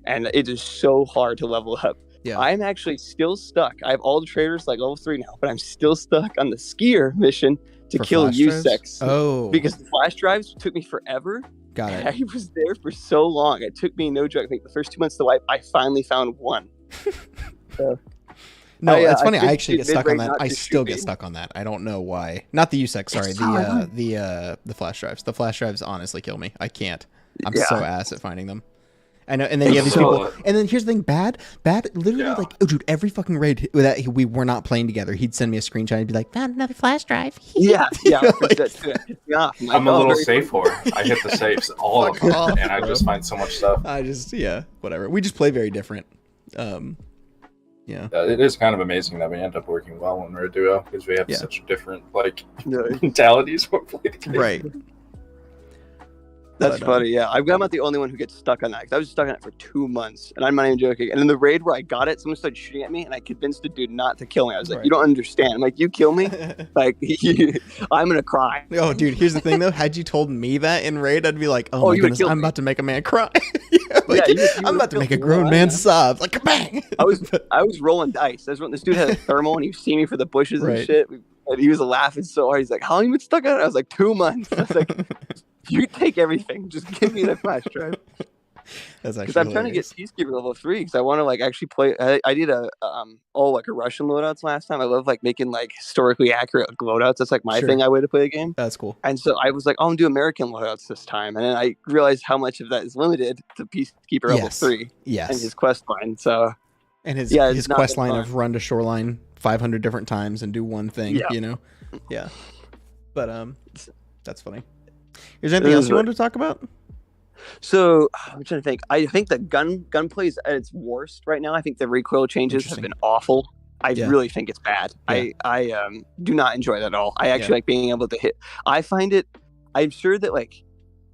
And it is so hard to level up. Yeah. I'm actually still stuck. I have all the traders like level 3 now, but I'm still stuck on the skier mission to kill flash drives? Usex. Oh. Because the flash drives took me forever. Got it. I was there for so long. It took me, no joke, I think the first 2 months to wipe, I finally found one. So, No, it's funny. I think actually get mid-range stuck on that. not I to still shoot get me. stuck on that. I don't know why. Not the USEC, sorry. It's so hard. The flash drives. The flash drives honestly kill me. I can't. I'm Yeah. so ass at finding them. I know, and then you have these people. And then here's the thing: bad. Literally, like, oh, dude, every fucking raid that we were not playing together, he'd send me a screenshot. He'd be like, "Found another flash drive." Yeah. Like, I'm a little safe whore. I hit the safes, all of them, off, and I bro. just find so much stuff. Whatever. We just play very different. Yeah. It is kind of amazing that we end up working well when we're a duo, because we have such different mentalities when we play the game. Right. That's funny, yeah. I'm not the only one who gets stuck on that, because I was stuck on it for 2 months, and I'm not even joking. And in the raid where I got it, someone started shooting at me, and I convinced the dude not to kill me. I was like, you don't understand. I'm like, you kill me? Like, I'm going to cry. Oh, dude, here's the thing, though. Had you told me that in raid, I'd be like, oh my you would've goodness, killed I'm me. about to make a man cry. I'm about to make a killed me. grown man sob. Like, bang! I was rolling dice. This dude had a thermal, and he was seeing me for the bushes and Right. shit. And he was laughing so hard. He's like, how long you been stuck on it? I was like, 2 months. I was like, you take everything. Just give me the flash drive. That's actually Because I'm trying to get Peacekeeper level 3, because I want to like actually play. I did a Russian loadouts last time. I love like making like historically accurate loadouts. That's like my Sure. thing. I way to play the game. That's cool. And so I was like, I'm gonna do American loadouts this time, and then I realized how much of that is limited to Peacekeeper level 3. Yes. And his quest line. So And his it's not quest been line fun. of run to shoreline 500 different times and do one thing, Yeah. you know? Yeah. But that's funny. Is there anything else you wanted to talk about? So I'm trying to think. I think the gunplay is at its worst right now. I think the recoil changes have been awful. I really think it's bad. Yeah. I do not enjoy that at all. I actually like being able to hit. I find it. I'm sure that like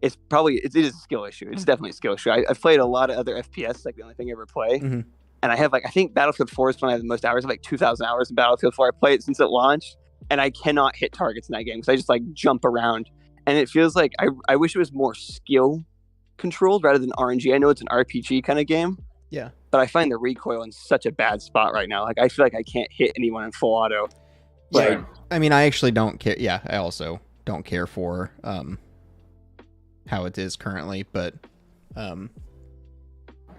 it's probably it is a skill issue. It's definitely a skill issue. I've played a lot of other FPS. Like the only thing I ever play. Mm-hmm. And I have like I think Battlefield 4 is when I have the most hours. I have like 2,000 hours in Battlefield 4. I played it since it launched, and I cannot hit targets in that game because I just like jump around. And it feels like I wish it was more skill controlled rather than RNG. I know it's an RPG kind of game. Yeah. But I find the recoil in such a bad spot right now. Like I feel like I can't hit anyone in full auto. Like, Yeah. I mean, I actually don't care. Yeah, I also don't care for how it is currently, but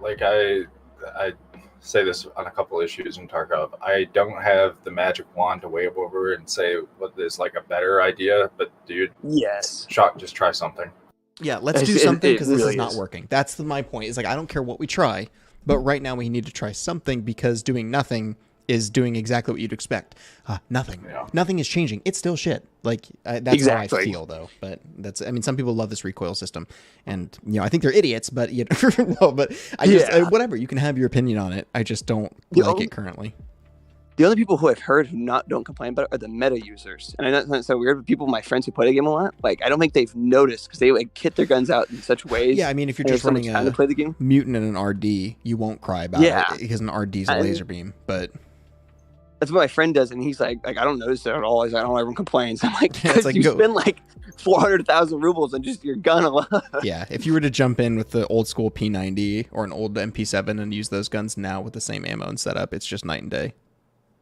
Like I say this on a couple issues in Tarkov. I don't have the magic wand to wave over and say what is like a better idea, but dude, yes, just try something. yeah, let's do something because this really is not working. That's my point. It's like I don't care what we try, but right now we need to try something because doing nothing is doing exactly what you'd expect. Nothing. Yeah. Nothing is changing. It's still shit. Like that's how I feel though. But that's. I mean, some people love this recoil system, and I think they're idiots. But no. But I just whatever. You can have your opinion on it. I just don't like it currently. The only people who I've heard who don't complain about it are the meta users. And I know it sounds so weird, but people, my friends who play the game a lot, like I don't think they've noticed because they like kit their guns out in such ways. Yeah, I mean, if you're and just they have so much running time a to play the game. mutant and an RD, you won't cry about it because an RD is a laser beam. But That's what my friend does, and he's like I don't notice it at all. He's like, I don't everyone complains. I'm like, because like, you spend like 400,000 rubles on just your gun alone. Yeah, if you were to jump in with the old school P90 or an old MP7 and use those guns now with the same ammo and setup, it's just night and day.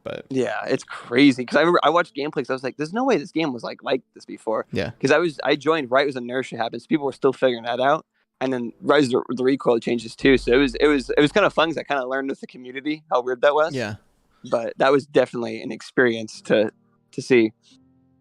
But yeah, it's crazy because I remember I watched gameplay because I was like, "There's no way this game was like this before." Yeah, because I joined right as inertia happens. People were still figuring that out, and then right as the recoil changes too. So it was kind of fun because I kind of learned with the community how weird that was. Yeah, but that was definitely an experience to see.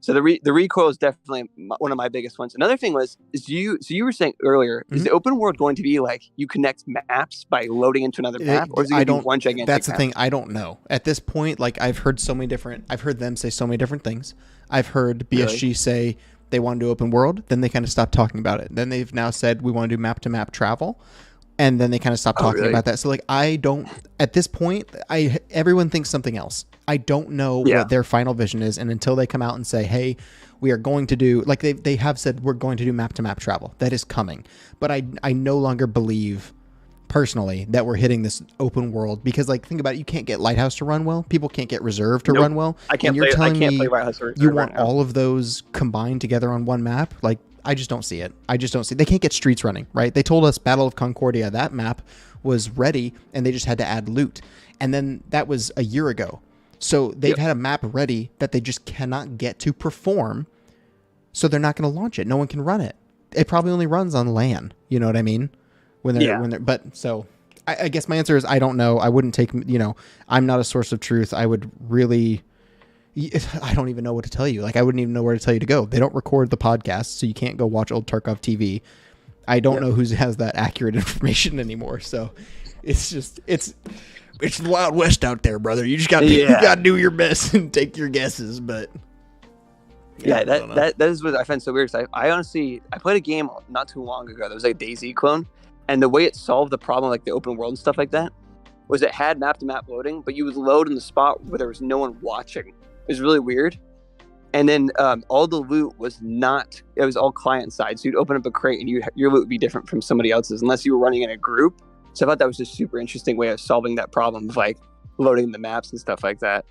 So the recoil is definitely one of my biggest ones. Another thing is you were saying earlier, is the open world going to be like you connect maps by loading into another map, or is it going to be one gigantic That's the map? thing. I don't know at this point. Like I've heard them say so many different things. I've heard BSG say they want to do open world, then they kind of stopped talking about it. Then they've now said we want to do map to map travel, and then they kind of stopped talking about that. So like I don't at this point. Everyone thinks something else. I don't know what their final vision is, and until they come out and say, "Hey, we are going to do," like they have said, we're going to do map to map travel. That is coming, but I no longer believe personally that we're hitting this open world because like think about it, you can't get Lighthouse to run well. People can't get Reserve to run well. I can't and you're telling play me Lighthouse or Reserve you right want now. all of those combined together on one map? Like I just don't see it. I just don't see it. They can't get streets running, right? They told us Battle of Concordia, that map was ready and they just had to add loot. And then that was a year ago. So they've had a map ready that they just cannot get to perform. So they're not going to launch it. No one can run it. It probably only runs on LAN. You know what I mean? But so I guess my answer is I don't know. I wouldn't take, I'm not a source of truth. I would really, I don't even know what to tell you. Like I wouldn't even know where to tell you to go. They don't record the podcast, so you can't go watch old Tarkov TV. I don't know who has that accurate information anymore. So it's just, it's the Wild West out there, brother. You just got to do your best and take your guesses. But that is what I find so weird. I honestly played a game not too long ago. That was like a DayZ clone, and the way it solved the problem, like the open world and stuff like that, was it had map to map loading, but you would load in the spot where there was no one watching. It was really weird. And then all the loot was it was all client side. So you'd open up a crate and your loot would be different from somebody else's unless you were running in a group. So I thought that was a super interesting way of solving that problem of like loading the maps and stuff like that.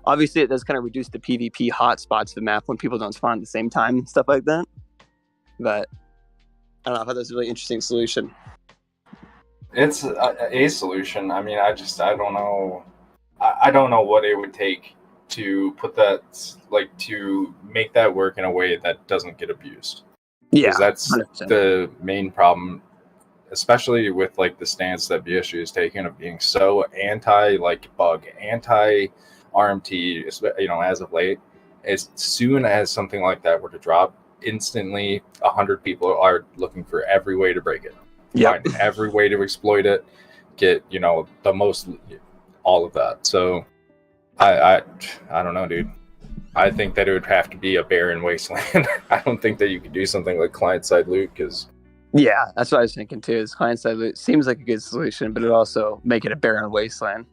Obviously, it does kind of reduce the PvP hotspots of the map when people don't spawn at the same time and stuff like that. But I don't know. I thought that was a really interesting solution. It's a solution. I mean, I don't know. I don't know what it would take to put that, like, to make that work in a way that doesn't get abused. Yeah, that's 100%. the main problem, especially with like the stance that BSG is taking of being so anti like bug, anti RMT, as of late. As soon as something like that were to drop, instantly 100 people are looking for every way to break it. Find every way to exploit it, get the most, all of that. So I don't know, dude. I think that it would have to be a barren wasteland. I don't think that you could do something like client-side loot because... Yeah, that's what I was thinking too. Is client-side loot seems like a good solution, but it also make it a barren wasteland.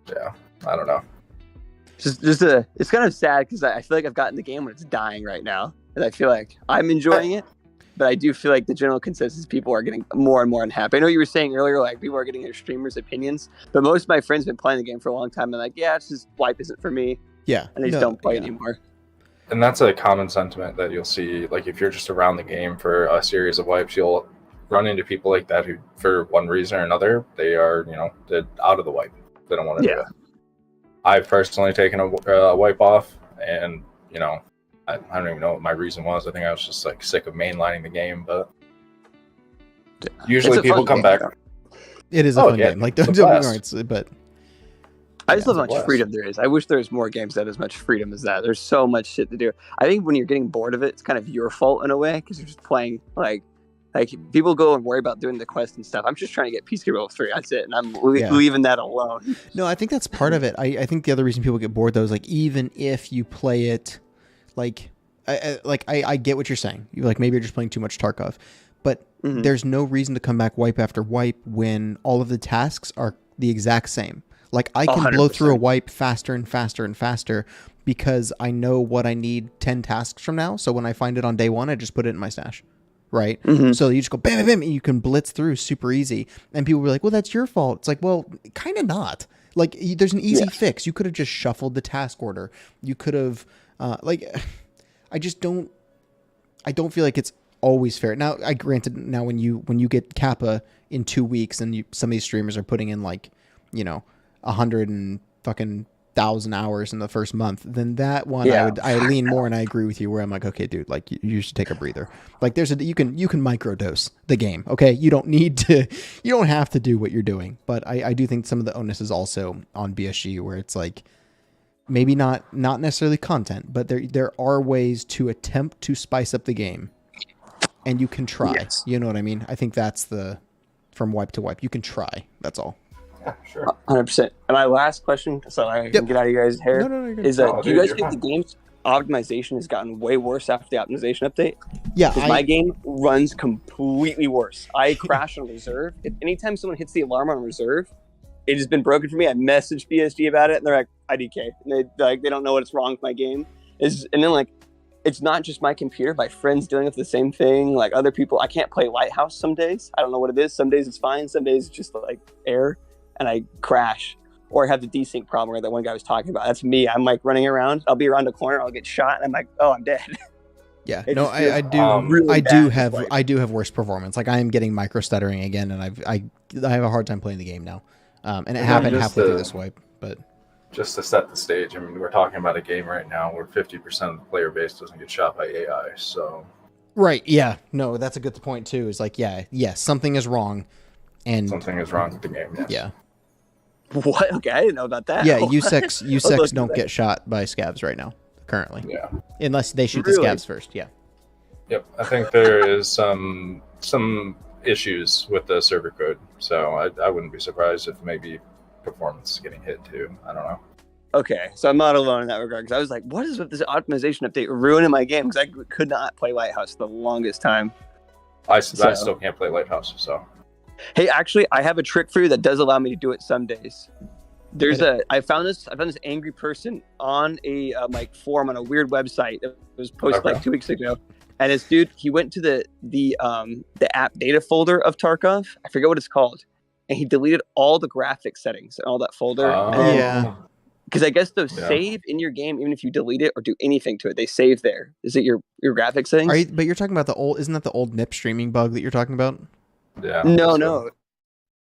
Yeah, I don't know. It's kind of sad because I feel like I've gotten the game when it's dying right now, and I feel like I'm enjoying it, but I do feel like the general consensus people are getting more and more unhappy. I know you were saying earlier like people are getting their streamers' opinions, but most of my friends have been playing the game for a long time and like, yeah, it's just wipe isn't for me. Yeah, and they just don't play anymore. And that's a common sentiment that you'll see. Like if you're just around the game for a series of wipes, you'll run into people like that who, for one reason or another, they are, they're out of the wipe. They don't want to do it. I've personally taken a wipe off, and I don't even know what my reason was. I think I was just like sick of mainlining the game, but usually people come back. It is a fun game. Like don't be wrong, but I just love how much freedom there is. I wish there was more games that had as much freedom as that. There's so much shit to do. I think when you're getting bored of it, it's kind of your fault in a way because you're just playing like people go and worry about doing the quest and stuff. I'm just trying to get Peacekeeper Level 3. That's it, and I'm leaving that alone. No, I think that's part of it. I think the other reason people get bored though is like even if you play it, like I get what you're saying. You like maybe you're just playing too much Tarkov, but there's no reason to come back wipe after wipe when all of the tasks are the exact same. Like I can 100%. blow through a wipe faster and faster and faster because I know what I need 10 tasks from now. So when I find it on day one, I just put it in my stash. right? So you just go bam, bam, bam, and you can blitz through super easy. And people were like, well, that's your fault. It's like, well, kind of not. Like, there's an easy fix. You could have just shuffled the task order. You could have, I don't feel like it's always fair. Now, I granted, now when you get Kappa in 2 weeks, and some of these streamers are putting in like, 100 and fucking 1,000 hours in the first month, then that one I lean more, and I agree with you where I'm like, okay, dude, like you should take a breather. Like you can microdose the game. Okay. You don't have to do what you're doing, but I do think some of the onus is also on BSG, where it's like, maybe not necessarily content, but there are ways to attempt to spice up the game, and you can try. Yes. You know what I mean? I think that's from wipe to wipe. You can try. That's all. Yeah, sure. 100%. And my last question, so I can get out of you guys' hair, is that do you guys think the game's optimization has gotten way worse after the optimization update? Yeah. Because my game runs completely worse. I crash on reserve. Anytime someone hits the alarm on reserve, it has been broken for me. I messaged PSG about it, and they're like, IDK. And they don't know what's wrong with my game. And then like, it's not just my computer. My friends dealing with the same thing. Like other people, I can't play Lighthouse some days. I don't know what it is. Some days it's fine. Some days it's just like error, and I crash. Or I have the desync problem where that one guy was talking about. That's me. I'm like running around. I'll be around a corner. I'll get shot, and I'm like, oh, I'm dead. Yeah, no, I do have worse performance. Like I am getting micro stuttering again, and I have a hard time playing the game now. And it happened halfway through this wipe, but just to set the stage, I mean, we're talking about a game right now where 50% of the player base doesn't get shot by AI. So, right, yeah, no, that's a good point too. Is like, something is wrong, and something is wrong with the game. Yes. Yeah. What? Okay, I didn't know about that. Yeah, U6 don't get shot by scavs right now, currently. Yeah. Unless they shoot the scavs first. Yeah. Yep, I think there is some issues with the server code, so I wouldn't be surprised if maybe performance is getting hit too. I don't know. Okay, so I'm not alone in that regard, because I was like, what is with this optimization update ruining my game? Because I could not play Lighthouse the longest time. I still can't play Lighthouse, so. Hey, actually, I have a trick for you that does allow me to do it some days. I found this angry person on a forum on a weird website. It was posted like 2 weeks ago. And this dude, he went to the app data folder of Tarkov. I forget what it's called. And he deleted all the graphic settings and all that folder. Yeah. Because I guess those save in your game, even if you delete it or do anything to it, they save there. Is it your graphic settings? But you're talking about isn't that the old NIP streaming bug that you're talking about? Yeah. No.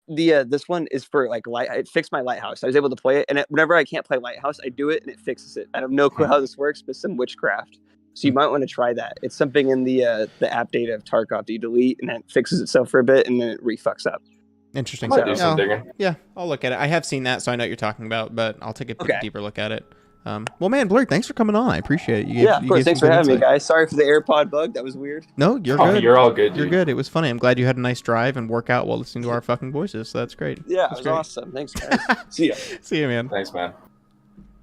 This one is for like it fixed my Lighthouse. I was able to play it, and whenever I can't play Lighthouse, I do it and it fixes it. I have no clue how this works, but some witchcraft. So you might want to try that. It's something in the app data of Tarkov that you delete, and then it fixes itself for a bit, and then it refucks up. Interesting. Yeah, I'll look at it. I have seen that, so I know what you're talking about, but I'll take a deeper look at it. Well, man, Blurred, thanks for coming on. I appreciate it. Of course. Thanks for having me, guys. Sorry for the AirPod bug. That was weird. No, you're good. You're all good. You're good. It was funny. I'm glad you had a nice drive and workout while listening to our fucking voices. So that's great. Yeah, it was awesome. Thanks, guys. See ya. See ya, man. Thanks, man.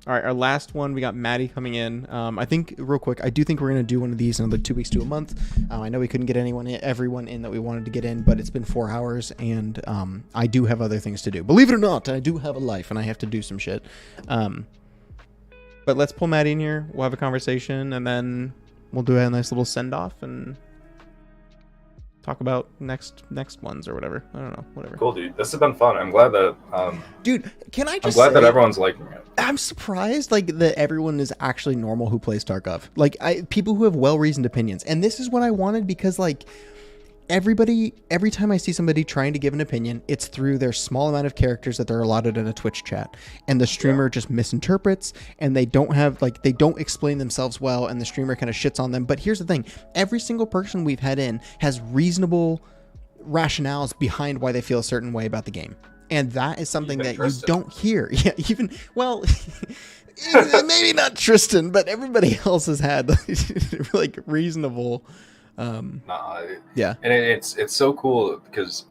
All right, our last one, we got Maddie coming in. I think, real quick, I do think we're going to do one of these in another 2 weeks to a month. I know we couldn't get everyone in that we wanted to get in, but it's been 4 hours, and I do have other things to do. Believe it or not, I do have a life, and I have to do some shit. But let's pull Maddie in here. We'll have a conversation, and then we'll do a nice little send-off and talk about next ones or whatever. I don't know, whatever. Cool, dude. This has been fun. I'm glad that dude, can I just I'm glad that everyone's liking it. I'm surprised that everyone is actually normal who plays Tarkov. Like people who have well-reasoned opinions. And this is what I wanted, because every time I see somebody trying to give an opinion, it's through their small amount of characters that they're allotted in a Twitch chat, and the streamer just misinterprets, and they don't explain themselves well, and the streamer kind of shits on them. But here's the thing: every single person we've had in has reasonable rationales behind why they feel a certain way about the game, and that is something that you don't hear. Yeah, maybe not Tristan, but everybody else has had reasonable. Yeah, and it's so cool because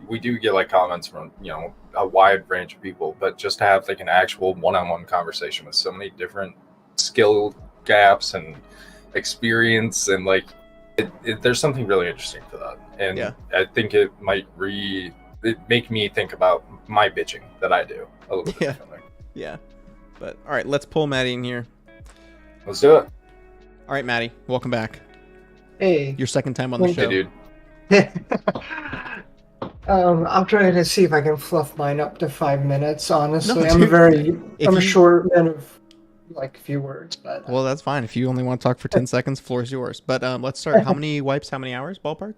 we do get comments from a wide range of people, but just to have an actual one-on-one conversation with so many different skill gaps and experience, and there's something really interesting to that, and I think it might make me think about my bitching that I do a little bit differently. Yeah, but all right, let's pull Maddie in here. Let's do it. All right, Maddie, welcome back. Hey. Your second time on the Hey, show. dude. I'll try to see if I can fluff mine up to 5 minutes. Honestly, No, I'm dude, a short man of like a few words, but Well, that's fine. If you only want to talk for 10 seconds, floor is yours. But let's start. How many wipes? How many hours? Ballpark?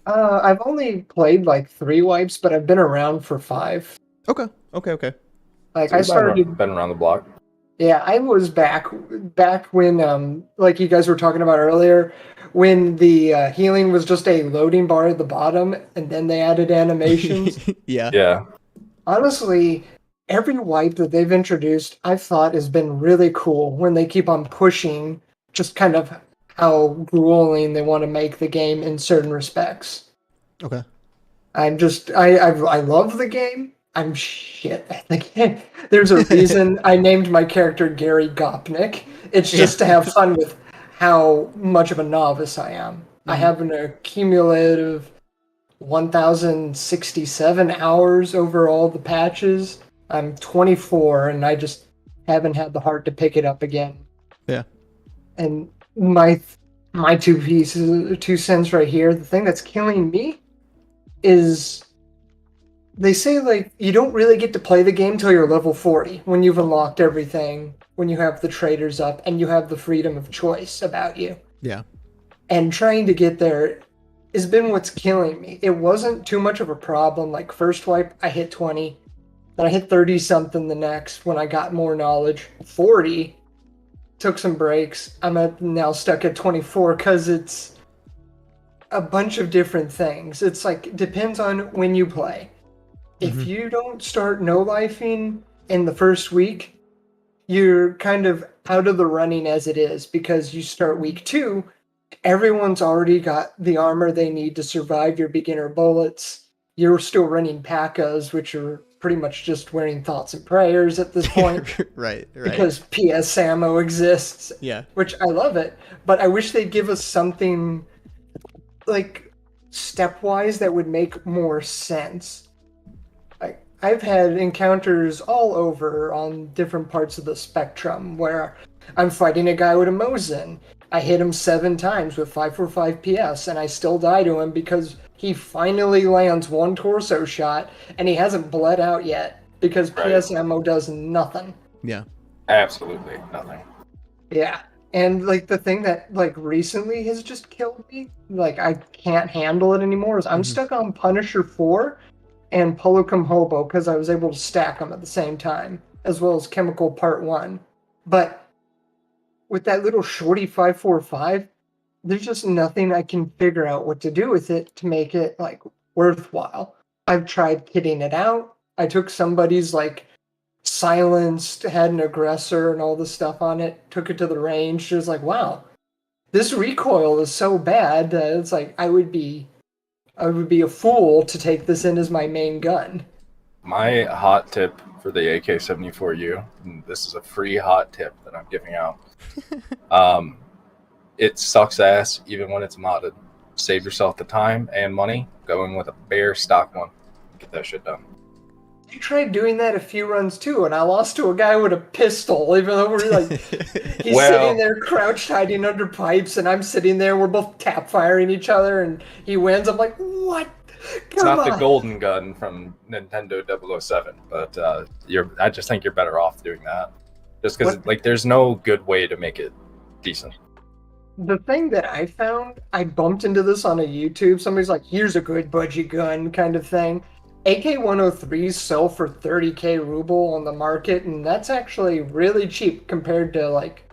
I've only played like 3 wipes, but I've been around for 5. Okay. Like So I you've started. been around the block. Yeah, I was back when like you guys were talking about earlier, when the healing was just a loading bar at the bottom, and then they added animations. Yeah. Honestly, every wipe that they've introduced, I thought has been really cool when they keep on pushing just kind of how grueling they want to make the game in certain respects. Okay. I love the game. I'm shit at the game. There's a reason I named my character Gary Gopnik. It's just to have fun with how much of a novice I am. I have an accumulative 1,067 hours over all the patches. I'm 24, and I just haven't had the heart to pick it up again. Yeah. And my 2 cents right here, the thing that's killing me is they say like you don't really get to play the game till you're level 40 when you've unlocked everything, when you have the traders up and you have the freedom of choice about you. Yeah. And trying to get there has been what's killing me. It wasn't too much of a problem. Like first wipe, I hit 20. Then I hit 30 something the next when I got more knowledge. 40, took some breaks. I'm now stuck at 24 because it's a bunch of different things. It's like, it depends on when you play. If you don't start no-lifing in the first week, you're kind of out of the running as it is, because you start week 2, everyone's already got the armor they need to survive your beginner bullets. You're still running P.A.K.A.s, which are pretty much just wearing thoughts and prayers at this point. Right. Because PS ammo exists. Yeah. Which I love it, but I wish they'd give us something like stepwise that would make more sense. I've had encounters all over on different parts of the spectrum where I'm fighting a guy with a Mosin. I hit him 7 times with 545 PS, and I still die to him because he finally lands 1 torso shot, and he hasn't bled out yet because PS ammo does nothing. Yeah. Absolutely nothing. Yeah. And like the thing that like recently has just killed me, like I can't handle it anymore, is I'm stuck on Punisher 4 and Polucum Hobo because I was able to stack them at the same time, as well as Chemical Part 1. But with that little shorty 545, there's just nothing I can figure out what to do with it to make it like worthwhile. I've tried kitting it out. I took somebody's like silenced, had an aggressor and all this stuff on it, took it to the range. It was like, wow, this recoil is so bad that it's like I would be a fool to take this in as my main gun. My hot tip for the AK-74U, and this is a free hot tip that I'm giving out. It sucks ass even when it's modded. Save yourself the time and money going with a bare stock one. Get that shit done. I tried doing that a few runs too, and I lost to a guy with a pistol, even though we're like, he's sitting there crouched hiding under pipes, and I'm sitting there, we're both tap firing each other, and he wins. I'm like, what? It's not the golden gun from Nintendo 007, but I just think you're better off doing that. Just because like there's no good way to make it decent. The thing that I found, I bumped into this on a YouTube. Somebody's like, here's a good budget gun kind of thing. AK-103s sell for 30k ruble on the market, and that's actually really cheap compared to like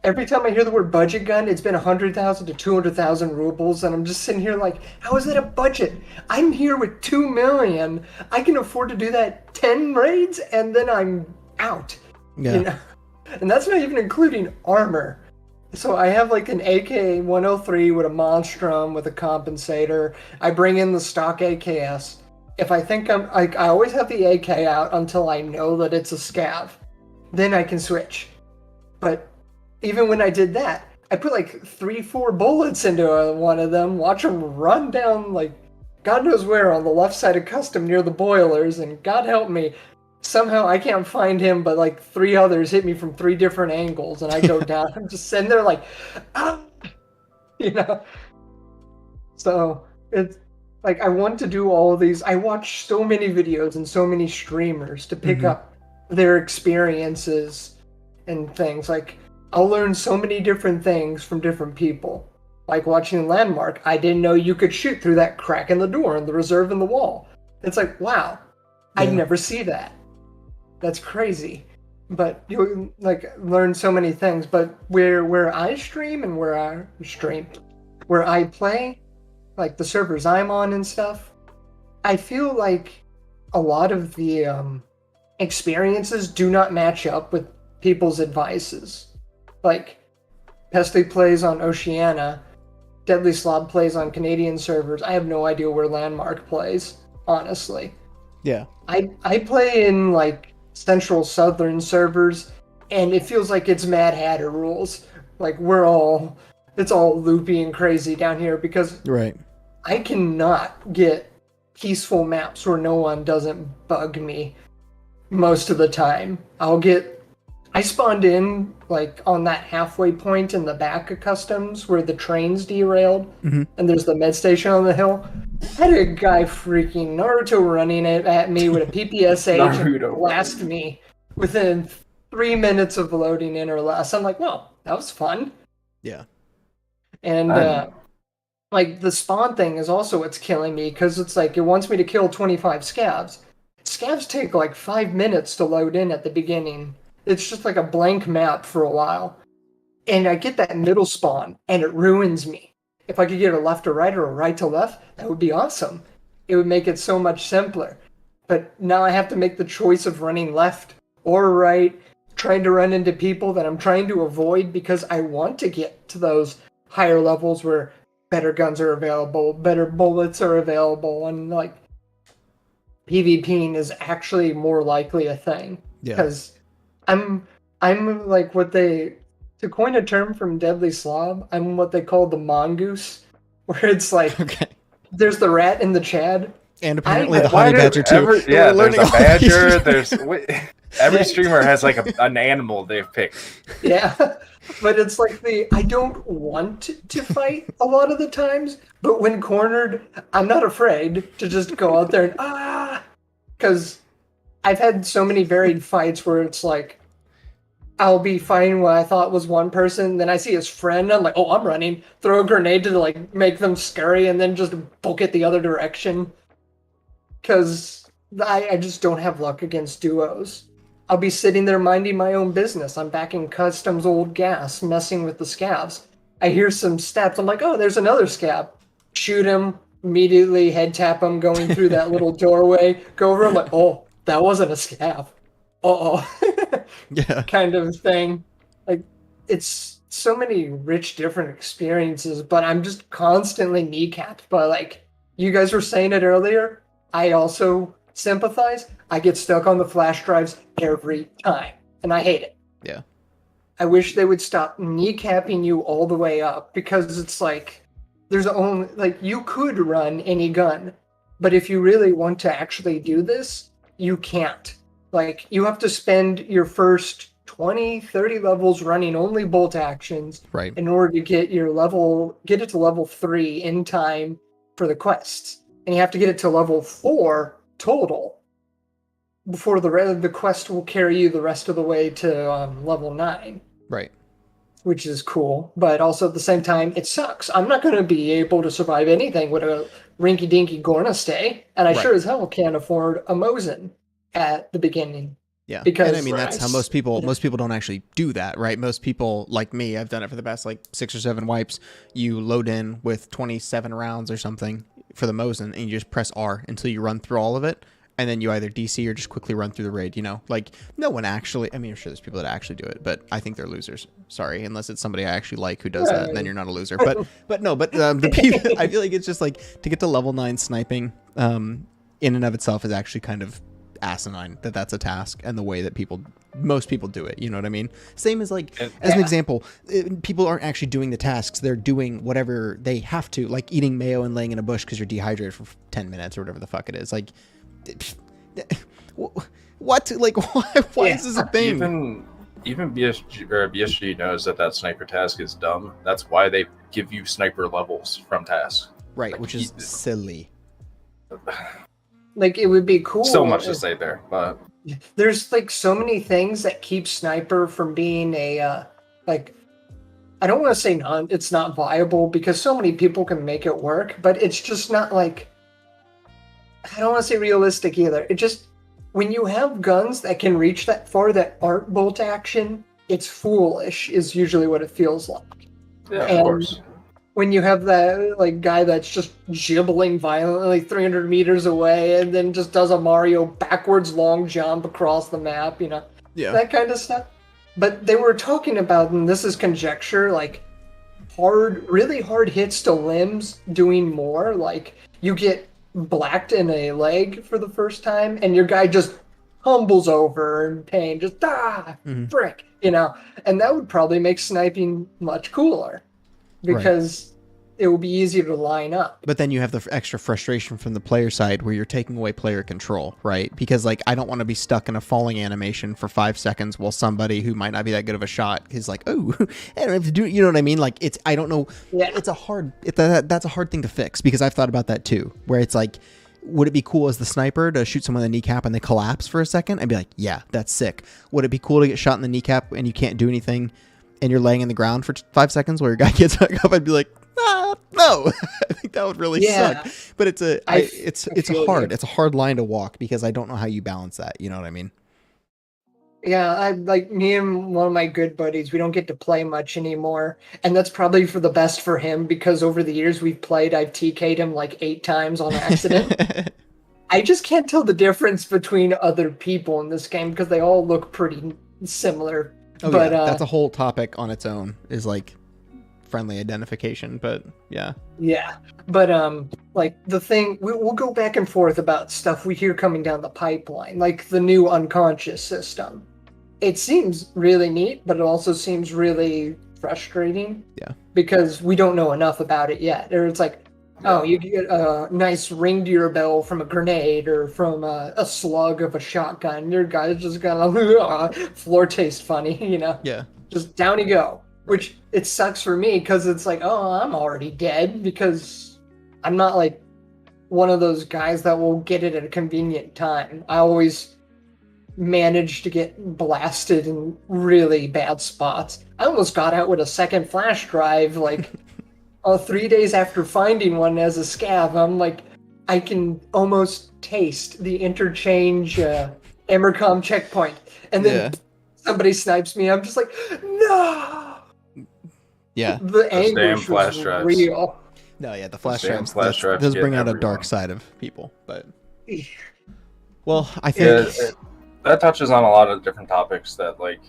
every time I hear the word budget gun, it's been 100,000 to 200,000 rubles, and I'm just sitting here like, how is that a budget? I'm here with 2 million. I can afford to do that 10 raids, and then I'm out. Yeah. You know? And that's not even including armor. So I have like an AK-103 with a Monstrum with a compensator. I bring in the stock AKS. If I think I always have the AK out until I know that it's a scav. Then I can switch. But even when I did that, I put like 3-4 bullets into one of them, watch them run down like God knows where on the left side of custom near the boilers, and God help me, somehow I can't find him, but like 3 others hit me from 3 different angles, and I go down. I'm just sitting there like, ah. you know. So it's like I want to do all of these. I watch so many videos and so many streamers to pick up their experiences and things. Like I'll learn so many different things from different people. Like watching Landmark, I didn't know you could shoot through that crack in the door and the reserve in the wall. It's like, wow, I'd never see that. That's crazy. But you like learn so many things. But where I stream and where I play, like the servers I'm on and stuff, I feel like a lot of the experiences do not match up with people's advices. Like Pesty plays on Oceania, Deadly Slob plays on Canadian servers. I have no idea where Landmark plays, honestly. Yeah. I play in like Central Southern servers, and it feels like it's Mad Hatter rules. Like it's all loopy and crazy down here because I cannot get peaceful maps where no one doesn't bug me most of the time. I spawned in like on that halfway point in the back of Customs where the train's derailed and there's the med station on the hill. I had a guy freaking Naruto running it at me with a PPSH and blast me within 3 minutes of loading in or less. I'm like, well, that was fun. Yeah. And like the spawn thing is also what's killing me because it's like it wants me to kill 25 scavs. Scavs take like 5 minutes to load in at the beginning. It's just like a blank map for a while. And I get that middle spawn and it ruins me. If I could get a left to right or a right to left, that would be awesome. It would make it so much simpler. But now I have to make the choice of running left or right, trying to run into people that I'm trying to avoid because I want to get to those higher levels where better guns are available, better bullets are available, and like PvPing is actually more likely a thing. Because I'm like to coin a term from Deadly Slob, I'm what they call the mongoose, where it's like there's the rat and the Chad. And apparently the honey badger too. There's a badger, every streamer has like an animal they've picked. Yeah. But it's like I don't want to fight a lot of the times, but when cornered, I'm not afraid to just go out there and because I've had so many varied fights where it's like I'll be fighting what I thought was one person, then I see his friend, I'm like, oh, I'm running, throw a grenade to like make them scurry, and then just book it the other direction. Because I just don't have luck against duos. I'll be sitting there minding my own business. I'm back in Customs old gas, messing with the scavs. I hear some steps. I'm like, oh, there's another scab. Shoot him, immediately head tap him, going through that little doorway. Go over, I'm like, oh, that wasn't a scab. Uh-oh. Yeah. Kind of thing. Like, it's so many rich, different experiences, but I'm just constantly kneecapped by, like, you guys were saying it earlier. I also sympathize. I get stuck on the flash drives every time, and I hate it. Yeah. I wish they would stop kneecapping you all the way up, because it's like, there's only, like, you could run any gun, but if you really want to actually do this, you can't. Like, you have to spend your first 20, 30 levels running only bolt actions in order to get it to level 3 in time for the quests. And you have to get it to level 4 total before the quest will carry you the rest of the way to level 9. Right. Which is cool, but also at the same time, it sucks. I'm not going to be able to survive anything with a rinky-dinky Gorna stay, and I sure as hell can't afford a Mosin at the beginning. Yeah, because and I mean that's how most people don't actually do that, right? Most people, like me, I've done it for the past like 6 or 7 wipes. You load in with 27 rounds or something for the Mosin, and you just press R until you run through all of it, and then you either DC or just quickly run through the raid. You know, like no one actually. I mean, I'm sure there's people that actually do it, but I think they're losers. Sorry, unless it's somebody I actually like who does that, and then you're not a loser. But the people, I feel like it's just like to get to level 9 sniping, in and of itself is actually kind of asinine that's a task, and the way that most people do it, you know what I mean? Same as like as an example, people aren't actually doing the tasks, they're doing whatever they have to, like eating mayo and laying in a bush because you're dehydrated for 10 minutes or whatever the fuck it is. Like what, like why is this a thing? Even even BSG knows that sniper task is dumb. That's why they give you sniper levels from tasks. Right, like, which is silly. Like, it would be cool. So much to say there, but there's like so many things that keep sniper from being a like, I don't want to say it's not viable because so many people can make it work, but it's just not like, I don't want to say realistic either. It just, when you have guns that can reach that far that aren't bolt action, it's foolish is usually what it feels like. Yeah, of course. When you have that like guy that's just gibbling violently 300 meters away and then just does a Mario backwards long jump across the map, you know, that kind of stuff. But they were talking about, and this is conjecture, like really hard hits to limbs doing more. Like you get blacked in a leg for the first time and your guy just humbles over in pain, just frick, you know, and that would probably make sniping much cooler. Because it will be easier to line up. But then you have the extra frustration from the player side where you're taking away player control, right? Because, like, I don't want to be stuck in a falling animation for 5 seconds while somebody who might not be that good of a shot is like, oh, I don't have to do it. You know what I mean? Like, I don't know. Yeah. That's a hard thing to fix because I've thought about that too, where it's like, would it be cool as the sniper to shoot someone in the kneecap and they collapse for a second? I'd be like, yeah, that's sick. Would it be cool to get shot in the kneecap and you can't do anything and you're laying in the ground for 5 seconds while your guy gets back up? I'd be like, no. I think that would really suck. But it's a hard line to walk because I don't know how you balance that. You know what I mean? Yeah, like me and one of my good buddies, we don't get to play much anymore. And that's probably for the best for him because over the years we've played, I've TK'd him like 8 times on accident. I just can't tell the difference between other people in this game because they all look pretty similar. Oh, but yeah. That's a whole topic on its own, is like friendly identification, but yeah. Yeah, but like the thing, we'll go back and forth about stuff we hear coming down the pipeline, like the new unconscious system. It seems really neat, but it also seems really frustrating. Yeah. Because we don't know enough about it yet. Or it's like, oh, you get a nice ring to your bell from a grenade or from a slug of a shotgun. Your guy's just gonna floor taste funny, you know? Yeah. Just down you go. Which it sucks for me because it's like, oh, I'm already dead because I'm not like one of those guys that will get it at a convenient time. I always manage to get blasted in really bad spots. I almost got out with a second flash drive like 3 days after finding one as a scav. I'm like, I can almost taste the interchange Emercom checkpoint. And then somebody snipes me. I'm just like, no! Yeah. The anguish was real. No, yeah, the flash drives does bring out a dark side of people, but well, I think that touches on a lot of different topics that, like,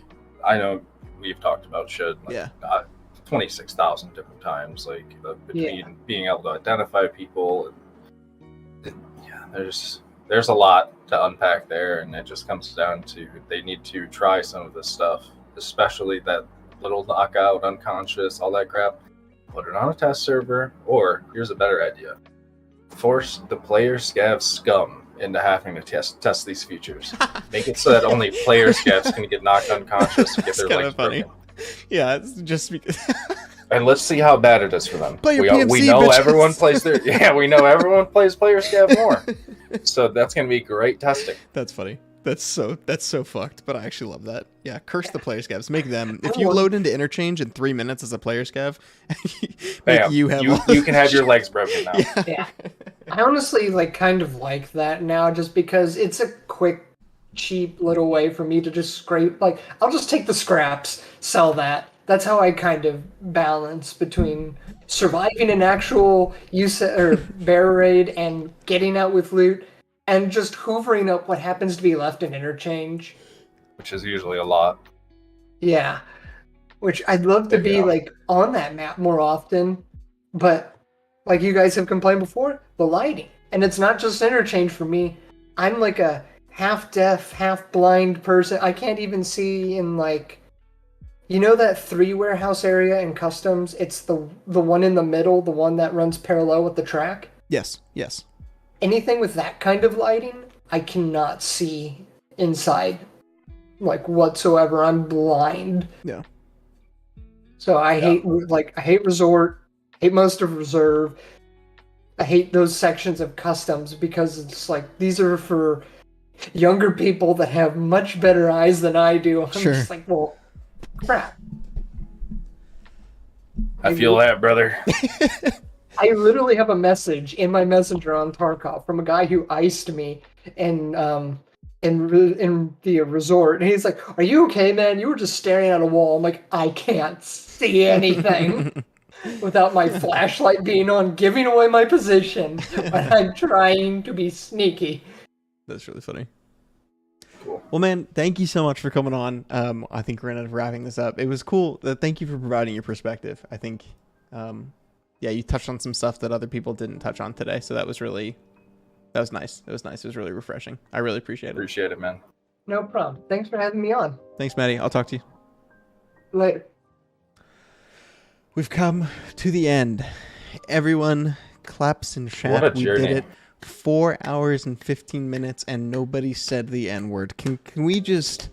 I know we've talked about shit, like, 26,000 different times, like between being able to identify people, and there's a lot to unpack there, and it just comes down to they need to try some of this stuff, especially that little knockout, unconscious, all that crap. Put it on a test server, or here's a better idea: force the player scav scum into having to test these features. Make it so that only player scavs can get knocked unconscious and get their legs broken. Yeah, it's just because. And let's see how bad it is for them. We know bitches. Everyone plays we know everyone plays player scav more. So that's gonna be great testing. That's funny. That's so fucked, but I actually love that. Yeah, curse the player scavs. Make them. If you load into interchange in 3 minutes as a player scav, you can have your legs broken now. Yeah. I honestly kind of like that now, just because it's a quick, cheap little way for me to just scrape. Like, I'll just take the scraps, sell that. That's how I kind of balance between surviving an actual bear raid and getting out with loot, and just hoovering up what happens to be left in interchange. Which is usually a lot. Yeah. Which I'd love to be on that map more often, but like you guys have complained before, the lighting. And it's not just interchange for me. I'm like a half-deaf, half-blind person. I can't even see in that 3 warehouse area in customs? It's the one in the middle, the one that runs parallel with the track? Yes. Anything with that kind of lighting, I cannot see inside. like whatsoever. I'm blind. Yeah. So I hate resort, hate most of reserve. I hate those sections of customs because it's like these are for younger people that have much better eyes than I do. I'm Sure. just like, well, crap. I feel that, brother. I literally have a message in my messenger on Tarkov from a guy who iced me in the resort, and he's like, "Are you okay, man? You were just staring at a wall." I'm like, "I can't see anything without my flashlight being on, giving away my position, but I'm trying to be sneaky." That's really funny. Cool. Well, man, thank you so much for coming on. I think we're gonna end up wrapping this up. It was cool. Thank you for providing your perspective. I think, yeah, you touched on some stuff that other people didn't touch on today, so that was nice. It was nice. It was really refreshing. I really appreciate it. Appreciate it, man. No problem. Thanks for having me on. Thanks, Maddie. I'll talk to you later. We've come to the end. Everyone claps in chat. What a We journey. did it. 4 hours and 15 minutes, and nobody said the N-word. Can we just...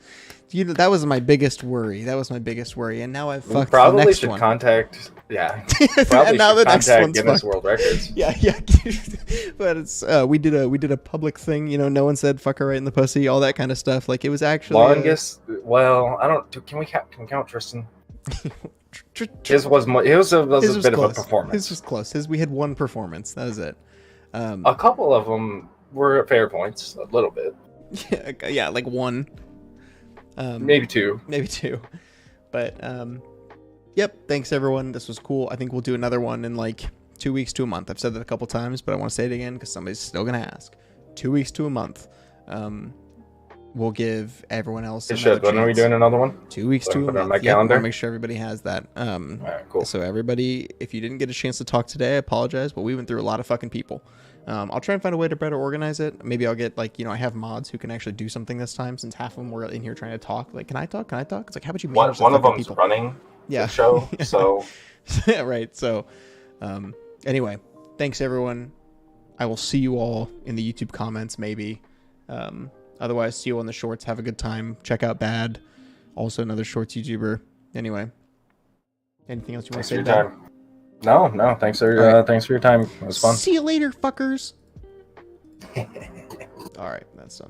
that was my biggest worry. And now I've fucked probably the next should one. contact. Yeah. Probably And now should the next contact one's Guinness fucked. World Records. Yeah. But it's we did a public thing. No one said "fuck her right in the pussy," all that kind of stuff. Like it was actually Longest. Well, I don't. Can we count Tristan? His was a bit of a performance. His was close. We had one performance. That was it. A couple of them were fair points. A little bit. Yeah, like one. Maybe two. But yep. Thanks everyone. This was cool. I think we'll do another one in like 2 weeks to a month. I've said that a couple times, but I want to say it again because somebody's still gonna ask. 2 weeks to a month. We'll give everyone else. When are we doing another one? 2 weeks to a month. On my Yep, calendar. I'll make sure everybody has that. All right, cool. So everybody, if you didn't get a chance to talk today, I apologize, but we went through a lot of fucking people. I'll try and find a way to better organize it. Maybe I'll get I have mods who can actually do something this time since half of them were in here trying to talk. Like, can I talk? It's like, how about you manage One the of fucking them's people? running Yeah. the show, so yeah, right. So, anyway, thanks everyone. I will see you all in the YouTube comments, maybe. Otherwise, see you on the shorts. Have a good time. Check out Bad, also another shorts YouTuber. Anyway, anything else you want to say? Thanks for your time. No. Thanks for your time. It was fun. See you later, fuckers. All right, that's done.